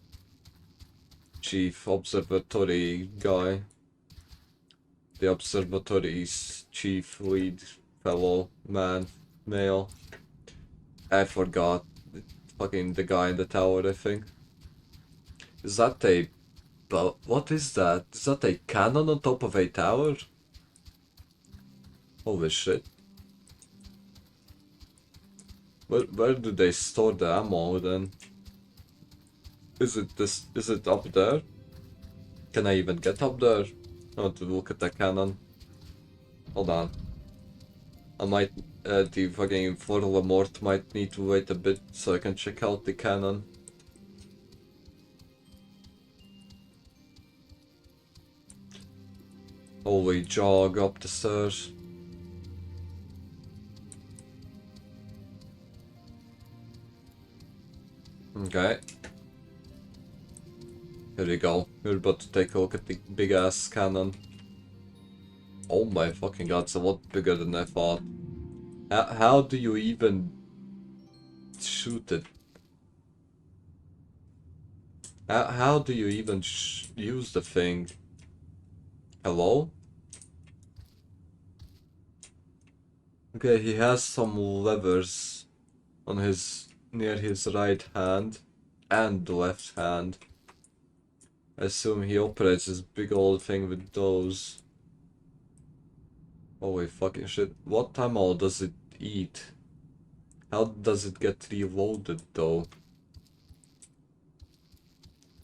Speaker 1: chief observatory guy. The observatory's chief lead fellow male. I forgot. Fucking the guy in the tower, I think. Is that a... But what is that? Is that a cannon on top of a tower? Holy shit. Where do they store the ammo then? Is it up there? Can I even get up there? I want to look at the cannon. Hold on. I might, the fucking Forlamort might need to wait a bit so I can check out the cannon. Holy jog up the stairs. Okay. Here we go. We're about to take a look at the big ass cannon. Oh my fucking god, it's a lot bigger than I thought. How do you even shoot it? How do you even use the thing? Hello? Okay, he has some levers on near his right hand and the left hand. I assume he operates this big old thing with those. Holy fucking shit. What ammo does it eat? How does it get reloaded though?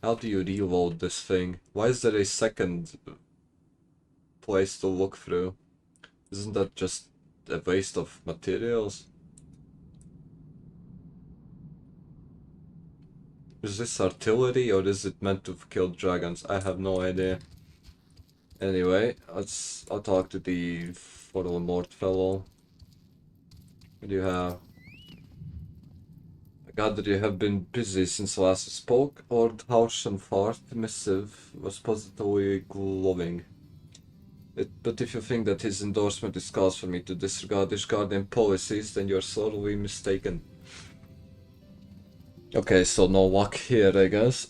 Speaker 1: How do you reload this thing? Why is there a second place to look through? Isn't that just a waste of materials? Is this artillery or is it meant to kill dragons? I have no idea. Anyway, I'll talk to the Voldemort fellow. What do you have? I gather you have been busy since last we spoke. Lord Haushenfart missive was positively glowing. But if you think that his endorsement is cause for me to disregard Ishgardian policies, then you're sorely mistaken. Okay, so no luck here, I guess.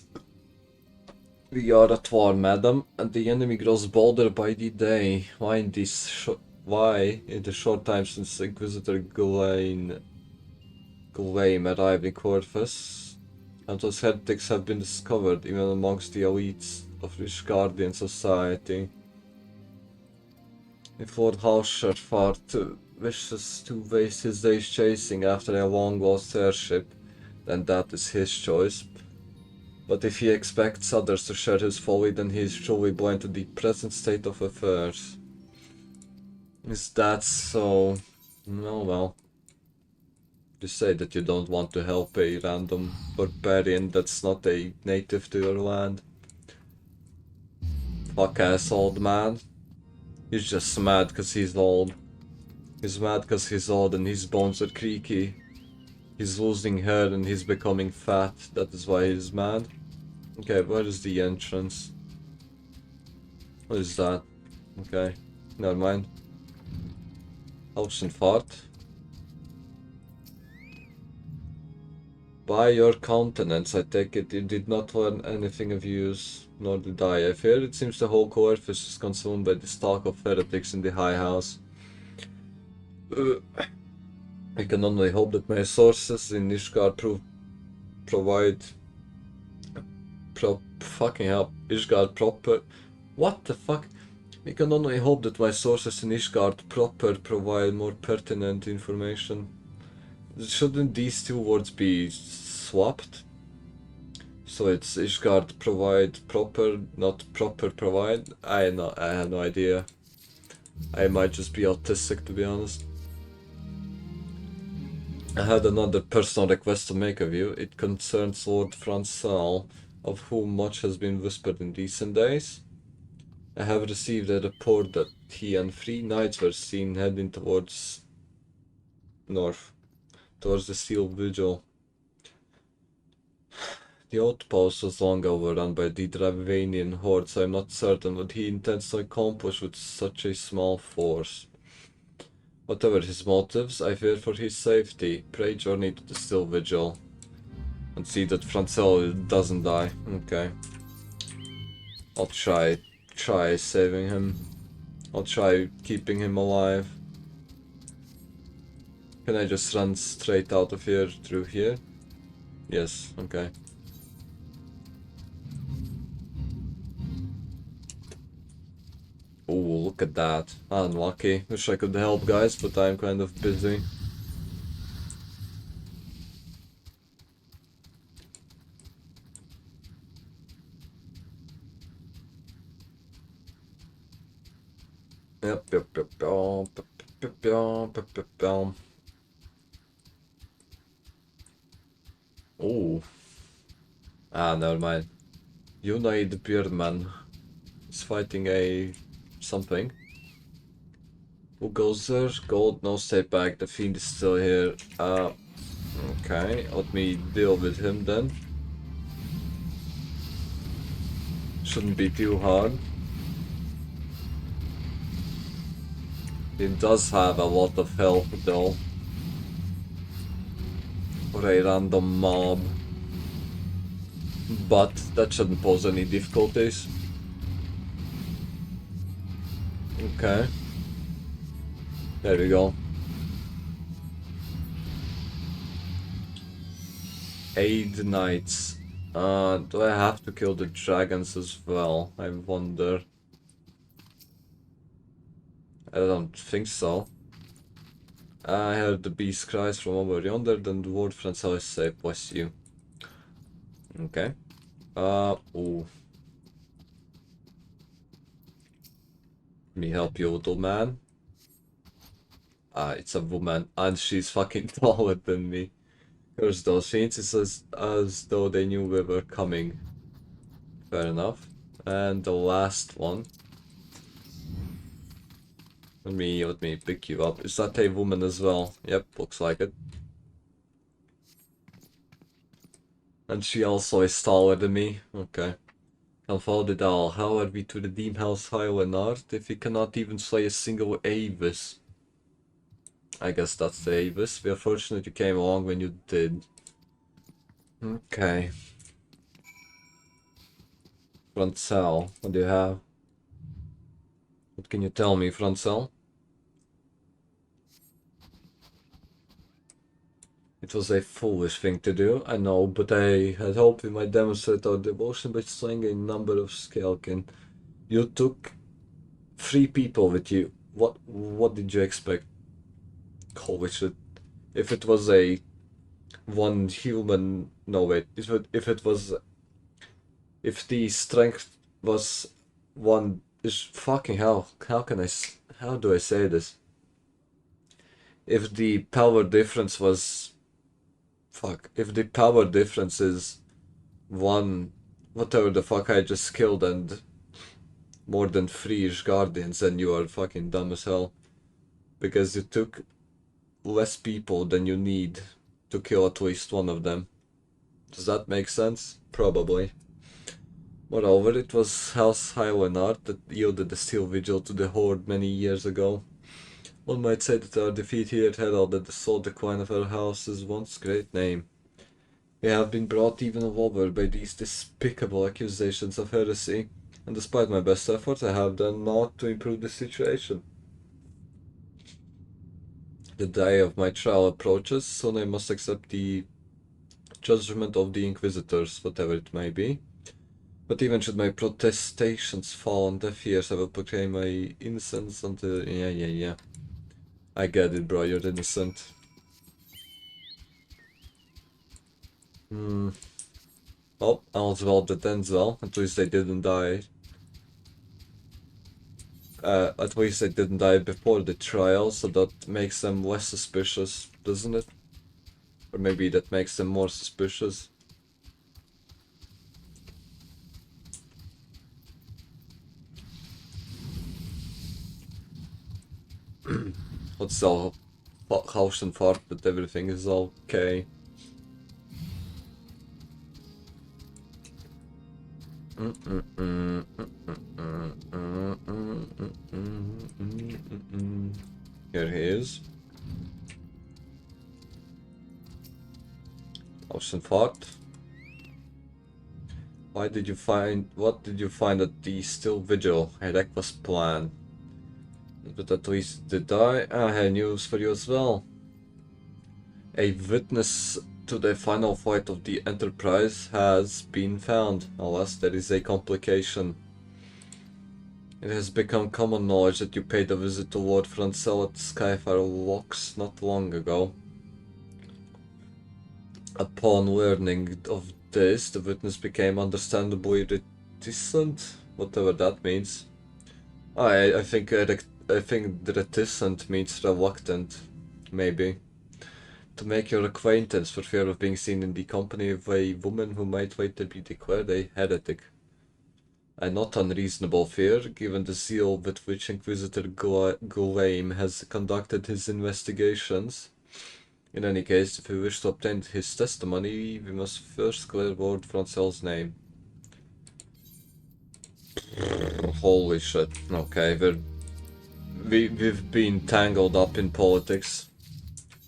Speaker 1: We are at war, madam, and the enemy grows bolder by the day. Why in the short time since Inquisitor Gulaim arrived in Corvus, and those heretics have been discovered even amongst the elites of Ishgardian society. If Lord Hausherfart wishes to waste his days chasing after a long-lost airship, then that is his choice. But if he expects others to share his folly, then he is truly blind to the present state of affairs. Is that so? No, well. You say that you don't want to help a random barbarian that's not a native to your land. Fuck ass old man. He's just mad cause he's old. He's mad cause he's old and his bones are creaky. He's losing hair and he's becoming fat. That is why he's mad. Okay, where is the entrance? What is that? Okay, never mind. Haushenfart. By your countenance, I take it you did not learn anything of use, nor did I. I fear it seems the whole Corvus is consumed by the talk of heretics in the High House. I can only hope that my sources in Ishgard What the fuck? We can only hope that my sources in Ishgard proper provide more pertinent information. Shouldn't these two words be swapped? So it's Ishgard provide proper, not proper provide? I have no idea. I might just be autistic, to be honest. I had another personal request to make of you. It concerns Lord Francel, of whom much has been whispered in recent days. I have received a report that he and 3 knights were seen heading towards north, towards the Steel Vigil. The outpost was long overrun by the Dravanian horde, so I'm not certain what he intends to accomplish with such a small force. Whatever his motives, I fear for his safety. Pray journey to the Steel Vigil and see that Francel doesn't die. Okay. I'll try saving him. I'll try keeping him alive. Can I just run straight out of here through here? Yes, okay. Ooh, look at that. Unlucky. Wish I could help, guys, but I'm kind of busy. Yep. Ooh. Never mind. Unite Beardman is fighting a something. Who goes there? Gold, no stay back. The fiend is still here. Okay, let me deal with him then. Shouldn't be too hard. He does have a lot of health though. For a random mob. But that shouldn't pose any difficulties. Okay. There we go. Aid knights. Do I have to kill the dragons as well? I wonder. I don't think so. I heard the beast cries from over yonder, then the word Francois say, bless you. Okay. Ooh. Let me help you, little man. It's a woman, and she's fucking taller than me. Here's those fiends, it's as though they knew we were coming. Fair enough. And the last one. Let me pick you up. Is that a woman as well? Yep, looks like it. And she also is taller than me. Okay. Confound it all. How are we to redeem House Highland if we cannot even slay a single Avis? I guess that's the Avis. We are fortunate you came along when you did. Okay. Francel, what do you have? What can you tell me, Francel? It was a foolish thing to do, I know, but I had hoped we might demonstrate our devotion by slaying a number of Skelkin. You took 3 people with you. What did you expect? Holy shit. If it was a one human, no wait, if the strength was one, is fucking hell, how do I say this? If the power difference was, if the power difference is one, whatever the fuck I just killed, and more than 3-ish guardians, then you are fucking dumb as hell. Because you took less people than you need to kill at least one of them. Does that make sense? Probably. Moreover, it was House Highland that yielded the Steel Vigil to the Horde many years ago. One might say that our defeat here heralded the sole decline of our house's once great name. We have been brought even lower by these despicable accusations of heresy, and despite my best efforts, I have done naught to improve the situation. The day of my trial approaches, soon I must accept the judgment of the Inquisitors, whatever it may be. But even should my protestations fall on deaf ears, I will proclaim my innocence until... Yeah. I get it, bro, you're innocent. Oh, all's well that ends well. At least they didn't die. At least they didn't die before the trial, so that makes them less suspicious, doesn't it? Or maybe that makes them more suspicious. Let's all house and fart that everything is okay. Here he is. House and fart. What did you find at the Steel Vigil? A reckless plan. But at least did I have news for you as well. A witness to the final fight of the Enterprise has been found, unless there is a complication. It has become common knowledge that you paid a visit to Lord Francel at Skyfire Locks not long ago. Upon learning of this, the witness became understandably reticent, whatever that means. I think reticent means reluctant, maybe. To make your acquaintance for fear of being seen in the company of a woman who might later be declared a heretic. A not unreasonable fear, given the zeal with which Inquisitor Gulaim has conducted his investigations. In any case, if we wish to obtain his testimony, we must first clear Lord Francel's name. Holy shit. Okay, we've been tangled up in politics.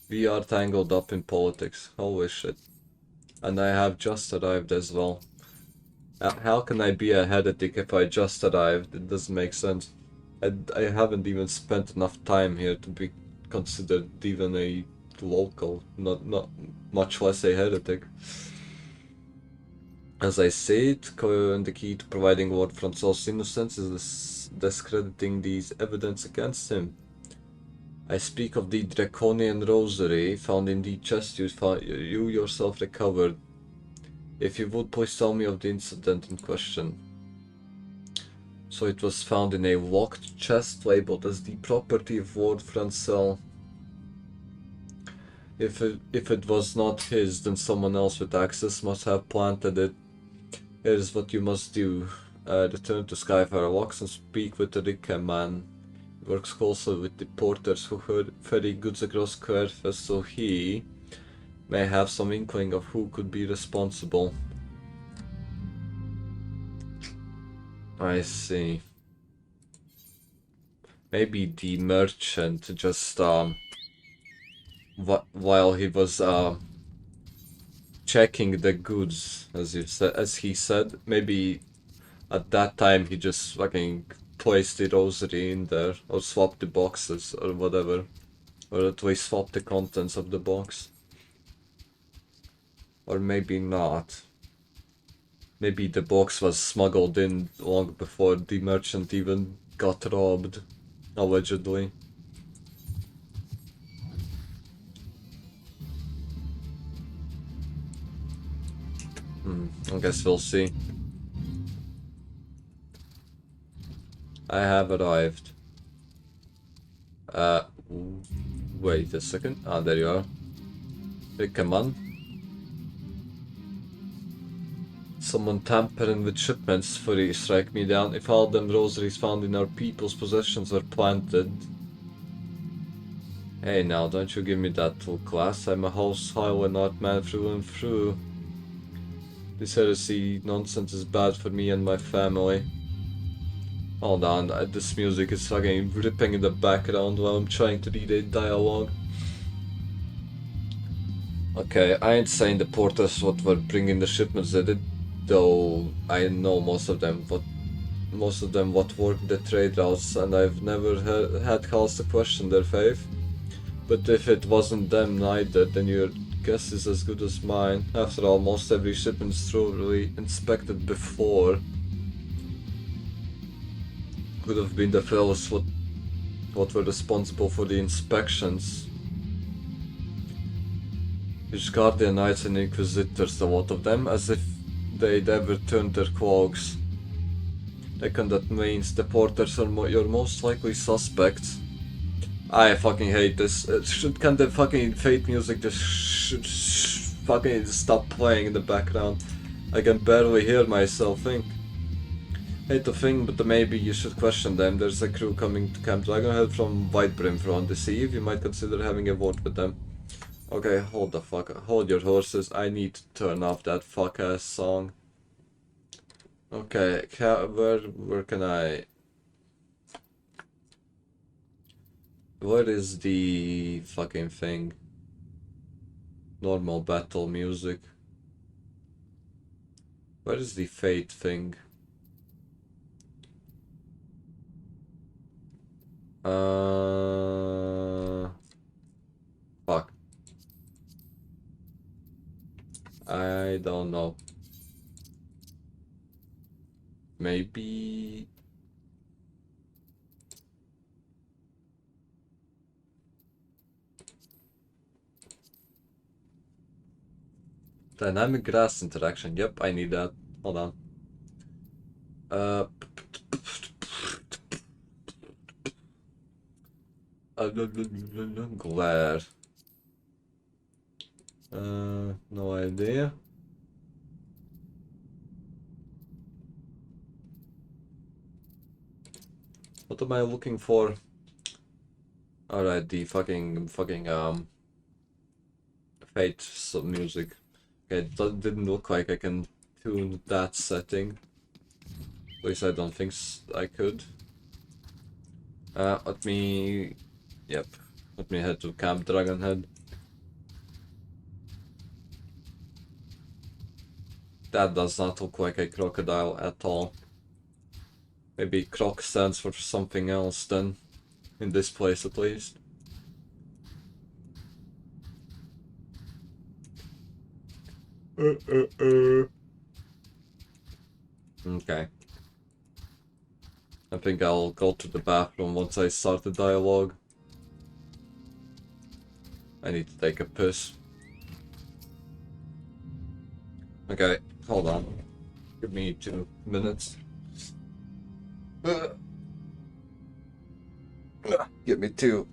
Speaker 1: We are tangled up in politics. Holy shit. And I have just arrived as well. How can I be a heretic if I just arrived? It doesn't make sense. I haven't even spent enough time here to be considered even a local, not much less a heretic. As I said, the key to providing Lord Francois' innocence is discrediting these evidence against him. I speak of the draconian rosary found in the chest you yourself recovered. If you would please tell me of the incident in question. So it was found in a locked chest labeled as the property of Lord Francois. If it was not his, then someone else with access must have planted it. Here's what you must do. Return to Skyfire Locks and speak with the Rickham man. He works closely with the porters who ferry goods across Querfest, so he may have some inkling of who could be responsible. I see. Maybe the merchant just while he was checking the goods, as he said, maybe at that time he just fucking placed the rosary in there, or swapped the boxes, or whatever, or at least swapped the contents of the box. Or maybe not. Maybe the box was smuggled in long before the merchant even got robbed, allegedly. I guess we'll see. I have arrived. Wait a second. Ah, there you are. Hey, come on. Someone tampering with shipments, fully strike me down. If all them rosaries found in our people's possessions were planted. Hey now, don't you give me that full class. I'm a hostile and art man through and through. This heresy nonsense is bad for me and my family. Hold on, this music is fucking ripping in the background while I'm trying to read a dialogue. Okay, I ain't saying the porters what were bringing the shipments they did, though I know most of them what work the trade routes, and I've never had cause to question their faith. But if it wasn't them neither, then your guess is as good as mine. After all, most every shipment's thoroughly inspected before. Could have been the fellows what were responsible for the inspections. Which guardian knights and inquisitors, a lot of them, as if they'd ever turned their cloaks. Reckon that means the porters are your most likely suspects. I fucking hate this. Can the fucking fate music just fucking stop playing in the background? I can barely hear myself think. Hate to think, but maybe you should question them. There's a crew coming to Camp Dragonhead from Whitebrim front this eve. You might consider having a word with them. Okay, hold your horses. I need to turn off that fuck ass song. Okay, where can I? Where is the fucking thing? Normal battle music. Where is the fate thing? Fuck. I don't know. Maybe... Dynamic grass interaction. Yep, I need that. Hold on. Glare. No idea. What am I looking for? Alright, the fucking fate music. Okay, that didn't look like I can tune that setting. At least I don't think I could. Let me head to Camp Dragonhead. That does not look like a crocodile at all. Maybe croc stands for something else then, in this place at least. Okay. I think I'll go to the bathroom once I start the dialogue. I need to take a piss. Okay, hold on. Give me 2 minutes. Give me 2.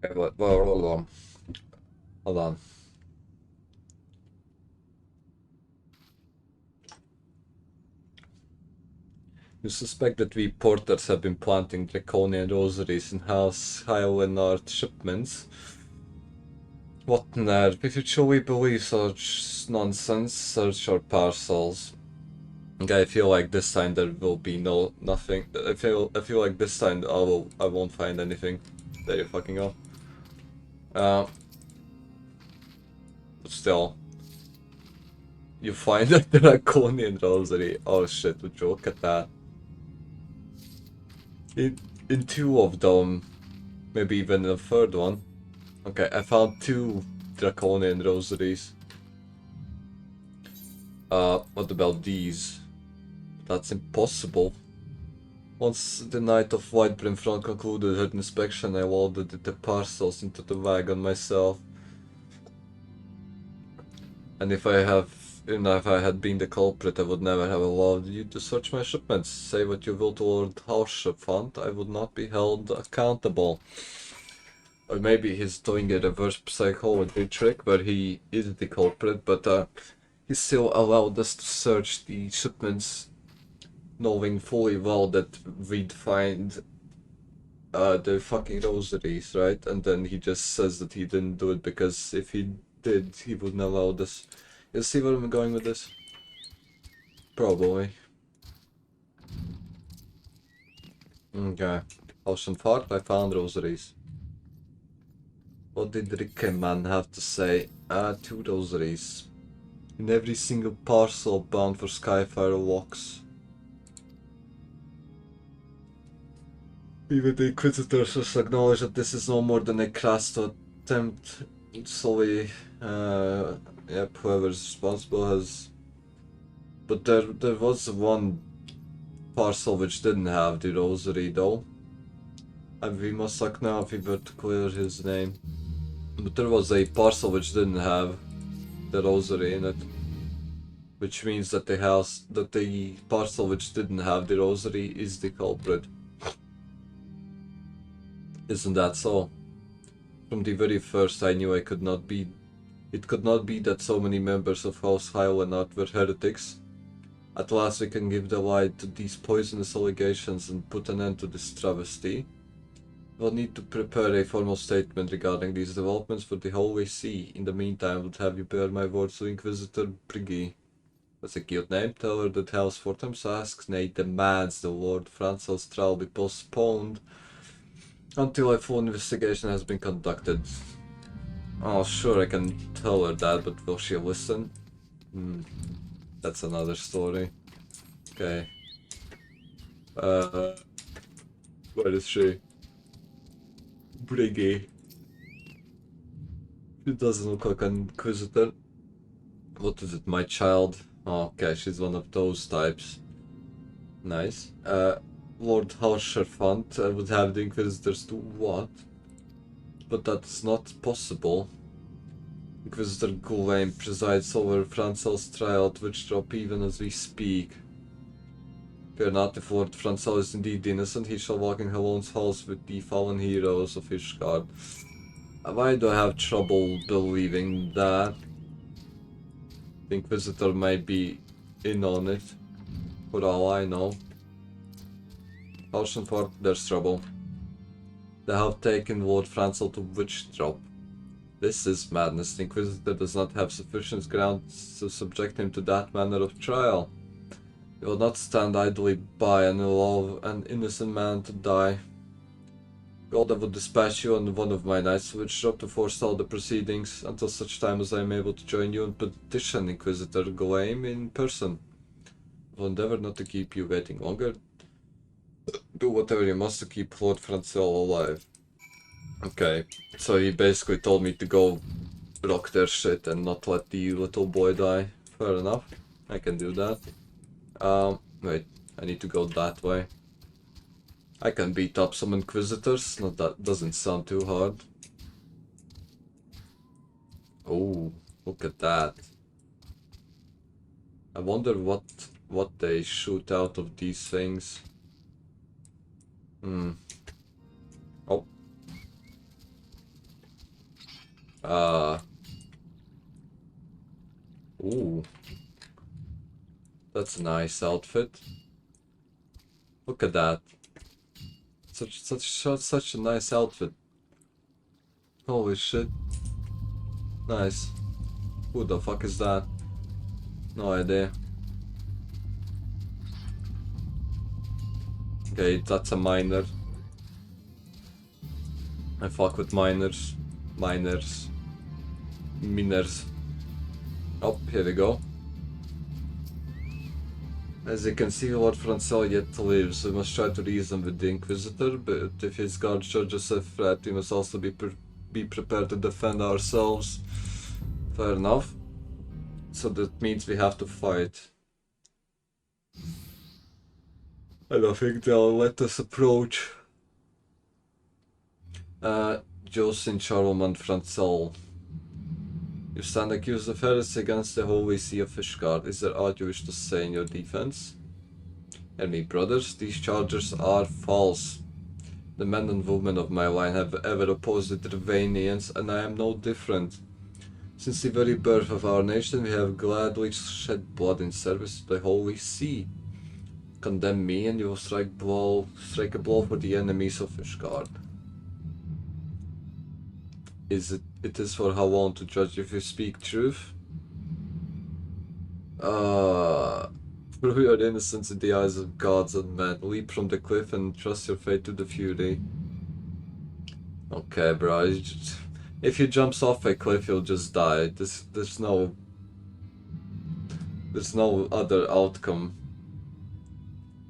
Speaker 1: Okay, well, hold on. Hold on. You suspect that we porters have been planting draconian rosaries in house Highland art shipments. What nerve? If you truly believe such nonsense, search your parcels. Okay, I feel like this time there will be nothing. I feel like this time I won't find anything. There you fucking go. But still. You find a draconian rosary. Oh shit, would you look at that? In two of them, maybe even a third one. Okay, I found 2 draconian rosaries. What about these? That's impossible. Once the Knight of White Brimfront concluded her inspection, I loaded the parcels into the wagon myself. And if I had been the culprit, I would never have allowed you to search my shipments. Say what you will to Lord Haurshefant, I would not be held accountable. Or maybe he's doing a reverse psychology trick where he is the culprit, but he still allowed us to search the shipments, knowing fully well that we'd find the fucking rosaries, right? And then he just says that he didn't do it because if he did, he wouldn't allow this. You see where I'm going with this? Probably. Okay. Ocean Fart, I found rosaries. What did Rickeman have to say? 2 rosaries. In every single parcel bound for Skyfire locks. Even the Inquisitors must acknowledge that this is no more than a crass attempt. Solely, yep, whoever's responsible has... But there was one parcel which didn't have the rosary though. And we must look now if we were to clear his name. But there was a parcel which didn't have the rosary in it. Which means that the parcel which didn't have the rosary is the culprit. Isn't that so? From the very first I knew it could not be that so many members of House Highland were heretics. At last we can give the lie to these poisonous allegations and put an end to this travesty. We'll need to prepare a formal statement regarding these developments for the Holy See. In the meantime, I would have you bear my word to Inquisitor Briggy. That's a cute name. Tell her that House Fortams asks, nay demands, the Lord Francel's trial be postponed until a full investigation has been conducted. Oh, sure, I can tell her that, but will she listen? That's another story. Okay. Where is she? Briggy. She doesn't look like an Inquisitor. What is it, my child? Oh, okay, she's one of those types. Nice. Lord Haurshefant would have the Inquisitors do what? But that's not possible. Inquisitor Gouvain presides over Francel's trial at Witchdrop even as we speak. Fear not, if Lord Francel is indeed innocent, he shall walk in Halone's halls with the fallen heroes of Ishgard. Why do I have trouble believing that? The Inquisitor might be in on it, for all I know. Oceanford, there's trouble. They have taken Lord Francel to Witchdrop. This is madness. The Inquisitor does not have sufficient grounds to subject him to that manner of trial. He will not stand idly by and allow an innocent man to die. God, I would dispatch you on one of my knights to Witchdrop to forestall the proceedings until such time as I am able to join you and petition Inquisitor Gouvain in person. I will endeavor not to keep you waiting longer. Do whatever you must to keep Lord Francel alive. Okay, so he basically told me to go rock their shit and not let the little boy die. Fair enough, I can do that. Wait, I need to go that way. I can beat up some Inquisitors, that doesn't sound too hard. Oh, look at that. I wonder what they shoot out of these things. Oh. Ooh. That's a nice outfit. Look at that. Such a nice outfit. Holy shit. Nice. Who the fuck is that? No idea. Okay, that's a miner. I fuck with miners. Miners. Oh, here we go. As you can see, Lord Francel yet lives. We must try to reason with the Inquisitor, but if his guard judges a threat, we must also be prepared to defend ourselves. Fair enough. So that means we have to fight. I don't think they'll let us approach. Jocelyn Charlemagne Francel. You stand accused of heresy against the Holy See of Fishguard. Is there aught you wish to say in your defense? Hear me, brothers, these charges are false. The men and women of my line have ever opposed the Trevanians, and I am no different. Since the very birth of our nation, we have gladly shed blood in service to the Holy See. Condemn me, and you will strike a blow for the enemies of Fishguard. It is for how long to judge if you speak truth? Prove your innocence in the eyes of gods and men. Leap from the cliff and trust your fate to the fury. Okay, bro. If he jumps off a cliff, he'll just die. There's no other outcome.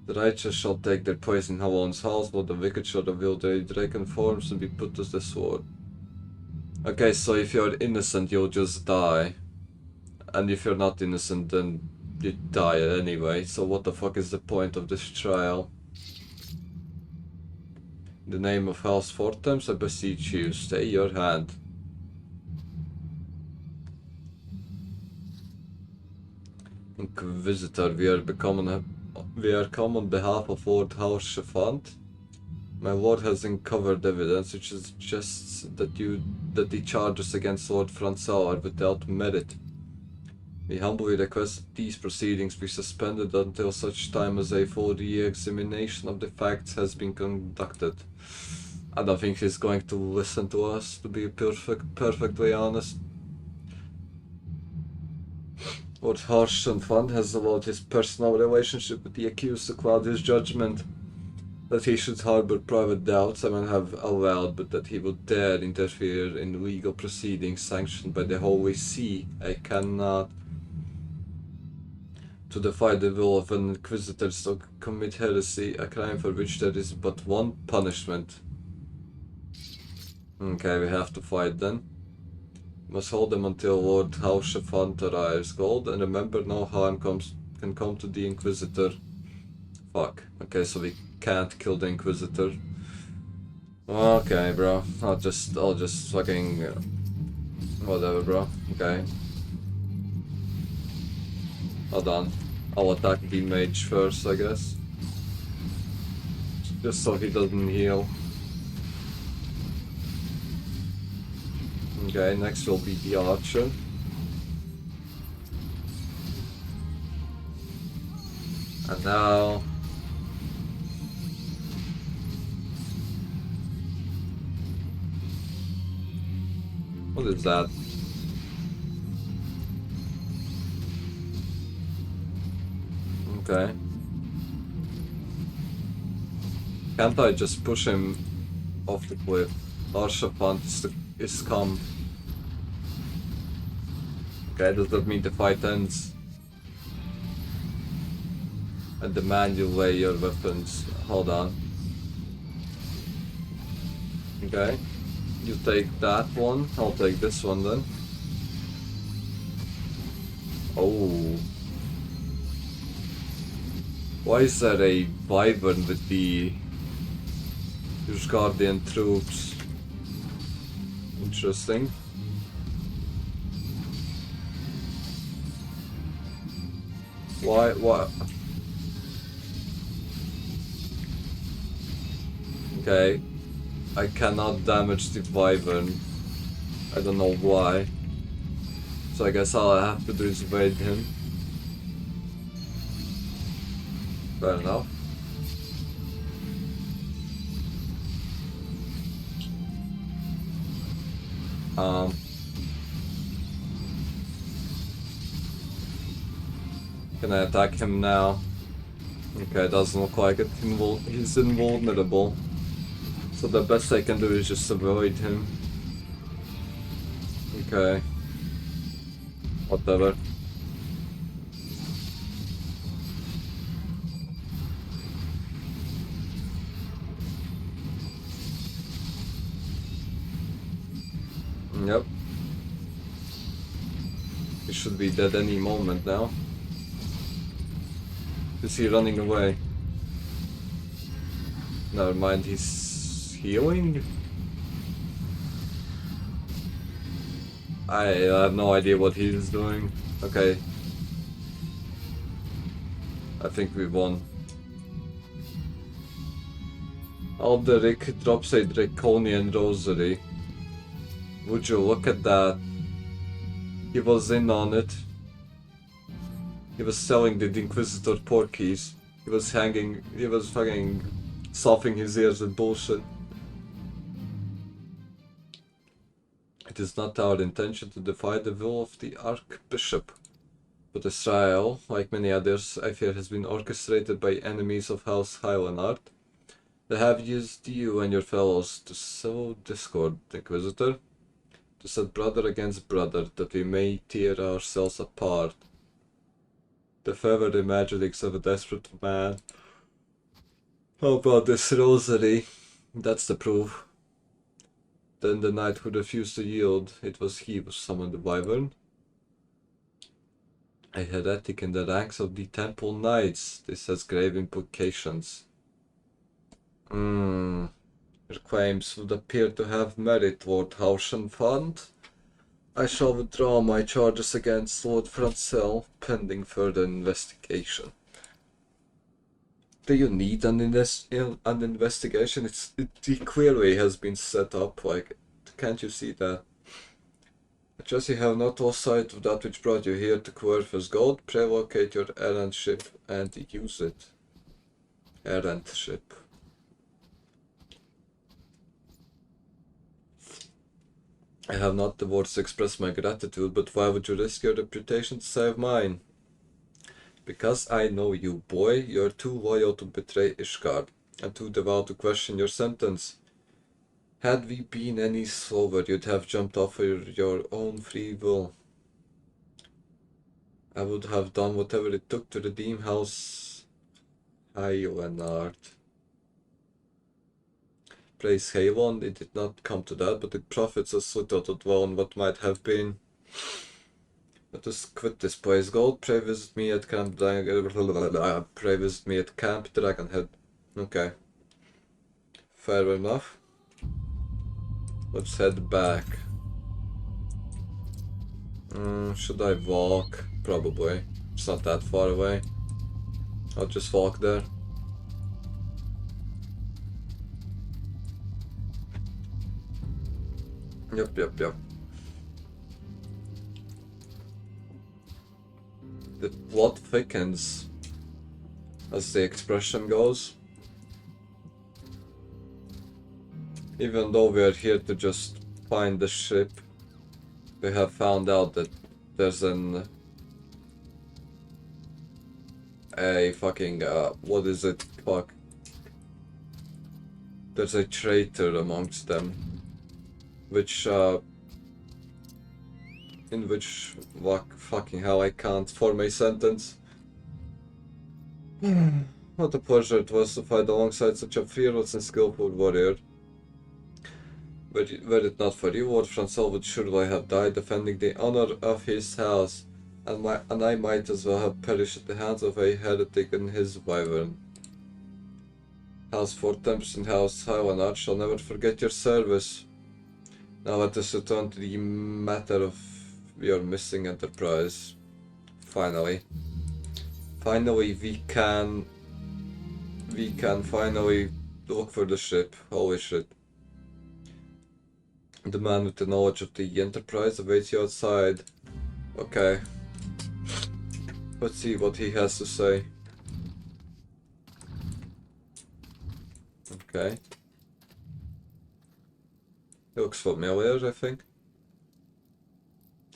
Speaker 1: The righteous shall take their place in Halon's house, while the wicked shall reveal their dragon forms and be put to the sword. Okay, so if you're innocent, you'll just die. And if you're not innocent, then you die anyway. So what the fuck is the point of this trial? In the name of House Fortems, I beseech you, stay your hand. Inquisitor, we are come on behalf of Lord Haurchefant. My lord has uncovered evidence which suggests that the charges against Lord Francel are without merit. We humbly request that these proceedings be suspended until such time as a full re-examination of the facts has been conducted. I don't think he's going to listen to us, to be perfectly honest. Lord Haurchefant has allowed his personal relationship with the accused to cloud his judgment. That he should harbor private doubts I might have allowed, but that he would dare interfere in legal proceedings sanctioned by the Holy See, I cannot. To defy the will of an inquisitor is to commit heresy, a crime for which there is but one punishment. Okay, we have to fight then. We must hold them until Lord Haurchefant arrives. Gold, and remember, no harm can come to the Inquisitor. Fuck. Okay, so we can't kill the Inquisitor. Okay, bro. I'll just fucking whatever, bro. Okay. Hold on. I'll attack the mage first, I guess. Just so he doesn't heal. Okay, next will be the archer. And now... what is that? Okay. Can't I just push him off the cliff? Haurchefant is come. Okay, does that mean the fight ends? I demand you lay your weapons. Hold on. Okay. You take that one, I'll take this one then. Oh. Why is there a wyvern with the Guardian troops? Interesting. Why? Okay. I cannot damage the wyvern. I don't know why. So I guess all I have to do is evade him. Fair enough. Can I attack him now? Okay, doesn't look like it. He's invulnerable. So the best I can do is just avoid him. Okay. Whatever. Yep. He should be dead any moment now. Is he running away? Never mind, he's healing? I have no idea what he's doing. Okay. I think we won. Alderic drops a draconian rosary. Would you look at that? He was in on it. He was selling the Inquisitor porkies. He was fucking stuffing his ears with bullshit. It is not our intention to defy the will of the Archbishop. But this trial, like many others, I fear has been orchestrated by enemies of House Highlandard. They have used you and your fellows to sow discord, Inquisitor. To set brother against brother, that we may tear ourselves apart. The fevered imaginings of a desperate man. How about this rosary? That's the proof. Then the knight who refused to yield, it was he who summoned the wyvern. A heretic in the ranks of the Temple Knights. This has grave implications. Your claims would appear to have merit, Lord Haushenfand. I shall withdraw my charges against Lord Francel, pending further investigation. Do you need an investigation? It clearly has been set up, like, can't you see that? Just you have not lost sight of that which brought you here to Querfus Gold, pray locate your errant ship and use it. Errant ship. I have not the words to express my gratitude, but why would you risk your reputation to save mine? Because I know you, boy. You're too loyal to betray Ishgard, and too devout to question your sentence. Had we been any slower, you'd have jumped off for your own free will. I would have done whatever it took to redeem House Highlandard. Praise Halon, it did not come to that, but it profits us little to dwell on what might have been. Let us quit this place. Gold, pray visit me at Camp Dragonhead. Okay. Fair enough. Let's head back. Should I walk? Probably. It's not that far away. I'll just walk there. Yep. The plot thickens, as the expression goes. Even though we are here to just find the ship, we have found out that there's what is it? Fuck. There's a traitor amongst them. Fucking hell, I can't form a sentence. What a pleasure it was to fight alongside such a fearless and skillful warrior. Were it not for you, Lord Francel would surely have died defending the honor of his house, and I might as well have perished at the hands of a heretic and his wyvern. House Fort Tempest and House Highlandard shall never forget your service. Now let us return to the matter of your missing enterprise. Finally, we can finally look for the ship. Holy shit. The man with the knowledge of the enterprise awaits you outside. Okay. Let's see what he has to say. Okay. He looks familiar, I think.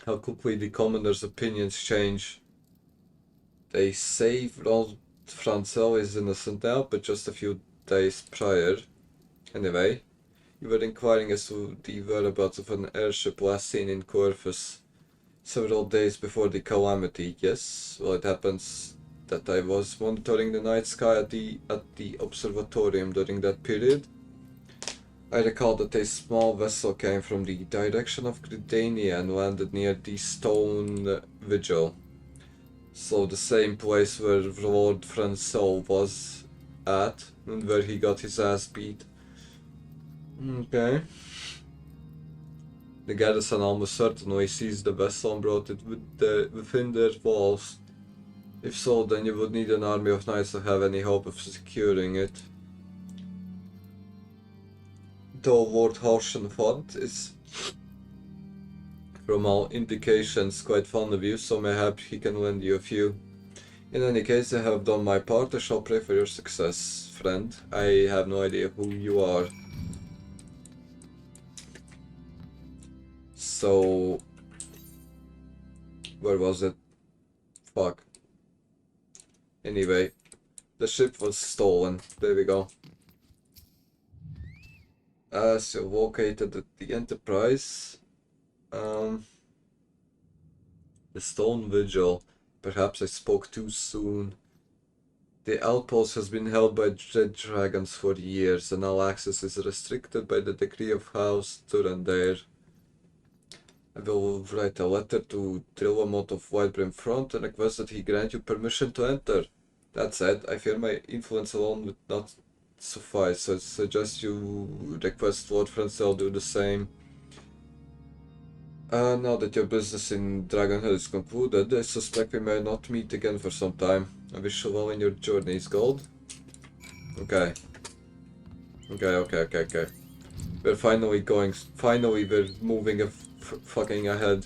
Speaker 1: how quickly the commoners' opinions change. They say Ronald Francel is innocent now, but just a few days prior. Anyway, you were inquiring as to the whereabouts of an airship last seen in Corvus several days before the calamity. Yes, well, it happens that I was monitoring the night sky at the observatorium during that period. I recall that a small vessel came from the direction of Gridania and landed near the Stone Vigil. So the same place where Lord Francel was at, and where he got his ass beat. Okay. The garrison almost certainly seized the vessel and brought it within their walls. If so, then you would need an army of knights to have any hope of securing it. Though Lord Harshenfont is, from all indications, quite fond of you, so mayhap he can lend you a few. In any case, I have done my part. I shall pray for your success, friend. I have no idea who you are. So, where was it? Fuck. Anyway, the ship was stolen. There we go. So located at the Enterprise. The Stone Vigil. Perhaps I spoke too soon. The outpost has been held by Red Dragons for years, and all access is restricted by the decree of House Turandair. I will write a letter to Trillamont of Whitebrim Front and request that he grant you permission to enter. That said, I fear my influence alone would not suffice, so I suggest you request Lord Francel do the same. Now that your business in Dragonhead is concluded, I suspect we may not meet again for some time. I wish you well in your journeys, Gold. Okay. Okay. We're finally we're moving fucking ahead.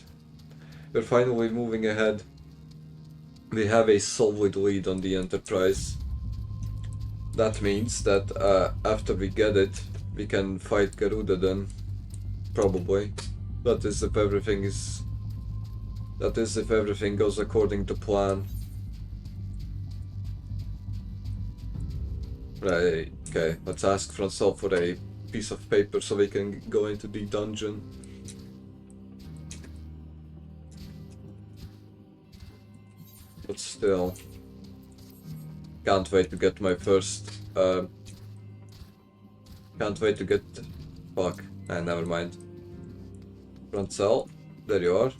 Speaker 1: We're finally moving ahead. We have a solid lead on the Enterprise. That means that after we get it, we can fight Garuda then. Probably. That is if everything goes according to plan. Right, okay, let's ask Francel for a piece of paper so we can go into the dungeon. But still, can't wait to get my first, fuck, never mind. Francel, there you are.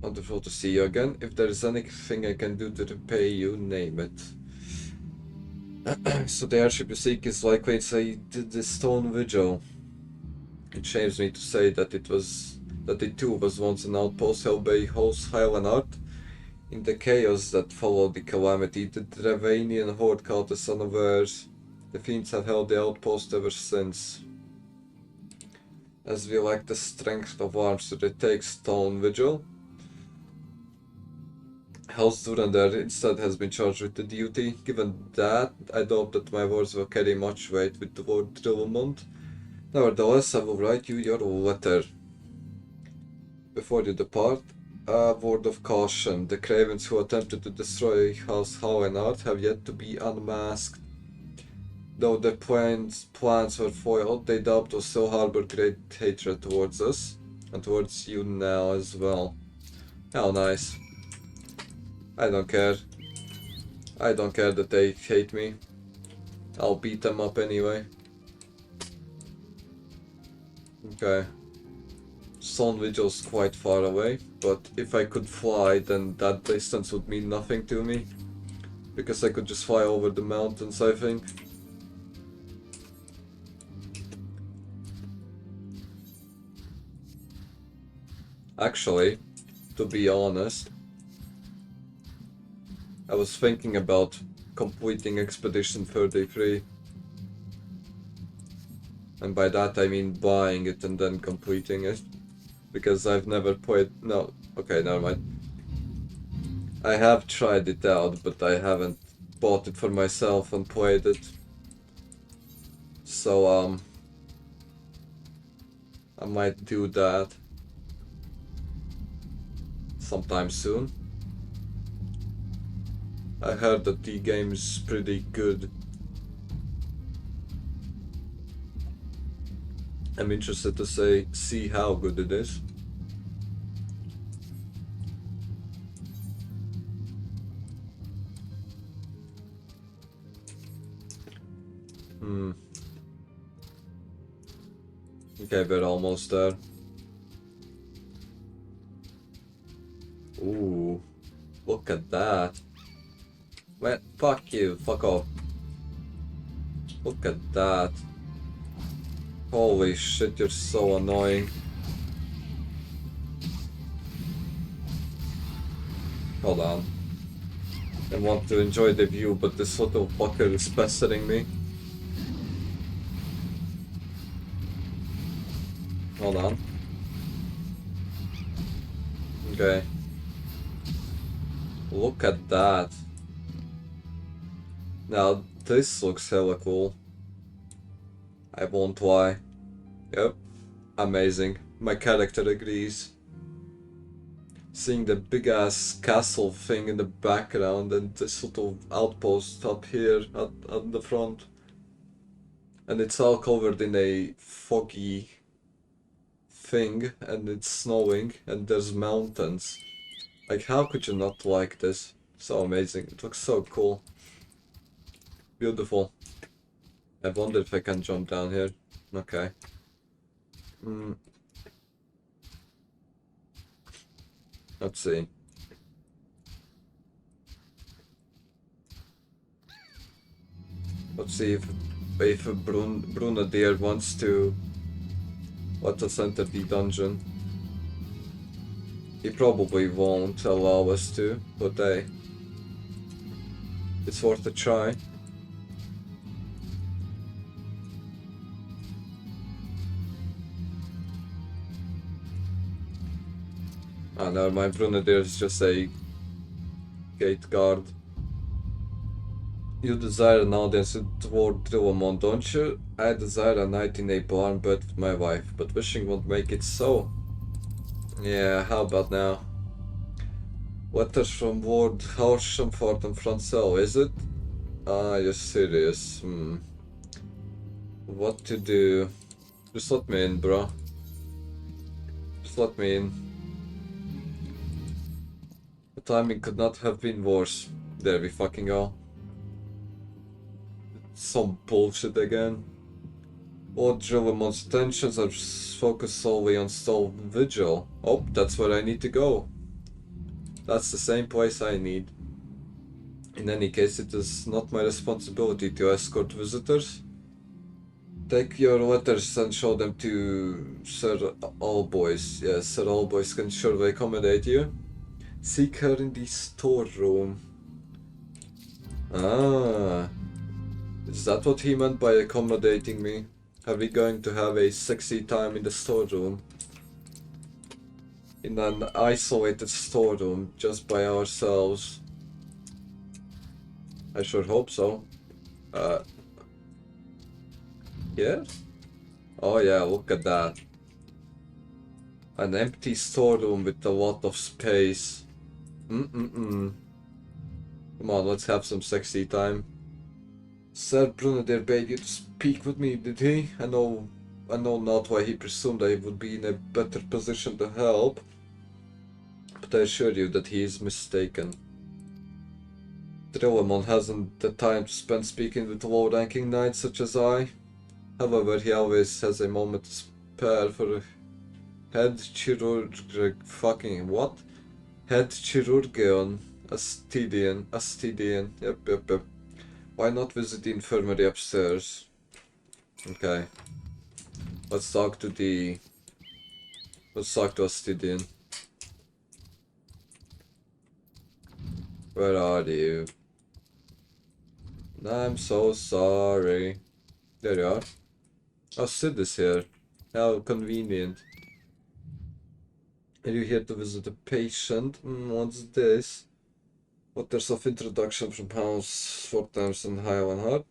Speaker 1: Wonderful to see you again. If there is anything I can do to repay you, name it. So the airship you seek is likely inside the Stone Vigil. It shames me to say that it too was once an outpost held by Host Highlandart. In the chaos that followed the calamity, the Dravanian horde called the Son of Airs. The fiends have held the outpost ever since. As we lack the strength of arms to retake Stone Vigil, House Durander instead has been charged with the duty. Given that, I doubt that my words will carry much weight with the Lord Trillamont. Nevertheless, I will write you your letter. Before you depart, a word of caution. The cravens who attempted to destroy House Howenard have yet to be unmasked. Though their plans were foiled, they doubt to still harbor great hatred towards us, and towards you now as well. How nice. I don't care. I don't care that they hate me. I'll beat them up anyway. Okay. Stone Vigil's quite far away, but if I could fly, then that distance would mean nothing to me. Because I could just fly over the mountains, I think. Actually, to be honest, I was thinking about completing Expedition 33. And by that I mean buying it and then completing it. Because I've never played... No, okay, never mind. I have tried it out, but I haven't bought it for myself and played it. So, I might do that. sometime soon. I heard that the game is pretty good. I'm interested to see how good it is. Okay, we're almost there. Ooh, look at that. Man, fuck you, fuck off. Look at that. Holy shit, you're so annoying. Hold on. I want to enjoy the view, but this little fucker is pestering me. Hold on. Okay. Look at that. Now, this looks hella cool. I won't lie. Yep. Amazing. My character agrees. Seeing the big ass castle thing in the background and this little outpost up here at the front. And it's all covered in a foggy thing and it's snowing and there's mountains. Like, how could you not like this? So amazing. It looks so cool. Beautiful. I wonder if I can jump down here. Okay. Let's see. Let's see if Brunadier wants to let us enter the dungeon. He probably won't allow us to, but hey, it's worth a try. Ah, never mind, Brunadier is just a gate guard. You desire an audience with Lord Drillamon, don't you? I desire a night in a barn bed with my wife, but wishing won't make it so. Yeah, how about now? Letters from Lord Harshamford and Francel, is it? Ah, you're serious. What to do? Just let me in, bro. Just let me in. The timing could not have been worse. There we fucking go. Some bullshit again. Lord Drillamon's attentions are focused solely on Stone Vigil. Oh, that's where I need to go. That's the same place I need. In any case, it is not my responsibility to escort visitors. Take your letters and show them to Sir Allboys. Yes, Sir Allboys can surely accommodate you. Seek her in the storeroom. Ah. Is that what he meant by accommodating me? Are we going to have a sexy time in the storeroom? In an isolated storeroom, just by ourselves? I sure hope so. Here? Oh yeah, look at that. An empty storeroom with a lot of space. Come on, let's have some sexy time. Sir Brunadier bade you to speak with me, did he? I know not why he presumed I would be in a better position to help, but I assure you that he is mistaken. Drillamon hasn't the time to spend speaking with low-ranking knights such as I. However, he always has a moment to spare for a head Head chirurgeon, Astidian. Yep. Why not visit the infirmary upstairs? Okay. Let's talk to Astidian. Where are you? I'm so sorry. There you are. Oh, Sid is here. How convenient. Are you here to visit a patient? What's this? Letters of introduction from House 4 times and Highland Hut.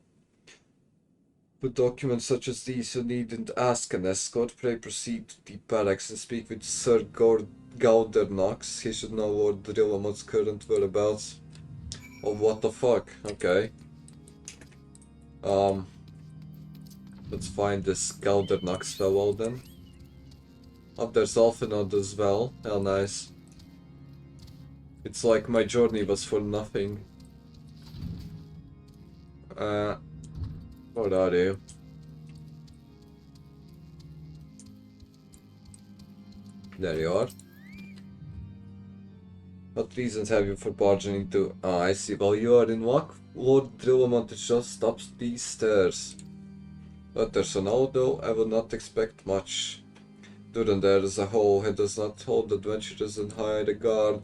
Speaker 1: With documents such as these, you needn't ask an escort. Pray proceed to the barracks and speak with Sir Gaudernox. He should know what Drillamon's current whereabouts. Oh, what the fuck? Okay. Let's find this Gaudernox fellow then. Oh, there's Alphenod as well. Hell nice. It's like my journey was for nothing. What are you? There you are. What reasons have you for barging into... Ah, I see. Well, you are in luck. Lord Drillamont is just up these stairs. Utterson, although I would not expect much. Durandare as a whole, he does not hold adventurers in high regard.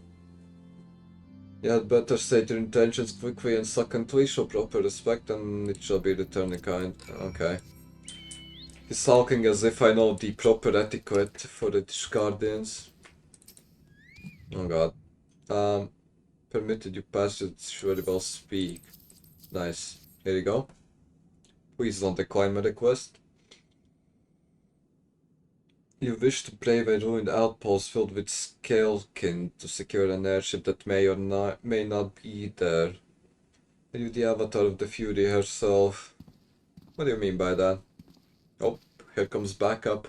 Speaker 1: You had better state your intentions quickly, and secondly, show proper respect, and it shall be returned in kind. Okay. He's sulking as if I know the proper etiquette for the guardians. Oh god. Permitted you passage, very well speak. Nice. Here you go. Please don't decline my request. You wish to brave a ruined outpost filled with scalekin to secure an airship that may or may not be there. Are you the avatar of the Fury herself? What do you mean by that? Oh, here comes backup.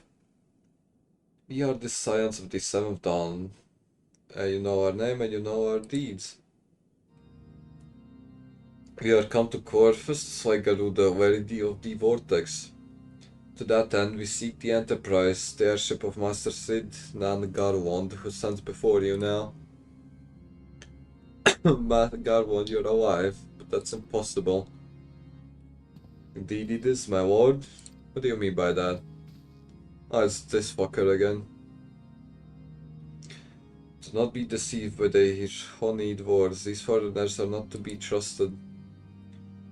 Speaker 1: We are the Scions of the Seventh Dawn. You know our name and you know our deeds. We are come to Corvus, Sway Garuda, Verity of the Vortex. To that end, we seek the Enterprise, the airship of Master Sid Nan Garwand, who stands before you now. Matt Garwand, you're alive, but that's impossible. Indeed it is, my lord. What do you mean by that? Ah, it's this fucker again. Do not be deceived by the honeyed words. These foreigners are not to be trusted.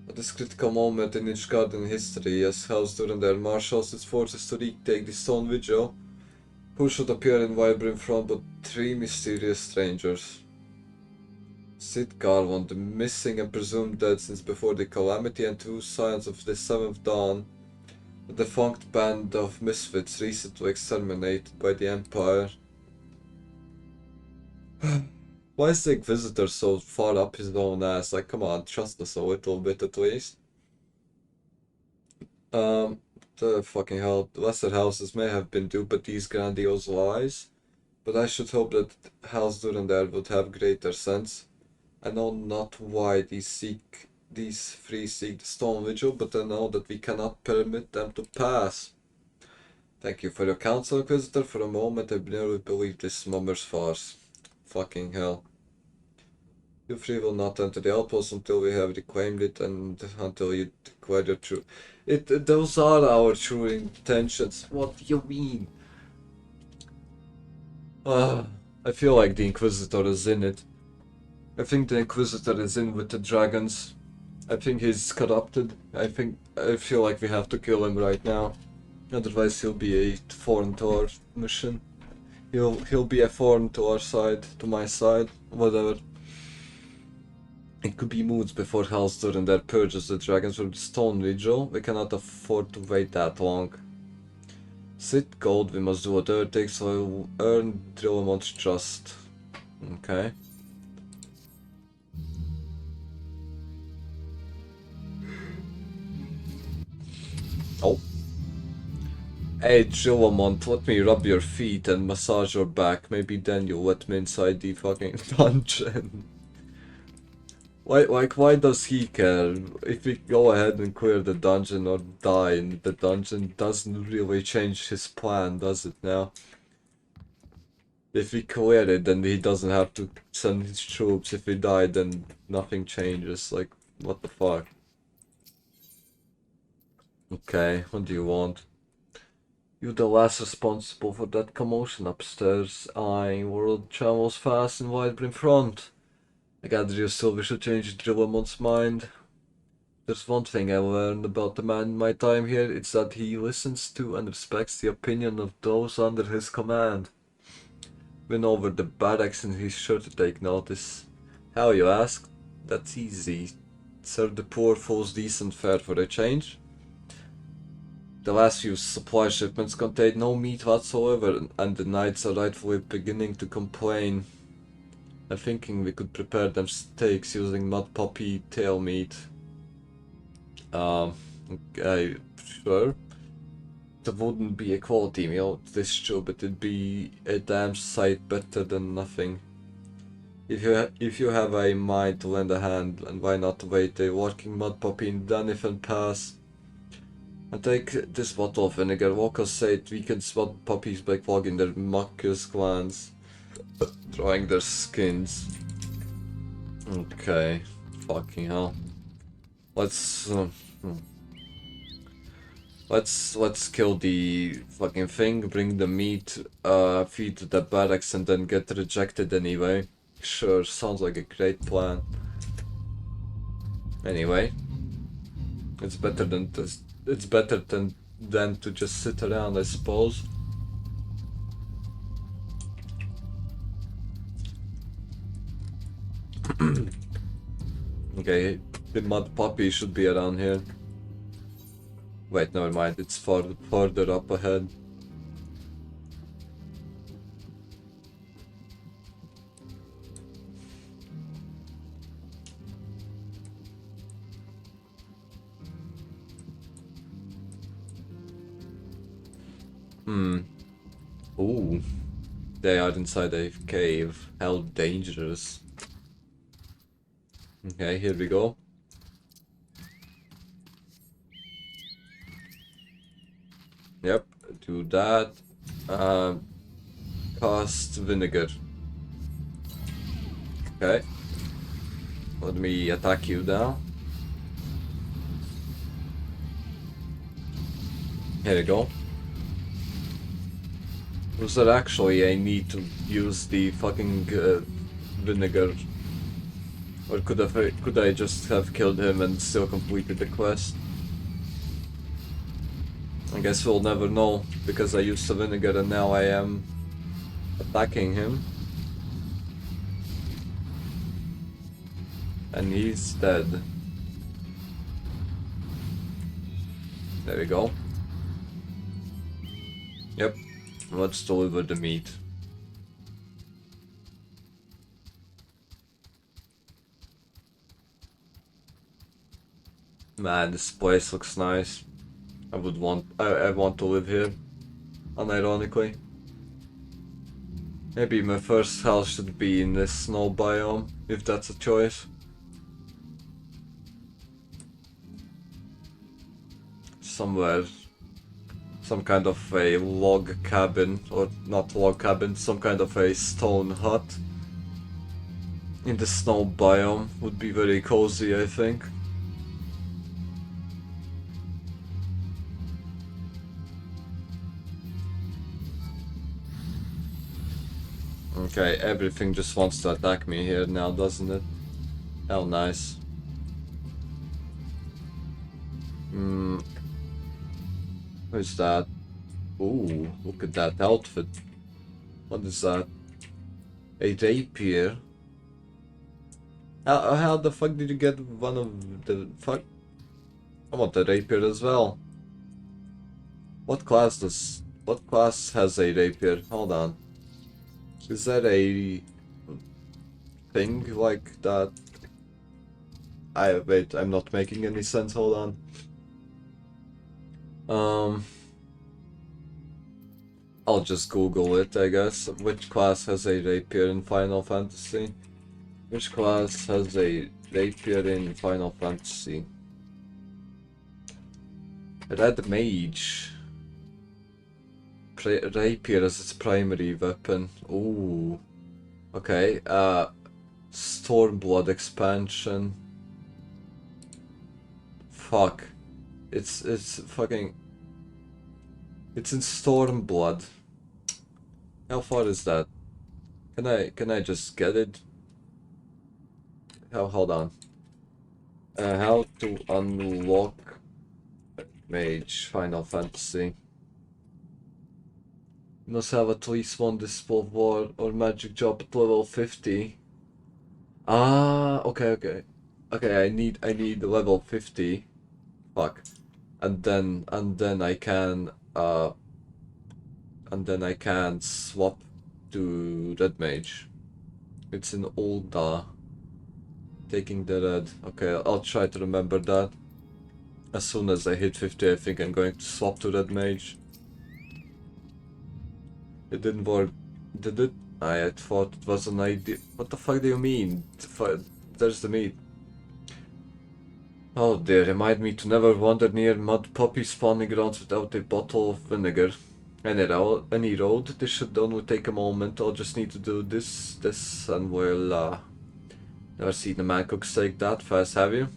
Speaker 1: At this critical moment in each garden history, as House Durandare marshals its forces to retake the Stone Vigil, who should appear in Vibram front but 3 mysterious strangers. Sid Garwand, the missing and presumed dead since before the calamity, and 2 Scions of the Seventh Dawn, a defunct band of misfits recently exterminated by the Empire. Why is the Inquisitor so far up his own ass? Like, come on, trust us a little bit at least. The fucking hell, lesser houses may have been duped by these grandiose lies, but I should hope that House Durandare would have greater sense. I know not why these three seek the Stone Vigil, but I know that we cannot permit them to pass. Thank you for your counsel, Inquisitor. For a moment I nearly believed this mummer's farce. Fucking hell. You three will not enter the outpost until we have reclaimed it and until you declare your true... Those are our true intentions. What do you mean? I feel like the Inquisitor is in it. I think the Inquisitor is in with the dragons. I think he's corrupted. I feel like we have to kill him right now. Otherwise he'll be a thorn to our mission. He'll be a thorn to our side, to my side, whatever. It could be moods before House Durandare purges the dragons from the Stone Vigil. We cannot afford to wait that long. Sit gold, we must do whatever it takes so we'll earn Drillamont's trust. Okay. Oh. Hey Drillamont, let me rub your feet and massage your back. Maybe then you'll let me inside the fucking dungeon. Why does he care? If we go ahead and clear the dungeon or die in the dungeon, doesn't really change his plan, does it now? If we clear it, then he doesn't have to send his troops. If we die, then nothing changes. Like, what the fuck? Okay, what do you want? You the last responsible for that commotion upstairs. World travels fast and wide in front. I gather you still wish to change Drillamont's mind. There's one thing I learned about the man in my time here, it's that he listens to and respects the opinion of those under his command. Win over the barracks and he's sure to take notice. How, you ask? That's easy. Serve the poor fools decent fare for a change. The last few supply shipments contained no meat whatsoever, and the knights are rightfully beginning to complain. I'm thinking we could prepare them steaks using mud puppy tail meat. Okay, sure. It wouldn't be a quality meal, this true, but it'd be a damn sight better than nothing. If you have a mind to lend a hand, and why not wait a working mud puppy in Danifan Pass? And take this bottle of vinegar. Locals say it weakens mud puppies by clogging their mucus glands, drying their skins. Okay, fucking hell. Let's kill the fucking thing, bring the meat, feed the barracks, and then get rejected anyway. Sure, sounds like a great plan. Anyway, it's better than this. It's better than to just sit around, I suppose. Okay, the mud puppy should be around here. Wait, never mind, it's further up ahead. Ooh. They are inside a cave. How dangerous. Okay, here we go. Yep, do that. Cast vinegar. Okay. Let me attack you now. Here we go. Was there actually a need to use the fucking vinegar? Or could I just have killed him and still completed the quest? I guess we'll never know, because I used the vinegar and now I am attacking him. And he's dead. There we go. Yep. Let's deliver the meat. Man, this place looks nice. I want to live here, unironically. Maybe my first house should be in this snow biome, if that's a choice. Somewhere. Some kind of a log cabin, or not log cabin, some kind of a stone hut in the snow biome would be very cozy, I think. Okay, everything just wants to attack me here now, doesn't it? Hell nice. Who's that? Ooh, look at that outfit. What is that? A rapier? How the fuck did you get one of the fuck? I want a rapier as well. What class has a rapier? Hold on. Is that a thing like that? Wait, I'm not making any sense, hold on. I'll just Google it, I guess. Which class has a rapier in Final Fantasy? Which class has a rapier in Final Fantasy? Red Mage. Rapier as its primary weapon. Ooh. Okay, Stormblood expansion. Fuck. It's fucking... It's in Stormblood. How far is that? Can I just get it? Hold on. How to unlock Mage Final Fantasy. You must have at least one Dispel War or Magic Job at level 50. Ah, okay. Okay, I need level 50. Fuck. and then I can swap to red mage. It's an old taking the red. Okay, I'll try to remember that. As soon as I hit 50, I think I'm going to swap to red mage. It didn't work, did it? I thought it was an idea. What the fuck do you mean? There's the meat. Oh dear, remind me to never wander near mud puppy spawning grounds without a bottle of vinegar. Any road, this should only take a moment. I'll just need to do this, and we'll, never seen a man cook steak that fast, have you?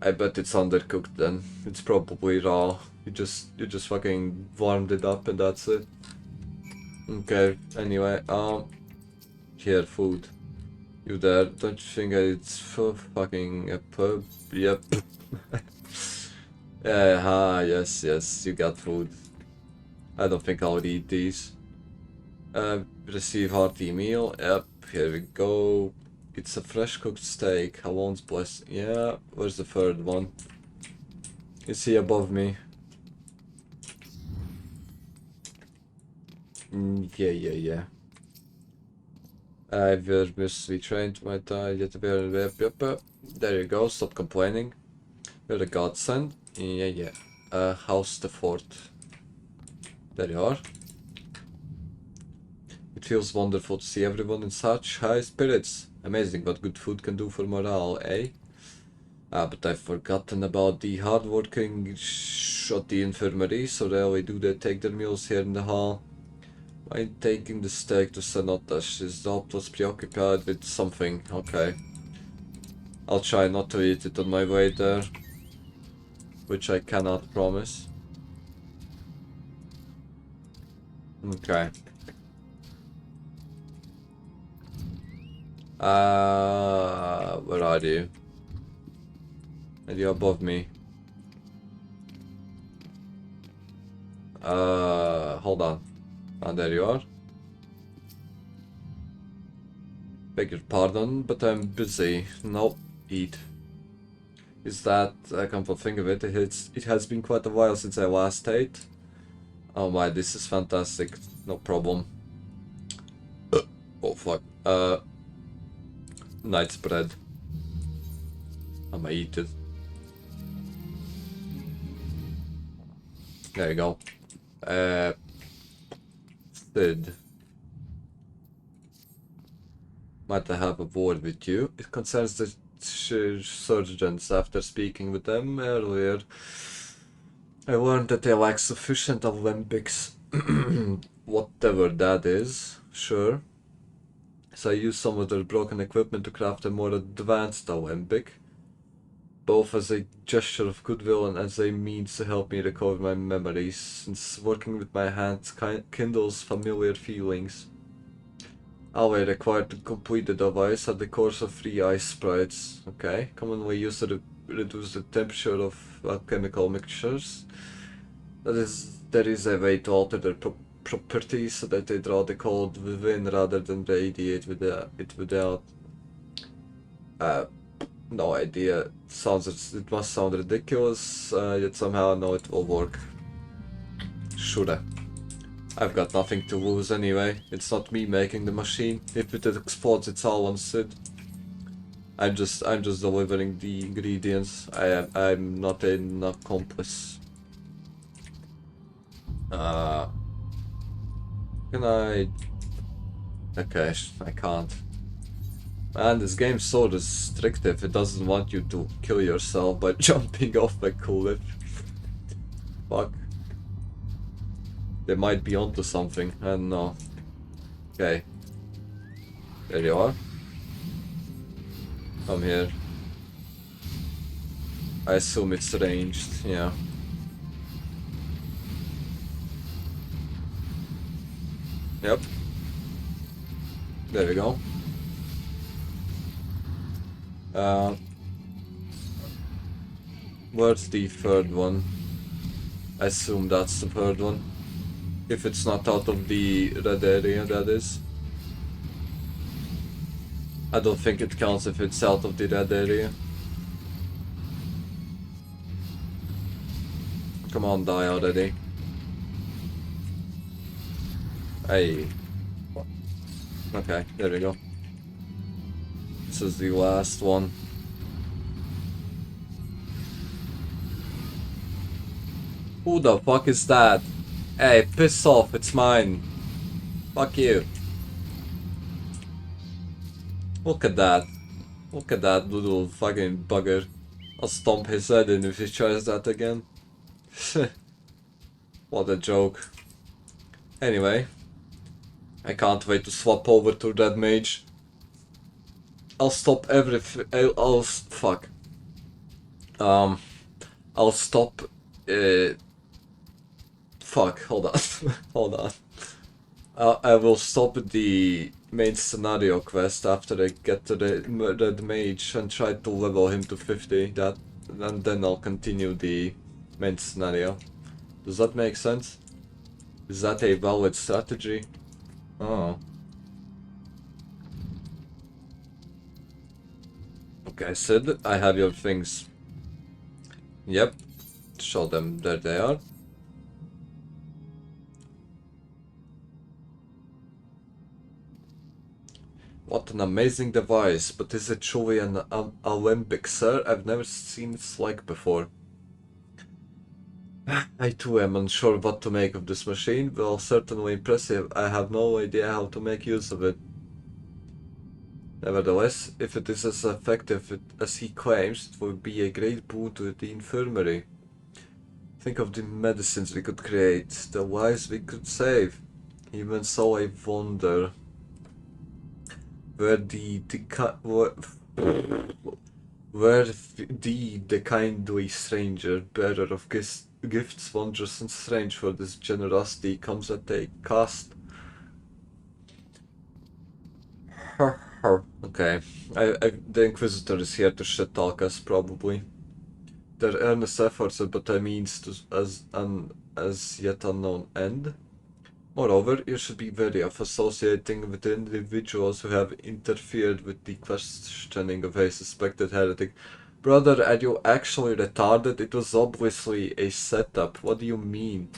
Speaker 1: I bet it's undercooked then. It's probably raw. You just fucking warmed it up and that's it. Okay, anyway, here, food. You there? Don't you think it's fucking a pub? Yep. Yes, you got food. I don't think I'll eat these. Receive hearty meal. Yep, here we go. It's a fresh cooked steak. I won't bless. Yeah, where's the third one? Is he above me? Yeah. I will be trained my time. Yep. There you go. Stop complaining. You're a godsend. Yeah. How's the fort? There you are. It feels wonderful to see everyone in such high spirits. Amazing what good food can do for morale, eh? But I've forgotten about the hard-working at the infirmary, so rarely do they take their meals here in the hall. Why taking the steak to Cenotes? His doc was preoccupied with something. Okay. I'll try not to eat it on my way there, which I cannot promise. Okay. Where are you? And you're above me. Hold on. There you are. Beg your pardon, but I'm busy. Nope, eat. Is that, I come to think of it, it has been quite a while since I last ate. Oh my, this is fantastic. No problem. Oh fuck. Night's bread. I'ma eat it. There you go. Sid. Might I have a word with you? It concerns the surgeons. After speaking with them earlier, I learned that they lack sufficient Olympics. Whatever that is. Sure. So I used some of their broken equipment to craft a more advanced Olympic, both as a gesture of goodwill and as a means to help me recover my memories, since working with my hands kindles familiar feelings. All I require to complete the device are the course of 3 ice sprites. Okay, commonly used to reduce the temperature of alchemical mixtures. There is a way to alter their properties so that they draw the cold within rather than radiate it without. No idea. It must sound ridiculous, yet somehow I know it will work. Sure. I've got nothing to lose anyway. It's not me making the machine. If it explodes, it's all on Sid. I'm just delivering the ingredients. I'm not an accomplice. Can I? Okay, I can't. Man, this game's so restrictive. It doesn't want you to kill yourself by jumping off a cliff. Fuck. They might be onto something. I don't know. Okay. There you are. Come here. I assume it's ranged, yeah. Yep. There we go. Where's the third one? I assume that's the third one. If it's not out of the red area, that is. I don't think it counts if it's out of the red area. Come on, die already. Hey. Okay, there we go. This is the last one. Who the fuck is that? Hey, piss off, it's mine. Fuck you. Look at that. Look at that little fucking bugger. I'll stomp his head in if he tries that again. What a joke. Anyway. I can't wait to swap over to Red Mage. I'll stop fuck. I'll stop, fuck, hold on. Hold on. I will stop the main scenario quest after I get to the Red Mage and try to level him to 50, and then I'll continue the main scenario. Does that make sense? Is that a valid strategy? Oh. Okay, Sid, I have your things. Yep. Show them, there they are. What an amazing device, but is it truly an Olympic, sir? I've never seen its like before. I too am unsure what to make of this machine. Well, certainly impressive. I have no idea how to make use of it. Nevertheless, if it is as effective as he claims, it will be a great boon to the infirmary. Think of the medicines we could create, the lives we could save. Even so, I wonder where the kindly stranger, bearer of gifts wondrous and strange, for this generosity comes at a cost. Okay, the Inquisitor is here to shit talk us, probably. Their earnest efforts are but a means to as yet unknown end. Moreover, you should be wary of associating with individuals who have interfered with the questioning of a suspected heretic. Brother, are you actually retarded? It was obviously a setup. What do you mean?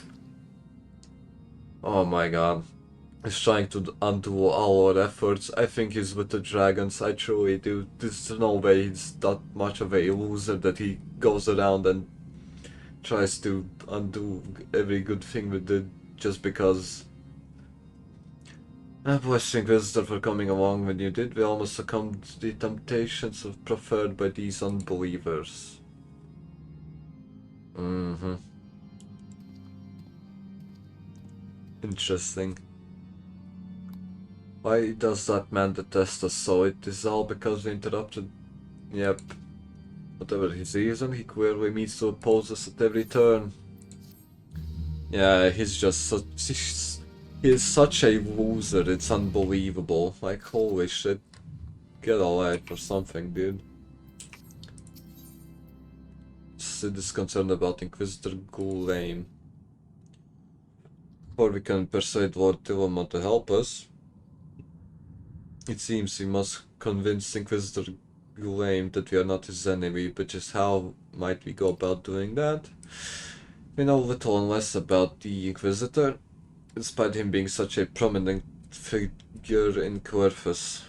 Speaker 1: Oh my god. He's trying to undo all our efforts. I think he's with the dragons. I truly do. There's no way he's that much of a loser that he goes around and tries to undo every good thing we did just because. Bless Inquisitor for coming along when you did. We almost succumbed to the temptations preferred by these unbelievers. Interesting. Why does that man detest us so? It is all because we interrupted. Yep. Whatever his reason, he clearly means to oppose us at every turn. Yeah, he's just such... He's such a loser, it's unbelievable. Like, holy shit. Get a life or something, dude. Sid is concerned about Inquisitor Gulaim. Or we can persuade Lord Tillamook to help us. It seems we must convince Inquisitor Gulaim that we are not his enemy, but just how might we go about doing that? We know little unless about the Inquisitor, despite him being such a prominent figure in Corvus.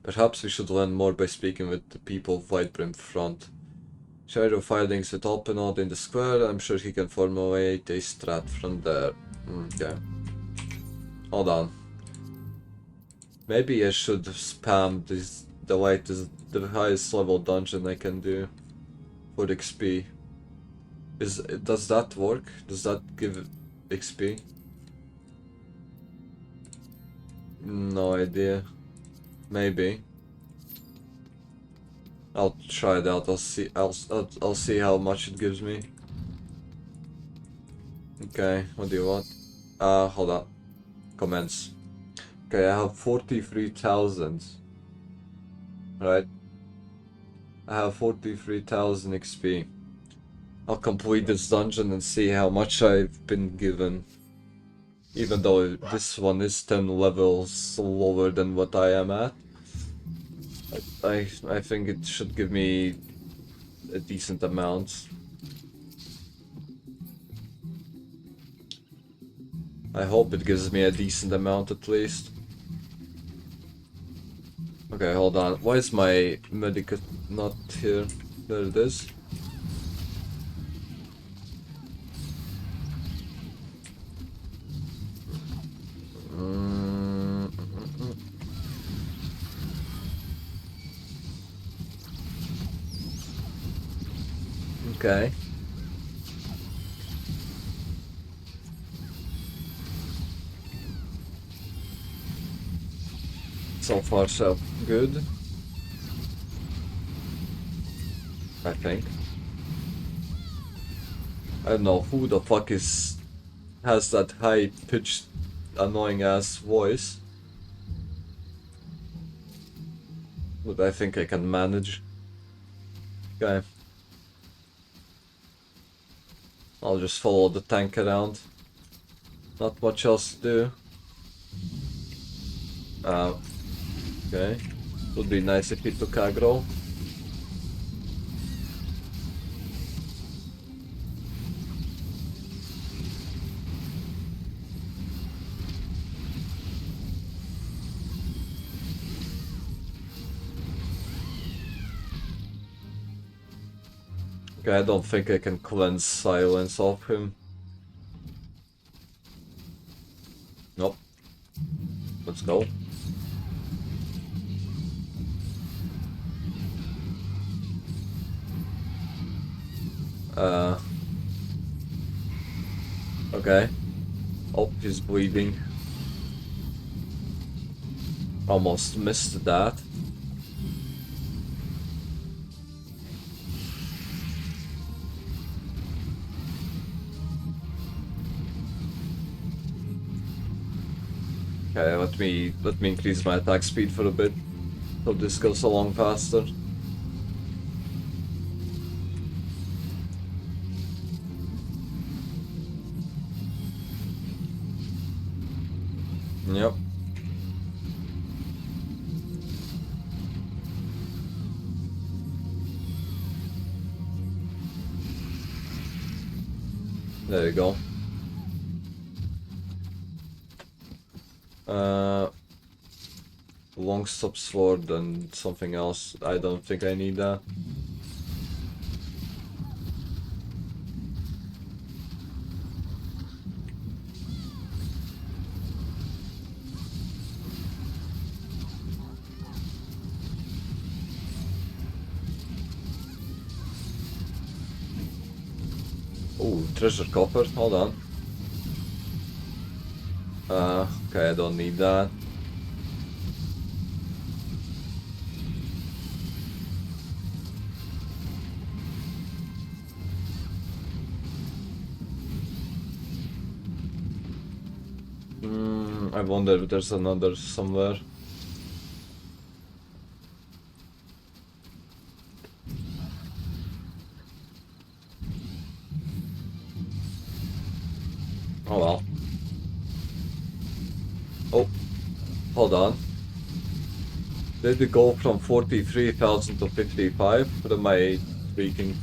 Speaker 1: Perhaps we should learn more by speaking with the people of Whitebrim Front. Share your findings with Alpenod in the square. I'm sure he can formulate a strat from there. Okay. Hold on. Maybe I should spam the highest level dungeon I can do for XP. Does that work? Does that give XP? No idea. Maybe. I'll try it out. I'll see how much it gives me. Okay, what do you want? Hold on. Commence. Okay, I have 43,000. Right? I have 43,000 XP. I'll complete this dungeon and see how much I've been given. Even though this one is 10 levels lower than what I am at. I think it should give me a decent amount. I hope it gives me a decent amount at least. Okay, hold on. Why is my medic not here? There it is. Okay. So far so good, I think. I don't know who the fuck has that high-pitched, annoying-ass voice. But I think I can manage. Okay. I'll just follow the tank around. Not much else to do. Okay. Would be nice if he took aggro. Okay, I don't think I can cleanse silence off him. Nope. Let's go. Okay. Oh, he's bleeding. Almost missed that. Okay, let me increase my attack speed for a bit, so this goes along faster. Yep. There you go. Long stop sword and something else. I don't think I need that. Oh, treasure copper, hold on. Okay, I don't need that. I wonder if there's another somewhere. Oh well. Oh, hold on. Did it go from 43,000 to 55? What am I tweaking?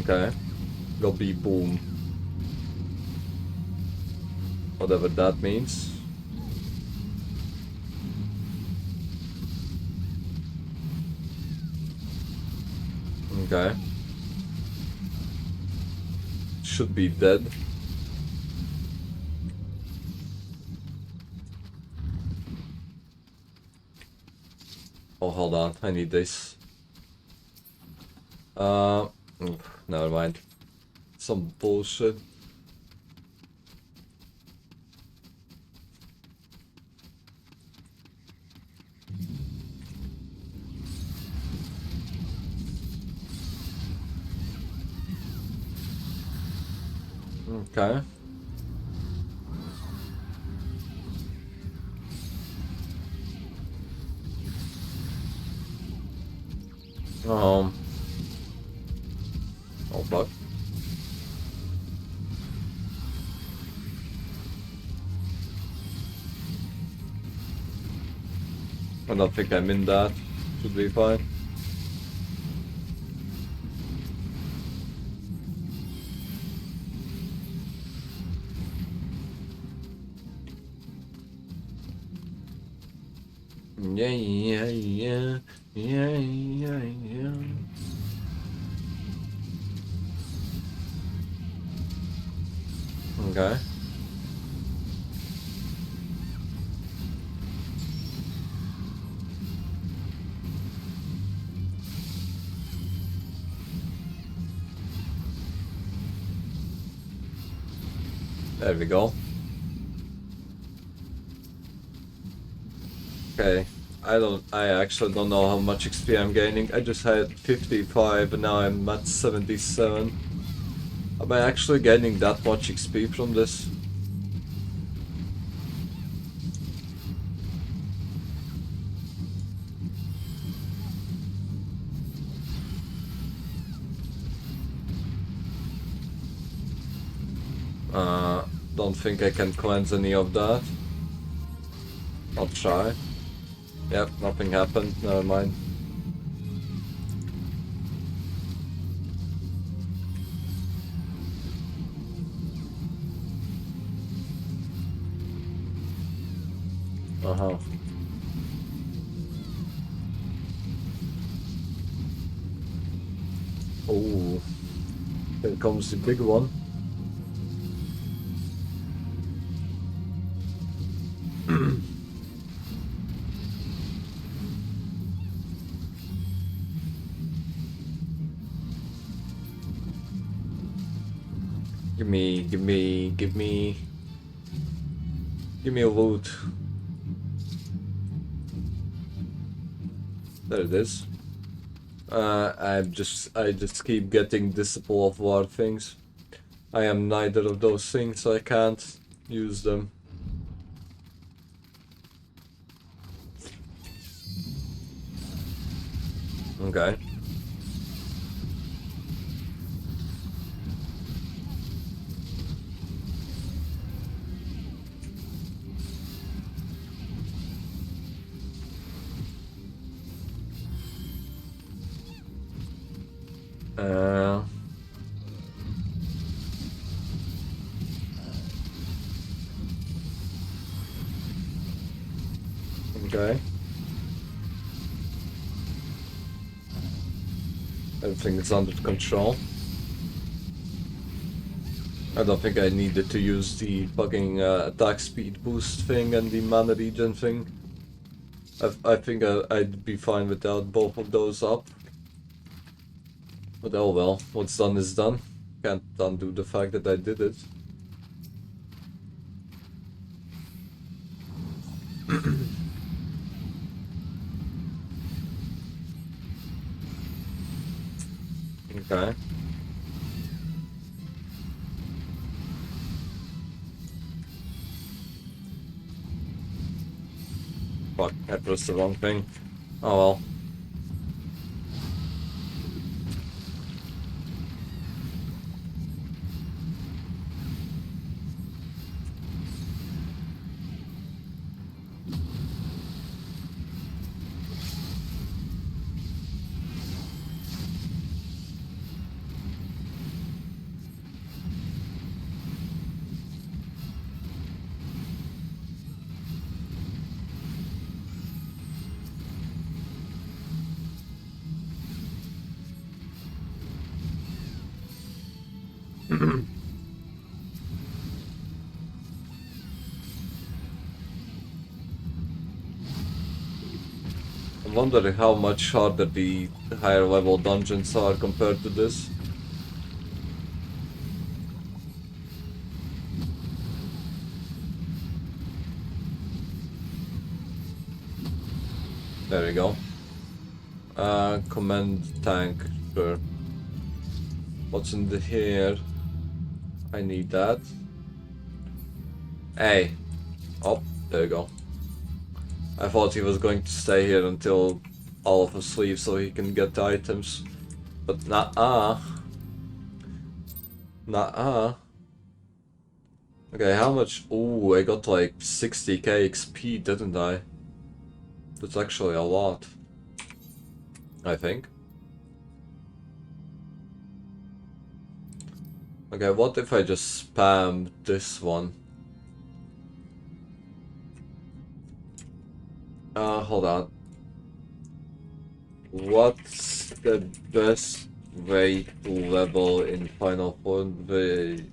Speaker 1: Okay. Go be boom. Whatever that means. Okay. Should be dead. Oh, hold on. I need this. Never mind. Some bullshit. Okay. Oh fuck. I don't think I'm in that. Should be fine. Yeah. Okay. There we go. Okay. I actually don't know how much XP I'm gaining. I just had 55 and now I'm at 77. Am I actually gaining that much XP from this? Don't think I can cleanse any of that. I'll try. Yep, nothing happened, never mind. Uh-huh. Oh, here comes the big one. Give me a loot. There it is. I just keep getting Disciple of War things. I am neither of those things, so I can't use them. Okay. Okay. Everything is under control. I don't think I needed to use the fucking attack speed boost thing and the mana regen thing. I think I'd be fine without both of those up. But oh well, what's done is done. Can't undo the fact that I did it. Okay. Fuck, I pressed the wrong thing. Oh well. I'm wondering how much harder the higher level dungeons are compared to this. There we go. Command tank, sure. What's in the here? I need that. Hey. Oh, there you go. I thought he was going to stay here until all of us leave so he can get the items. But nah-uh. Nah-uh. Okay, how much? Ooh, I got like 60k XP, didn't I? That's actually a lot. I think. Okay, what if I just spam this one? Hold on. What's the best way to level in Final Fantasy?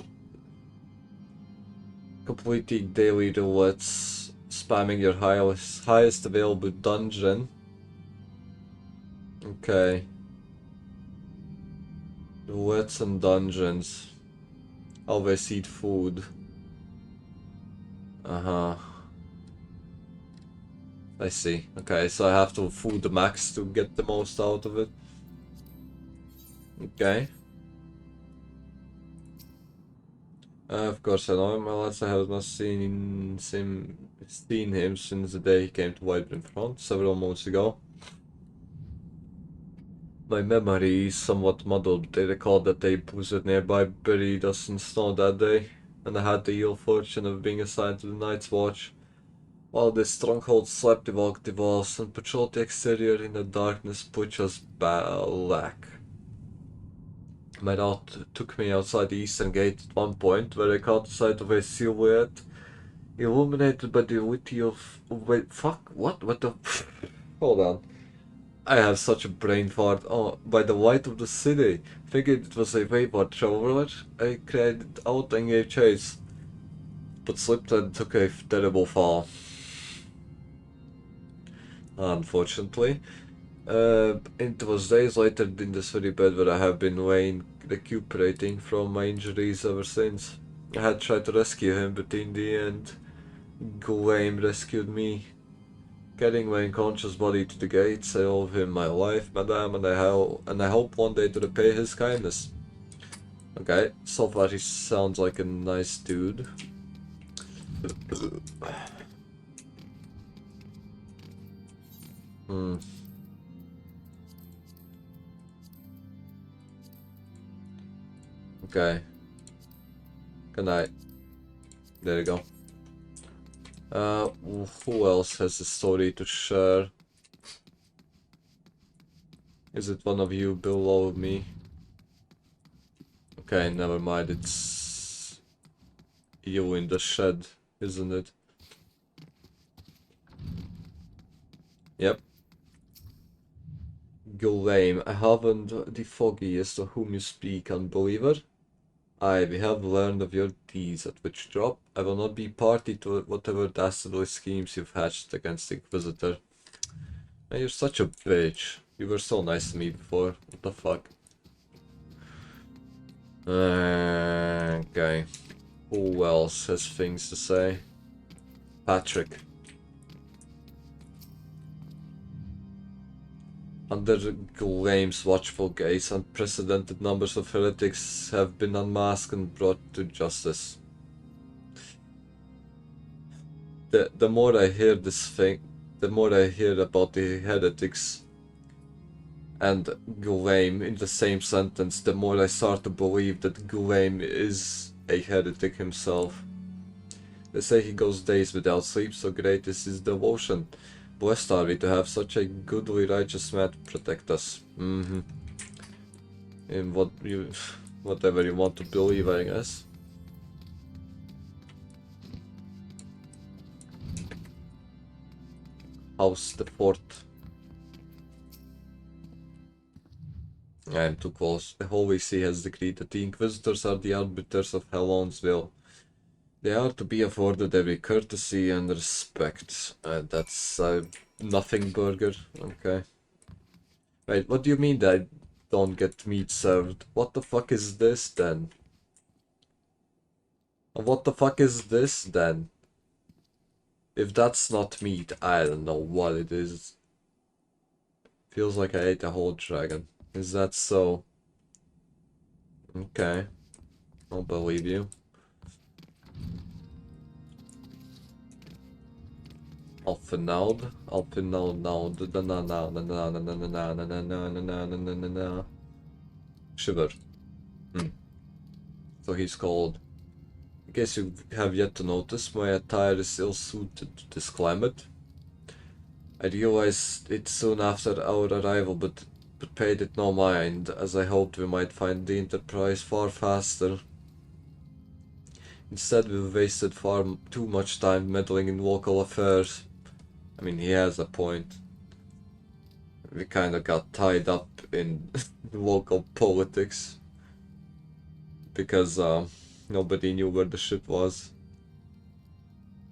Speaker 1: Completing daily roulettes, spamming your highest available dungeon. Okay. Roulettes and dungeons. Always eat food. Uh-huh. I see. Okay, so I have to food the max to get the most out of it. Okay. Of course I know him, unless I have not seen him since the day he came to White Front several months ago. My memory is somewhat muddled. They recall that they boozed nearby buried us in snow that day, and I had the ill fortune of being assigned to the Night's Watch. While the stronghold slept, they walked the walls and patrolled the exterior in the darkness, which was black. My route took me outside the eastern gate at one point, where I caught sight of a silhouette illuminated by the witty of... Wait, fuck? What? What the... Hold on. I have such a brain fart. Oh, by the light of the city. Figured it was a wayward traveler. I cried out and gave chase, but slipped and took a terrible fall. Unfortunately. It was days later in this very bed where I have been recuperating from my injuries ever since. I had tried to rescue him, but in the end, Gawain rescued me. Carrying my unconscious body to the gates, I owe him my life, madame, and I hope one day to repay his kindness. Okay, so far he sounds like a nice dude. Okay. Good night. There you go. Who else has a story to share? Is it one of you below me? Okay, never mind, it's you in the shed, isn't it? Yep. Gawain, I haven't the foggiest of whom you speak, unbeliever. We have learned of your deeds at Witch Drop. I will not be party to whatever dastardly schemes you've hatched against the Inquisitor. Man, you're such a bitch. You were so nice to me before. What the fuck? Okay. Who else has things to say? Patrick. Under Gawain's watchful gaze, unprecedented numbers of heretics have been unmasked and brought to justice. The more I hear this thing, the more I hear about the heretics and Gawain in the same sentence, the more I start to believe that Gawain is a heretic himself. They say he goes days without sleep, so great is his devotion. Blessed are we to have such a goodly righteous man to protect us. In whatever you want to believe, I guess. How's the fort? I am too close. The Holy See has decreed that the Inquisitors are the arbiters of Hellon's will. They are to be afforded every courtesy and respect. That's nothing burger. Okay. Wait, what do you mean that I don't get meat served? What the fuck is this then? What the fuck is this then? If that's not meat, I don't know what it is. Feels like I ate a whole dragon. Is that so? Okay. I'll believe you. Alphenald. Shiver. So he's called. I guess you have yet to notice my attire is ill-suited to this climate. I realized it soon after our arrival, but paid it no mind, as I hoped we might find the Enterprise far faster. Instead, we wasted far too much time meddling in local affairs. I mean, he has a point. We kinda got tied up in local politics. Because, nobody knew where the ship was.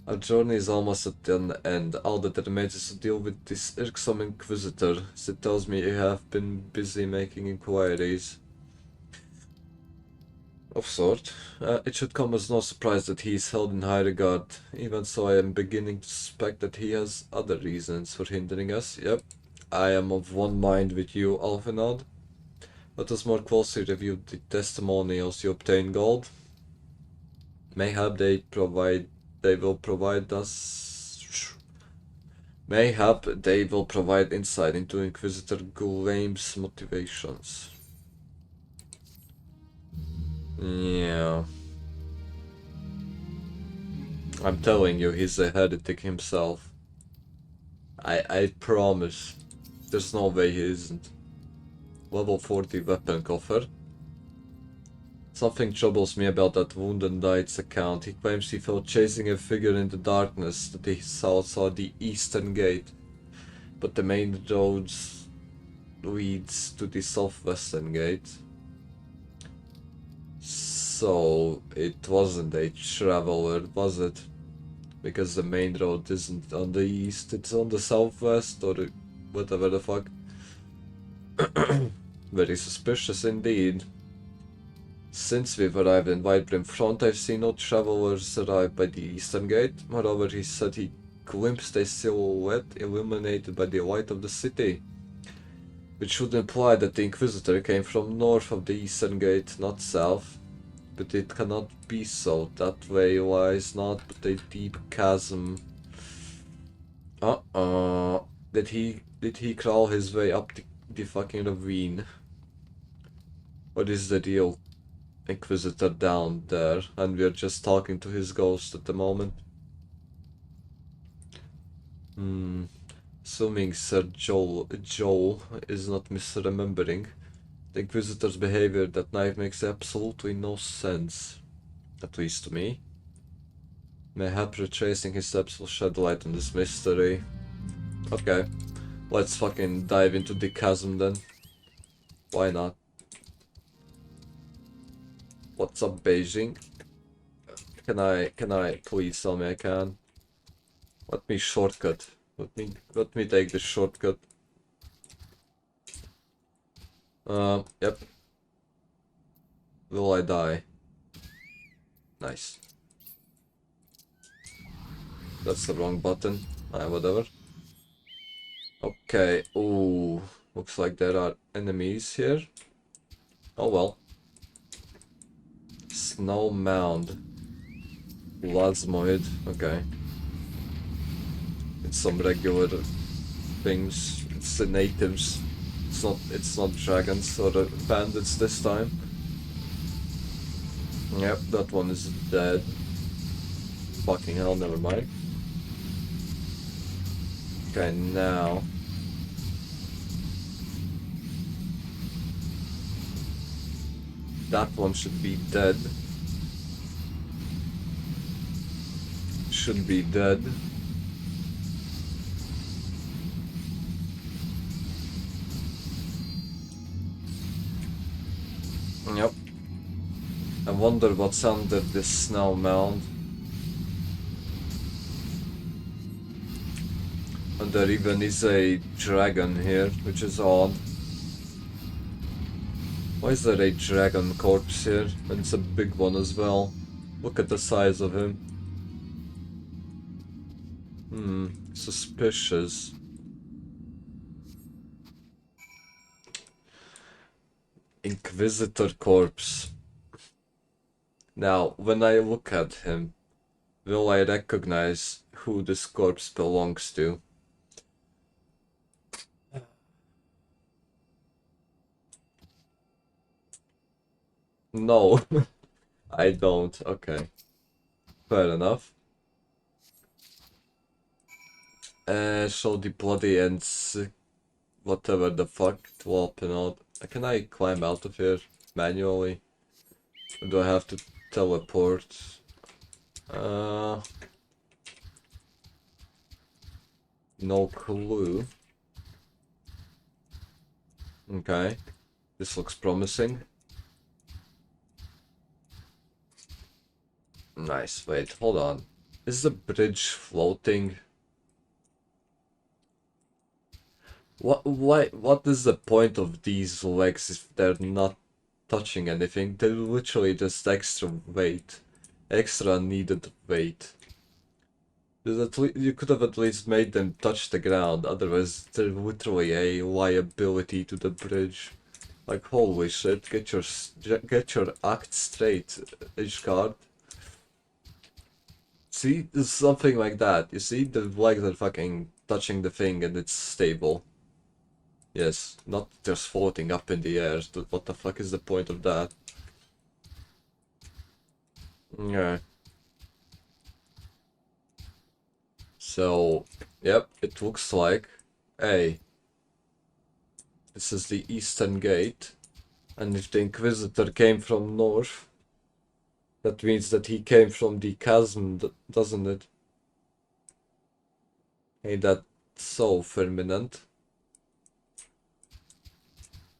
Speaker 1: Our journey is almost at an end. All that remains is to deal with this irksome Inquisitor, as it tells me you have been busy making inquiries. Of sort. It should come as no surprise that he is held in high regard. Even so, I am beginning to suspect that he has other reasons for hindering us. Yep, I am of one mind with you, Alphenod. Let us more closely review the testimonials you obtained, Gold. Mayhap they will provide insight into Inquisitor Gulame's motivations. Yeah. I'm telling you, he's a heretic himself. I promise. There's no way he isn't. Level 40 weapon coffer. Something troubles me about that Wounded Knight's account. He claims he felt chasing a figure in the darkness that he saw the eastern gate. But the main road leads to the southwestern gate. So it wasn't a traveler, was it? Because the main road isn't on the east, it's on the southwest or whatever the fuck. Very suspicious indeed. Since we've arrived in Whitebrim Front, I've seen no travelers arrive by the eastern gate. Moreover, he said he glimpsed a silhouette illuminated by the light of the city, which should imply that the Inquisitor came from north of the eastern gate, not south. But it cannot be so. That way lies not but a deep chasm. Did he crawl his way up the fucking ravine? What is the real Inquisitor down there, and we're just talking to his ghost at the moment? Assuming Sir Joel is not misremembering, the Inquisitor's behavior that night makes absolutely no sense. At least to me. Mayhap retracing his steps will shed light on this mystery. Okay, let's fucking dive into the chasm then. Why not? What's up, Beijing? Can I please tell me I can? Let me shortcut. Let me take the shortcut. Yep. Will I die? Nice. That's the wrong button. Whatever. Okay. Ooh. Looks like there are enemies here. Oh well. Snow mound. Plasmoid. Okay. It's some regular things. It's the natives. It's not dragons or bandits this time. Yep, that one is dead. Fucking hell, never mind. Okay, now. That one should be dead. Should be dead. Yep. I wonder what's under this snow mound. And there even is a dragon here, which is odd. Why is there a dragon corpse here? And it's a big one as well. Look at the size of him. Suspicious. Inquisitor corpse. Now, when I look at him, will I recognize who this corpse belongs to? No, I don't. Okay. Fair enough. Show the bloody ends. Whatever the fuck to open out. Can I climb out of here manually? Or do I have to teleport? No clue. Okay. This looks promising. Nice. Wait, hold on. Is the bridge floating? What is the point of these legs if they're not touching anything? They're literally just extra weight. Extra needed weight. You could have at least made them touch the ground, otherwise they're literally a liability to the bridge. Like, holy shit, get your act straight, Ishgard. See, it's something like that. You see, the legs are fucking touching the thing and it's stable. Yes, not just floating up in the air. What the fuck is the point of that? Yeah. So, yep, it looks like, hey, this is the eastern gate, and if the Inquisitor came from north, that means that he came from the chasm, doesn't it? Ain't that so, Firminant?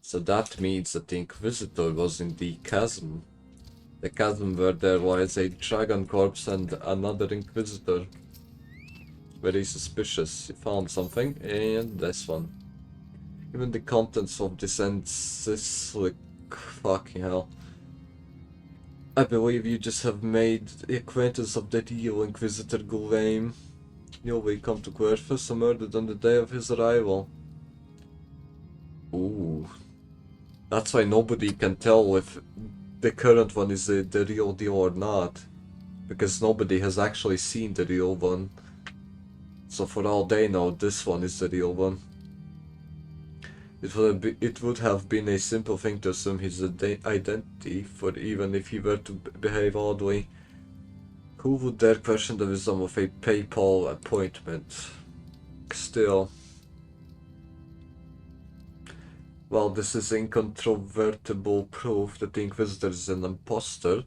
Speaker 1: So that means that the Inquisitor was in the chasm. The chasm where there was a dragon corpse and another Inquisitor. Very suspicious. You found something, and this one. Even the contents of this ends is like, fucking hell. I believe you just have made the acquaintance of that evil Inquisitor Gul'Aim. You'll be come to Querfus and murdered on the day of his arrival. Ooh. That's why nobody can tell if the current one is the real deal or not. Because nobody has actually seen the real one. So for all they know, this one is the real one. It would have been a simple thing to assume his identity, for even if he were to behave oddly, who would dare question the wisdom of a papal appointment? Still, while this is incontrovertible proof that the Inquisitor is an impostor,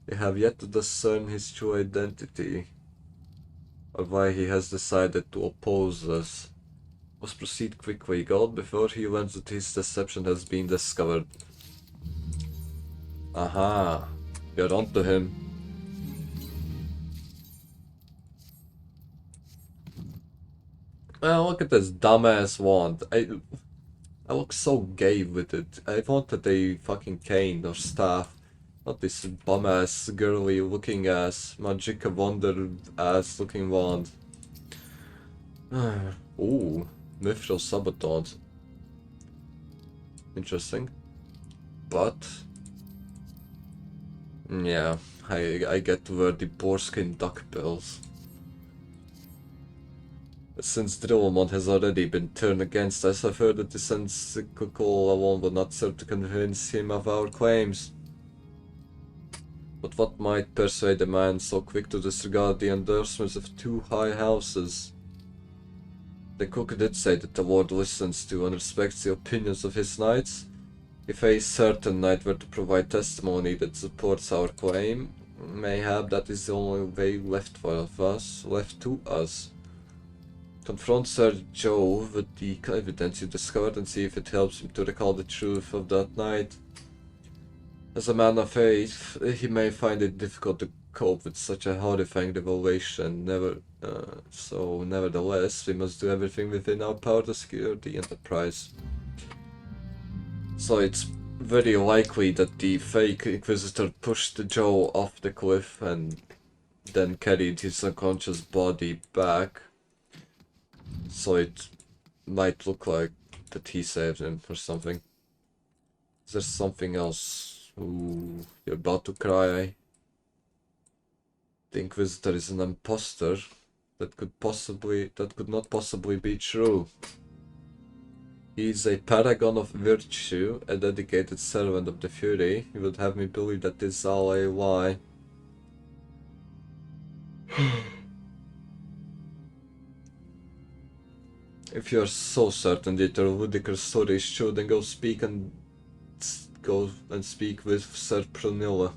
Speaker 1: they have yet to discern his true identity, or why he has decided to oppose us. Must proceed quickly, God, before he learns that his deception has been discovered. Aha, you're onto him. Well, look at this dumbass wand. I look so gay with it. I wanted a fucking cane or staff. Not this bum-ass, girly looking ass, Magica Wonder ass looking wand. Ooh, Mithril Sabaton. Interesting. But yeah, I get to wear the boarskin duck bills. Since Drillmont has already been turned against us, I've heard that this encyclical alone will not serve to convince him of our claims. But what might persuade a man so quick to disregard the endorsements of two high houses? The cook did say that the Lord listens to and respects the opinions of his knights. If a certain knight were to provide testimony that supports our claim, mayhap that is the only way left to us. Confront Sir Joe with the evidence you discovered and see if it helps him to recall the truth of that night. As a man of faith, he may find it difficult to cope with such a horrifying revelation. Nevertheless, we must do everything within our power to secure the Enterprise. So it's very likely that the fake Inquisitor pushed Joe off the cliff and then carried his unconscious body back. So it might look like that he saved him or something. Is there something else? Ooh, you're about to cry. the Inquisitor is an imposter, that could not possibly be true. He is a paragon of virtue, a dedicated servant of the Fury. You would have me believe that this is all a lie. If you are so certain that your Whittaker story is true, then go and speak with Sir Prunilla.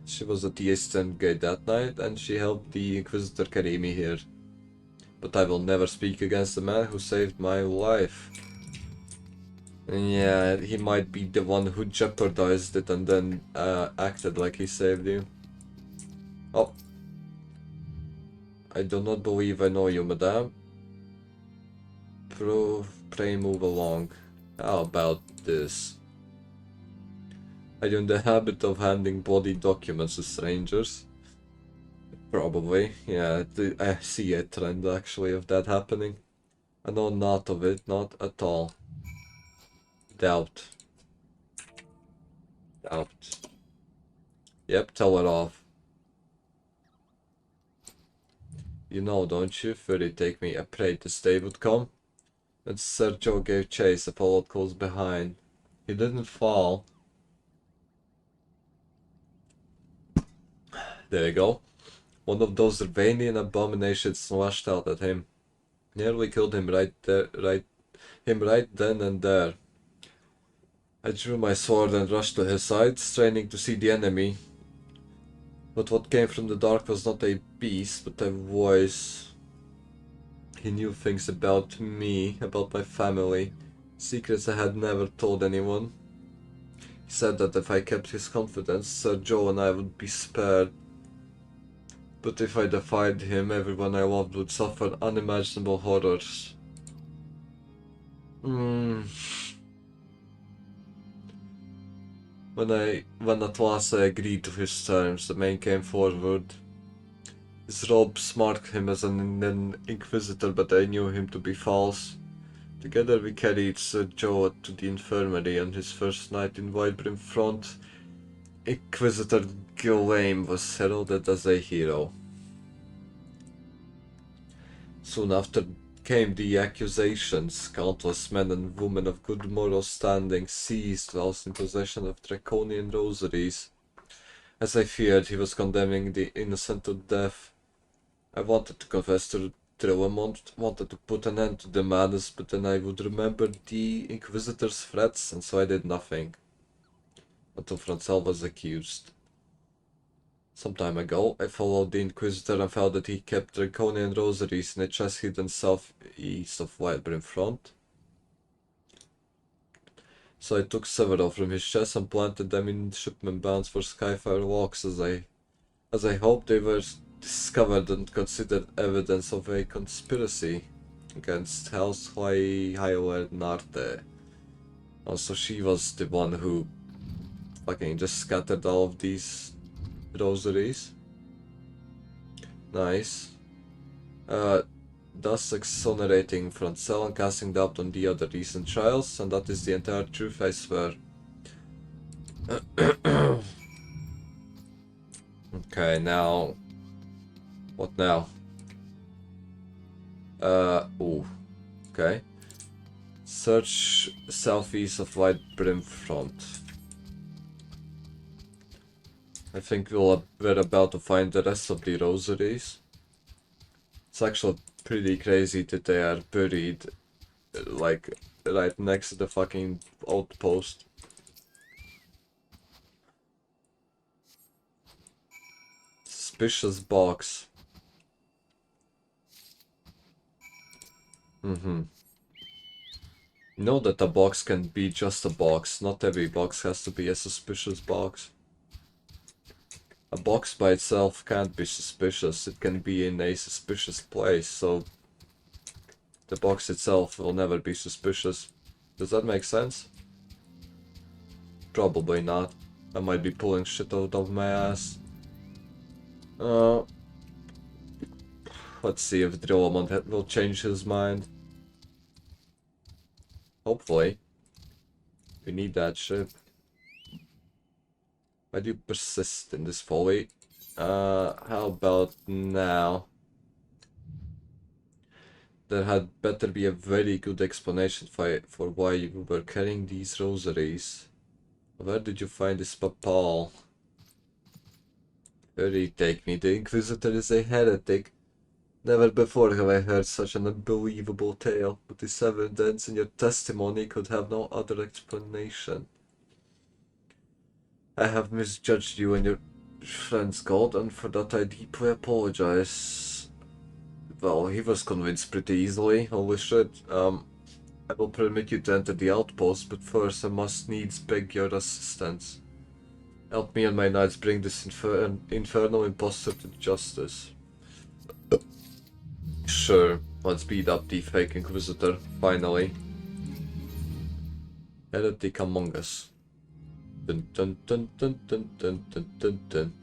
Speaker 1: She was at the Eastern Gate that night, and she helped the Inquisitor carry me here. But I will never speak against the man who saved my life. Yeah, he might be the one who jeopardized it and then acted like he saved you. Oh. I do not believe I know you, madame. Pray move along. How about this? Are you in the habit of handing bloody documents to strangers? Probably, yeah, I see a trend actually of that happening. I know not of it, not at all. Doubt. Yep, tell it off. You know, don't you? Fury take me, I prayed this day would come. And Sergio gave chase, I followed close behind. He didn't fall. There you go. One of those Urbanian abominations slashed out at him. Nearly killed him right then and there. I drew my sword and rushed to his side, straining to see the enemy. But what came from the dark was not a beast, but a voice. He knew things about me, about my family, secrets I had never told anyone. He said that if I kept his confidence, Sir Joe and I would be spared. But if I defied him, everyone I loved would suffer unimaginable horrors. When at last I agreed to his terms, the man came forward. His robes marked him as an Inquisitor, but I knew him to be false. Together we carried Sir Joe to the infirmary. On his first night in Whitebrim Front, Inquisitor Gilwaim was heralded as a hero. Soon after came the accusations. Countless men and women of good moral standing seized whilst in possession of draconian rosaries. As I feared, he was condemning the innocent to death. I wanted to confess to Trellamont, wanted to put an end to the madness, but then I would remember the Inquisitor's threats, and so I did nothing. Until Francel was accused. Some time ago, I followed the Inquisitor and found that he kept draconian rosaries in a chest hidden southeast of Whitebrim Front. So I took several from his chest and planted them in shipment bounds for Skyfire walks, as I hoped they were discovered and considered evidence of a conspiracy against House Higher Narte. Also, she was the one who fucking just scattered all of these rosaries. Nice. Thus exonerating Francel and casting doubt on the other recent trials, and that is the entire truth, I swear. Okay, now... What now? Ooh. Okay. Search southeast of Whitebrim Front. I think we're about to find the rest of the rosaries. It's actually pretty crazy that they are buried, like, right next to the fucking outpost. Suspicious box. Know that a box can be just a box. Not every box has to be a suspicious box. A box by itself can't be suspicious. It can be in a suspicious place, so the box itself will never be suspicious. Does that make sense? Probably not. I might be pulling shit out of my ass. Let's see if Drillamon will change his mind. Hopefully. We need that shit. Why do you persist in this folly? How about now? There had better be a very good explanation for why you were carrying these rosaries. Where did you find this papal? Hurry, take me. The Inquisitor is a heretic. Never before have I heard such an unbelievable tale, but this evidence in your testimony could have no other explanation. I have misjudged you and your friend's God, and for that I deeply apologize. Well, he was convinced pretty easily, holy shit. I will permit you to enter the outpost, but first I must needs beg your assistance. Help me and my knights bring this infernal impostor to justice. Sure, let's beat up the fake Inquisitor, finally. Heretic among us. Dun dun dun dun dun dun dun dun dun.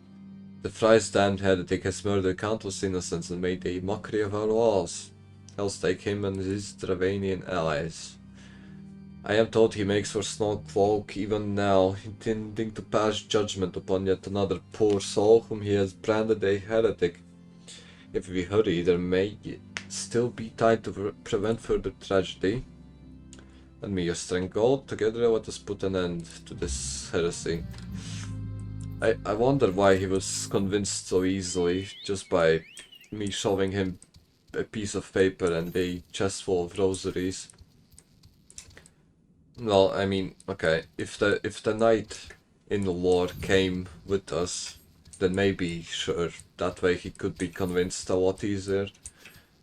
Speaker 1: The thrice damned heretic has murdered countless innocents and made a mockery of our laws. Hell's take him and his Dravanian allies. I am told he makes for small cloak even now, intending to pass judgment upon yet another poor soul whom he has branded a heretic. If we hurry, there may still be time to prevent further tragedy. And me, your strength gold, together let us put an end to this heresy. I wonder why he was convinced so easily, just by me showing him a piece of paper and a chest full of rosaries. Well, I mean, okay, if the knight in the lore came with us, then maybe, sure, that way he could be convinced a lot easier.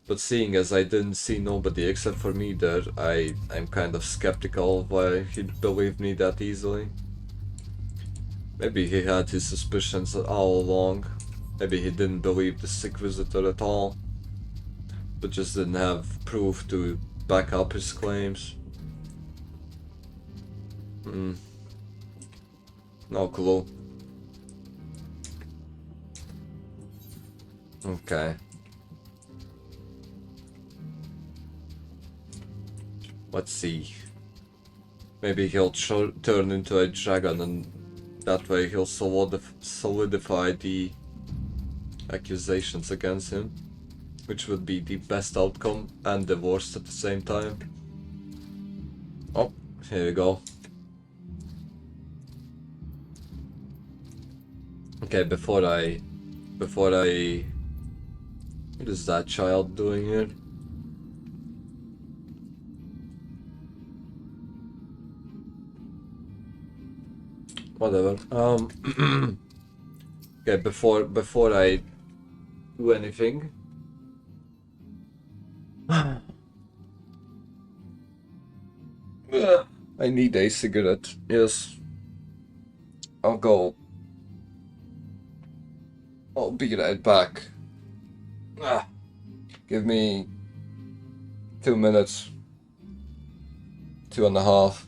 Speaker 1: But seeing as I didn't see nobody except for me there, I'm kind of skeptical of why he'd believe me that easily. Maybe he had his suspicions all along. Maybe he didn't believe the sick visitor at all, but just didn't have proof to back up his claims. No clue. Okay. Let's see. Maybe he'll turn into a dragon and that way he'll solidify the accusations against him, which would be the best outcome and the worst at the same time. Oh, here we go. Okay, before I... What is that child doing here? Whatever. Okay, before I do anything. I need a cigarette. Yes. I'll go. I'll be right back. Give me 2 minutes. 2.5.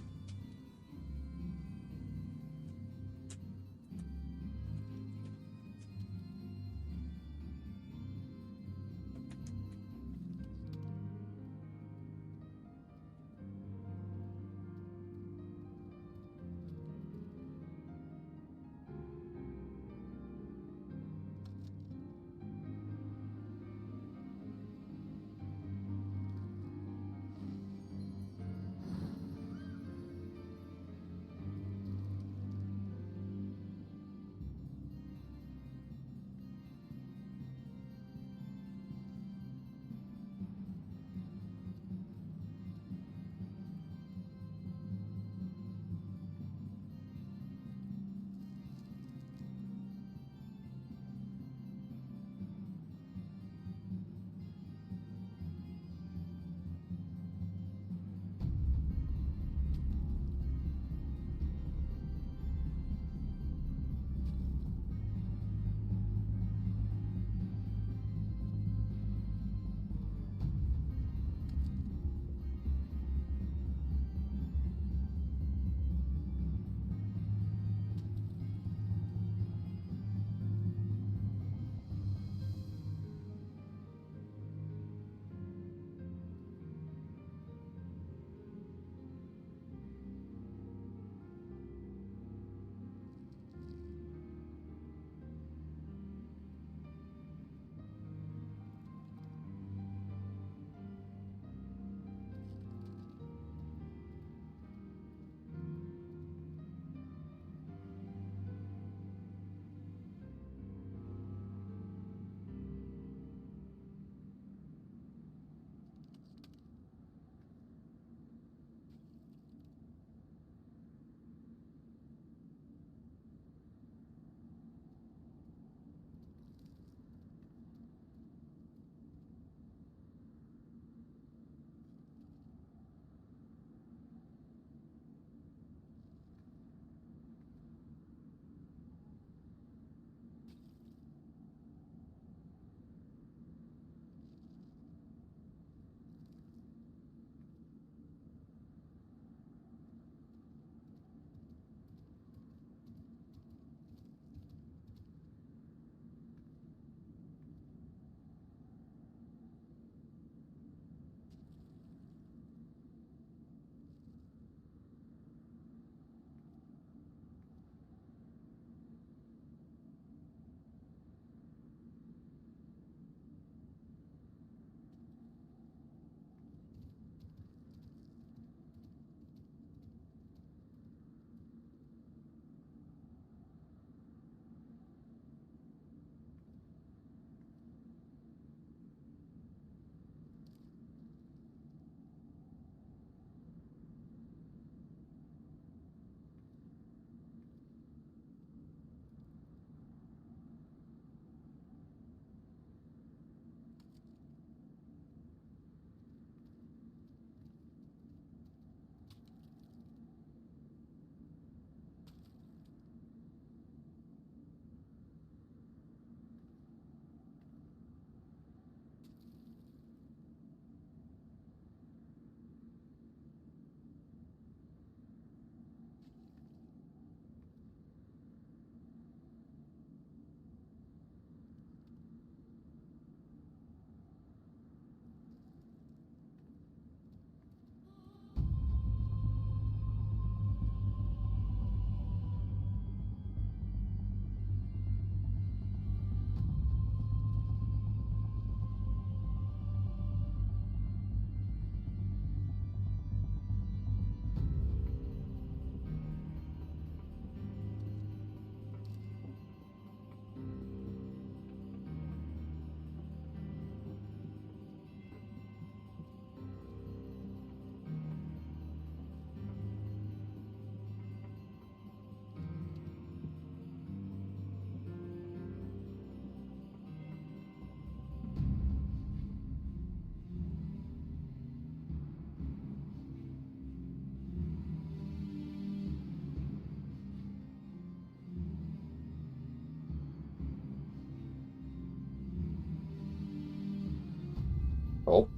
Speaker 1: Oh.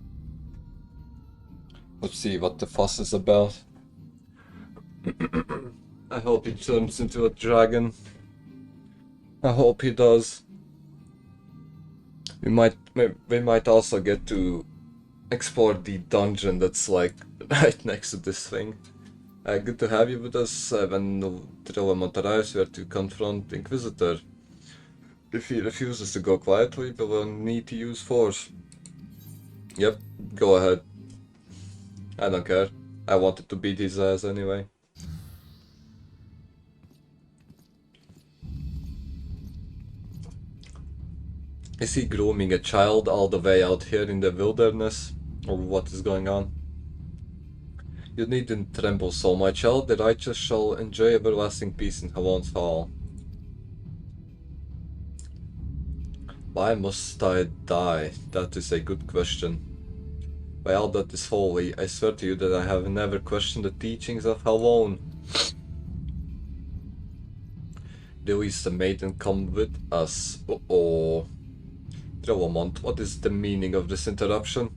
Speaker 1: Let's see what the fuss is about. I hope he turns into a dragon. I hope he does. We might also get to explore the dungeon that's like right next to this thing. Good to have you with us. When Trilemont arrives, we are to confront the Inquisitor. If he refuses to go quietly, we will need to use force. Yep, go ahead. I don't care. I wanted to beat his ass anyway. Is he grooming a child all the way out here in the wilderness? Or what is going on? You needn't tremble so, my child. The righteous shall enjoy everlasting peace in Havon's hall. Why must I die? That is a good question. By all that is holy, I swear to you that I have never questioned the teachings of Havon. Release the maiden, come with us. Uh-oh. Trilemont, what is the meaning of this interruption?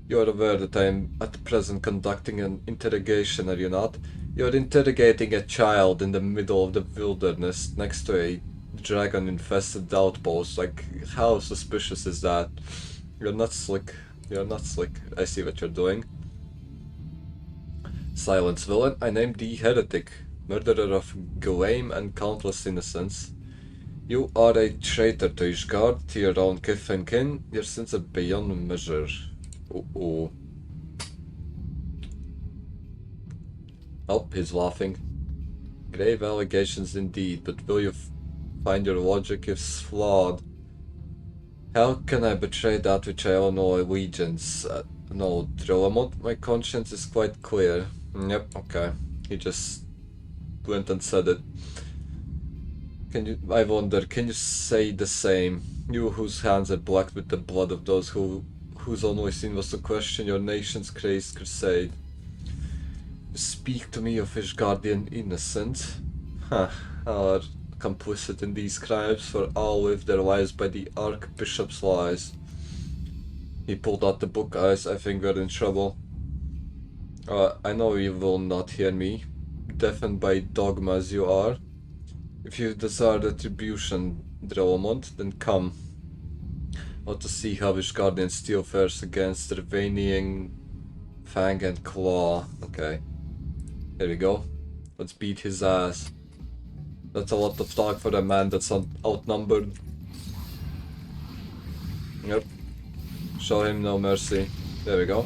Speaker 1: You are aware that I am at present conducting an interrogation, are you not? You are interrogating a child in the middle of the wilderness next to a dragon-infested outpost. Like, how suspicious is that? You're not slick. You're not slick. I see what you're doing. Silence, villain. I named the heretic, murderer of Gawain and countless innocents. You are a traitor to Ishgard, to your own kith and kin. Your sins are beyond measure. Uh-oh. Oh, he's laughing. Grave allegations indeed, but will you find your logic is flawed? How can I betray that which I owe no allegiance? No, Trilemont, my conscience is quite clear. Yep, okay. He just went and said it. I wonder, can you say the same? You whose hands are black with the blood of those whose only sin was to question your nation's crazed crusade. You speak to me of Ishgardian innocent? Huh, are complicit in these crimes, for all live their lives by the Archbishop's lies. He pulled out the book, eyes. I think we're in trouble. I know you will not hear me, deafened by dogma as you are. If you desire retribution, Trilemont, then come. I want to see how Ishgardian steel fares against Ravanian Fang and Claw. Okay. Here we go. Let's beat his ass. That's a lot of talk for a man that's outnumbered. Yep. Show him no mercy. There we go.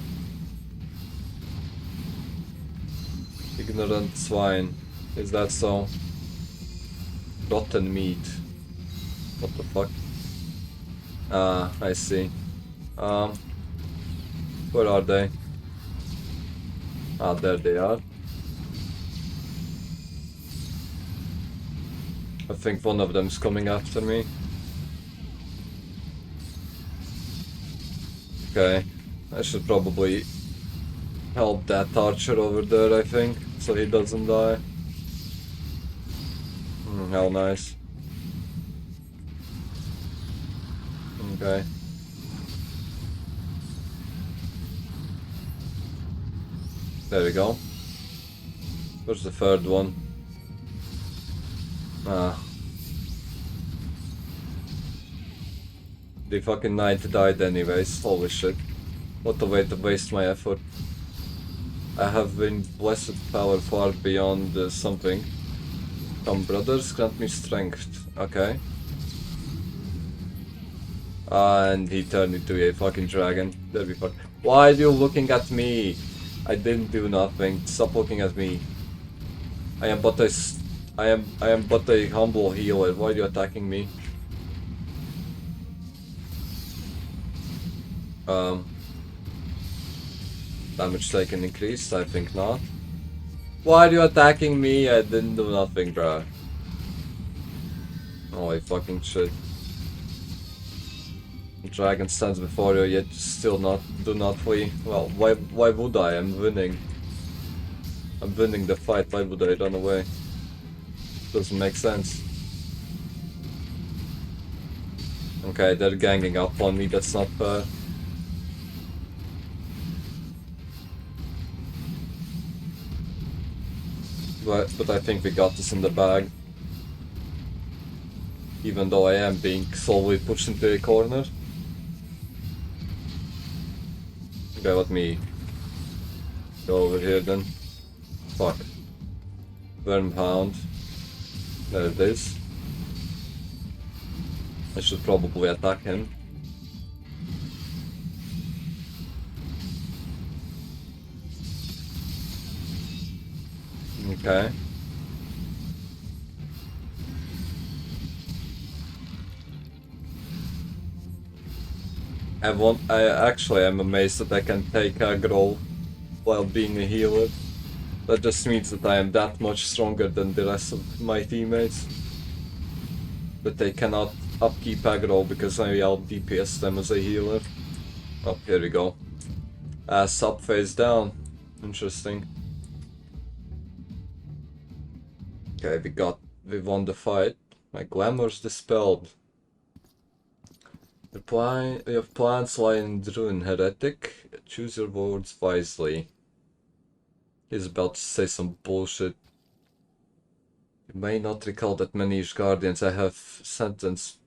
Speaker 1: Ignorant swine. Is that so? Rotten meat. What the fuck? Ah, I see. Where are they? Ah, there they are. I think one of them's coming after me. Okay, I should probably help that archer over there, I think, so he doesn't die. How nice. Okay. There we go. Where's the third one? Ah. The fucking knight died anyways, holy shit. What a way to waste my effort. I have been blessed with power far beyond something. Come brothers, grant me strength. Okay. And he turned into a fucking dragon. There we fuck. Why are you looking at me? I didn't do nothing. Stop looking at me. I am but a humble healer. Why are you attacking me? Damage taken increased? I think not. Why are you attacking me? I didn't do nothing, bruh. Holy fucking shit. The dragon stands before you, yet still do not flee. Well, why would I? I'm winning. I'm winning the fight, why would I run away? Doesn't make sense. Okay, they're ganging up on me, that's not fair. but I think we got this in the bag. Even though I am being slowly pushed into a corner. Okay, let me go over here then. Fuck. Wormhound. There it is. I should probably attack him. Okay. I actually am amazed that I can take aggro while being a healer. That just means that I am that much stronger than the rest of my teammates. But they cannot upkeep aggro because I out DPS them as a healer. Oh, here we go. Ass up, face down. Interesting. Okay, we won the fight. My glamour's dispelled. Your plans lie in ruin, heretic. Choose your words wisely. He's about to say some bullshit. You may not recall that many guardians I have sentenced,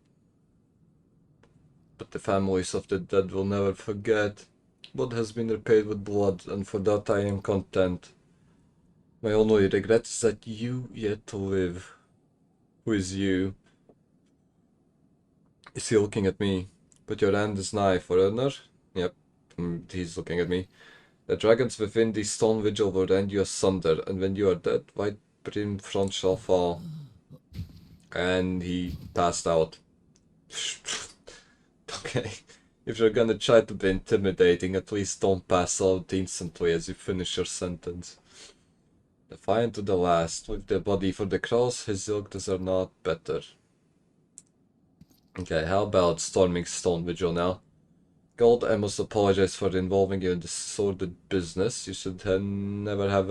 Speaker 1: but the families of the dead will never forget. Blood has been repaid with blood, and for that I am content. My only regret is that you yet to live. Who is you? Is he looking at me? But your end is nigh, foreigner. Yep, he's looking at me. The dragons within the stone vigil will rend you asunder, and when you are dead, white brim front shall fall. And he passed out. Okay, if you're gonna try to be intimidating, at least don't pass out instantly as you finish your sentence. Defiant to the last, with the body for the cross, his ilk deserve not better. Okay, how about storming Stone Vigil now? Gold, I must apologize for involving you in this sordid business. You should never have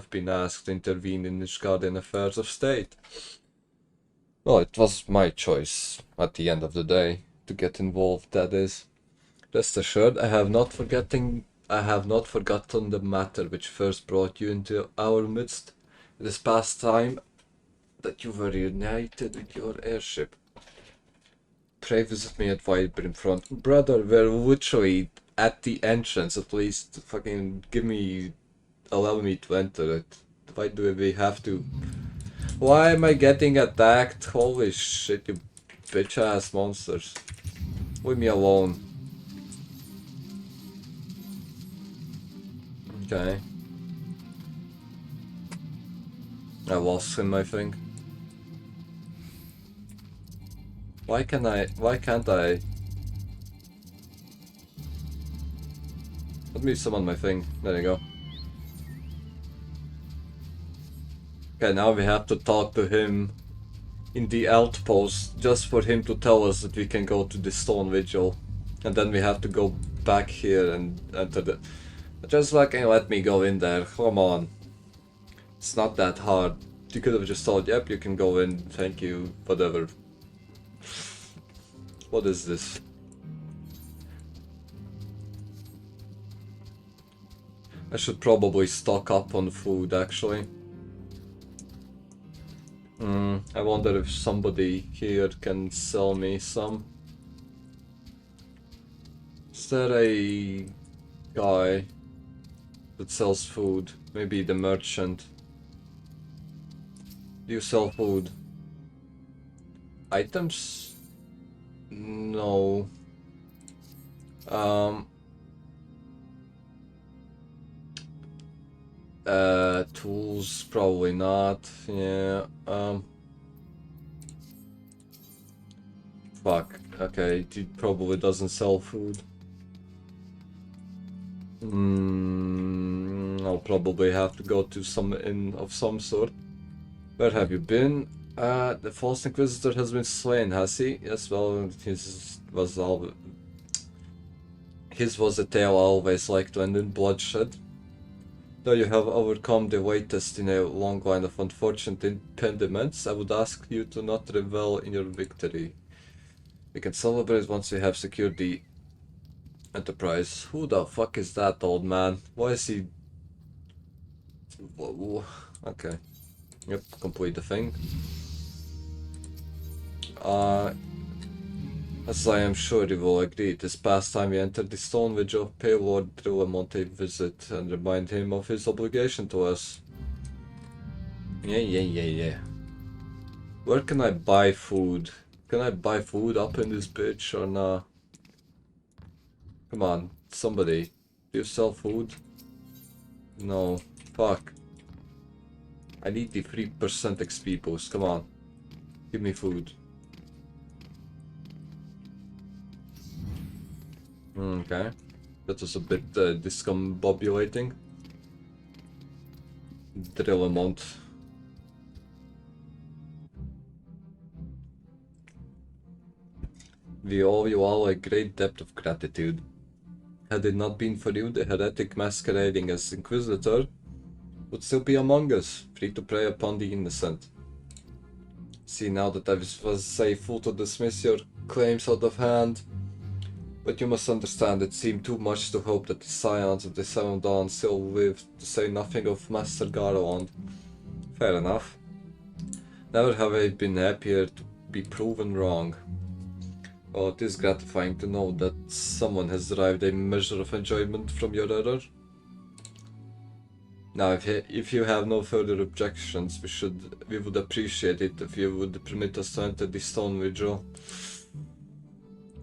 Speaker 1: been asked to intervene in Ishgardian affairs of state. Well, it was my choice, at the end of the day, to get involved, that is. Rest assured, I have not forgotten the matter which first brought you into our midst. It is past time that you were reunited with your airship. Pray visit me at Whitebrim Front. Brother, we're literally at the entrance, at least. Fucking allow me to enter it. Why do we have to? Why am I getting attacked? Holy shit, you bitch ass monsters. Leave me alone. Okay. I lost him, I think. Why can't I? Let me summon my thing. There you go. Okay, now we have to talk to him in the outpost just for him to tell us that we can go to the Stone Vigil. And then we have to go back here and enter the... Just fucking let me go in there, come on. It's not that hard. You could have just told, yep, you can go in, thank you, whatever. What is this? I should probably stock up on food, actually. I wonder if somebody here can sell me some. Is there a guy that sells food? Maybe the merchant. Do you sell food? Items? No. Tools? Probably not. Yeah. Fuck. Okay, he probably doesn't sell food. I'll probably have to go to some inn of some sort. Where have you been? The false inquisitor has been slain, has he? Yes, well, his was a tale I always liked to end in bloodshed. Though you have overcome the latest in a long line of unfortunate impediments, I would ask you to not revel in your victory. We can celebrate once we have secured the Enterprise. Who the fuck is that old man? Why is he... Whoa. Okay. Yep, complete the thing. As I am sure you will agree, it is past time we enter the stone vigil, pay Lord Drillamont a visit and remind him of his obligation to us. Yeah. Where can I buy food? Can I buy food up in this bitch or nah? Come on, somebody. Do you sell food? No. Fuck. I need the 3% XP boost, come on. Give me food. Okay. That was a bit discombobulating. Drill amount. We owe you all a great debt of gratitude. Had it not been for you, the heretic masquerading as Inquisitor would still be among us, free to prey upon the innocent. See, now that I was safe to dismiss your claims out of hand, but you must understand it seemed too much to hope that the scions of the Seventh Dawn still lived, to say nothing of Master Garland. Fair enough. Never have I been happier to be proven wrong. Oh, it is gratifying to know that someone has derived a measure of enjoyment from your error. Now, if you have no further objections, we would appreciate it if you would permit us to enter the stone vigil.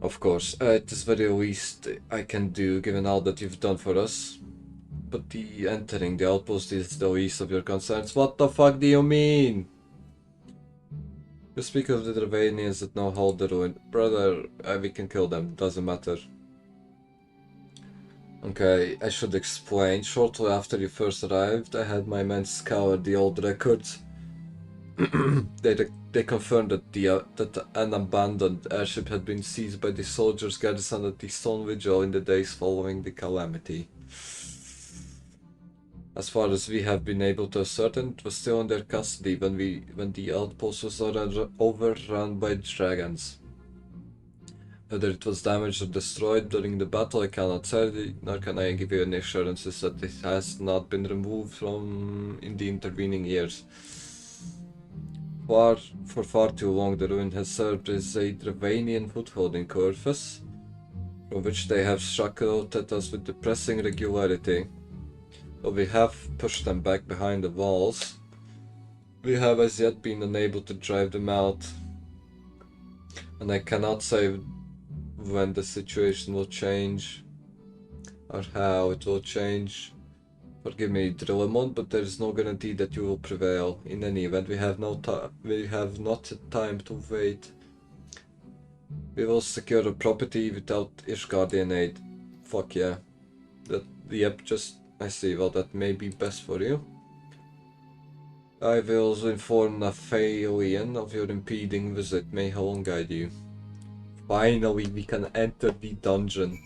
Speaker 1: Of course, it is very least I can do, given all that you've done for us. But entering the outpost is the least of your concerns. What the fuck do you mean? You speak of the Dravanians that now hold the ruin. Brother, we can kill them, doesn't matter. Okay, I should explain. Shortly after you first arrived, I had my men scour the old records. They confirmed that an abandoned airship had been seized by the soldiers garrisoned at the Stone Vigil in the days following the calamity. As far as we have been able to ascertain, it was still in their custody when the outpost was overrun by dragons. Whether it was damaged or destroyed during the battle, I cannot say, nor can I give you any assurances that it has not been removed in the intervening years. For far too long, the ruin has served as a Dravanian foothold in Corvus, from which they have struck out at us with depressing regularity. Though we have pushed them back behind the walls, we have as yet been unable to drive them out. And I cannot say when the situation will change, or how it will change. Forgive me, Drillamon, but there is no guarantee that you will prevail. In any event, we have not time to wait. We will secure the property without Ishgardian aid. Fuck yeah. Yep, I see. Well, that may be best for you. I will inform Nathalian of your impeding visit. May Helen guide you. Finally, we can enter the dungeon.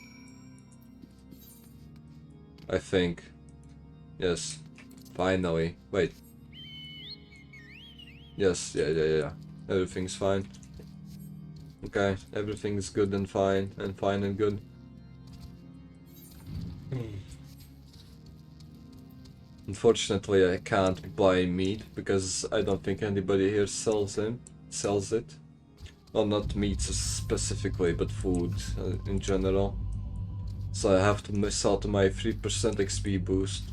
Speaker 1: I think. Yes. Finally. Wait. Yes, yeah. Everything's fine. Okay, everything's good and fine and good. Unfortunately, I can't buy meat because I don't think anybody here sells it. Well, not meat specifically, but food in general. So I have to miss out on my 3% XP boost.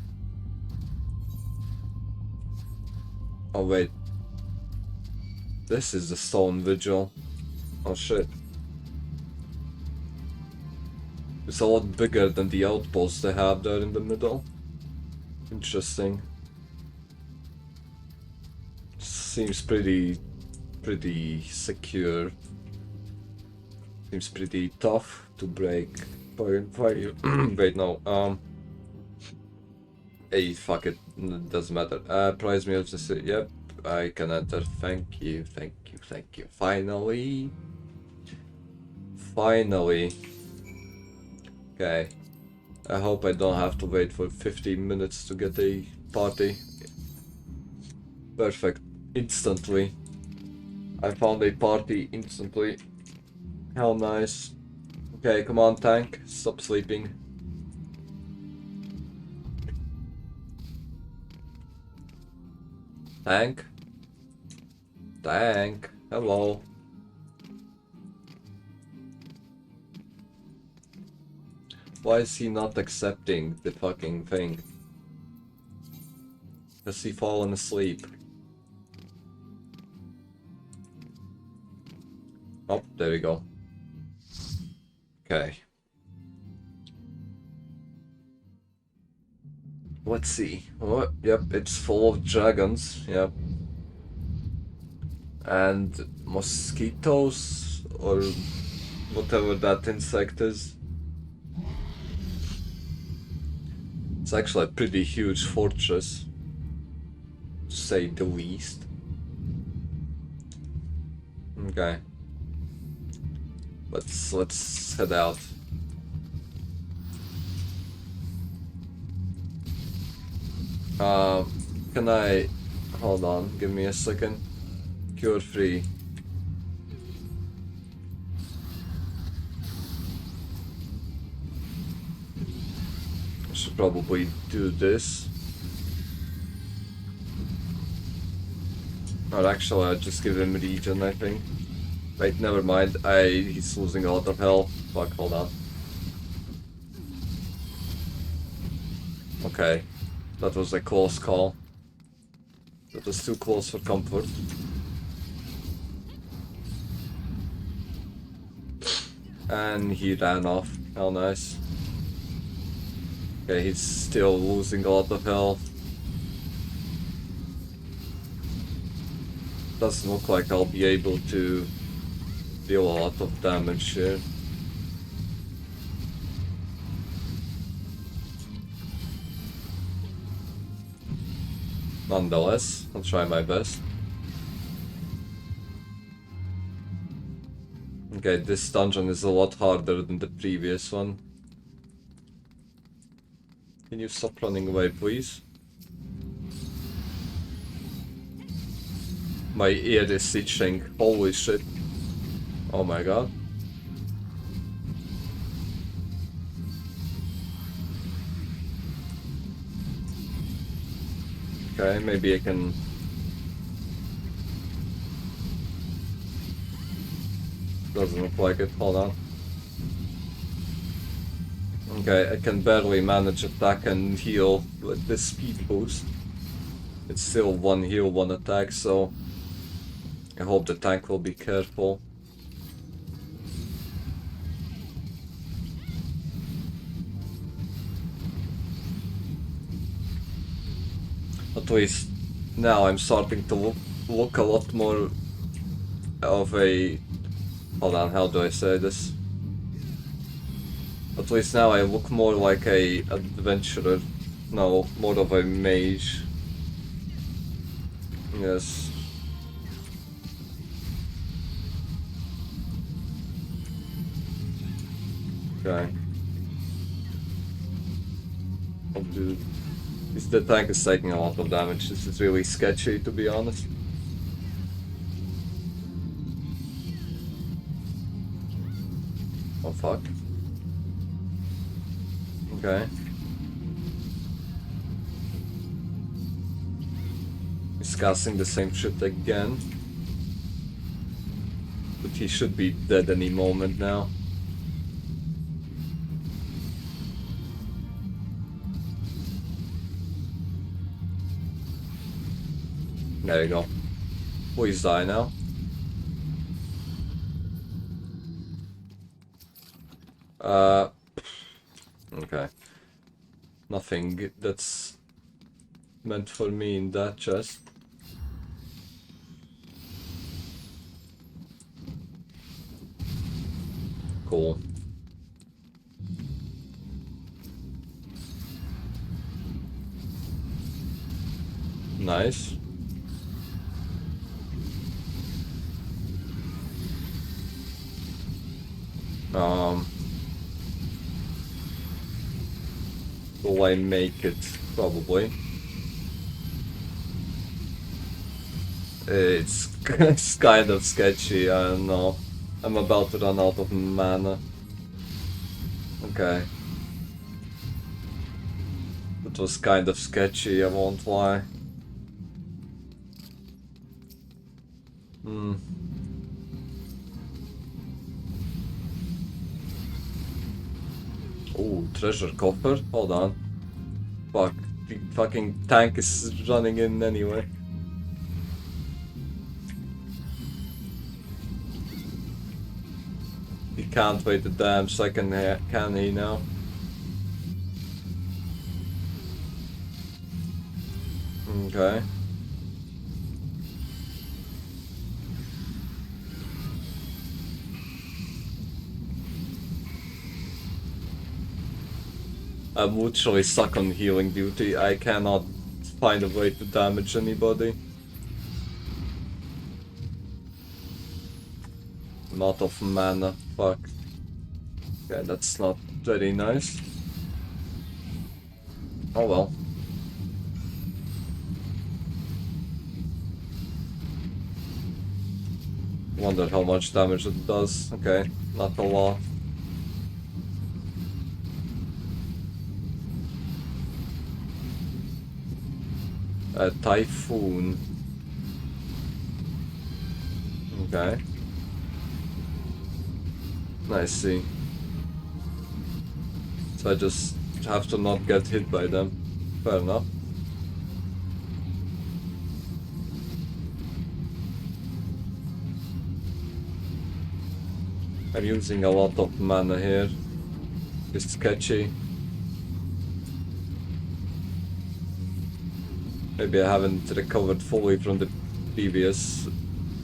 Speaker 1: Oh wait. This is the Stone Vigil. Oh shit. It's a lot bigger than the outpost they have there in the middle. Interesting. Seems pretty secure. Seems pretty tough to break. Wait, no. Hey, fuck it. Doesn't matter. Prize me of the city. Yep, I can enter. Thank you. Finally. Okay. I hope I don't have to wait for 15 minutes to get a party. Perfect. Instantly. I found a party instantly. How nice. Okay, come on, tank. Stop sleeping. Tank? Tank, hello. Why is he not accepting the fucking thing? Has he fallen asleep? Oh, there we go. Okay. Let's see. Oh, yep, it's full of dragons. Yep. And mosquitoes, or whatever that insect is. It's actually a pretty huge fortress, to say the least. Okay. Let's head out. Can I... Hold on, give me a second. Cure free. I should probably do this. Or actually, I'll just give him regen, I think. Wait, never mind. He's losing a lot of health. Fuck, hold on. Okay. That was a close call. That was too close for comfort. And he ran off. How nice. Okay, he's still losing a lot of health. Doesn't look like I'll be able to deal a lot of damage here. Nonetheless, I'll try my best. Okay, this dungeon is a lot harder than the previous one. Can you stop running away, please? My ear is itching. Holy shit. Oh my god. Okay, maybe I can... Doesn't look like it, hold on. Okay, I can barely manage attack and heal with this speed boost. It's still one heal, one attack, so... I hope the tank will be careful. At least now I'm starting to look a lot more of a... Hold on, how do I say this? At least now I look more like a adventurer. No, more of a mage. Yes. Okay. Oh dude. The tank is taking a lot of damage. This is really sketchy, to be honest. Oh fuck. Okay. He's casting the same shit again. But he should be dead any moment now. There you go. Please die now. Okay. Nothing that's meant for me in that chest. Cool. Nice. Will I make it? Probably. It's kind of sketchy, I don't know. I'm about to run out of mana. Okay. That was kind of sketchy, I won't lie. Hmm. Oh, treasure coffer? Hold on. Fuck. The fucking tank is running in anyway. He can't wait a damn second, can he now? Okay. I'm literally stuck on healing duty. I cannot find a way to damage anybody. Not of mana, fuck. Okay, that's not very nice. Oh well. Wonder how much damage it does. Okay, not a lot. A typhoon. Okay. I see. So I just have to not get hit by them. Fair enough. I'm using a lot of mana here. It's sketchy. Maybe I haven't recovered fully from the previous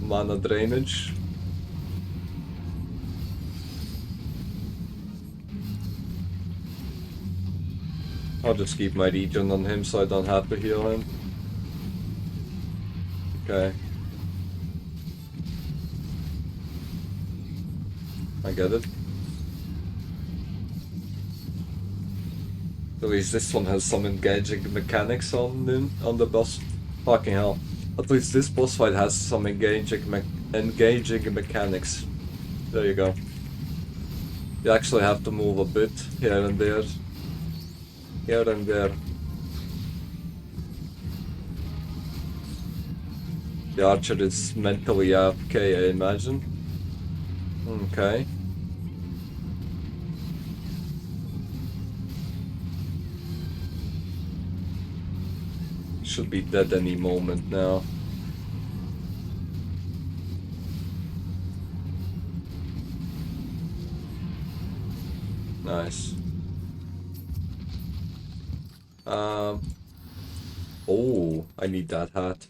Speaker 1: mana drainage. I'll just keep my regen on him so I don't have to heal him. Okay. I get it. At least this one has some engaging mechanics on the boss. Fucking hell. At least this boss fight has some engaging mechanics. There you go. You actually have to move a bit here and there. Here and there. The archer is mentally AFK, I imagine. Okay. Should be dead any moment now. Nice. Oh, I need that hat.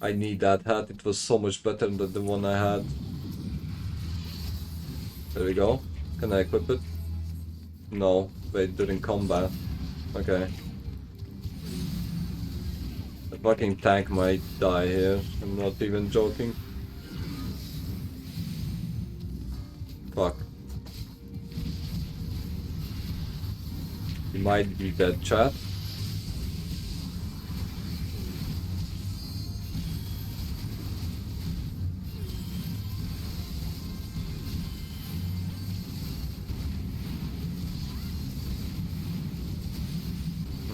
Speaker 1: I need that hat. It was so much better than the one I had. There we go. Can I equip it? No. Wait, during combat. Okay. The fucking tank might die here. I'm not even joking. Fuck. He might be dead, chat.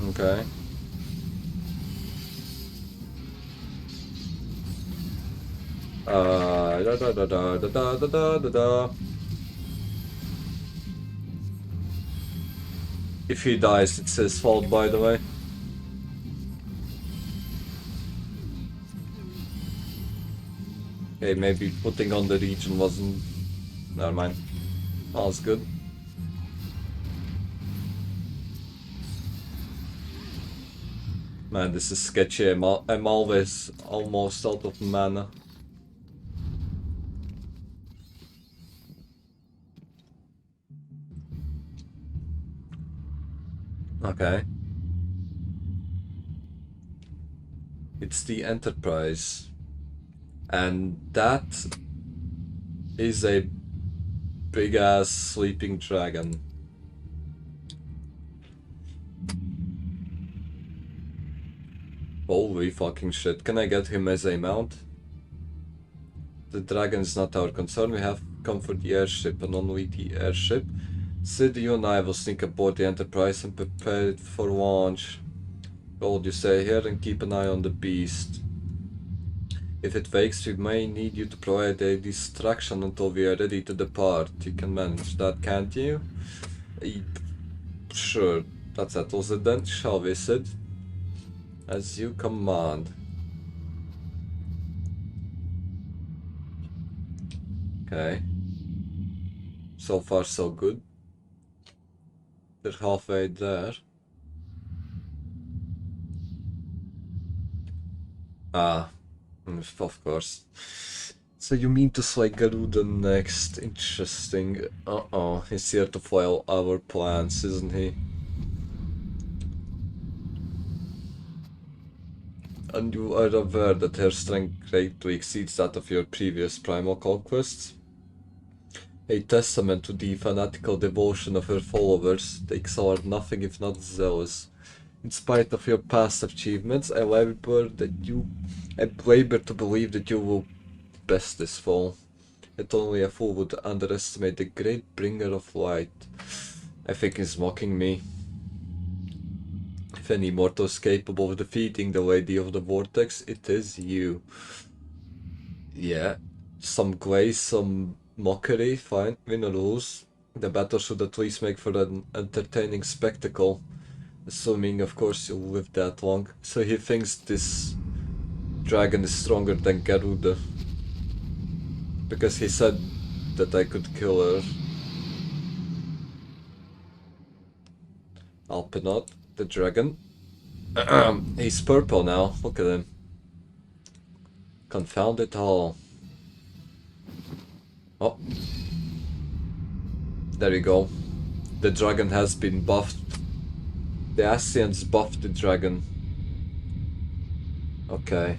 Speaker 1: Okay. Da da da da da da da da da. If he dies, it's his fault, by the way. Okay, maybe putting on the region wasn't... Never mind. That was good. Man, this is sketchy. I'm always almost out of mana. Okay. It's the Enterprise. And that is a big ass sleeping dragon. Holy fucking shit. Can I get him as a mount? The dragon is not our concern. We have come for the airship and only the airship. Sid, you and I will sneak aboard the Enterprise and prepare it for launch. Hold you stay here and keep an eye on the beast. If it wakes, we may need you to provide a distraction until we are ready to depart. You can manage that, can't you? Sure, that settles it then, shall we, Sid? As you command. Okay. So far so good. They're halfway there. Ah, of course. So you mean to slay Garuda next? Interesting. Uh-oh, he's here to foil our plans, isn't he? And you are aware that her strength greatly exceeds that of your previous primal conquests? A testament to the fanatical devotion of her followers, they excel at nothing if not zealous. In spite of your past achievements, I labor to believe that you will best this fall. Yet only a fool would underestimate the great bringer of light. I think he's mocking me. If any mortal is capable of defeating the Lady of the Vortex, it is you. Yeah, some glaze, some mockery, fine, win or lose. The battle should at least make for an entertaining spectacle. Assuming, of course, you'll live that long. So he thinks this dragon is stronger than Garuda. Because he said that I could kill her. Alpenot, the dragon. He's purple now, look at him. Confound it all. Oh. There you go. The dragon has been buffed. The Ascians buffed the dragon. Okay.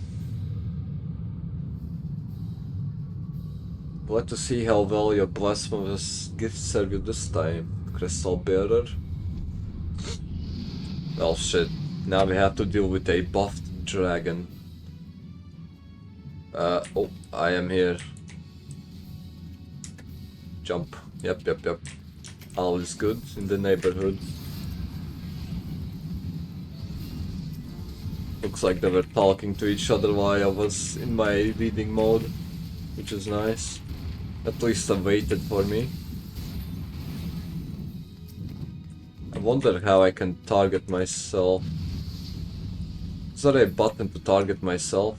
Speaker 1: Glad to see how well your blasphemous gifts serve you this time, Crystal Bearer. Well, shit. Now we have to deal with a buffed dragon. Oh, I am here. Jump. Yep. All is good in the neighborhood. Looks like they were talking to each other while I was in my reading mode, which is nice. At least they waited for me. I wonder how I can target myself. Is there a button to target myself?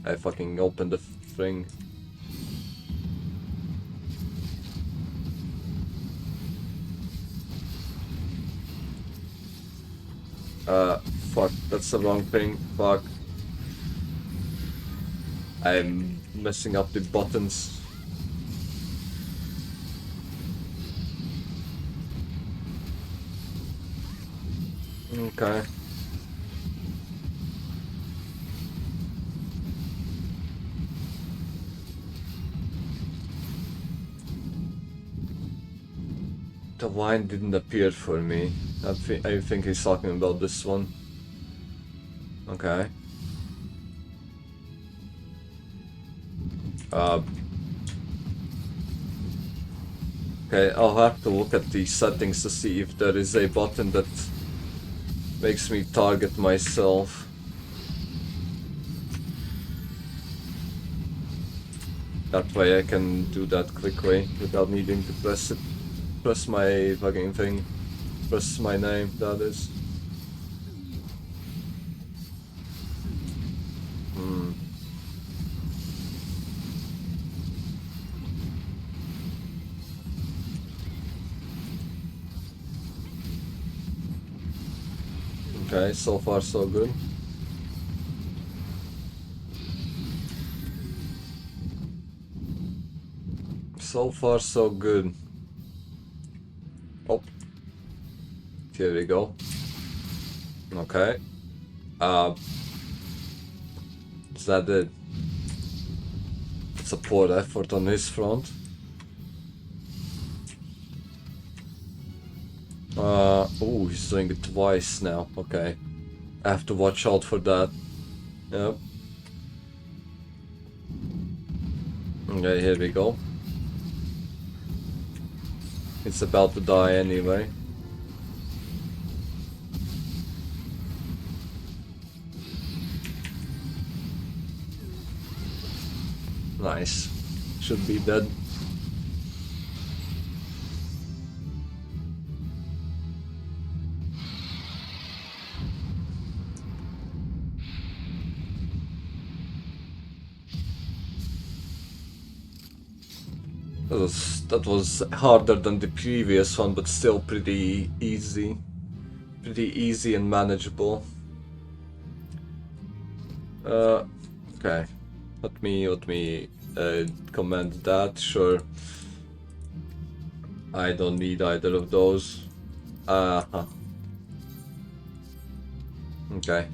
Speaker 1: I fucking opened the thing. Fuck, that's the wrong thing. Fuck. I'm messing up the buttons. Okay. The line didn't appear for me. I think he's talking about this one. Okay. Okay, I'll have to look at the settings to see if there is a button that makes me target myself. That way I can do that quickly without needing to press my fucking thing. Press my name, that is. Okay, so far so good. So far so good. Oh. Here we go. Okay. Is that it? It's a poor effort on his front. Oh, he's doing it twice now. Okay. I have to watch out for that. Yep. Okay, here we go. It's about to die anyway. Nice. Should be dead. That was harder than the previous one, but still pretty easy. Pretty easy and manageable. Okay. Let me comment that, sure. I don't need either of those. Okay.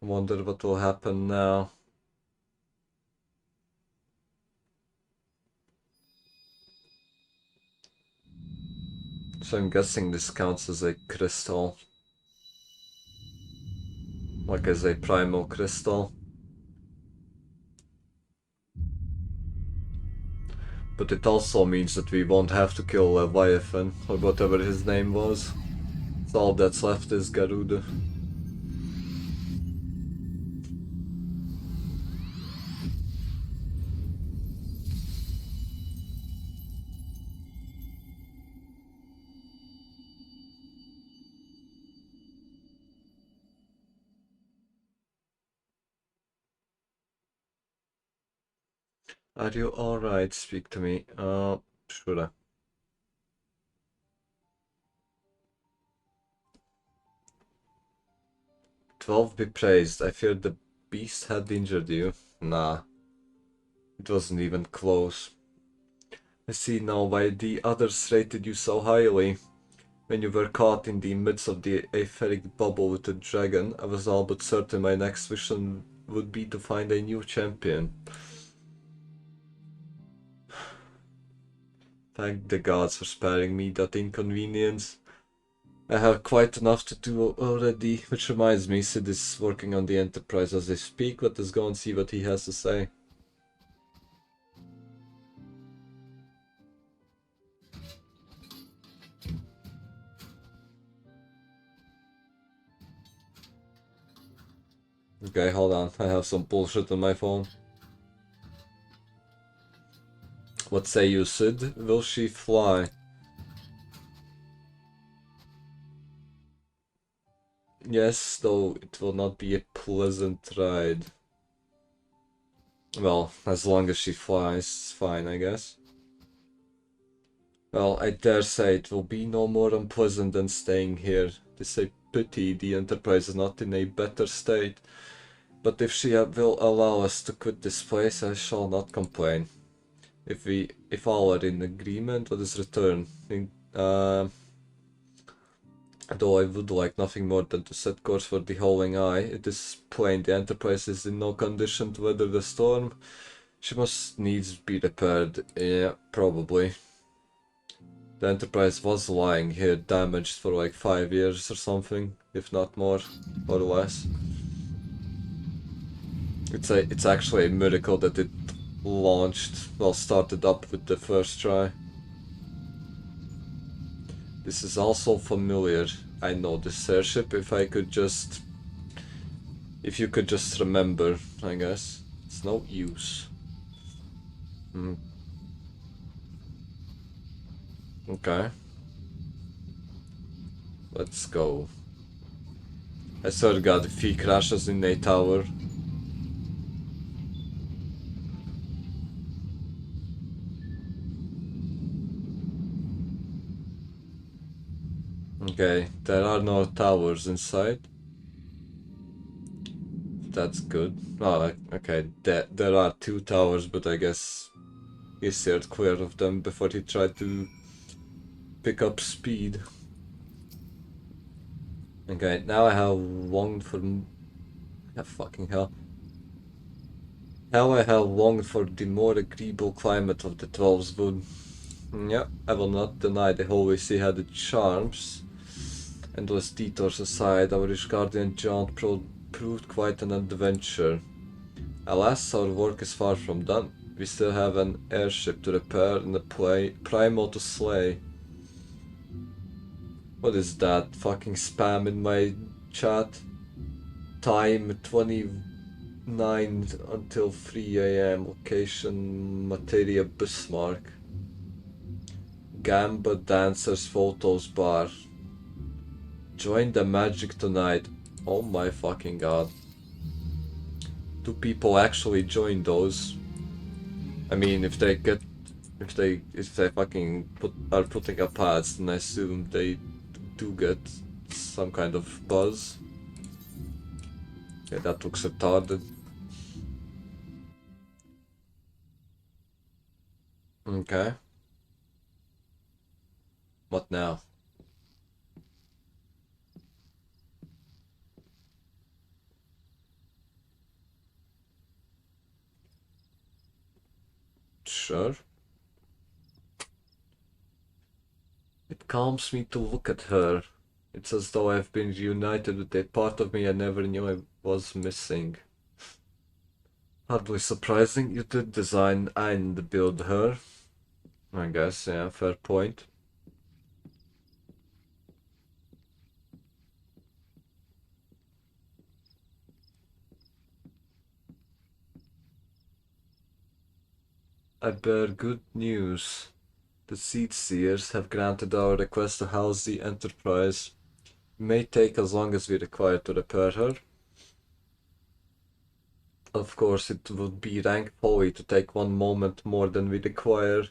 Speaker 1: Wonder what will happen now. So I'm guessing this counts as a crystal. Like as a primal crystal. But it also means that we won't have to kill Leviathan, or whatever his name was. So all that's left is Garuda. Are you alright? Speak to me. Sure. "12 be praised. I feared the beast had injured you." Nah. It wasn't even close. I see now why the others rated you so highly. When you were caught in the midst of the etheric bubble with the dragon, I was all but certain my next mission would be to find a new champion. Thank the gods for sparing me that inconvenience. I have quite enough to do already, which reminds me, Sid is working on the Enterprise as I speak. Let us go and see what he has to say. Okay, hold on, I have some bullshit on my phone. What say you, Sid? Will she fly? Yes, though it will not be a pleasant ride. Well, as long as she flies, it's fine, I guess. Well, I dare say it will be no more unpleasant than staying here. It is a pity the Enterprise is not in a better state. But if she will allow us to quit this place, I shall not complain. If all are in agreement, let us return. Though I would like nothing more than to set course for the Howling Eye, it is plain the Enterprise is in no condition to weather the storm. She must needs be repaired. Yeah, probably. The Enterprise was lying here damaged for like 5 years or something, if not more or less. It's actually a miracle that it started up with the first try. This is also familiar. I know this airship. If you could just remember, I guess. It's no use. Okay. Let's go. I swear to God, if he crashes in a tower. Okay, there are no towers inside. That's good. Oh, okay, there are 2 towers, but I guess he steered clear of them before he tried to pick up speed. Okay, now I have longed for... fucking hell. How I have longed for the more agreeable climate of the 12's wood. Yeah, I will not deny the Holy See had its charms. Endless detours aside, our rich guardian jaunt proved quite an adventure. Alas, our work is far from done. We still have an airship to repair and a primal to slay. What is that? Fucking spam in my chat. Time 29 until 3 AM. Location Materia Bismarck. Gamba Dancers Photos Bar. Join the magic tonight. Oh my fucking god. Do people actually join those? I mean, if they fucking are putting up ads, then I assume they do get some kind of buzz. Yeah, that looks retarded. Okay. What now? Sure. It calms me to look at her. It's as though I've been reunited with a part of me I never knew I was missing. Hardly surprising, you did design and build her. I guess, yeah, fair point. I bear good news. The Seed Seers have granted our request to house the Enterprise. It may take as long as we require to repair her. Of course, it would be rank folly to take one moment more than we require.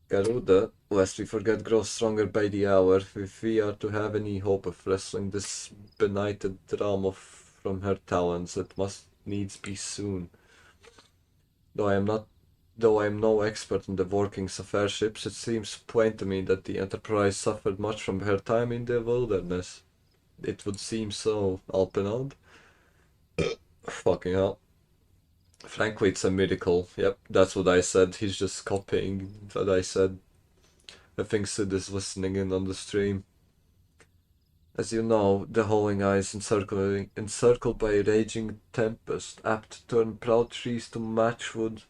Speaker 1: Garuda, lest we forget, grows stronger by the hour. If we are to have any hope of wresting this benighted realm from her talons, it must needs be soon. Though I am no expert in the workings of airships, it seems plain to me that the Enterprise suffered much from her time in the wilderness. It would seem so, Alpinald. Fucking hell. Frankly, it's a miracle. Yep, that's what I said. He's just copying what I said. I think Sid is listening in on the stream. As you know, the howling eyes encircled by a raging tempest, apt to turn proud trees to matchwood.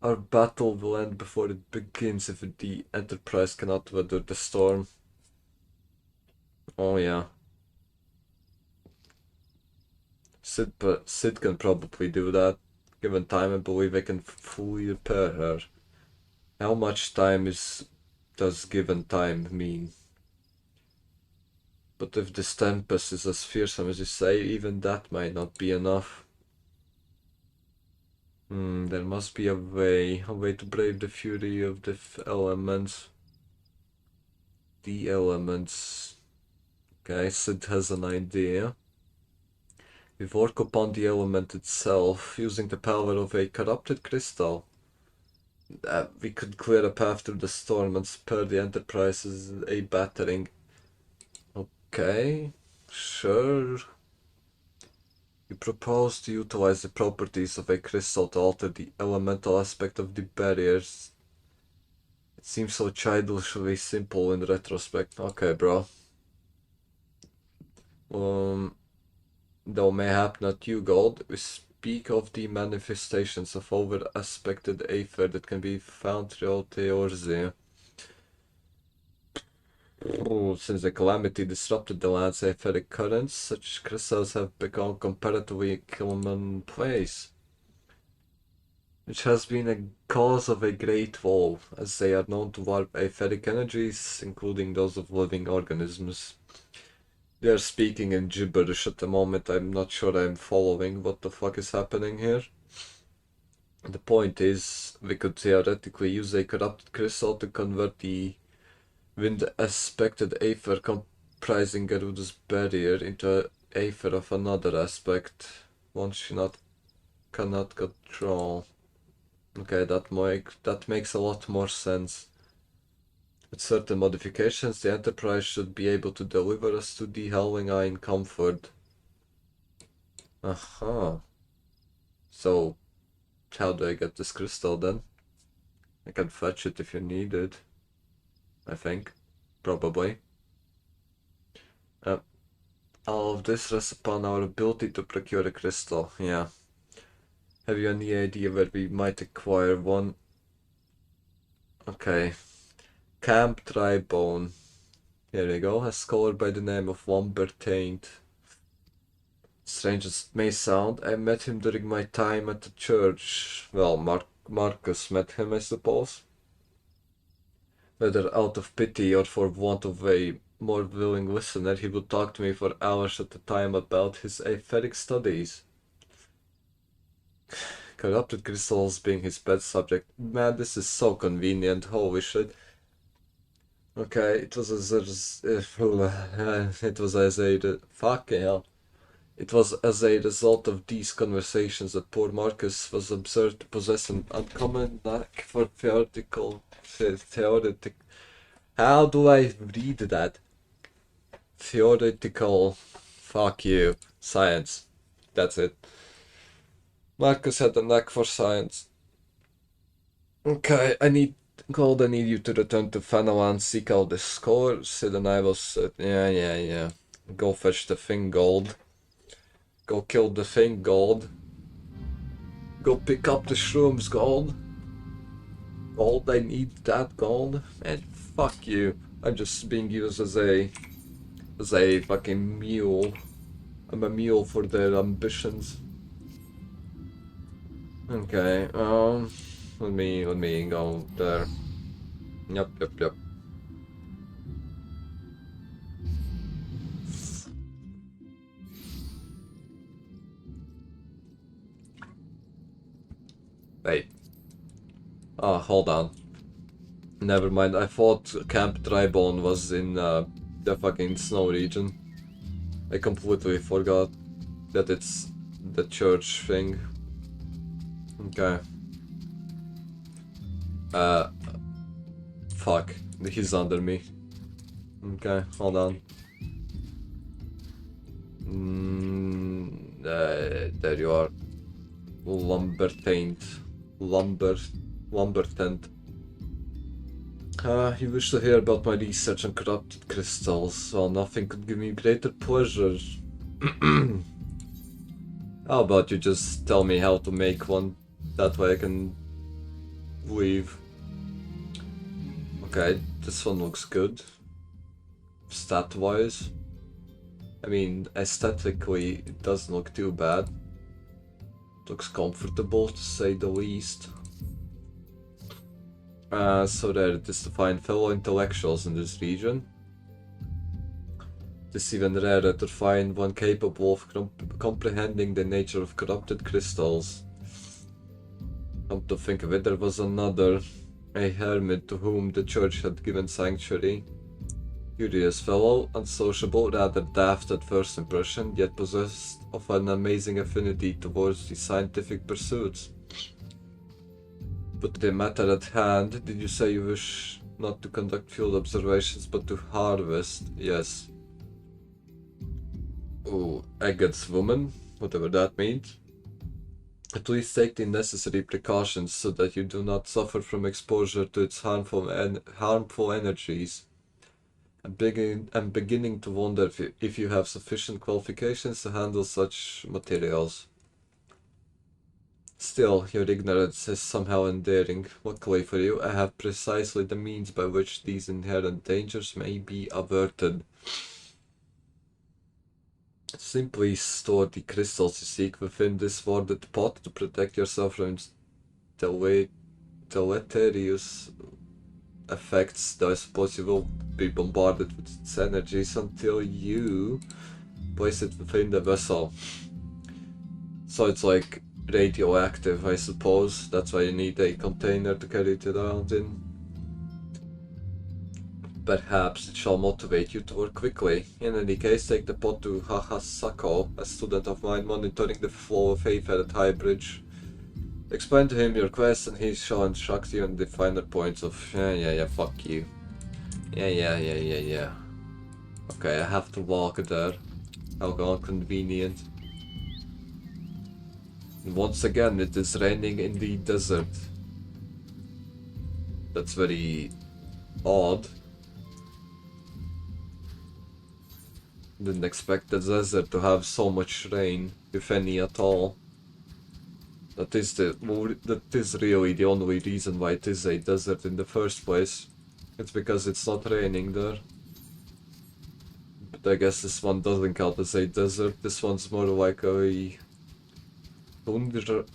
Speaker 1: Our battle will end before it begins if the Enterprise cannot weather the storm. Oh yeah. Sid can probably do that. Given time, I believe I can fully repair her. How much time does given time mean? But if this tempest is as fearsome as you say, even that might not be enough. There must be a way to brave the fury of the elements. The elements. Okay, Sid has an idea. We work upon the element itself, using the power of a corrupted crystal. We could clear a path through the storm and spare the Enterprises a battering. Okay, sure. You propose to utilize the properties of a crystal to alter the elemental aspect of the barriers. It seems so childishly simple in retrospect. Okay, bro. Though mayhap not you, Gold, we speak of the manifestations of over-aspected aether that can be found throughout Eorzea. Since the calamity disrupted the land's etheric currents, such crystals have become comparatively commonplace, which has been a cause of a great woe, as they are known to warp etheric energies, including those of living organisms. They are speaking in gibberish at the moment. I'm not sure I'm following what the fuck is happening here. The point is, we could theoretically use a corrupted crystal to convert the wind-aspected aether comprising Garuda's barrier into aether of another aspect, one she cannot control. Okay, that makes a lot more sense. With certain modifications, the Enterprise should be able to deliver us to the Howling Eye in comfort. Aha. So, how do I get this crystal then? I can fetch it if you need it. I think. Probably. All of this rests upon our ability to procure a crystal. Yeah. Have you any idea where we might acquire one? Okay. Camp Tribone. Here we go. A scholar by the name of Wambertaint. Strange as it may sound, I met him during my time at the church. Well, Marcus met him, I suppose. Whether out of pity or for want of a more willing listener, he would talk to me for hours at a time about his aetheric studies. Corrupted crystals being his pet subject. Man, this is so convenient. Holy shit. Okay, it was as a result of these conversations that poor Marcus was observed to possess an uncommon knack for theoretical. How do I read that? Theoretical. Fuck you. Science. That's it. Marcus had a knack for science. Okay, I need gold. I need you to return to Fanalan, seek out the scholar. Sid and I will sit. Yeah. Go fetch the thing, gold. Go kill the thing, gold. Go pick up the shrooms, gold. Gold, I need that gold. And fuck you. I'm just being used as a fucking mule. I'm a mule for their ambitions. Okay, let me go there. Yep. Wait. Oh, hold on. Never mind, I thought Camp Drybone was in the fucking snow region. I completely forgot that it's the church thing. Okay. Fuck. He's under me. Okay, hold on. There you are. Lumbertaint. Lumbertent. You wish to hear about my research on corrupted crystals. Well, nothing could give me greater pleasure. How about you just tell me how to make one? That way I can leave. Okay, this one looks good. Stat-wise. I mean, aesthetically, it doesn't look too bad. Looks comfortable, to say the least. So there it is to find fellow intellectuals in this region. It is even rarer to find one capable of comprehending the nature of corrupted crystals. Come to think of it, there was another, a hermit to whom the church had given sanctuary. Curious fellow, unsociable, rather daft at first impression, yet possessed of an amazing affinity towards the scientific pursuits. But the matter at hand, did you say you wish not to conduct field observations but to harvest? Yes. Oh, Agate woman, whatever that means. At least take the necessary precautions so that you do not suffer from exposure to its harmful energies. I'm beginning to wonder if you have sufficient qualifications to handle such materials. Still, your ignorance is somehow endearing. Luckily for you, I have precisely the means by which these inherent dangers may be averted. Simply store the crystals you seek within this warded pot to protect yourself from deleterious effects, though I suppose you will be bombarded with its energies until you place it within the vessel. So it's like radioactive, I suppose. That's why you need a container to carry it around in. Perhaps it shall motivate you to work quickly. In any case, take the pot to Hahasako, a student of mine monitoring the flow of Aether at High Bridge. Explain to him your quest and he shall instruct you on the finer points of... Yeah, fuck you. Yeah. Okay, I have to walk there. How convenient. And once again, it is raining in the desert. That's very odd. Didn't expect the desert to have so much rain, if any at all. That is really the only reason why it is a desert in the first place. It's because it's not raining there. but I guess this one doesn't count as a desert. This one's more like a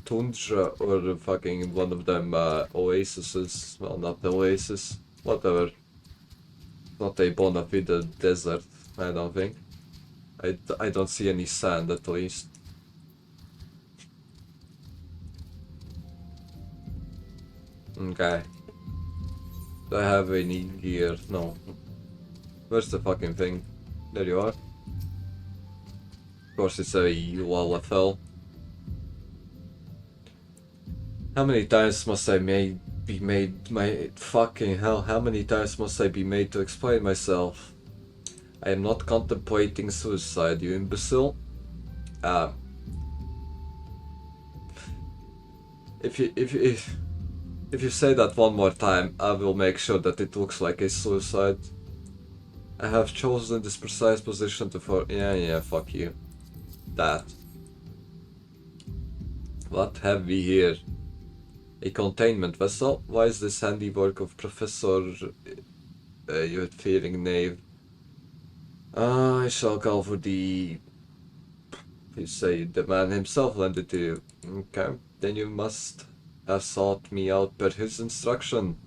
Speaker 1: tundra or fucking one of them oases. Well, not the oasis, whatever. Not a bona fide desert, I don't think. I don't see any sand at least. Okay. Do I have any gear? No. Where's the fucking thing? There you are. Of course it's a ULFL. How many times must I be made my fucking hell? How many times must I be made to explain myself? I am not contemplating suicide, you imbecile. If you say that one more time, I will make sure that it looks like a suicide. I have chosen this precise position to yeah, fuck you. That. What have we here? A containment vessel? Why is this handiwork of Professor... you fearing knave? I shall call for the... You say the man himself lent it to you. Okay, then you must have sought me out per his instruction.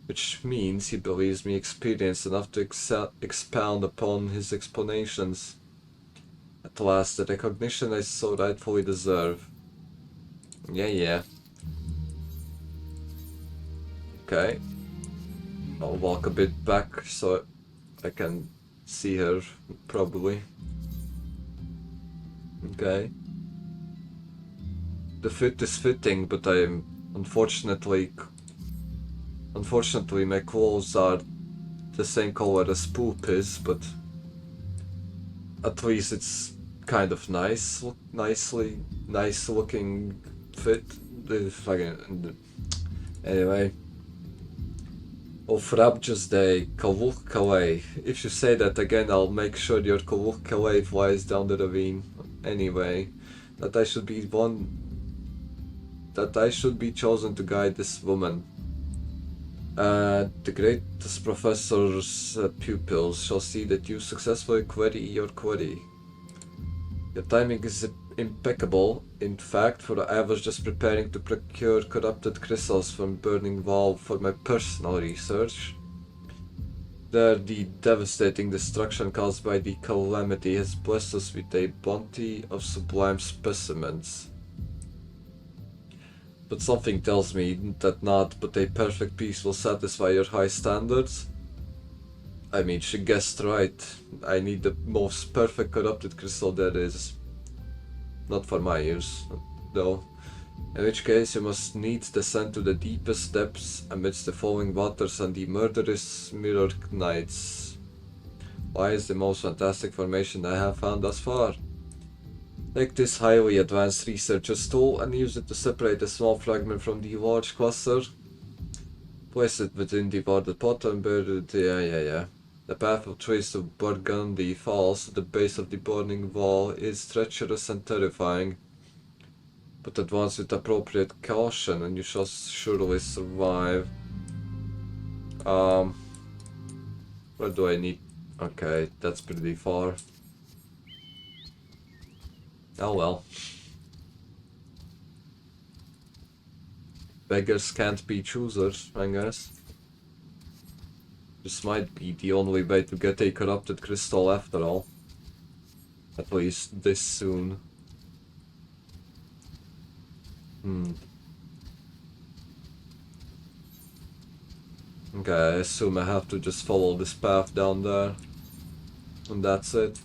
Speaker 1: Which means he believes me experienced enough to expound upon his explanations. At last, the recognition I so rightfully deserve. Yeah. Okay. I'll walk a bit back so I can see her, probably. Okay. The fit is fitting, but I'm unfortunately my clothes are the same color as poop is, but at least it's kind of nice, nice looking fit. Anyway. Ofrabjus Day, Kavuk Kalei. If you say that again, I'll make sure your Kavuk Kalei flies down the ravine. Anyway, that I should be chosen to guide this woman. The greatest professor's pupils shall see that you successfully query your query. Your timing is impeccable, in fact, for I was just preparing to procure corrupted crystals from Burning Wall for my personal research. There, the devastating destruction caused by the calamity has blessed us with a bounty of sublime specimens. But something tells me that not but a perfect piece will satisfy your high standards. I mean, she guessed right. I need the most perfect corrupted crystal there is. Not for my use, though. In which case you must needs descend to the deepest depths amidst the falling waters and the murderous mirror nights. Why is the most fantastic formation I have found thus far? Take this highly advanced researcher's tool and use it to separate a small fragment from the large cluster. Place it within the water pot and bury it. Yeah. The path of choice of Burgundy Falls to the base of the burning wall is treacherous and terrifying. But advance with appropriate caution and you shall surely survive. Where do I need... Okay, that's pretty far. Oh well. Beggars can't be choosers, I guess. This might be the only way to get a corrupted crystal after all. At least this soon. Okay, I assume I have to just follow this path down there. And that's it.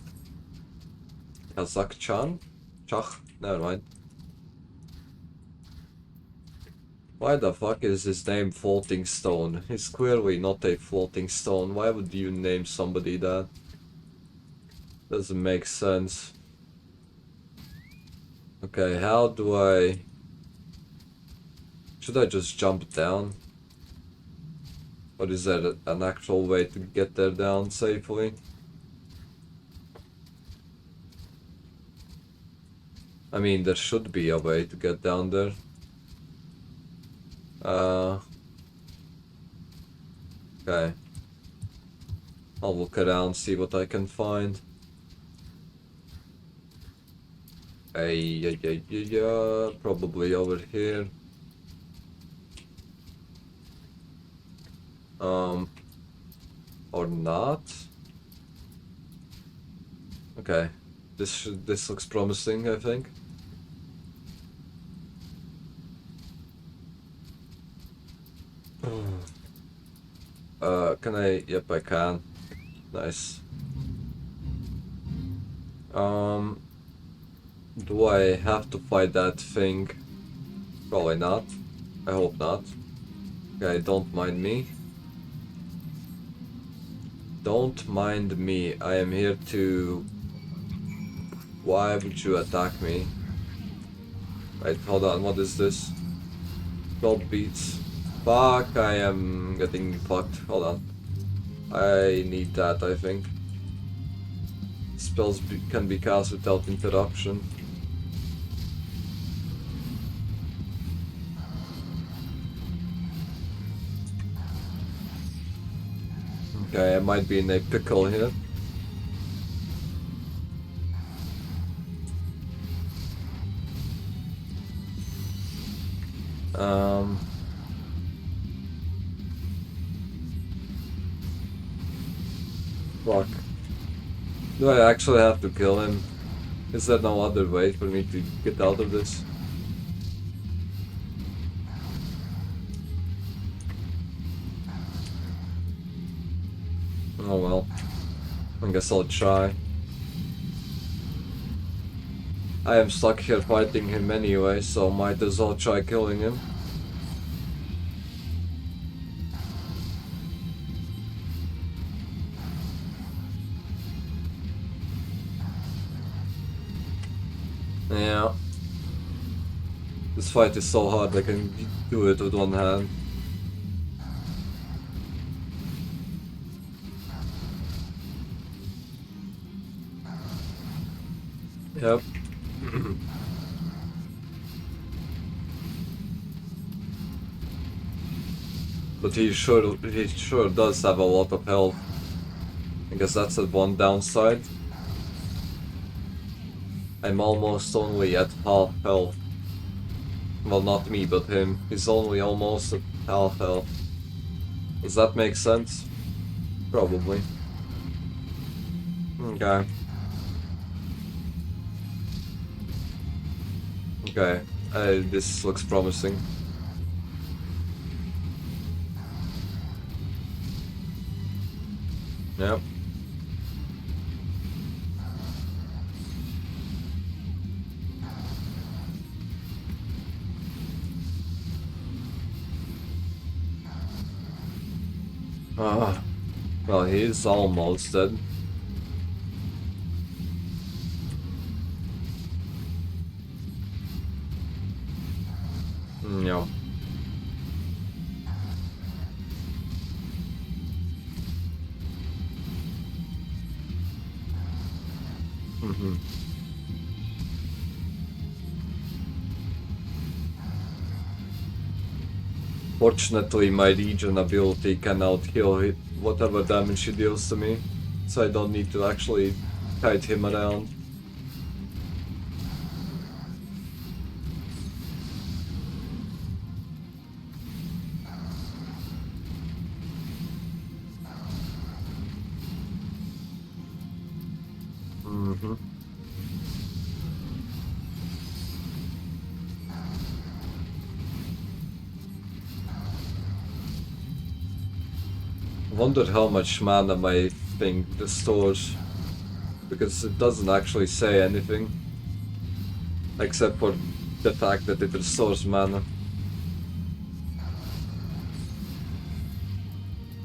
Speaker 1: Kazakh-chan? Chach? Never mind. Why the fuck is his name Floating Stone? He's clearly not a floating stone. Why would you name somebody that? Doesn't make sense. Okay, how do I... Should I just jump down? Or is there an actual way to get there down safely? I mean, there should be a way to get down there. Okay. I'll look around, see what I can find. Probably over here. Or not. Okay, this looks promising, I think. Can I? Yep, I can. Nice. Do I have to fight that thing? Probably not. I hope not. Okay, don't mind me. Don't mind me. I am here to... Why would you attack me? Wait, hold on, what is this? 12 beats. Fuck, I am getting fucked. Hold on. I need that, I think. Spells can be cast without interruption. Okay, I might be in a pickle here. Fuck. Do I actually have to kill him? Is there no other way for me to get out of this? Oh well. I guess I'll try. I am stuck here fighting him anyway, so might as well try killing him. Yeah. This fight is so hard, I can do it with one hand. Yep. But he sure does have a lot of health. I guess that's the one downside. I'm almost only at half health. Well, not me, but him. He's only almost at half health. Does that make sense? Probably. Okay. Okay, this looks promising. Yep. Well, he's almost dead. Yeah. Fortunately, my regen ability can out-heal whatever damage he deals to me, so I don't need to actually kite him around. Wonder how much mana my thing restores, because it doesn't actually say anything except for the fact that it restores mana.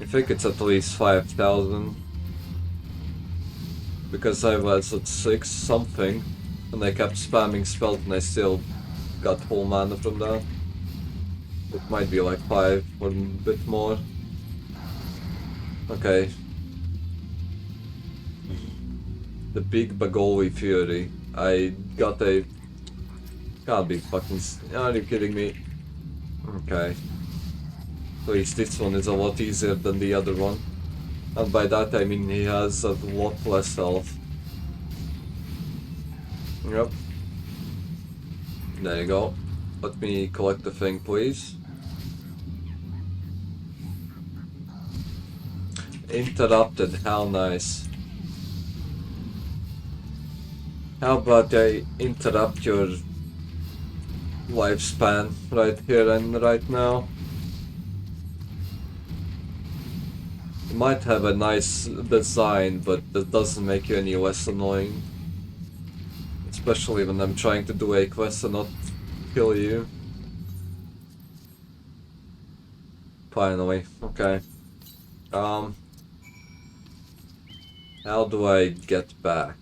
Speaker 1: I think it's at least 5,000, because I was at 6 something and I kept spamming spells and I still got full mana from that. It might be like 5 or a bit more. Okay. The Big Bagoli Fury. I got a... Can't be fucking... Are you kidding me? Okay. At least this one is a lot easier than the other one. And by that I mean he has a lot less health. Yep. There you go. Let me collect the thing, please. Interrupted, how nice. How about I interrupt your lifespan right here and right now? You might have a nice design, but that doesn't make you any less annoying. Especially when I'm trying to do a quest and not kill you. Finally, okay. How do I get back?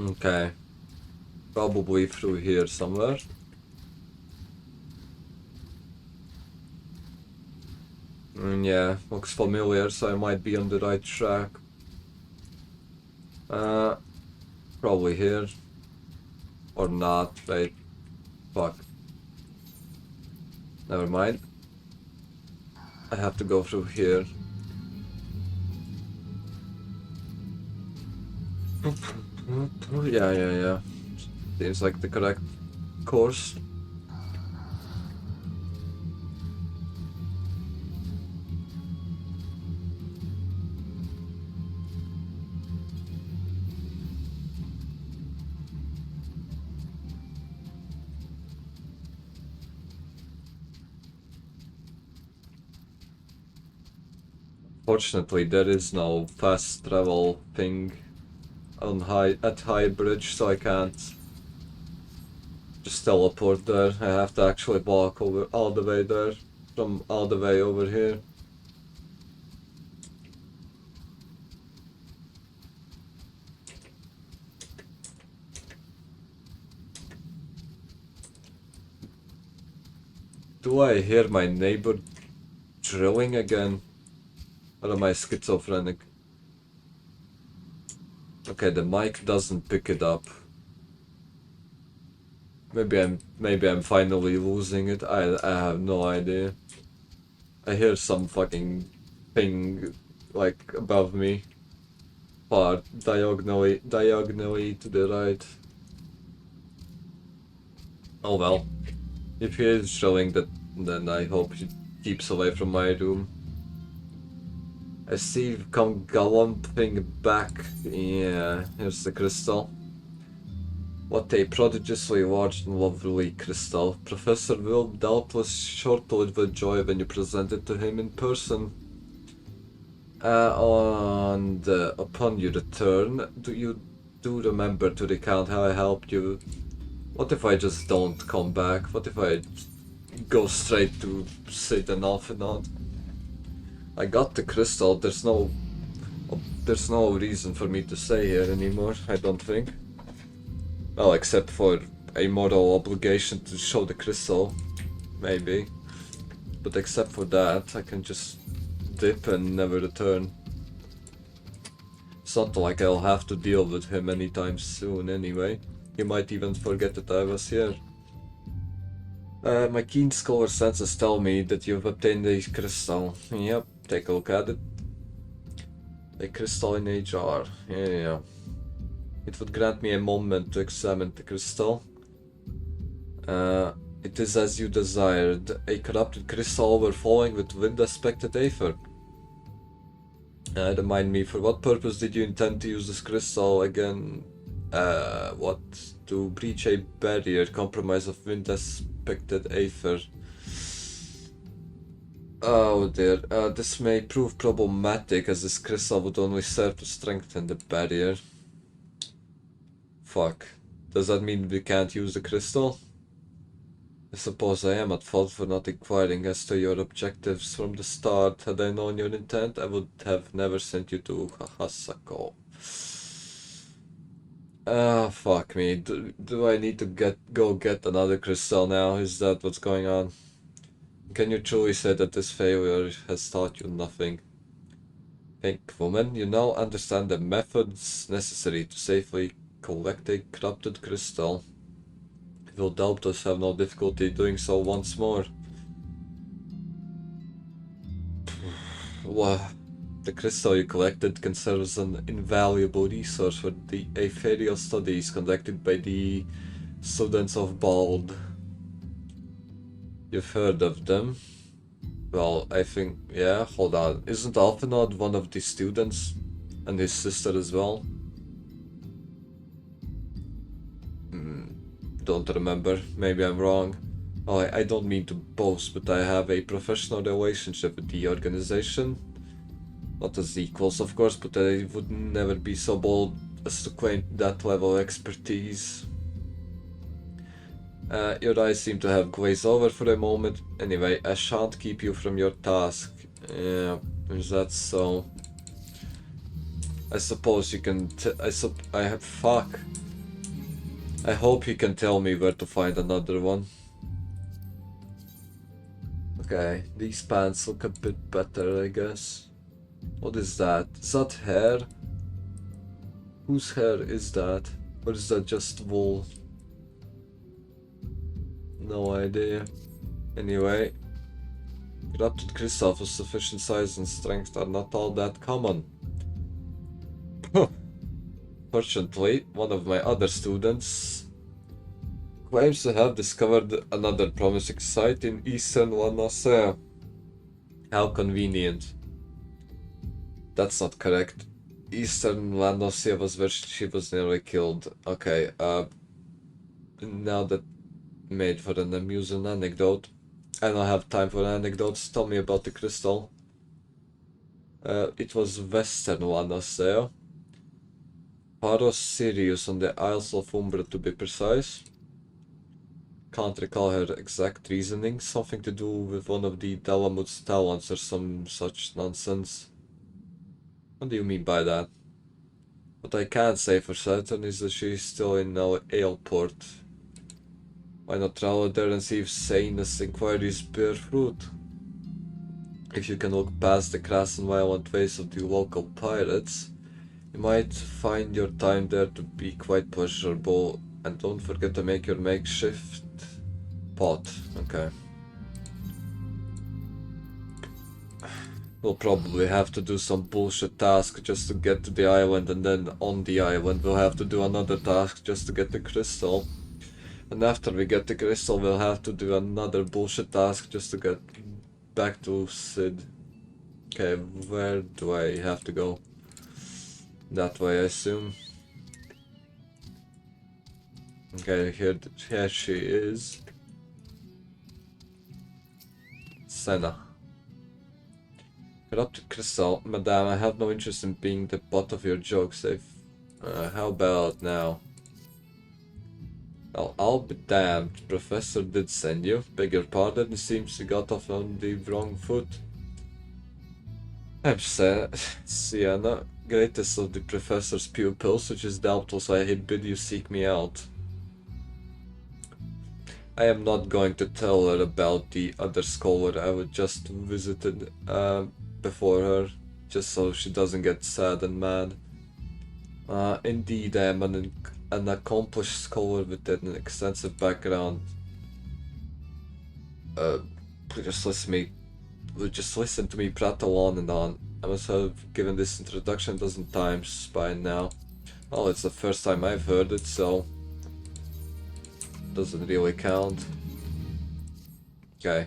Speaker 1: Okay. Probably through here somewhere. Yeah, looks familiar, so I might be on the right track. Probably here. Or not, wait. Fuck. Never mind. I have to go through here. Yeah. Seems like the correct course. Fortunately, there is no fast travel thing on at High Bridge, so I can't just teleport there. I have to actually walk over all the way there from all the way over here. Do I hear my neighbor drilling again? Or am I schizophrenic? Okay, the mic doesn't pick it up. Maybe I'm finally losing it. I have no idea. I hear some fucking thing like above me. Far diagonally to the right. Oh well. If he is showing that, then I hope he keeps away from my room. I see you've come galloping back. Yeah, here's the crystal. What a prodigiously large and lovely crystal. Professor will doubtless chortle with joy when you present it to him in person. Upon your return, do remember to recount how I helped you? What if I just don't come back? What if I go straight to sit and off and on? I got the crystal, there's no reason for me to stay here anymore, I don't think. Well, except for a moral obligation to show the crystal, maybe. But except for that, I can just dip and never return. It's not like I'll have to deal with him anytime soon anyway. He might even forget that I was here. My keen scholar senses tell me that you've obtained a crystal. Yep, take a look at it. A crystal in a jar. Yeah. It would grant me a moment to examine the crystal. It is as you desired. A corrupted crystal overflowing with wind-aspected aether. Remind me, for what purpose did you intend to use this crystal again? What? To breach a barrier, compromise of wind-aspected aether. Oh dear, this may prove problematic as this crystal would only serve to strengthen the barrier. Fuck. Does that mean we can't use the crystal? I suppose I am at fault for not inquiring as to your objectives from the start. Had I known your intent, I would have never sent you to Hasako. Fuck me. Do I need to go get another crystal now? Is that what's going on? Can you truly say that this failure has taught you nothing? Think, woman, you now understand the methods necessary to safely collect a corrupted crystal. You will doubtless have no difficulty doing so once more. Well, the crystal you collected can serve as an invaluable resource for the ethereal studies conducted by the students of Bald. You've heard of them? Well, I think, yeah, hold on. Isn't Alphanod one of the students? And his sister as well? Don't remember. Maybe I'm wrong. Oh, I don't mean to boast, but I have a professional relationship with the organization. Not as equals, of course, but I would never be so bold as to claim that level of expertise. Your eyes seem to have glazed over for a moment. Anyway, I shan't keep you from your task. Yeah, is that so? I suppose you can fuck. I hope you can tell me where to find another one. Okay, these pants look a bit better, I guess. What is that? Is that hair? Whose hair is that? Or is that just wool? No idea. Anyway, corrupted crystals of sufficient size and strength are not all that common. Fortunately, one of my other students claims to have discovered another promising site in eastern Lanacea. How convenient. That's not correct. Eastern Lanacea was where she was nearly killed. Okay, now that made for an amusing anecdote. I don't have time for anecdotes. Tell me about the crystal. It was Western Lanacea. Paros Sirius on the Isles of Umbra to be precise. Can't recall her exact reasoning. Something to do with one of the Dalamut's talents or some such nonsense. What do you mean by that? What I can say for certain is that she's still in our Aleport. Why not travel there and see if sanest inquiries bear fruit? If you can look past the crass and violent ways of the local pirates, you might find your time there to be quite pleasurable. And don't forget to make your makeshift pot. Okay. We'll probably have to do some bullshit task just to get to the island, and then on the island we'll have to do another task just to get the crystal. And after we get the crystal, we'll have to do another bullshit task just to get back to Sid. Okay, where do I have to go? That way, I assume. Okay, here she is. Senna. Corrupted crystal, madame, I have no interest in being the butt of your jokes. How about now? Well, I'll be damned. Professor did send you. Beg your pardon, it seems you got off on the wrong foot. I'm Sienna, greatest of the professor's pupils, which is doubtful, so I bid you seek me out. I am not going to tell her about the other scholar I would just visited before her, just so she doesn't get sad and mad. Indeed, I am an accomplished scholar with an extensive background. Just listen to me prattle on and on. I must have given this introduction a dozen times by now. Well, it's the first time I've heard it, so doesn't really count. Okay.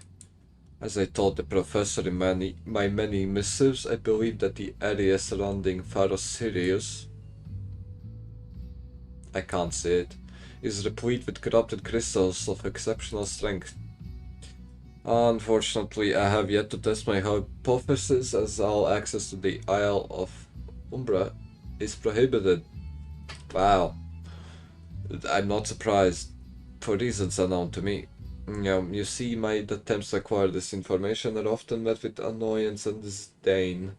Speaker 1: As I told the professor in my many missives, I believe that the area surrounding Pharos Sirius, I can't say it, is replete with corrupted crystals of exceptional strength. Unfortunately, I have yet to test my hypothesis, as all access to the Isle of Umbra is prohibited. Wow. I'm not surprised, for reasons unknown to me. You see, my attempts to acquire this information are often met with annoyance and disdain.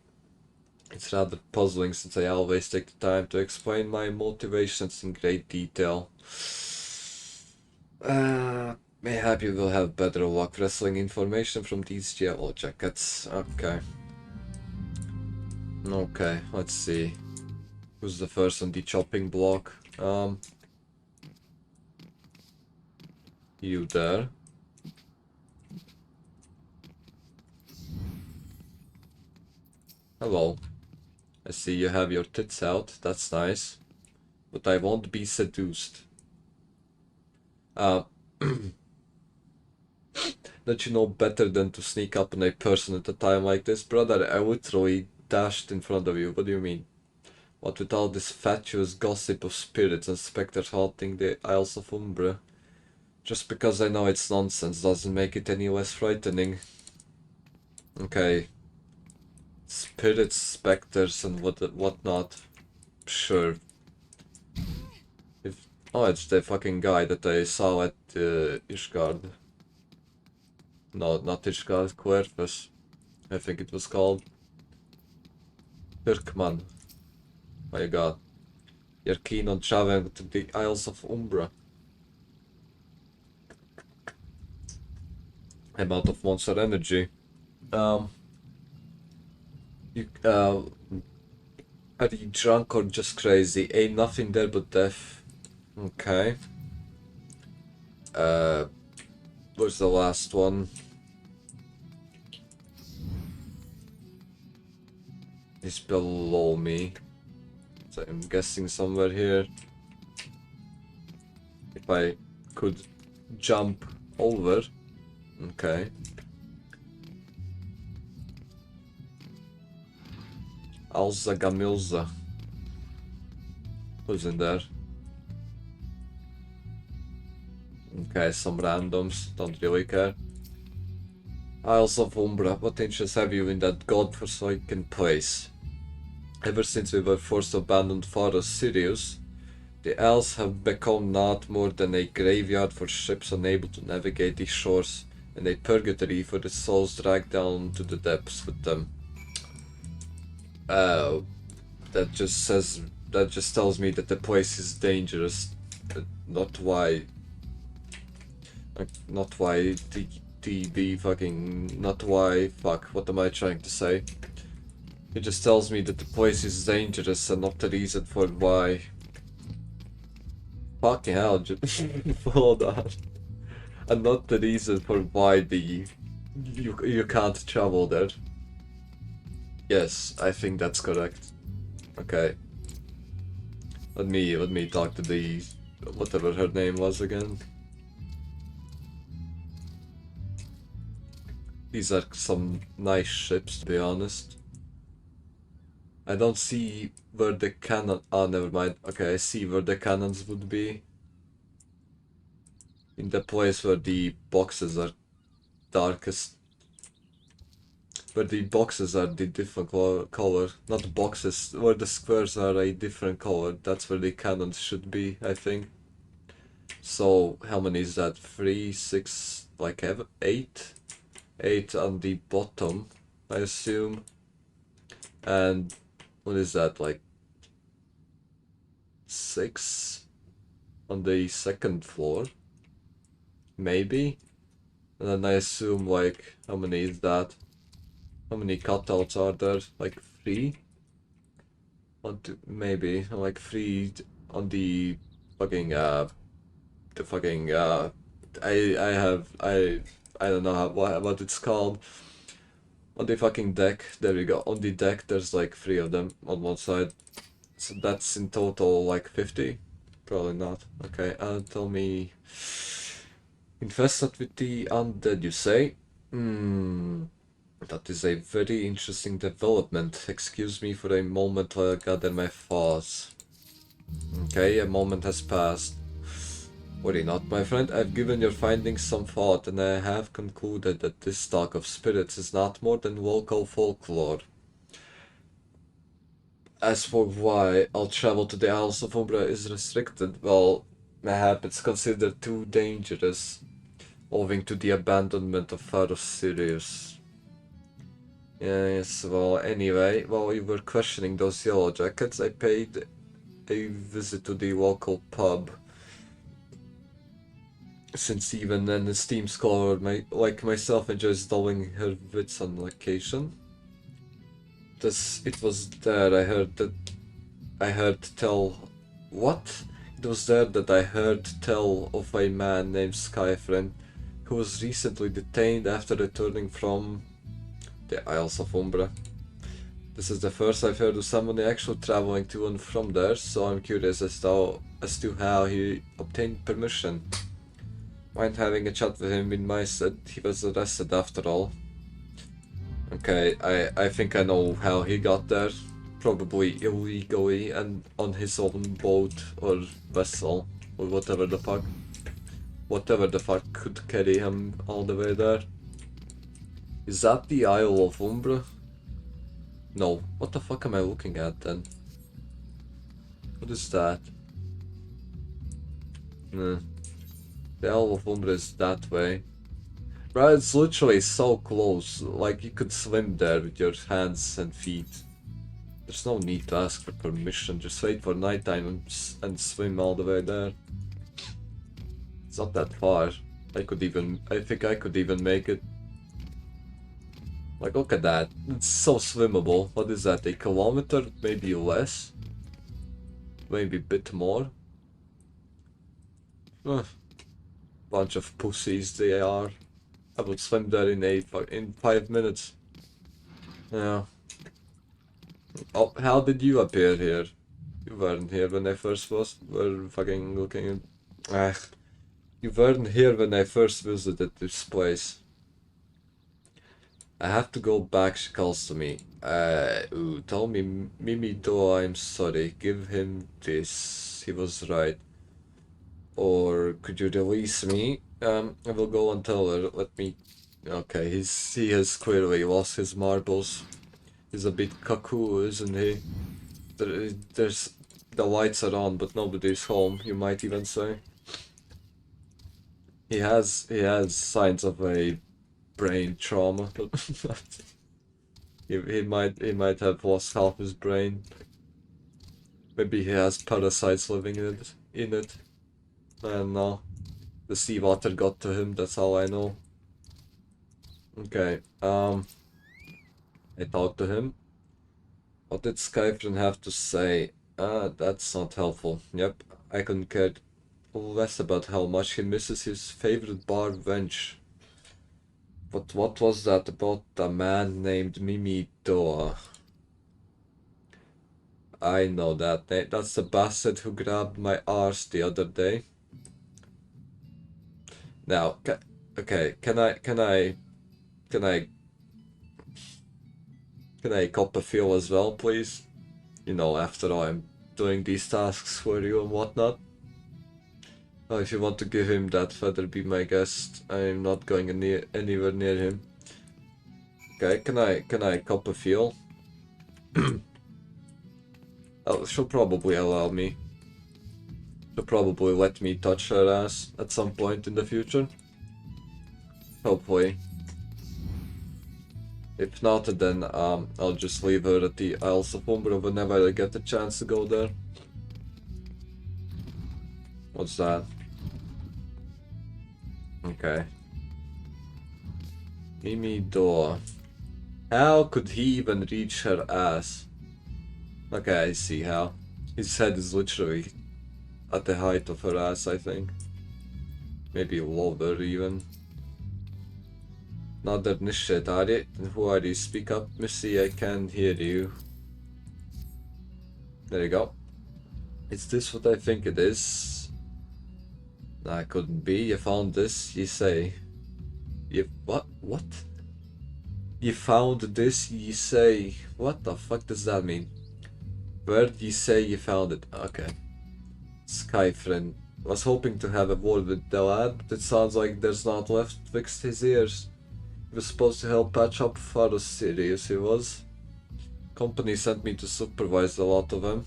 Speaker 1: It's rather puzzling, since I always take the time to explain my motivations in great detail. Mayhap you will have better luck wrestling information from these yellow jackets. Okay, let's see. Who's the first on the chopping block? You there. Hello. I see you have your tits out, that's nice. But I won't be seduced. Don't you know better than to sneak up on a person at a time like this? Brother, I literally dashed in front of you, what do you mean? What with all this fatuous gossip of spirits and specters haunting the Isles of Umbra? Just because I know it's nonsense doesn't make it any less frightening. Okay. Spirits, specters, and whatnot. Sure. Oh, it's the fucking guy that I saw at Ishgard. No, not Ishgard, Querfus. I think it was called. Kirkman. My god. You're keen on traveling to the Isles of Umbra. I'm out of monster energy. Are you drunk or just crazy? Ain't nothing there but death. Okay. Where's the last one? It's below me. So I'm guessing somewhere here. If I could jump over. Okay. Alza Gamilza. Who's in there? Okay, some randoms, don't really care. Isles of Umbra, what interest have you in that godforsaken place? Ever since we were forced to abandon Father Sirius, the Isles have become not more than a graveyard for ships unable to navigate these shores, and a purgatory for the souls dragged down to the depths with them. That just tells me that the place is dangerous, not why what am I trying to say? It just tells me that the place is dangerous and not the reason for why. Fucking hell, just hold on. And not the reason for why you can't travel there. Yes, I think that's correct. Okay. Let me talk to the whatever her name was again. These are some nice ships, to be honest. I don't see where the cannon. Oh, never mind. Okay, I see where the cannons would be. In the place where the boxes are darkest. Where the boxes are the different color. Not boxes, where the squares are a different color. That's where the cannons should be, I think. So, how many is that? 3, 6, like 8? 8 on the bottom, I assume. And what is that, like 6 on the second floor? Maybe? And then I assume, like, how many is that? How many cutouts are there? Like 3? 1, 2, maybe. Like 3 on the fucking, I don't know what it's called. On the fucking deck, there we go. On the deck, there's like 3 of them on one side. So that's in total like 50? Probably not. Okay, tell me. Infested with the undead, you say? That is a very interesting development. Excuse me for a moment while I gather my thoughts. Okay, a moment has passed. Worry not, my friend, I've given your findings some thought, and I have concluded that this talk of spirits is not more than local folklore. As for why I'll travel to the Isles of Umbra is restricted, well, mayhap it's considered too dangerous, owing to the abandonment of Father Sirius. Yes, well, anyway, while you were questioning those yellow jackets, I paid a visit to the local pub. Since even an esteemed scholar like myself enjoys dulling her wits on occasion. It was there I heard tell of a man named Skyfriend who was recently detained after returning from the Isles of Umbra. This is the first I've heard of someone actually traveling to and from there, so I'm curious as to how he obtained permission. Mind having a chat with him in my set? He was arrested after all. Okay, I think I know how he got there. Probably illegally and on his own boat or vessel or whatever the fuck. Whatever the fuck could carry him all the way there. Is that the Isle of Umbra? No. What the fuck am I looking at then? What is that? Nah. The Isle of Umbra is that way. Right, it's literally so close. Like you could swim there with your hands and feet. There's no need to ask for permission. Just wait for nighttime and swim all the way there. It's not that far. I think I could even make it. Like, look at that. It's so swimmable. What is that? A kilometer? Maybe less? Maybe a bit more? Bunch of pussies they are. I would swim there in 5 minutes. Yeah. Oh, how did you appear here? You weren't here when I first were fucking looking at... You weren't here when I first visited this place. I have to go back, she calls to me. Tell me, Mimi Do, I'm sorry. Give him this. He was right. Or could you release me? I will go and tell her. Let me... Okay, he has clearly lost his marbles. He's a bit cuckoo, isn't he? There's... The lights are on, but nobody's home, you might even say. He has signs of a brain trauma. he might have lost half his brain. Maybe he has parasites living in it. I don't know. The seawater got to him, that's all I know. Okay, I talked to him. What did Skyfriend have to say? That's not helpful. Yep, I couldn't care less about how much he misses his favorite bar bench. But what was that about a man named Mimi Doa? I know that name. That's the bastard who grabbed my arse the other day. Now, okay, can I cop a feel as well, please? You know, after all, I'm doing these tasks for you and whatnot. Oh, if you want to give him that feather, be my guest. I'm not going anywhere near him. Okay, can I cop a feel? Oh, she'll probably allow me. She'll probably let me touch her ass at some point in the future. Hopefully. If not, then I'll just leave her at the Isles of Umbra whenever I get the chance to go there. What's that? Okay. Mimi Door. How could he even reach her ass? Okay, I see how. His head is literally at the height of her ass, I think. Maybe lower even. Another shit, are you? Who are you? Speak up, Missy, I can't hear you. There you go. Is this what I think it is? That couldn't be. You found this, you say. What? What? You found this, you say. What the fuck does that mean? Where do you say you found it? Okay. Skyfriend. Was hoping to have a word with the lad, but it sounds like there's not left fixed his ears. He was supposed to help patch up Faros Sirius, he was. Company sent me to supervise a lot of them.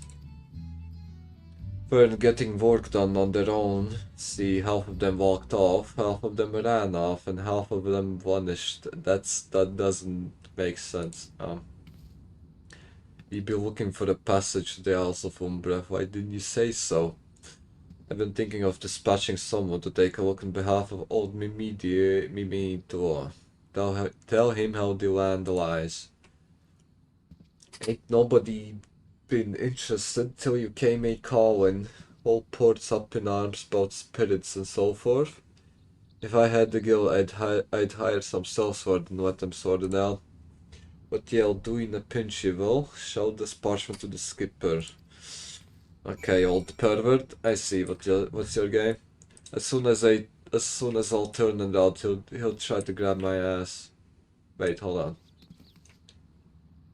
Speaker 1: Weren't getting work done on their own. See, half of them walked off, half of them ran off, and half of them vanished. That doesn't make sense. You'd be looking for a passage to the Isles of Umbra. Why didn't you say so? I've been thinking of dispatching someone to take a look on behalf of old Mimi Door. Tell him how the land lies. Ain't nobody been interested till you came a calling. All ports up in arms about spirits and so forth. If I had the gil, I'd hire some sellsword and let them sort it out. What you'll do in a pinch you will. Show this parchment to the skipper. Okay, old pervert. I see what's your game. As soon as I'll turn it out, he'll try to grab my ass. Wait, hold on.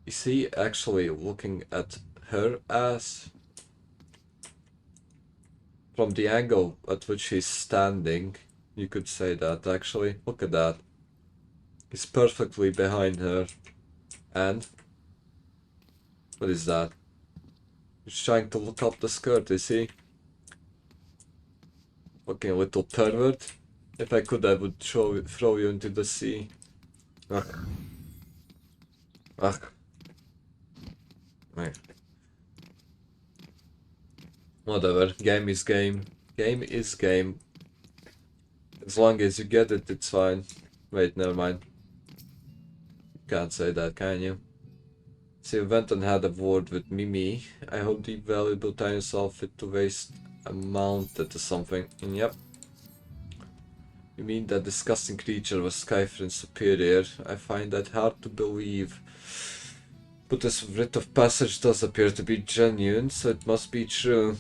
Speaker 1: Is he actually looking at her ass? From the angle at which he's standing, you could say that actually. Look at that. He's perfectly behind her. And? What is that? He's trying to look up the skirt, is he? Fucking little pervert. If I could, I would throw you into the sea. Ugh. Ugh. Right. Whatever. Game is game. Game is game. As long as you get it, it's fine. Wait, never mind. Can't say that, can you? So you went and had a word with Mimi. I hope the valuable tiny outfit to waste amounted to something. Yep. You mean that disgusting creature was Skyfriend's superior? I find that hard to believe. But this writ of passage does appear to be genuine, so it must be true.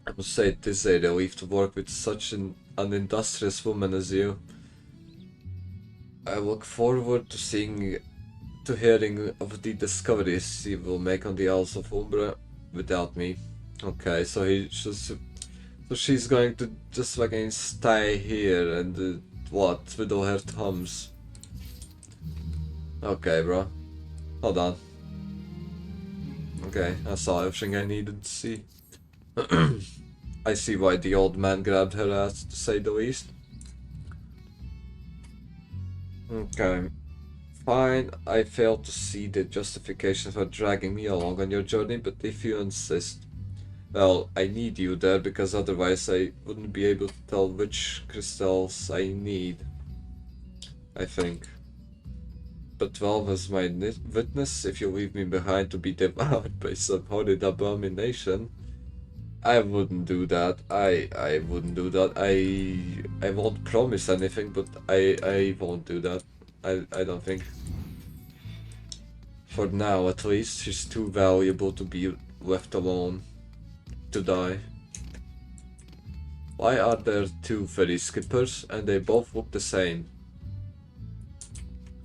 Speaker 1: I must say it is a relief to work with such an industrious woman as you. I look forward to hearing of the discoveries he will make on the Isles of Umbra without me. Okay, so she's going to just fucking stay here and what, twiddle her thumbs. Okay, bro. Hold on. Okay, I saw everything I needed to see. I see why the old man grabbed her ass, to say the least. Okay. Fine, I fail to see the justification for dragging me along on your journey, but if you insist... Well, I need you there because otherwise I wouldn't be able to tell which crystals I need. I think. But 12 as my witness, if you leave me behind to be devoured by some horrid abomination... I wouldn't do that. I wouldn't do that. I won't promise anything, but I won't do that. I don't think. For now, at least, she's too valuable to be left alone to die. Why are there two ferry skippers and they both look the same?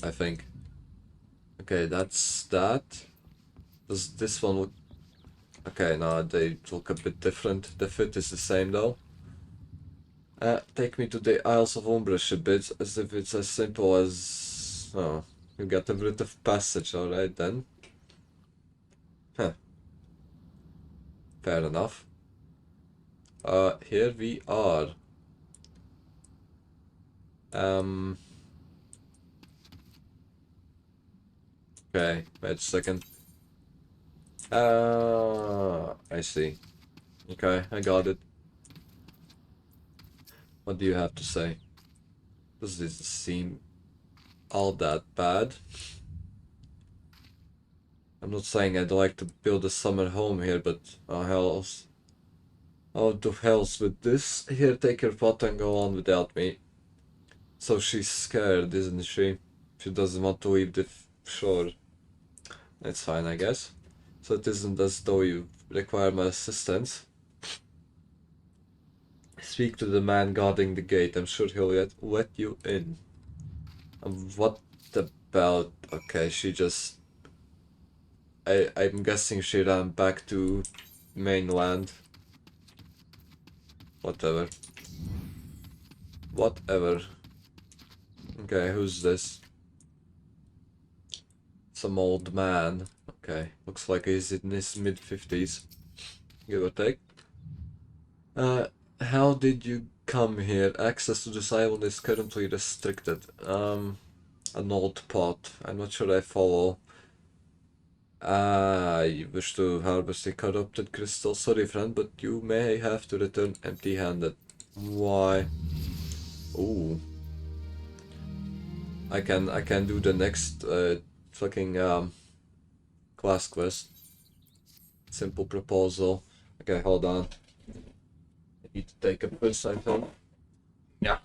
Speaker 1: I think. Okay, that's that. Does this one look... Okay, no, they look a bit different. The fit is the same though. Take me to the Isles of Umbra bit, as if it's as simple as... Oh, you got a writ of passage, alright then. Huh. Fair enough. Here we are. Okay, wait a second. I see. Okay, I got it. What do you have to say? Does this seem all that bad? I'm not saying I'd like to build a summer home here, but oh hells. Oh, to hells with this. Here, take your pot and go on without me. So she's scared, isn't she? She doesn't want to leave the shore. That's fine, I guess. So it isn't as though you require my assistance. Speak to the man guarding the gate. I'm sure he'll let you in. What about... Okay, she just... I'm guessing she ran back to mainland. Whatever. Whatever. Okay, who's this? Some old man. Okay, looks like he's in his mid-50s. Give or take. How did you come here? Access to this island is currently restricted. An old pot. I'm not sure I follow. You wish to harvest a corrupted crystal? Sorry friend, but you may have to return empty-handed. Why? Ooh. I can do the next fucking class quest. Simple proposal. Okay, hold on. I need to take a piss, I think. Yeah.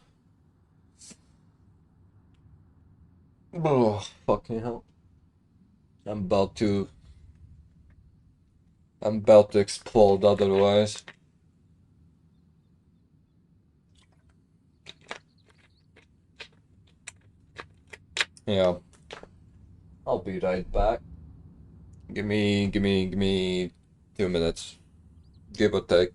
Speaker 1: Oh, fucking hell. I'm about to explode otherwise. Yeah. I'll be right back. Give me 2 minutes. Give or take.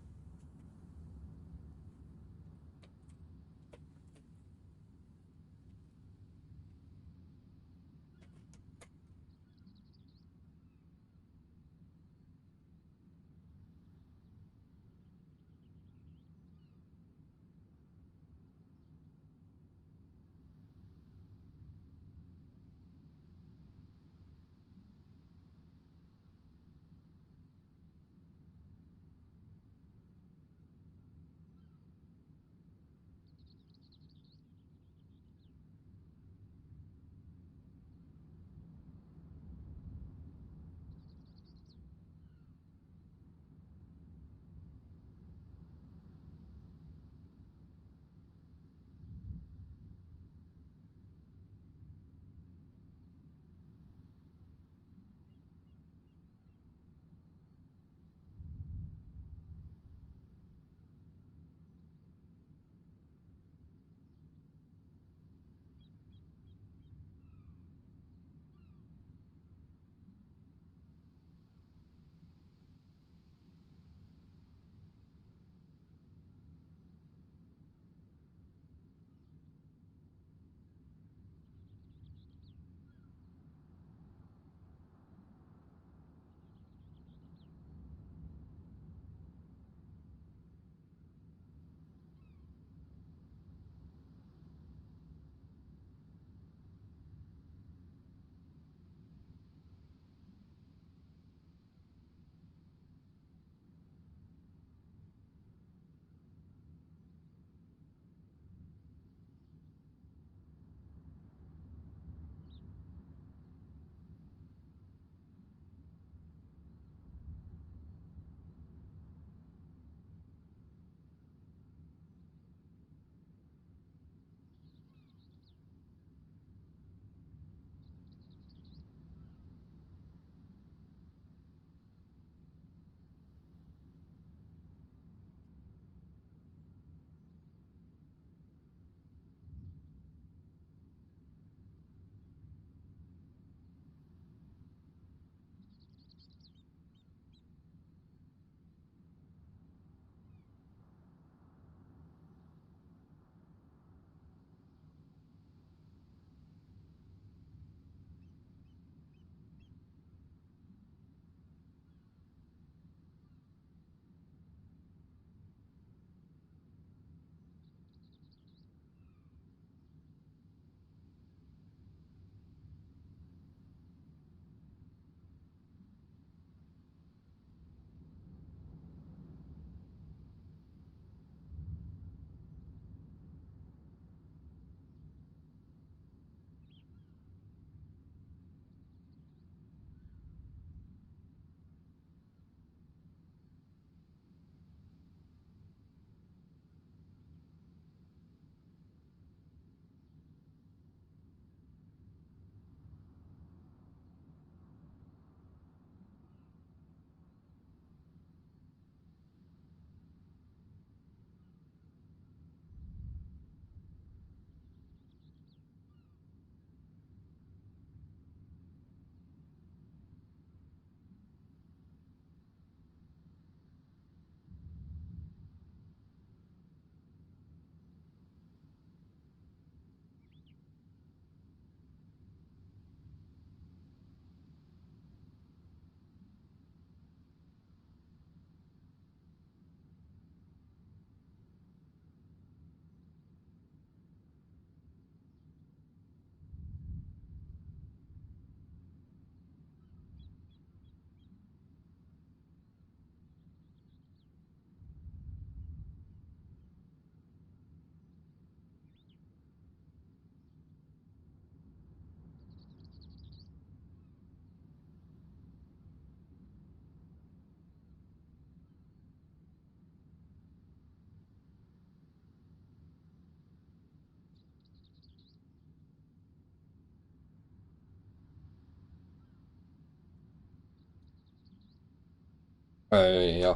Speaker 1: Yeah.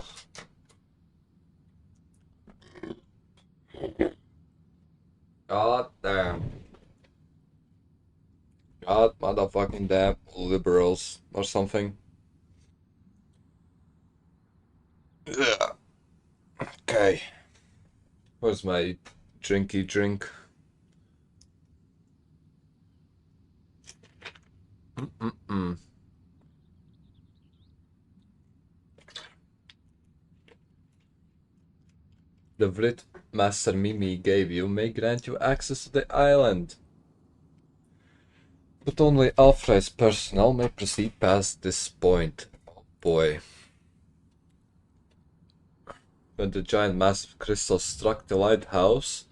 Speaker 1: God damn. God motherfucking damn liberals or something. Yeah. Okay. Where's my drinky drink? Mm-mm-mm. The writ Master Mimi gave you may grant you access to the island. But only authorized personnel may proceed past this point. Oh boy. When the giant mass of crystal struck the lighthouse,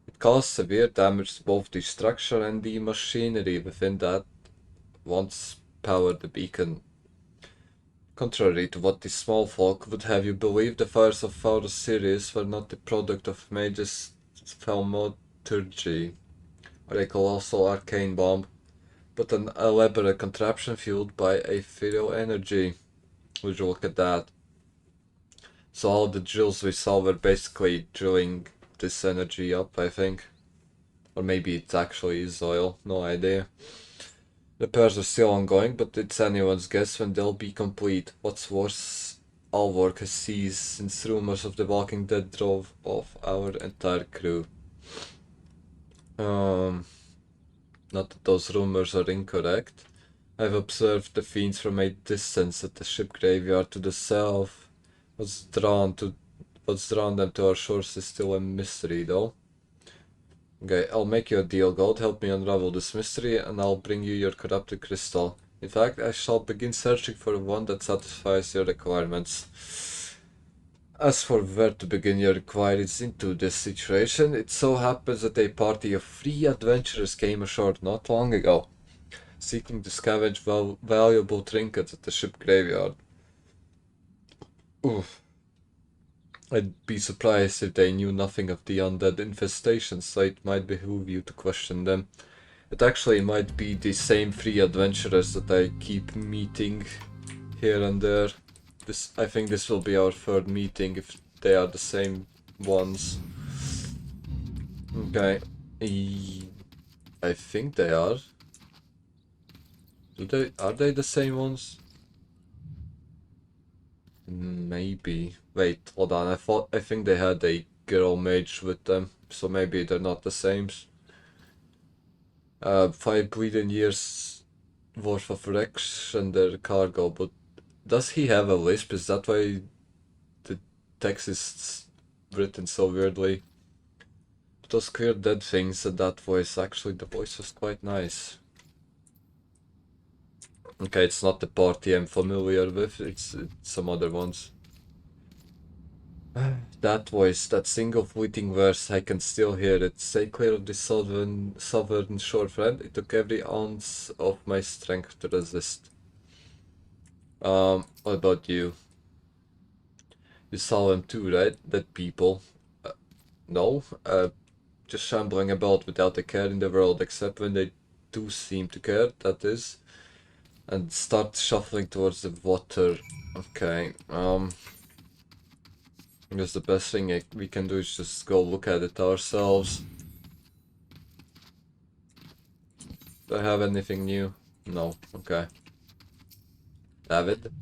Speaker 1: it caused severe damage to both the structure and the machinery within that once powered the beacon. Contrary to what the small folk would have you believe, the fires of Faurus Sirius were not the product of Magus thaumaturgy, or a colossal arcane bomb, but an elaborate contraption fueled by a ethereal energy. Would you look at that? So all the drills we saw were basically drilling this energy up, I think. Or maybe it actually is oil, no idea. Repairs are still ongoing, but it's anyone's guess when they'll be complete. What's worse, all work has ceased since rumors of the Walking Dead drove off our entire crew. Not that those rumors are incorrect. I've observed the fiends from a distance at the ship graveyard to the south. What's drawn them to our shores is still a mystery, though. Okay, I'll make you a deal, God. Help me unravel this mystery, and I'll bring you your corrupted crystal. In fact, I shall begin searching for one that satisfies your requirements. As for where to begin your inquiries into this situation, it so happens that a party of free adventurers came ashore not long ago, seeking to scavenge valuable trinkets at the ship graveyard. Oof. I'd be surprised if they knew nothing of the undead infestation, so it might behoove you to question them. It actually might be the same three adventurers that I keep meeting here and there. I think this will be our third meeting if they are the same ones. Okay. I think they are. Are they the same ones? Maybe. Wait, hold on. I think they had a girl mage with them, so maybe they're not the same. 5 billion years worth of wrecks and their cargo, but does he have a lisp? Is that why the text is written so weirdly? Those queer dead things and that voice, actually the voice was quite nice. Okay, it's not the party I'm familiar with, it's some other ones. That voice, that single fleeting verse, I can still hear it. Stay clear of the southern shore, friend. It took every ounce of my strength to resist. What about you? You saw them too, right? That people. No? Just shambling about without a care in the world, except when they do seem to care, that is. And start shuffling towards the water. Okay, I guess the best thing we can do is just go look at it ourselves. Do I have anything new? No, okay. David?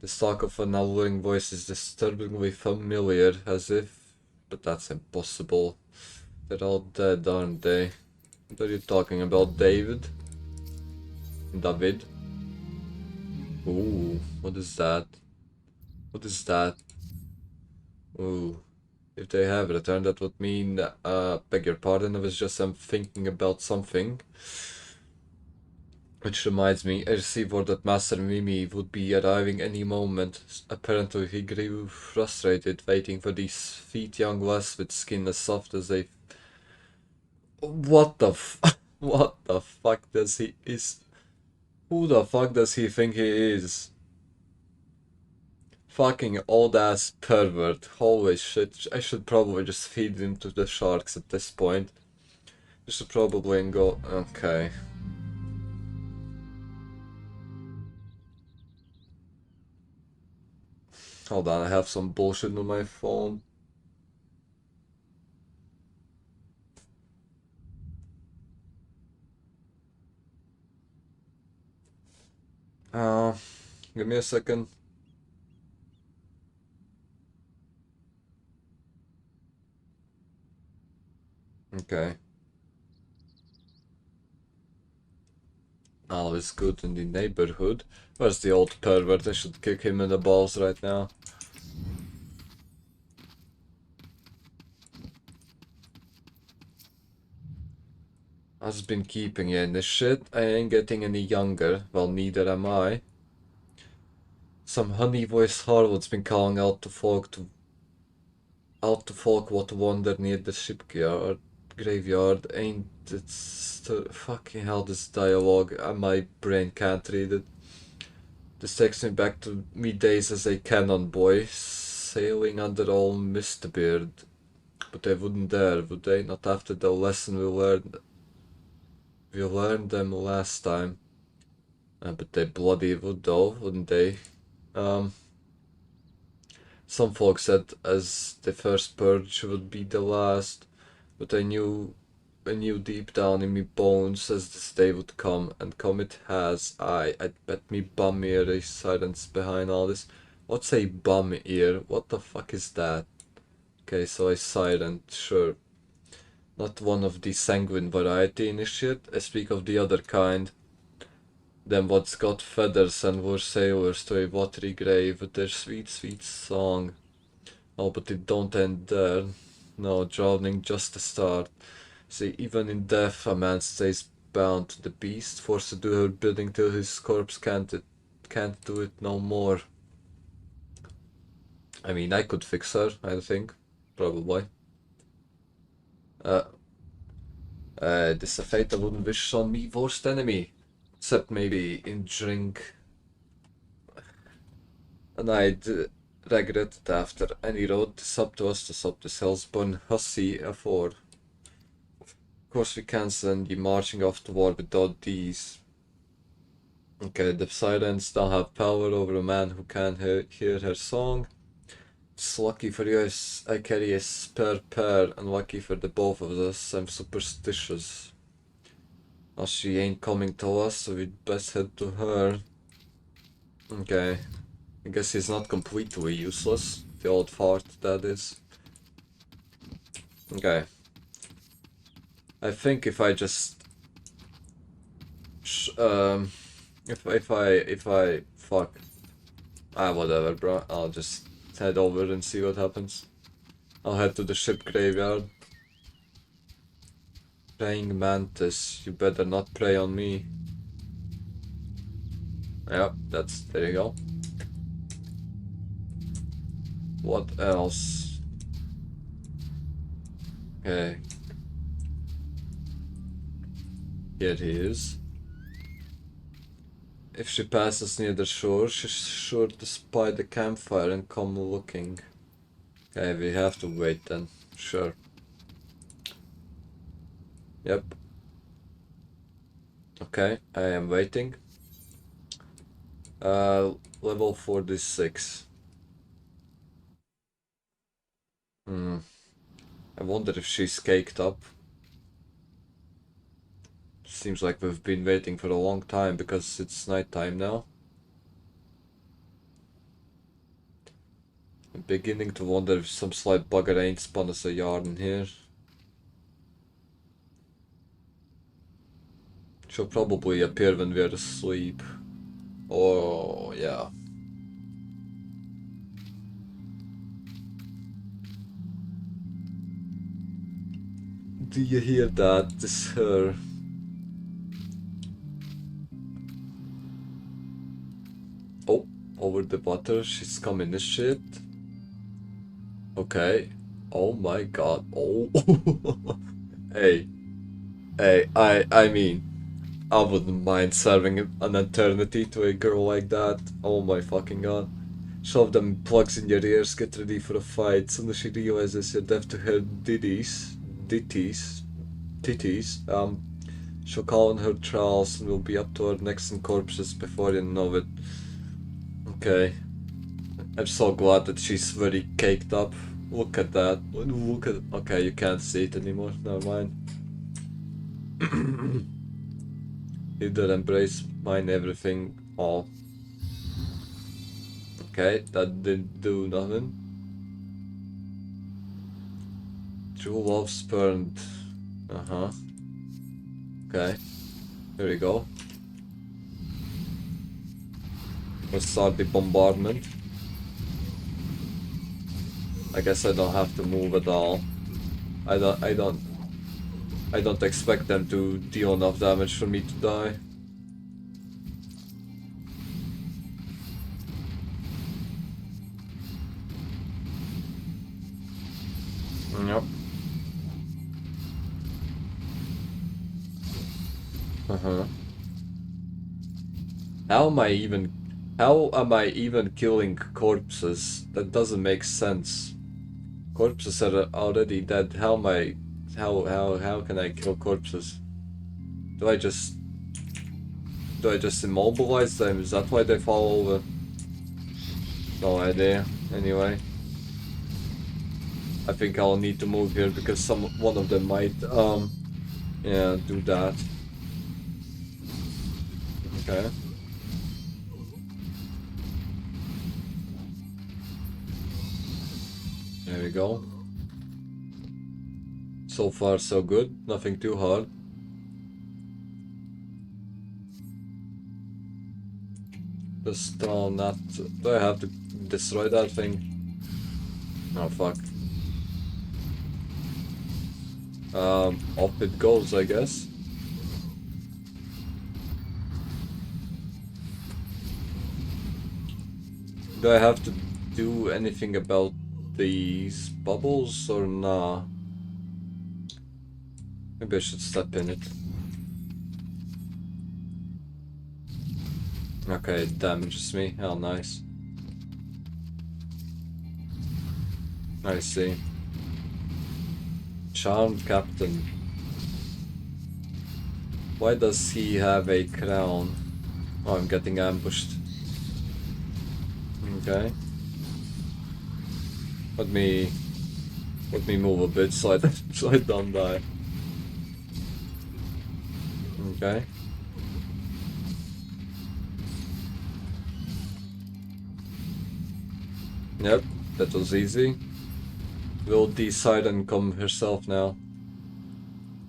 Speaker 1: The talk of an alluring voice is disturbingly familiar, as if... But that's impossible. They're all dead, aren't they? What are you talking about, David? David? Ooh, what is that? What is that? Ooh. If they have returned, that would mean, beg your pardon, I was just thinking about something. Which reminds me, I received word that Master Mimi would be arriving any moment. Apparently he grew frustrated waiting for these sweet young lass with skin as soft as a... What the what the fuck does he is? Who the fuck does he think he is? Fucking old ass pervert. Holy shit, I should probably just feed him to the sharks at this point. I should probably go... Okay. Hold on, I have some bullshit on my phone. Give me a second. Okay. All is good in the neighborhood. Where's the old pervert? I should kick him in the balls right now. I've just been keeping you in this shit. I ain't getting any younger. Well, neither am I. Some honey-voiced harlot's been calling out to folk what wander near the shipyard graveyard. Ain't it fucking hell, this dialogue, my brain can't read it. This takes me back to me days as a cannon boy, sailing under old Mr. Beard. But they wouldn't dare, would they? Not after the lesson we learned them last time. But they bloody would though, wouldn't they? Some folks said as the first purge would be the last, but I knew deep down in me bones as this day would come, and come it has. I'd bet me bum ear a silence behind all this. What's a bum ear? What the fuck is that? Okay, so a siren, sure. Not one of the sanguine variety initiate, I speak of the other kind. Them what's got feathers and were sailors to a watery grave with their sweet, sweet song. Oh, but it don't end there. No, drowning just the start. See, even in death a man stays bound to the beast, forced to do her bidding till his corpse can't do it no more. I mean, I could fix her, I think. Probably. This a fate I wouldn't wish on me worst enemy. Except maybe in drink. And I'd regret it after any road this up to us, this up this hellspawn hussy afford. Of course we can't send the marching off to war without these. Okay, the sirens don't have power over a man who can't hear her song. It's lucky for you I carry a spare pair, and lucky for the both of us I'm superstitious. Well, she ain't coming to us, so we'd best head to her. Okay. I guess he's not completely useless. The old fart, that is. Okay. I think if I just... If I... Fuck. Whatever, bro. I'll just head over and see what happens. I'll head to the ship graveyard. Praying mantis, you better not prey on me. Yep, there you go. What else? Okay. Here he is. If she passes near the shore, she's sure to spy the campfire and come looking. Okay, we have to wait then. Sure. Yep. Okay, I am waiting. Level 46. I wonder if she's caked up. Seems like we've been waiting for a long time because it's nighttime now. I'm beginning to wonder if some slight bugger ain't spun us a yarn here. She'll probably appear when we're asleep. Oh, yeah. Do you hear that? This is her. Oh, over the water, she's coming this shit. Okay. Oh my god. Oh. Hey. I mean, I wouldn't mind serving an eternity to a girl like that. Oh my fucking god. Shove them plugs in your ears, get ready for a fight. Soon as she realizes you're deaf to her titties, she'll call on her trials and we'll be up to our necks in corpses before you know it. Okay. I'm so glad that she's very caked up. Look at that. Look at. Okay, you can't see it anymore. Never mind. Either embrace mine everything all. Okay, that didn't do nothing. True love spurned. Uh-huh. Okay. Here we go. Let's start the bombardment. I guess I don't have to move at all. I don't expect them to deal enough damage for me to die. Yep. Uh-huh. How am I even killing corpses? That doesn't make sense. Corpses are already dead. How can I kill corpses? Do I just immobilize them? Is that why they fall over? No idea. Anyway. I think I'll need to move here because one of them might yeah, do that. Okay. There we go. So far so good, nothing too hard. Just not. Do I have to destroy that thing? Oh fuck. Off it goes, I guess. Do I have to do anything about these bubbles or nah? Maybe I should step in it. Okay, it damages me. How nice. I see. Charmed Captain. Why does he have a crown? Oh, I'm getting ambushed. Okay. Let me move a bit so I don't die. Okay. Yep, that was easy. Will the siren come herself now?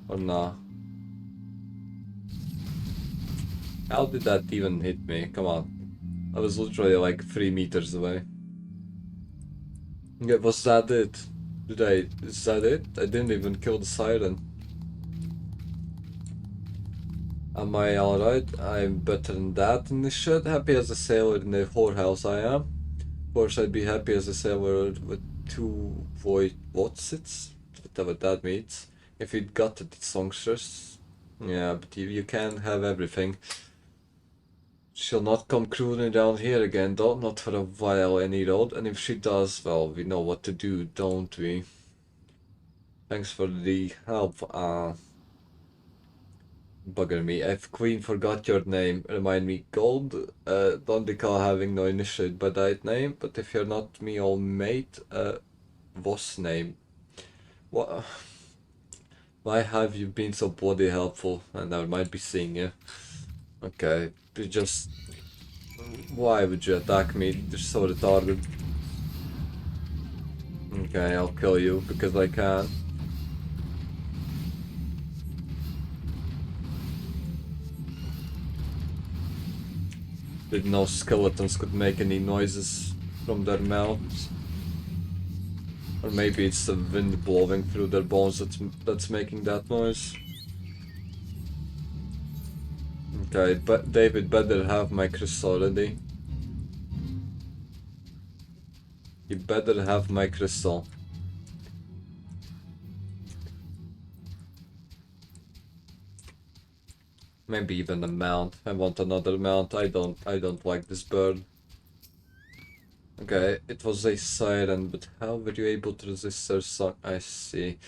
Speaker 1: Or nah? How did that even hit me? Come on. I was literally like 3 meters away. Yeah, was that it? Is that it? I didn't even kill the siren. Am I alright? I'm better than that in this shit. Happy as a sailor in the whorehouse I am. Of course I'd be happy as a sailor with 2 void whatsits? Whatever that means. If you'd got it, songsters. Yeah, but you can't have everything. She'll not come cruising down here again though, not for a while any road, and if she does, well, we know what to do, don't we? Thanks for the help, bugger me. If Queen forgot your name, remind me. Gold, don't recall having no initiate by that name, but if you're not me old mate, what's name? What? Why have you been so bloody helpful? And I might be seeing you. Okay, you just... Why would you attack me? You're so retarded. Okay, I'll kill you because I can. Didn't know skeletons could make any noises from their mouths. Or maybe it's the wind blowing through their bones that's making that noise. Okay, but David better have my crystal ready. You better have my crystal. Maybe even a mount. I want another mount. I don't like this bird. Okay, it was a siren, but how were you able to resist her song? I see.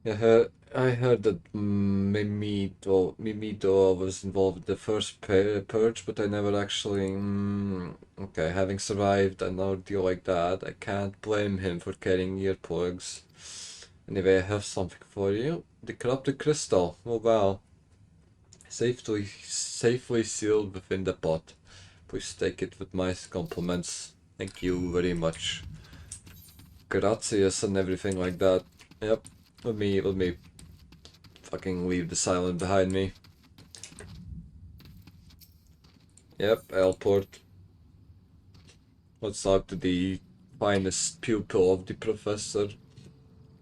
Speaker 1: I heard that Mimito was involved in the first purge, but I never actually. Okay, having survived an ordeal like that, I can't blame him for carrying earplugs. Anyway, I have something for you. The corrupted crystal. Oh wow. Safely sealed within the pot. Please take it with my compliments. Thank you very much. Gracias and everything like that. Yep. Let me fucking leave the silent behind me. Yep, Alport. Let's talk to the finest pupil of the professor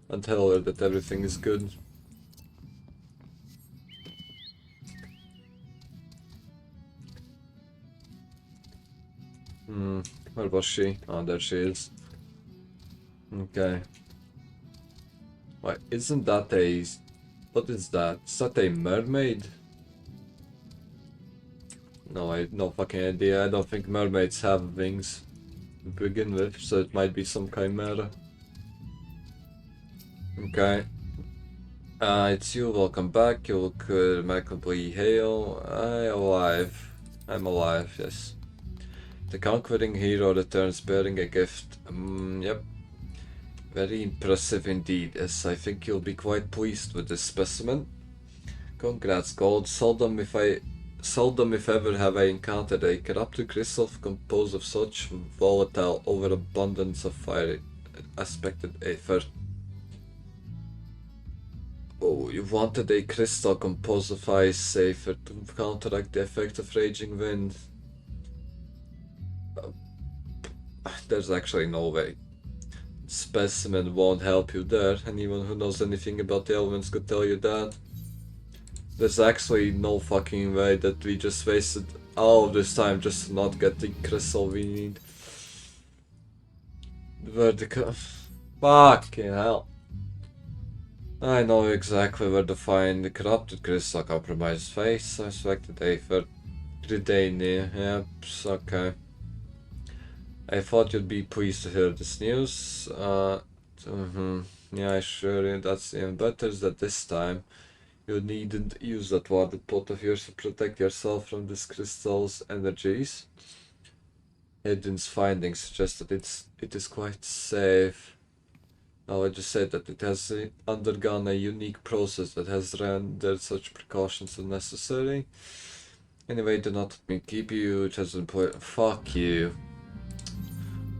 Speaker 1: and tell her that everything is good. Where was she? Oh, there she is. Okay. Wait, isn't that a... What is that? Is that a mermaid? No, I have no fucking idea. I don't think mermaids have wings to begin with, so it might be some chimera. Okay. It's you, welcome back. You look remarkably hale. I'm alive, yes. The conquering hero returns bearing a gift. Yep. Very impressive indeed, yes. I think you'll be quite pleased with this specimen. Congrats, Gold. Seldom if ever have I encountered a corrupted crystal composed of such volatile overabundance of fire aspected aether. Oh, you wanted a crystal composed of ice aether to counteract the effect of raging wind. There's actually no way. Specimen won't help you there. Anyone who knows anything about the elements could tell you that. There's actually no fucking way that we just wasted all of this time just to not get the crystal we need. Fucking hell. I know exactly where to find the corrupted crystal compromised face. I selected Aether. Gridania. Yep, okay. I thought you'd be pleased to hear this news. Yeah, sure, that's even better is that this time you needn't use that water pot of yours to protect yourself from this crystal's energies. Hayden's findings suggest that it is quite safe. Now I just said that it has undergone a unique process that has rendered such precautions unnecessary. Anyway, do not let me keep you, it has been fuck you.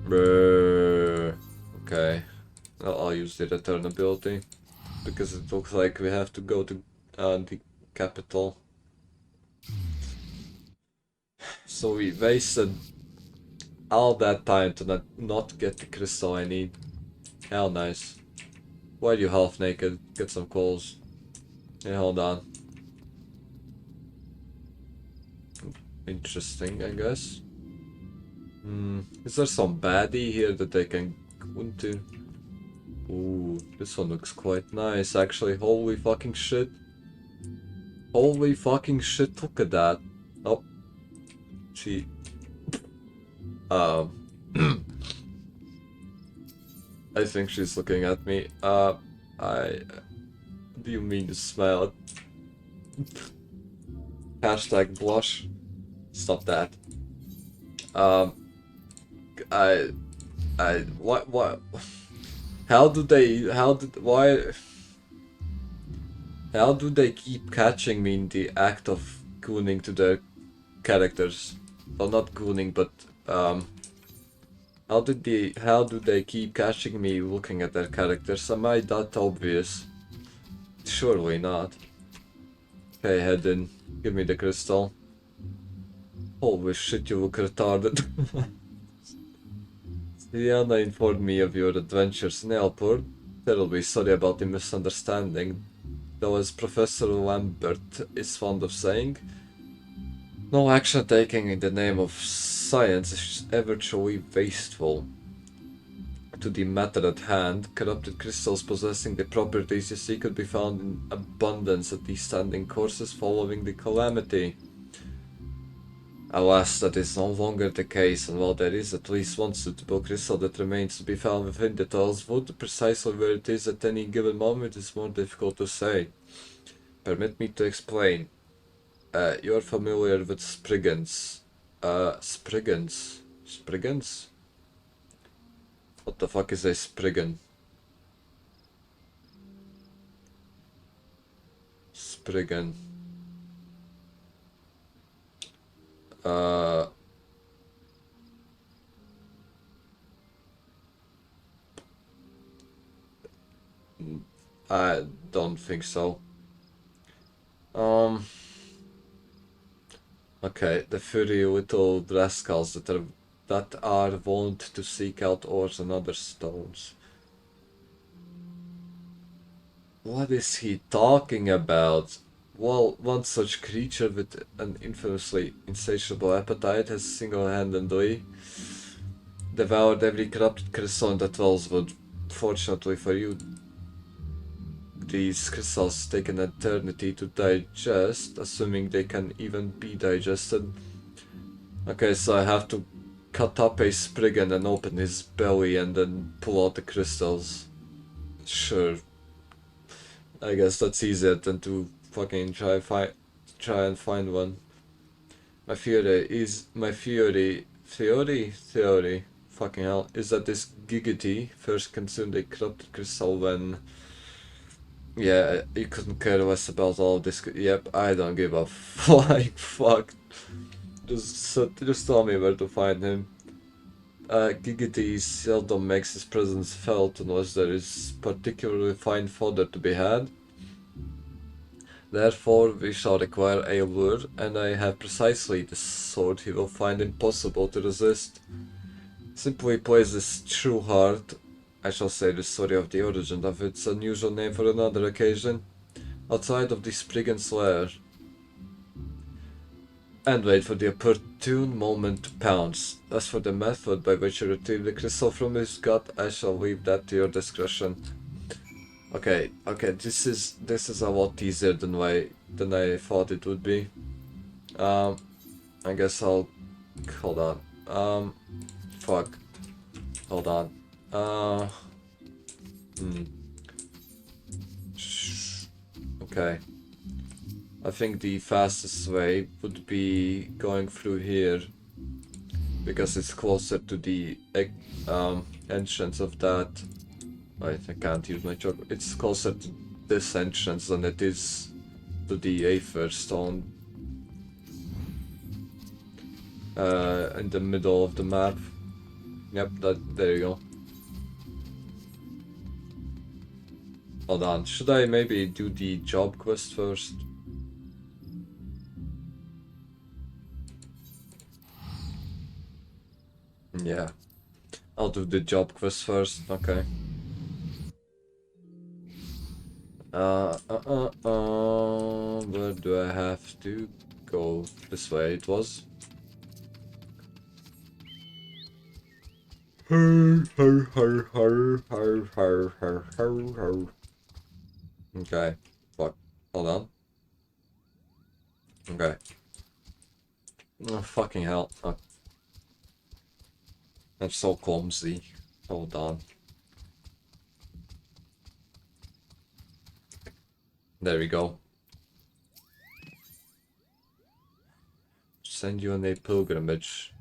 Speaker 1: Brrr. Okay, I'll use the return ability because it looks like we have to go to the capital. So we wasted all that time to not get the crystal I need. Hell nice. Why are you half naked? Get some clothes. Yeah, hold on. Interesting, I guess. Is there some baddie here that I can go into? Ooh, this one looks quite nice actually. Holy fucking shit. Holy fucking shit, look at that. Oh. She... I think she's looking at me. Do you mean to smile? Hashtag blush. Stop that. What? How do they keep catching me in the act of gooning to their characters? Well, not gooning, but, how do they keep catching me looking at their characters? Am I that obvious? Surely not. Okay, head in. Give me the crystal. Holy shit, you look retarded. Diana informed me of your adventures in Elport. Terribly sorry about the misunderstanding. Though as Professor Lambert is fond of saying, no action taken in the name of science is ever truly wasteful. To the matter at hand, corrupted crystals possessing the properties you see could be found in abundance at the standing courses following the calamity. Alas, that is no longer the case, and while there is at least one suitable crystal that remains to be found within the Tall's Wood, precisely where it is at any given moment is more difficult to say. Permit me to explain. You are familiar with Spriggans. Spriggans? Spriggans? What the fuck is a Spriggan? Spriggan. I don't think so. Okay, the furry little rascals that are wont to seek out ores and other stones. What is he talking about? Well, one such creature with an infamously insatiable appetite has single-handedly devoured every corrupted crystal in the Wellswood. Fortunately for you, these crystals take an eternity to digest, assuming they can even be digested. Okay, so I have to cut up a Spriggan and open his belly and then pull out the crystals. Sure. I guess that's easier than to fucking try and find one. My theory, fucking hell, is that this Giggity first consumed a corrupted crystal when... Yeah, you couldn't care less about all this. Yep, I don't give a flying fuck. Just tell me where to find him. Giggity seldom makes his presence felt unless there is particularly fine fodder to be had. Therefore, we shall require a lure, and I have precisely the sort he will find impossible to resist. Simply place this true heart, I shall say the story of the origin of its unusual name for another occasion, outside of the Spriggan's lair, and wait for the opportune moment to pounce. As for the method by which you retrieve the crystal from his gut, I shall leave that to your discretion. Okay, this is a lot easier than I thought it would be. I guess I'll hold on. Fuck. Hold on. Okay. I think the fastest way would be going through here, because it's closer to the entrance of that. Wait, I can't use my chalk. It's closer to this entrance than it is to the Aether Stone. In the middle of the map. Yep, there you go. Hold on, should I maybe do the job quest first? Yeah, I'll do the job quest first, okay. Where do I have to go? This way it was. Okay, fuck, hold on. Okay. Oh, fucking hell. Oh. I'm so clumsy. Hold on. There we go. Send you on a pilgrimage,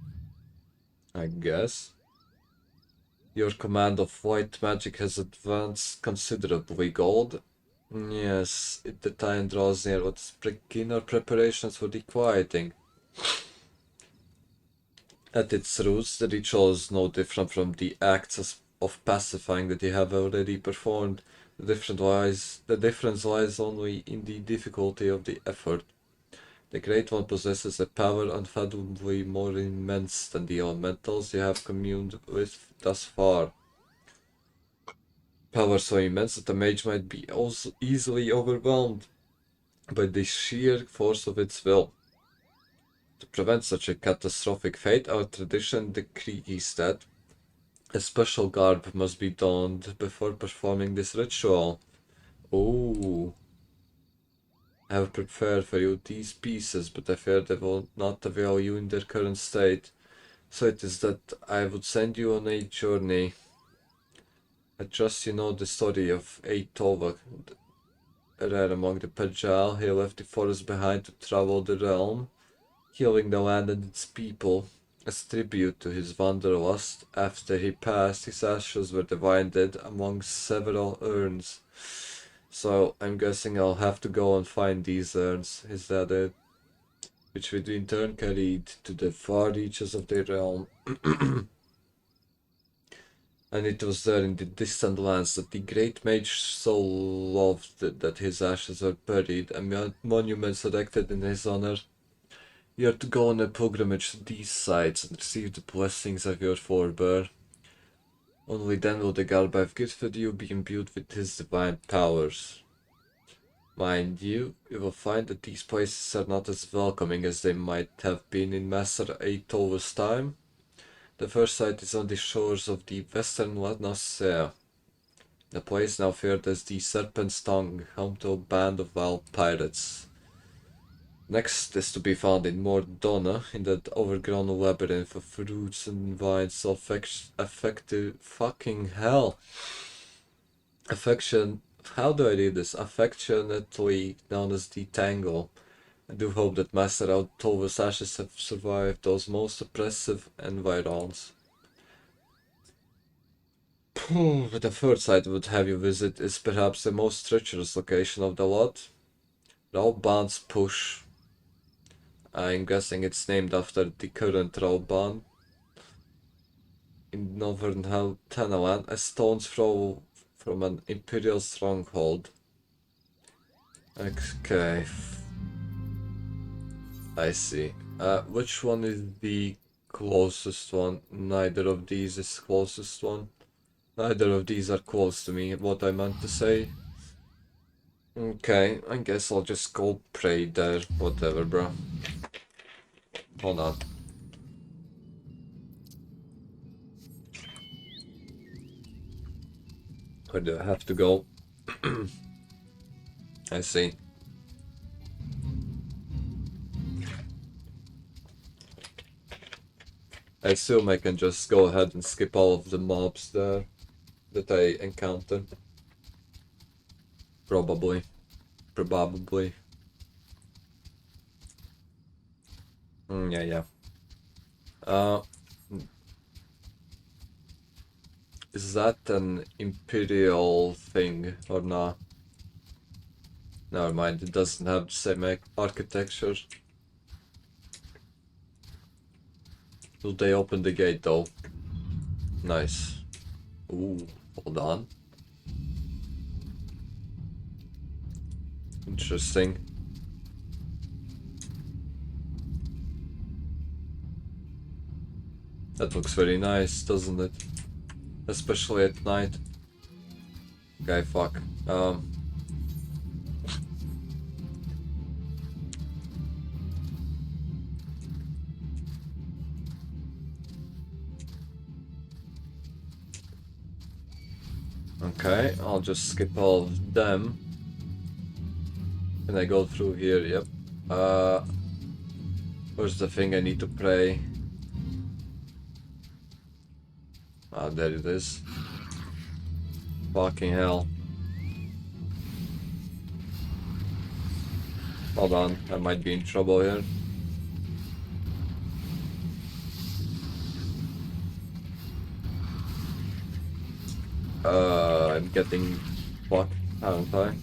Speaker 1: I guess. Your command of white magic has advanced considerably, Gold. Yes, the time draws near. Let's begin our preparations for the quieting. At its roots, the ritual is no different from the acts of pacifying that you have already performed. The difference lies only in the difficulty of the effort. The Great One possesses a power unfathomably more immense than the elementals you have communed with thus far. Power so immense that the mage might be also easily overwhelmed by the sheer force of its will. To prevent such a catastrophic fate, our tradition decrees that a special garb must be donned before performing this ritual. Ooh. I have prepared for you these pieces, but I fear they will not avail you in their current state. So it is that I would send you on a journey. I trust you know the story of Eitova. Rare among the Pajal, he left the forest behind to travel the realm, healing the land and its people. As tribute to his wanderlust, after he passed, his ashes were divided among several urns. So I'm guessing I'll have to go and find these urns. Is that it? Which would in turn carried to the far reaches of the realm. And it was there in the distant lands that the great mage so loved that his ashes were buried and monuments erected in his honor. You are to go on a pilgrimage to these sites and receive the blessings of your forebear. Only then will the garb I've gifted you be imbued with his divine powers. Mind you, you will find that these places are not as welcoming as they might have been in Master Eitova's time. The first site is on the shores of the western Lanacea. The place now feared as the Serpent's Tongue, home to a band of wild pirates. Next is to be found in Mordona, in that overgrown labyrinth of fruits and vines so affective fucking hell. How do I read this? Affectionately known as the Tangle. I do hope that Master Eitova's ashes have survived those most oppressive environs. The third site I would have you visit is perhaps the most treacherous location of the lot. Rauband's Push. I'm guessing it's named after the current Rauband. In northern Tanalan, a stone's throw from an Imperial stronghold. Okay. I see. Which one is the closest one? Neither of these is closest one. Neither of these are close to me, what I meant to say. Okay, I guess I'll just go pray there. Whatever, bro. Hold on. Where do I have to go? I see. I assume I can just go ahead and skip all of the mobs there that I encountered. Probably. Yeah. Is that an Imperial thing or not? Never mind, it doesn't have the same architecture. Will they open the gate though? Nice. Ooh, hold on. Interesting. That looks very nice, doesn't it? Especially at night. Okay, fuck. Okay, I'll just skip all of them. Can I go through here? Yep. Where's the thing I need to pray? Ah, there it is. Fucking hell. Hold on, I might be in trouble here. I'm getting fucked, aren't I?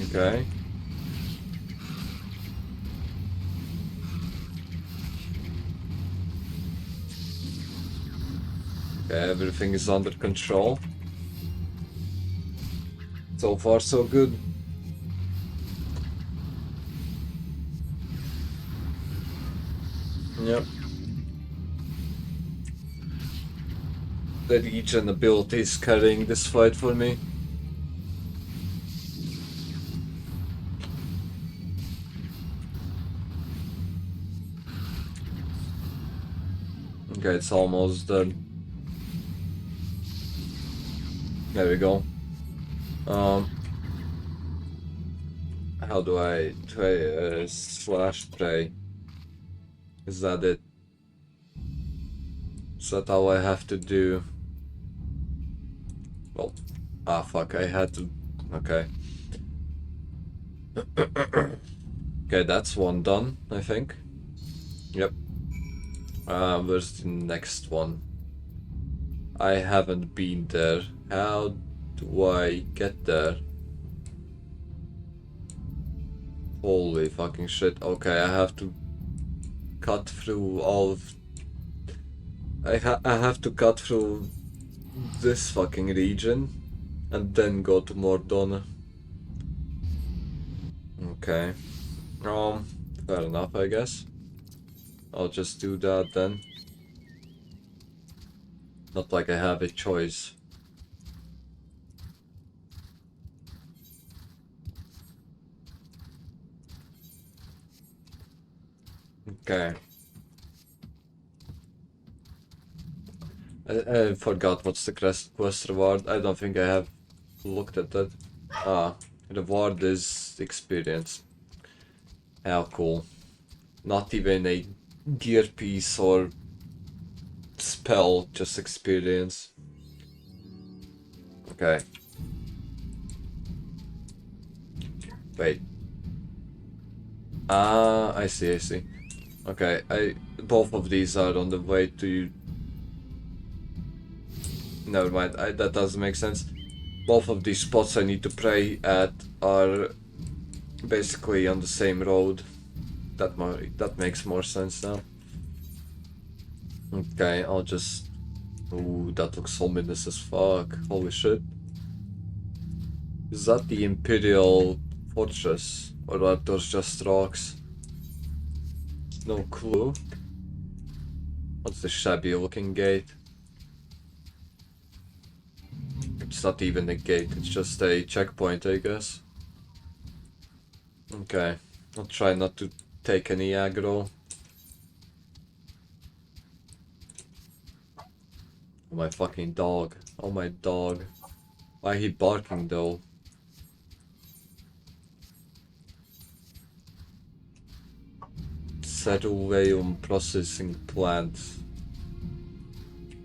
Speaker 1: Okay. Okay, everything is under control. So far, so good. Yep. The Legion ability is carrying this fight for me. Okay, it's almost done. There we go. How do I try slash tray? Is that it? Is that all I have to do? Well, fuck, I had to. Okay. Okay, that's one done, I think. Yep. Where's the next one? I haven't been there. How do I get there? Holy fucking shit. Okay, I have to cut through all of... I have to cut through this fucking region and then go to Mordona. Okay. Fair enough, I guess. I'll just do that then. Not like I have a choice. Okay. I forgot what's the quest reward. I don't think I have looked at that. Reward is experience. How cool. Not even a gear piece or spell, just experience. Okay. Wait. I see. Okay, both of these are on the way to... Never mind, that doesn't make sense. Both of these spots I need to pray at are basically on the same road. That makes more sense now. Okay, I'll just... Ooh, that looks ominous as fuck. Holy shit. Is that the Imperial Fortress? Or are those just rocks? No clue. What's the shabby looking gate? It's not even a gate, it's just a checkpoint, I guess. Okay, I'll try not to take any aggro. Oh, my fucking dog. Oh, my dog. Why he barking though? Ceruleum processing plant.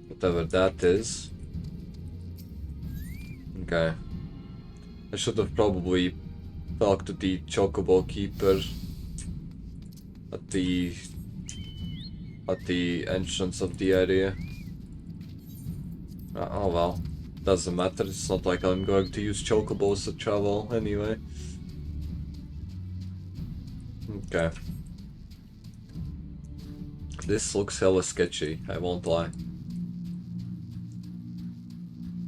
Speaker 1: Whatever that is. Okay. I should have probably talked to the Chocobo Keeper at the entrance of the area. Oh well, doesn't matter, it's not like I'm going to use Chocobos to travel anyway. Okay. This looks hella sketchy, I won't lie.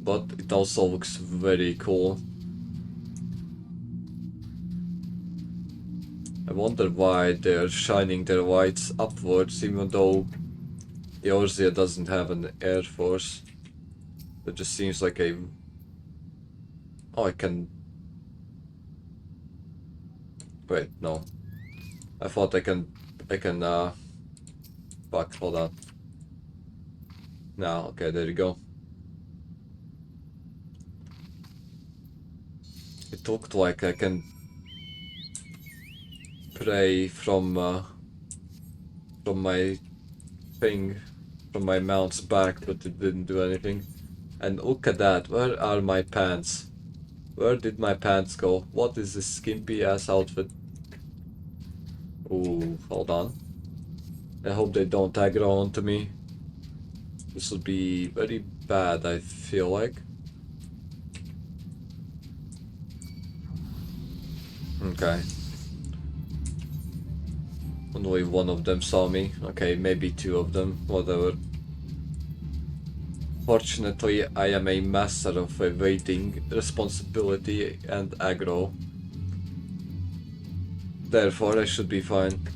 Speaker 1: But it also looks very cool. I wonder why they're shining their lights upwards even though Eorzea doesn't have an air force. It just seems like a... Oh, I can... Wait, no. I thought I can... Fuck, hold on. No, okay, there you go. It looked like I can pray from my thing, from my mount's back, but it didn't do anything. And look at that, where are my pants? Where did my pants go? What is this skimpy ass outfit? Ooh, hold on. I hope they don't aggro onto me. This will be very bad, I feel like. Okay. Only one of them saw me. Okay, maybe two of them, whatever. Fortunately, I am a master of evading responsibility and aggro. Therefore, I should be fine.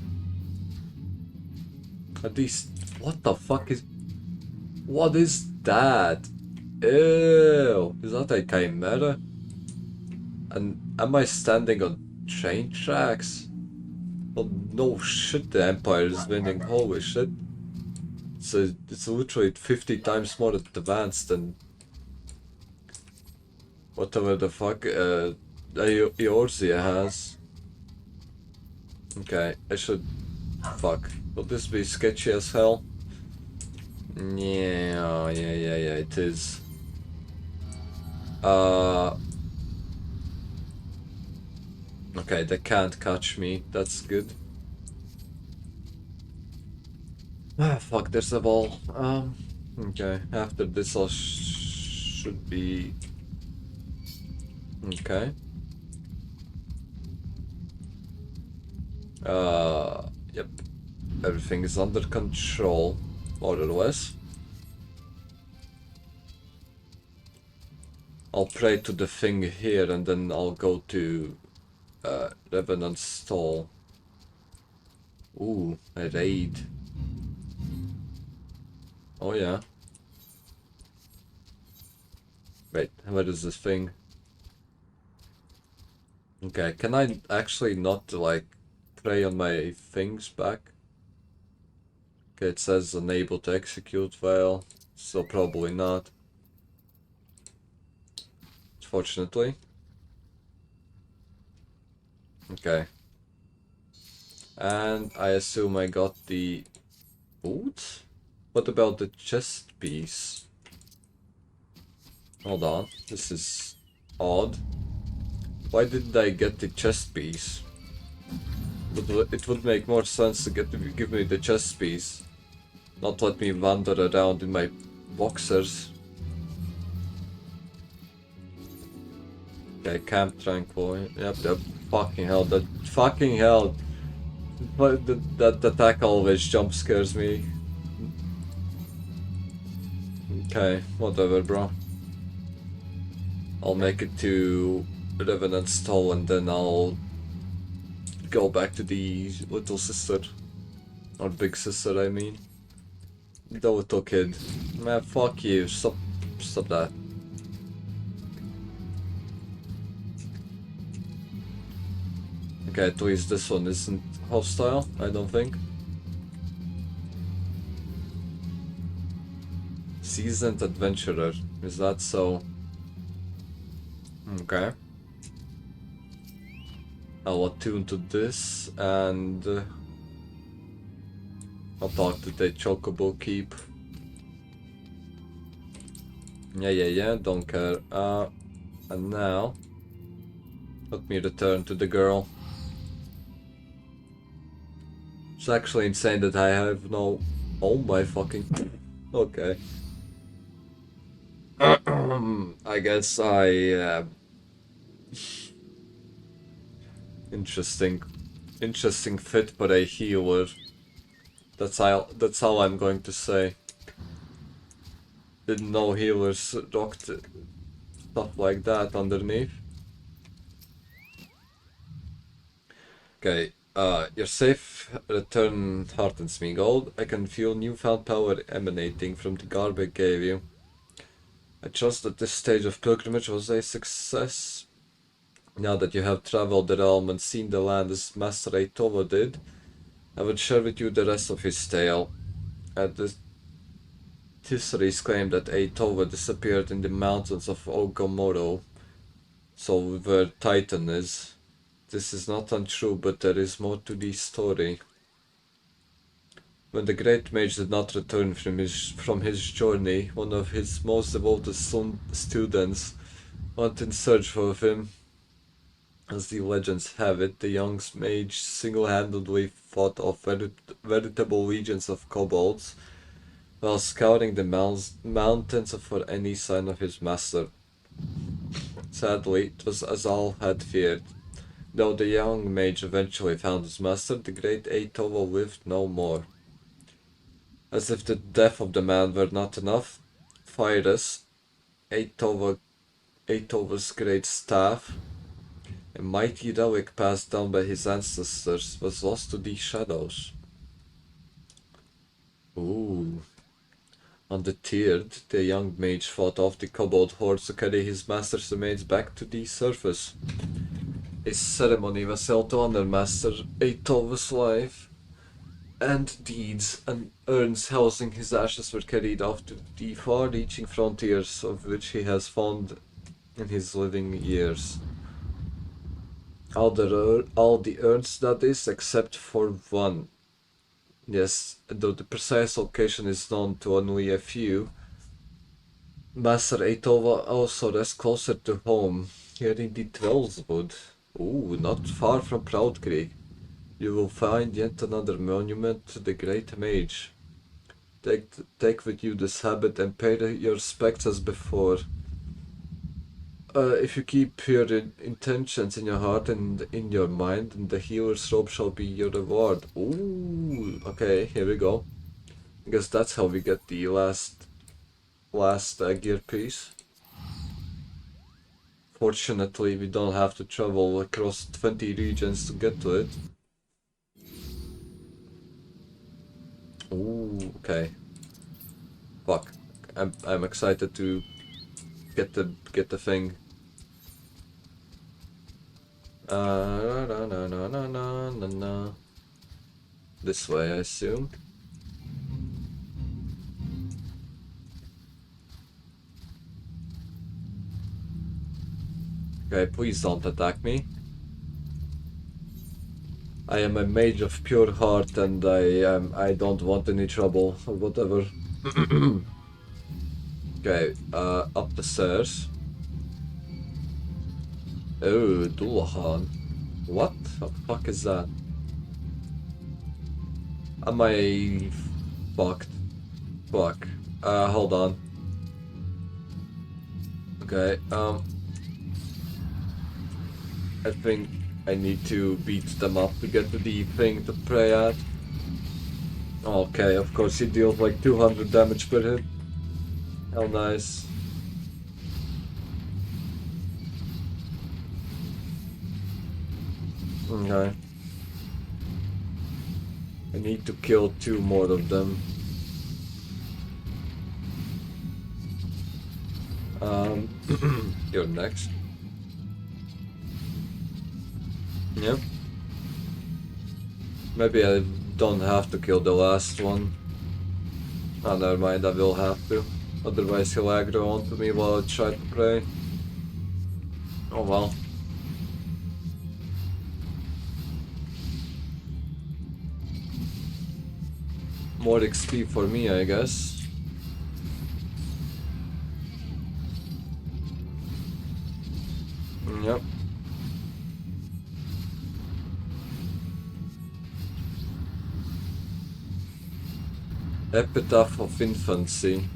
Speaker 1: At least, what the fuck is... What is that? Ew! Is that a chimera? And am I standing on train tracks? Oh no shit, the Empire is winning, holy shit. It's literally 50 times more advanced than Whatever the fuck Eorzea has. Okay, I should... Fuck. Will this be sketchy as hell? Yeah, it is. Okay, they can't catch me. That's good. Ah, fuck, there's a ball. Okay, after this I should be... Okay. Yep. Everything is under control, more or less. I'll pray to the thing here and then I'll go to Revenant's stall. Ooh, a raid. Oh yeah. Wait, where is this thing? Okay, can I actually not like pray on my things back? Okay, it says unable to execute file, so probably not. Fortunately. Okay. And I assume I got the boot? What about the chest piece? Hold on, this is odd. Why didn't I get the chest piece? It would make more sense to give me the chest piece. Not let me wander around in my boxers. Okay, Camp Tranquil. Yep. Fucking hell, that fucking hell. But that attack always jump scares me. Okay, whatever, bro. I'll make it to Revenant's stall and then I'll go back to the little sister. Or big sister, I mean. The little kid. Man, fuck you. Stop that. Okay, at least this one isn't hostile, I don't think. Seasoned adventurer, is that so? Okay. I'll attune to this and I'll talk to the Chocobo Keep. Yeah, don't care. And now let me return to the girl. It's actually insane that I have no... Oh my fucking... Okay. I guess I... Interesting fit for a healer. That's how I'm going to say. Didn't know healers rocked stuff like that underneath. Okay. Your safe return heartens me, Gold. I can feel newfound power emanating from the garb I gave you. I trust that this stage of pilgrimage was a success. Now that you have traveled the realm and seen the land as Master Eitova did, I would share with you the rest of his tale. The Tisseries claim that Eitova disappeared in the mountains of Ogomoro, so where Titan is. This is not untrue, but there is more to the story. When the great mage did not return from his journey, one of his most devoted students went in search of him. As the legends have it, the young mage single-handedly fought off veritable legions of kobolds while scouring the mountains for any sign of his master. Sadly, it was as all had feared. Though the young mage eventually found his master, the great Eitova lived no more. As if the death of the man were not enough, Pyrrhus, Eitova's great staff, a mighty relic passed down by his ancestors, was lost to the shadows. Ooh. Undeterred, the young mage fought off the kobold hordes to carry his master's remains back to the surface. A ceremony was held to honor Master Eitova's life and deeds, and urns housing his ashes were carried off to the far-reaching frontiers of which he has found in his living years. All the urns, that is, except for one. Yes, though the precise location is known to only a few, Master Eitova also rests closer to home, here in the Twellswood. Ooh, not far from Proud Creek. You will find yet another monument to the Great Mage. Take with you this habit and pay your respects as before. If you keep your intentions in your heart and in your mind, then the healer's robe shall be your reward. Ooh, okay, here we go. I guess that's how we get the last gear piece. Fortunately, we don't have to travel across 20 regions to get to it. Ooh, okay. Fuck. I'm excited to get the thing. This way, I assume. Okay, please don't attack me. I am a mage of pure heart and I don't want any trouble or whatever. Okay, up the stairs. Oh, Dullahan. What the fuck is that? Am I fucked? Fuck. Hold on. Okay, I think I need to beat them up to get to the thing to pray at. Okay, of course he deals like 200 damage per hit. How nice. Okay. I need to kill 2 more of them. You're next. Yep. Maybe I don't have to kill the last one. Oh, never mind, I will have to. Otherwise he'll aggro onto me while I try to pray. Oh well. More XP for me, I guess. Yep. Epitaph of Infancy.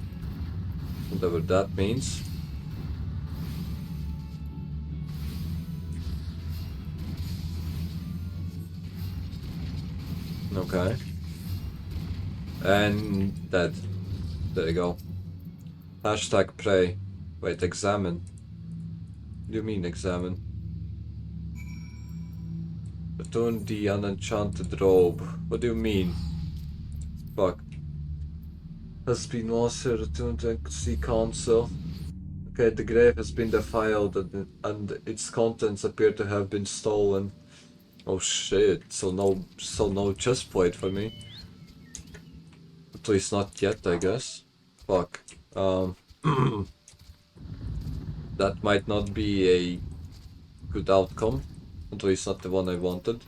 Speaker 1: Whatever that means. Okay. And dead. There you go. Hashtag pray. Wait, examine. What do you mean examine? Return the unenchanted robe. What do you mean? Fuck. Has been lost here, returned to the council. Okay, the grave has been defiled and its contents appear to have been stolen. Oh shit, so no chest plate for me. At least not yet, I guess. Fuck. That might not be a good outcome. At least not the one I wanted.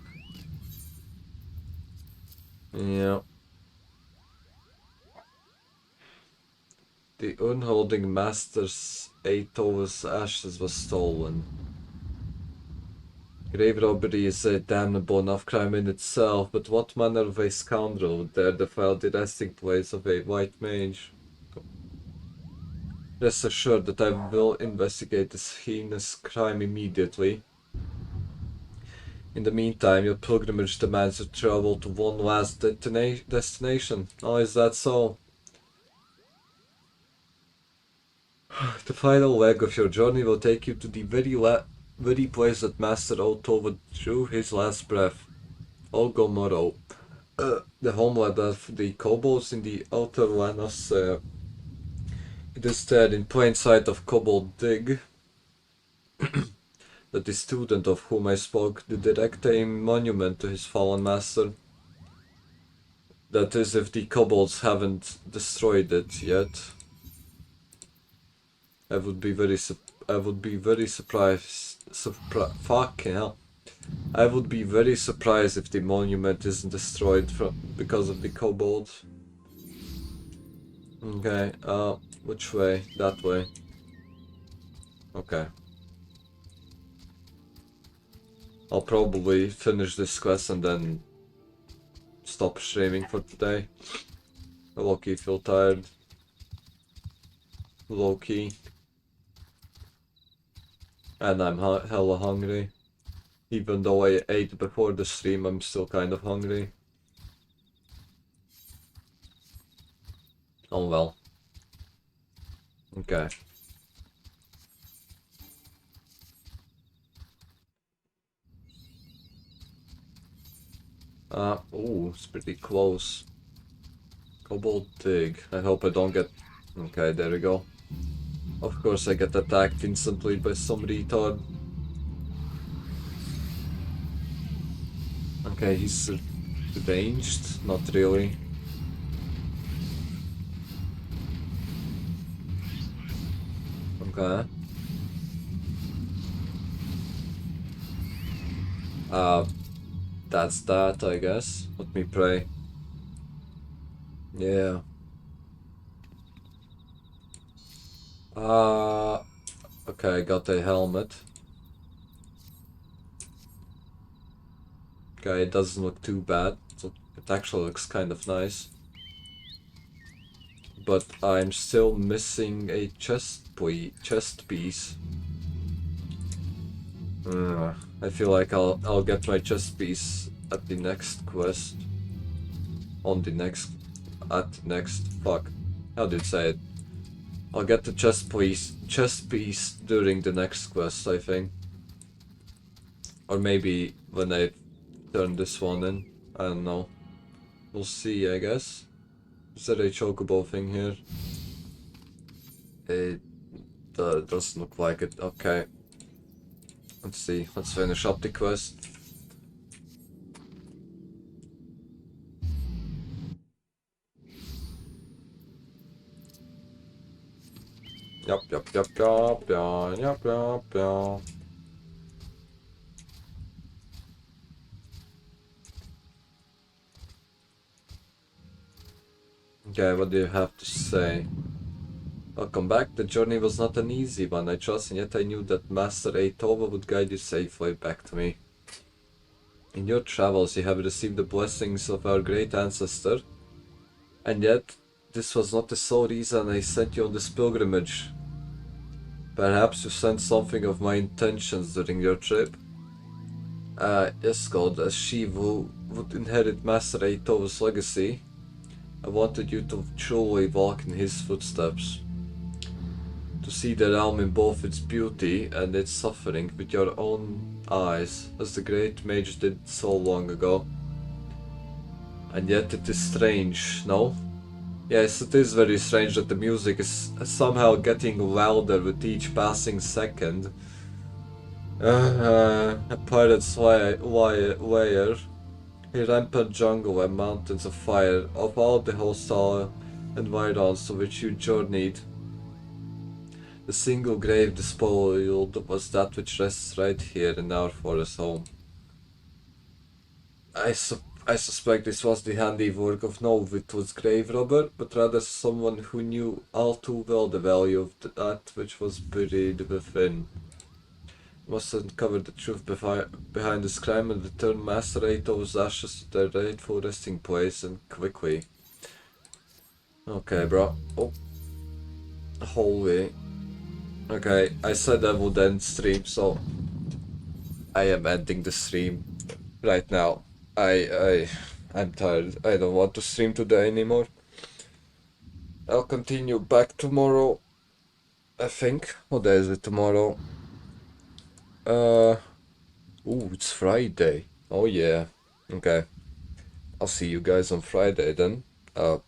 Speaker 1: Yeah. The unholding master's Eithova's ashes was stolen. Grave robbery is a damnable enough crime in itself, but what manner of a scoundrel would dare defile the resting place of a white mage? Rest assured that I will investigate this heinous crime immediately. In the meantime, your pilgrimage demands you travel to one last destination. Oh, is that so? The final leg of your journey will take you to the very place that Master Eitova drew his last breath. Olgomoro, the homeland of the kobolds in the outer Lanos. It is there in plain sight of Kobold Dig that the student of whom I spoke did erect a monument to his fallen master. That is, if the kobolds haven't destroyed it yet. I would be very I would be very surprised. Fucking hell. I would be very surprised if the monument isn't destroyed because of the kobolds. Okay, which way? That way. Okay. I'll probably finish this quest and then stop streaming for today. Low-key feel tired. Low-key. And I'm hella hungry. Even though I ate before the stream, I'm still kind of hungry. Oh well. Okay. Ooh, it's pretty close. Kobold dig. I hope I don't get... Okay, there we go. Of course I get attacked instantly by some retard. Okay, he's ranged? Not really. Okay. That's that, I guess. Let me pray. Yeah. Okay, I got a helmet. Okay, it doesn't look too bad. It actually looks kind of nice. But I'm still missing a chest piece. I feel like I'll get my chest piece at the next quest. Fuck. How did you say it? I'll get the chest piece during the next quest, I think. Or maybe when I turn this one in. I don't know. We'll see, I guess. Is there a chocobo thing here? It doesn't look like it. Okay. Let's see. Let's finish up the quest. Yup. Okay, what do you have to say? Welcome back. The journey was not an easy one, I trust, and yet I knew that Master Eitova would guide you safely back to me. In your travels, you have received the blessings of our great ancestor, and yet this was not the sole reason I sent you on this pilgrimage. Perhaps you sensed something of my intentions during your trip. Yes, God, as she who would inherit Master Eitova's legacy, I wanted you to truly walk in his footsteps. To see the realm in both its beauty and its suffering with your own eyes, as the great mage did so long ago. And yet it is strange, no? Yes, it is very strange that the music is somehow getting louder with each passing second. A pirate's lair, a rampant jungle and mountains of fire, of all the hostile environs to which you journeyed. The single grave despoiled was that which rests right here in our forest home. I suspect this was the handiwork of no Vitwood's grave robber, but rather someone who knew all too well the value of that which was buried within. Must uncover the truth behind this crime and return Master Eitova's ashes to their rightful resting place, and quickly. Okay, bro. Oh. Holy. Okay, I said I would end stream, so I am ending the stream right now. I'm tired. I don't want to stream today anymore. I'll continue back tomorrow, I think. What day is it tomorrow? Ooh, it's Friday. Oh yeah. Okay. I'll see you guys on Friday then.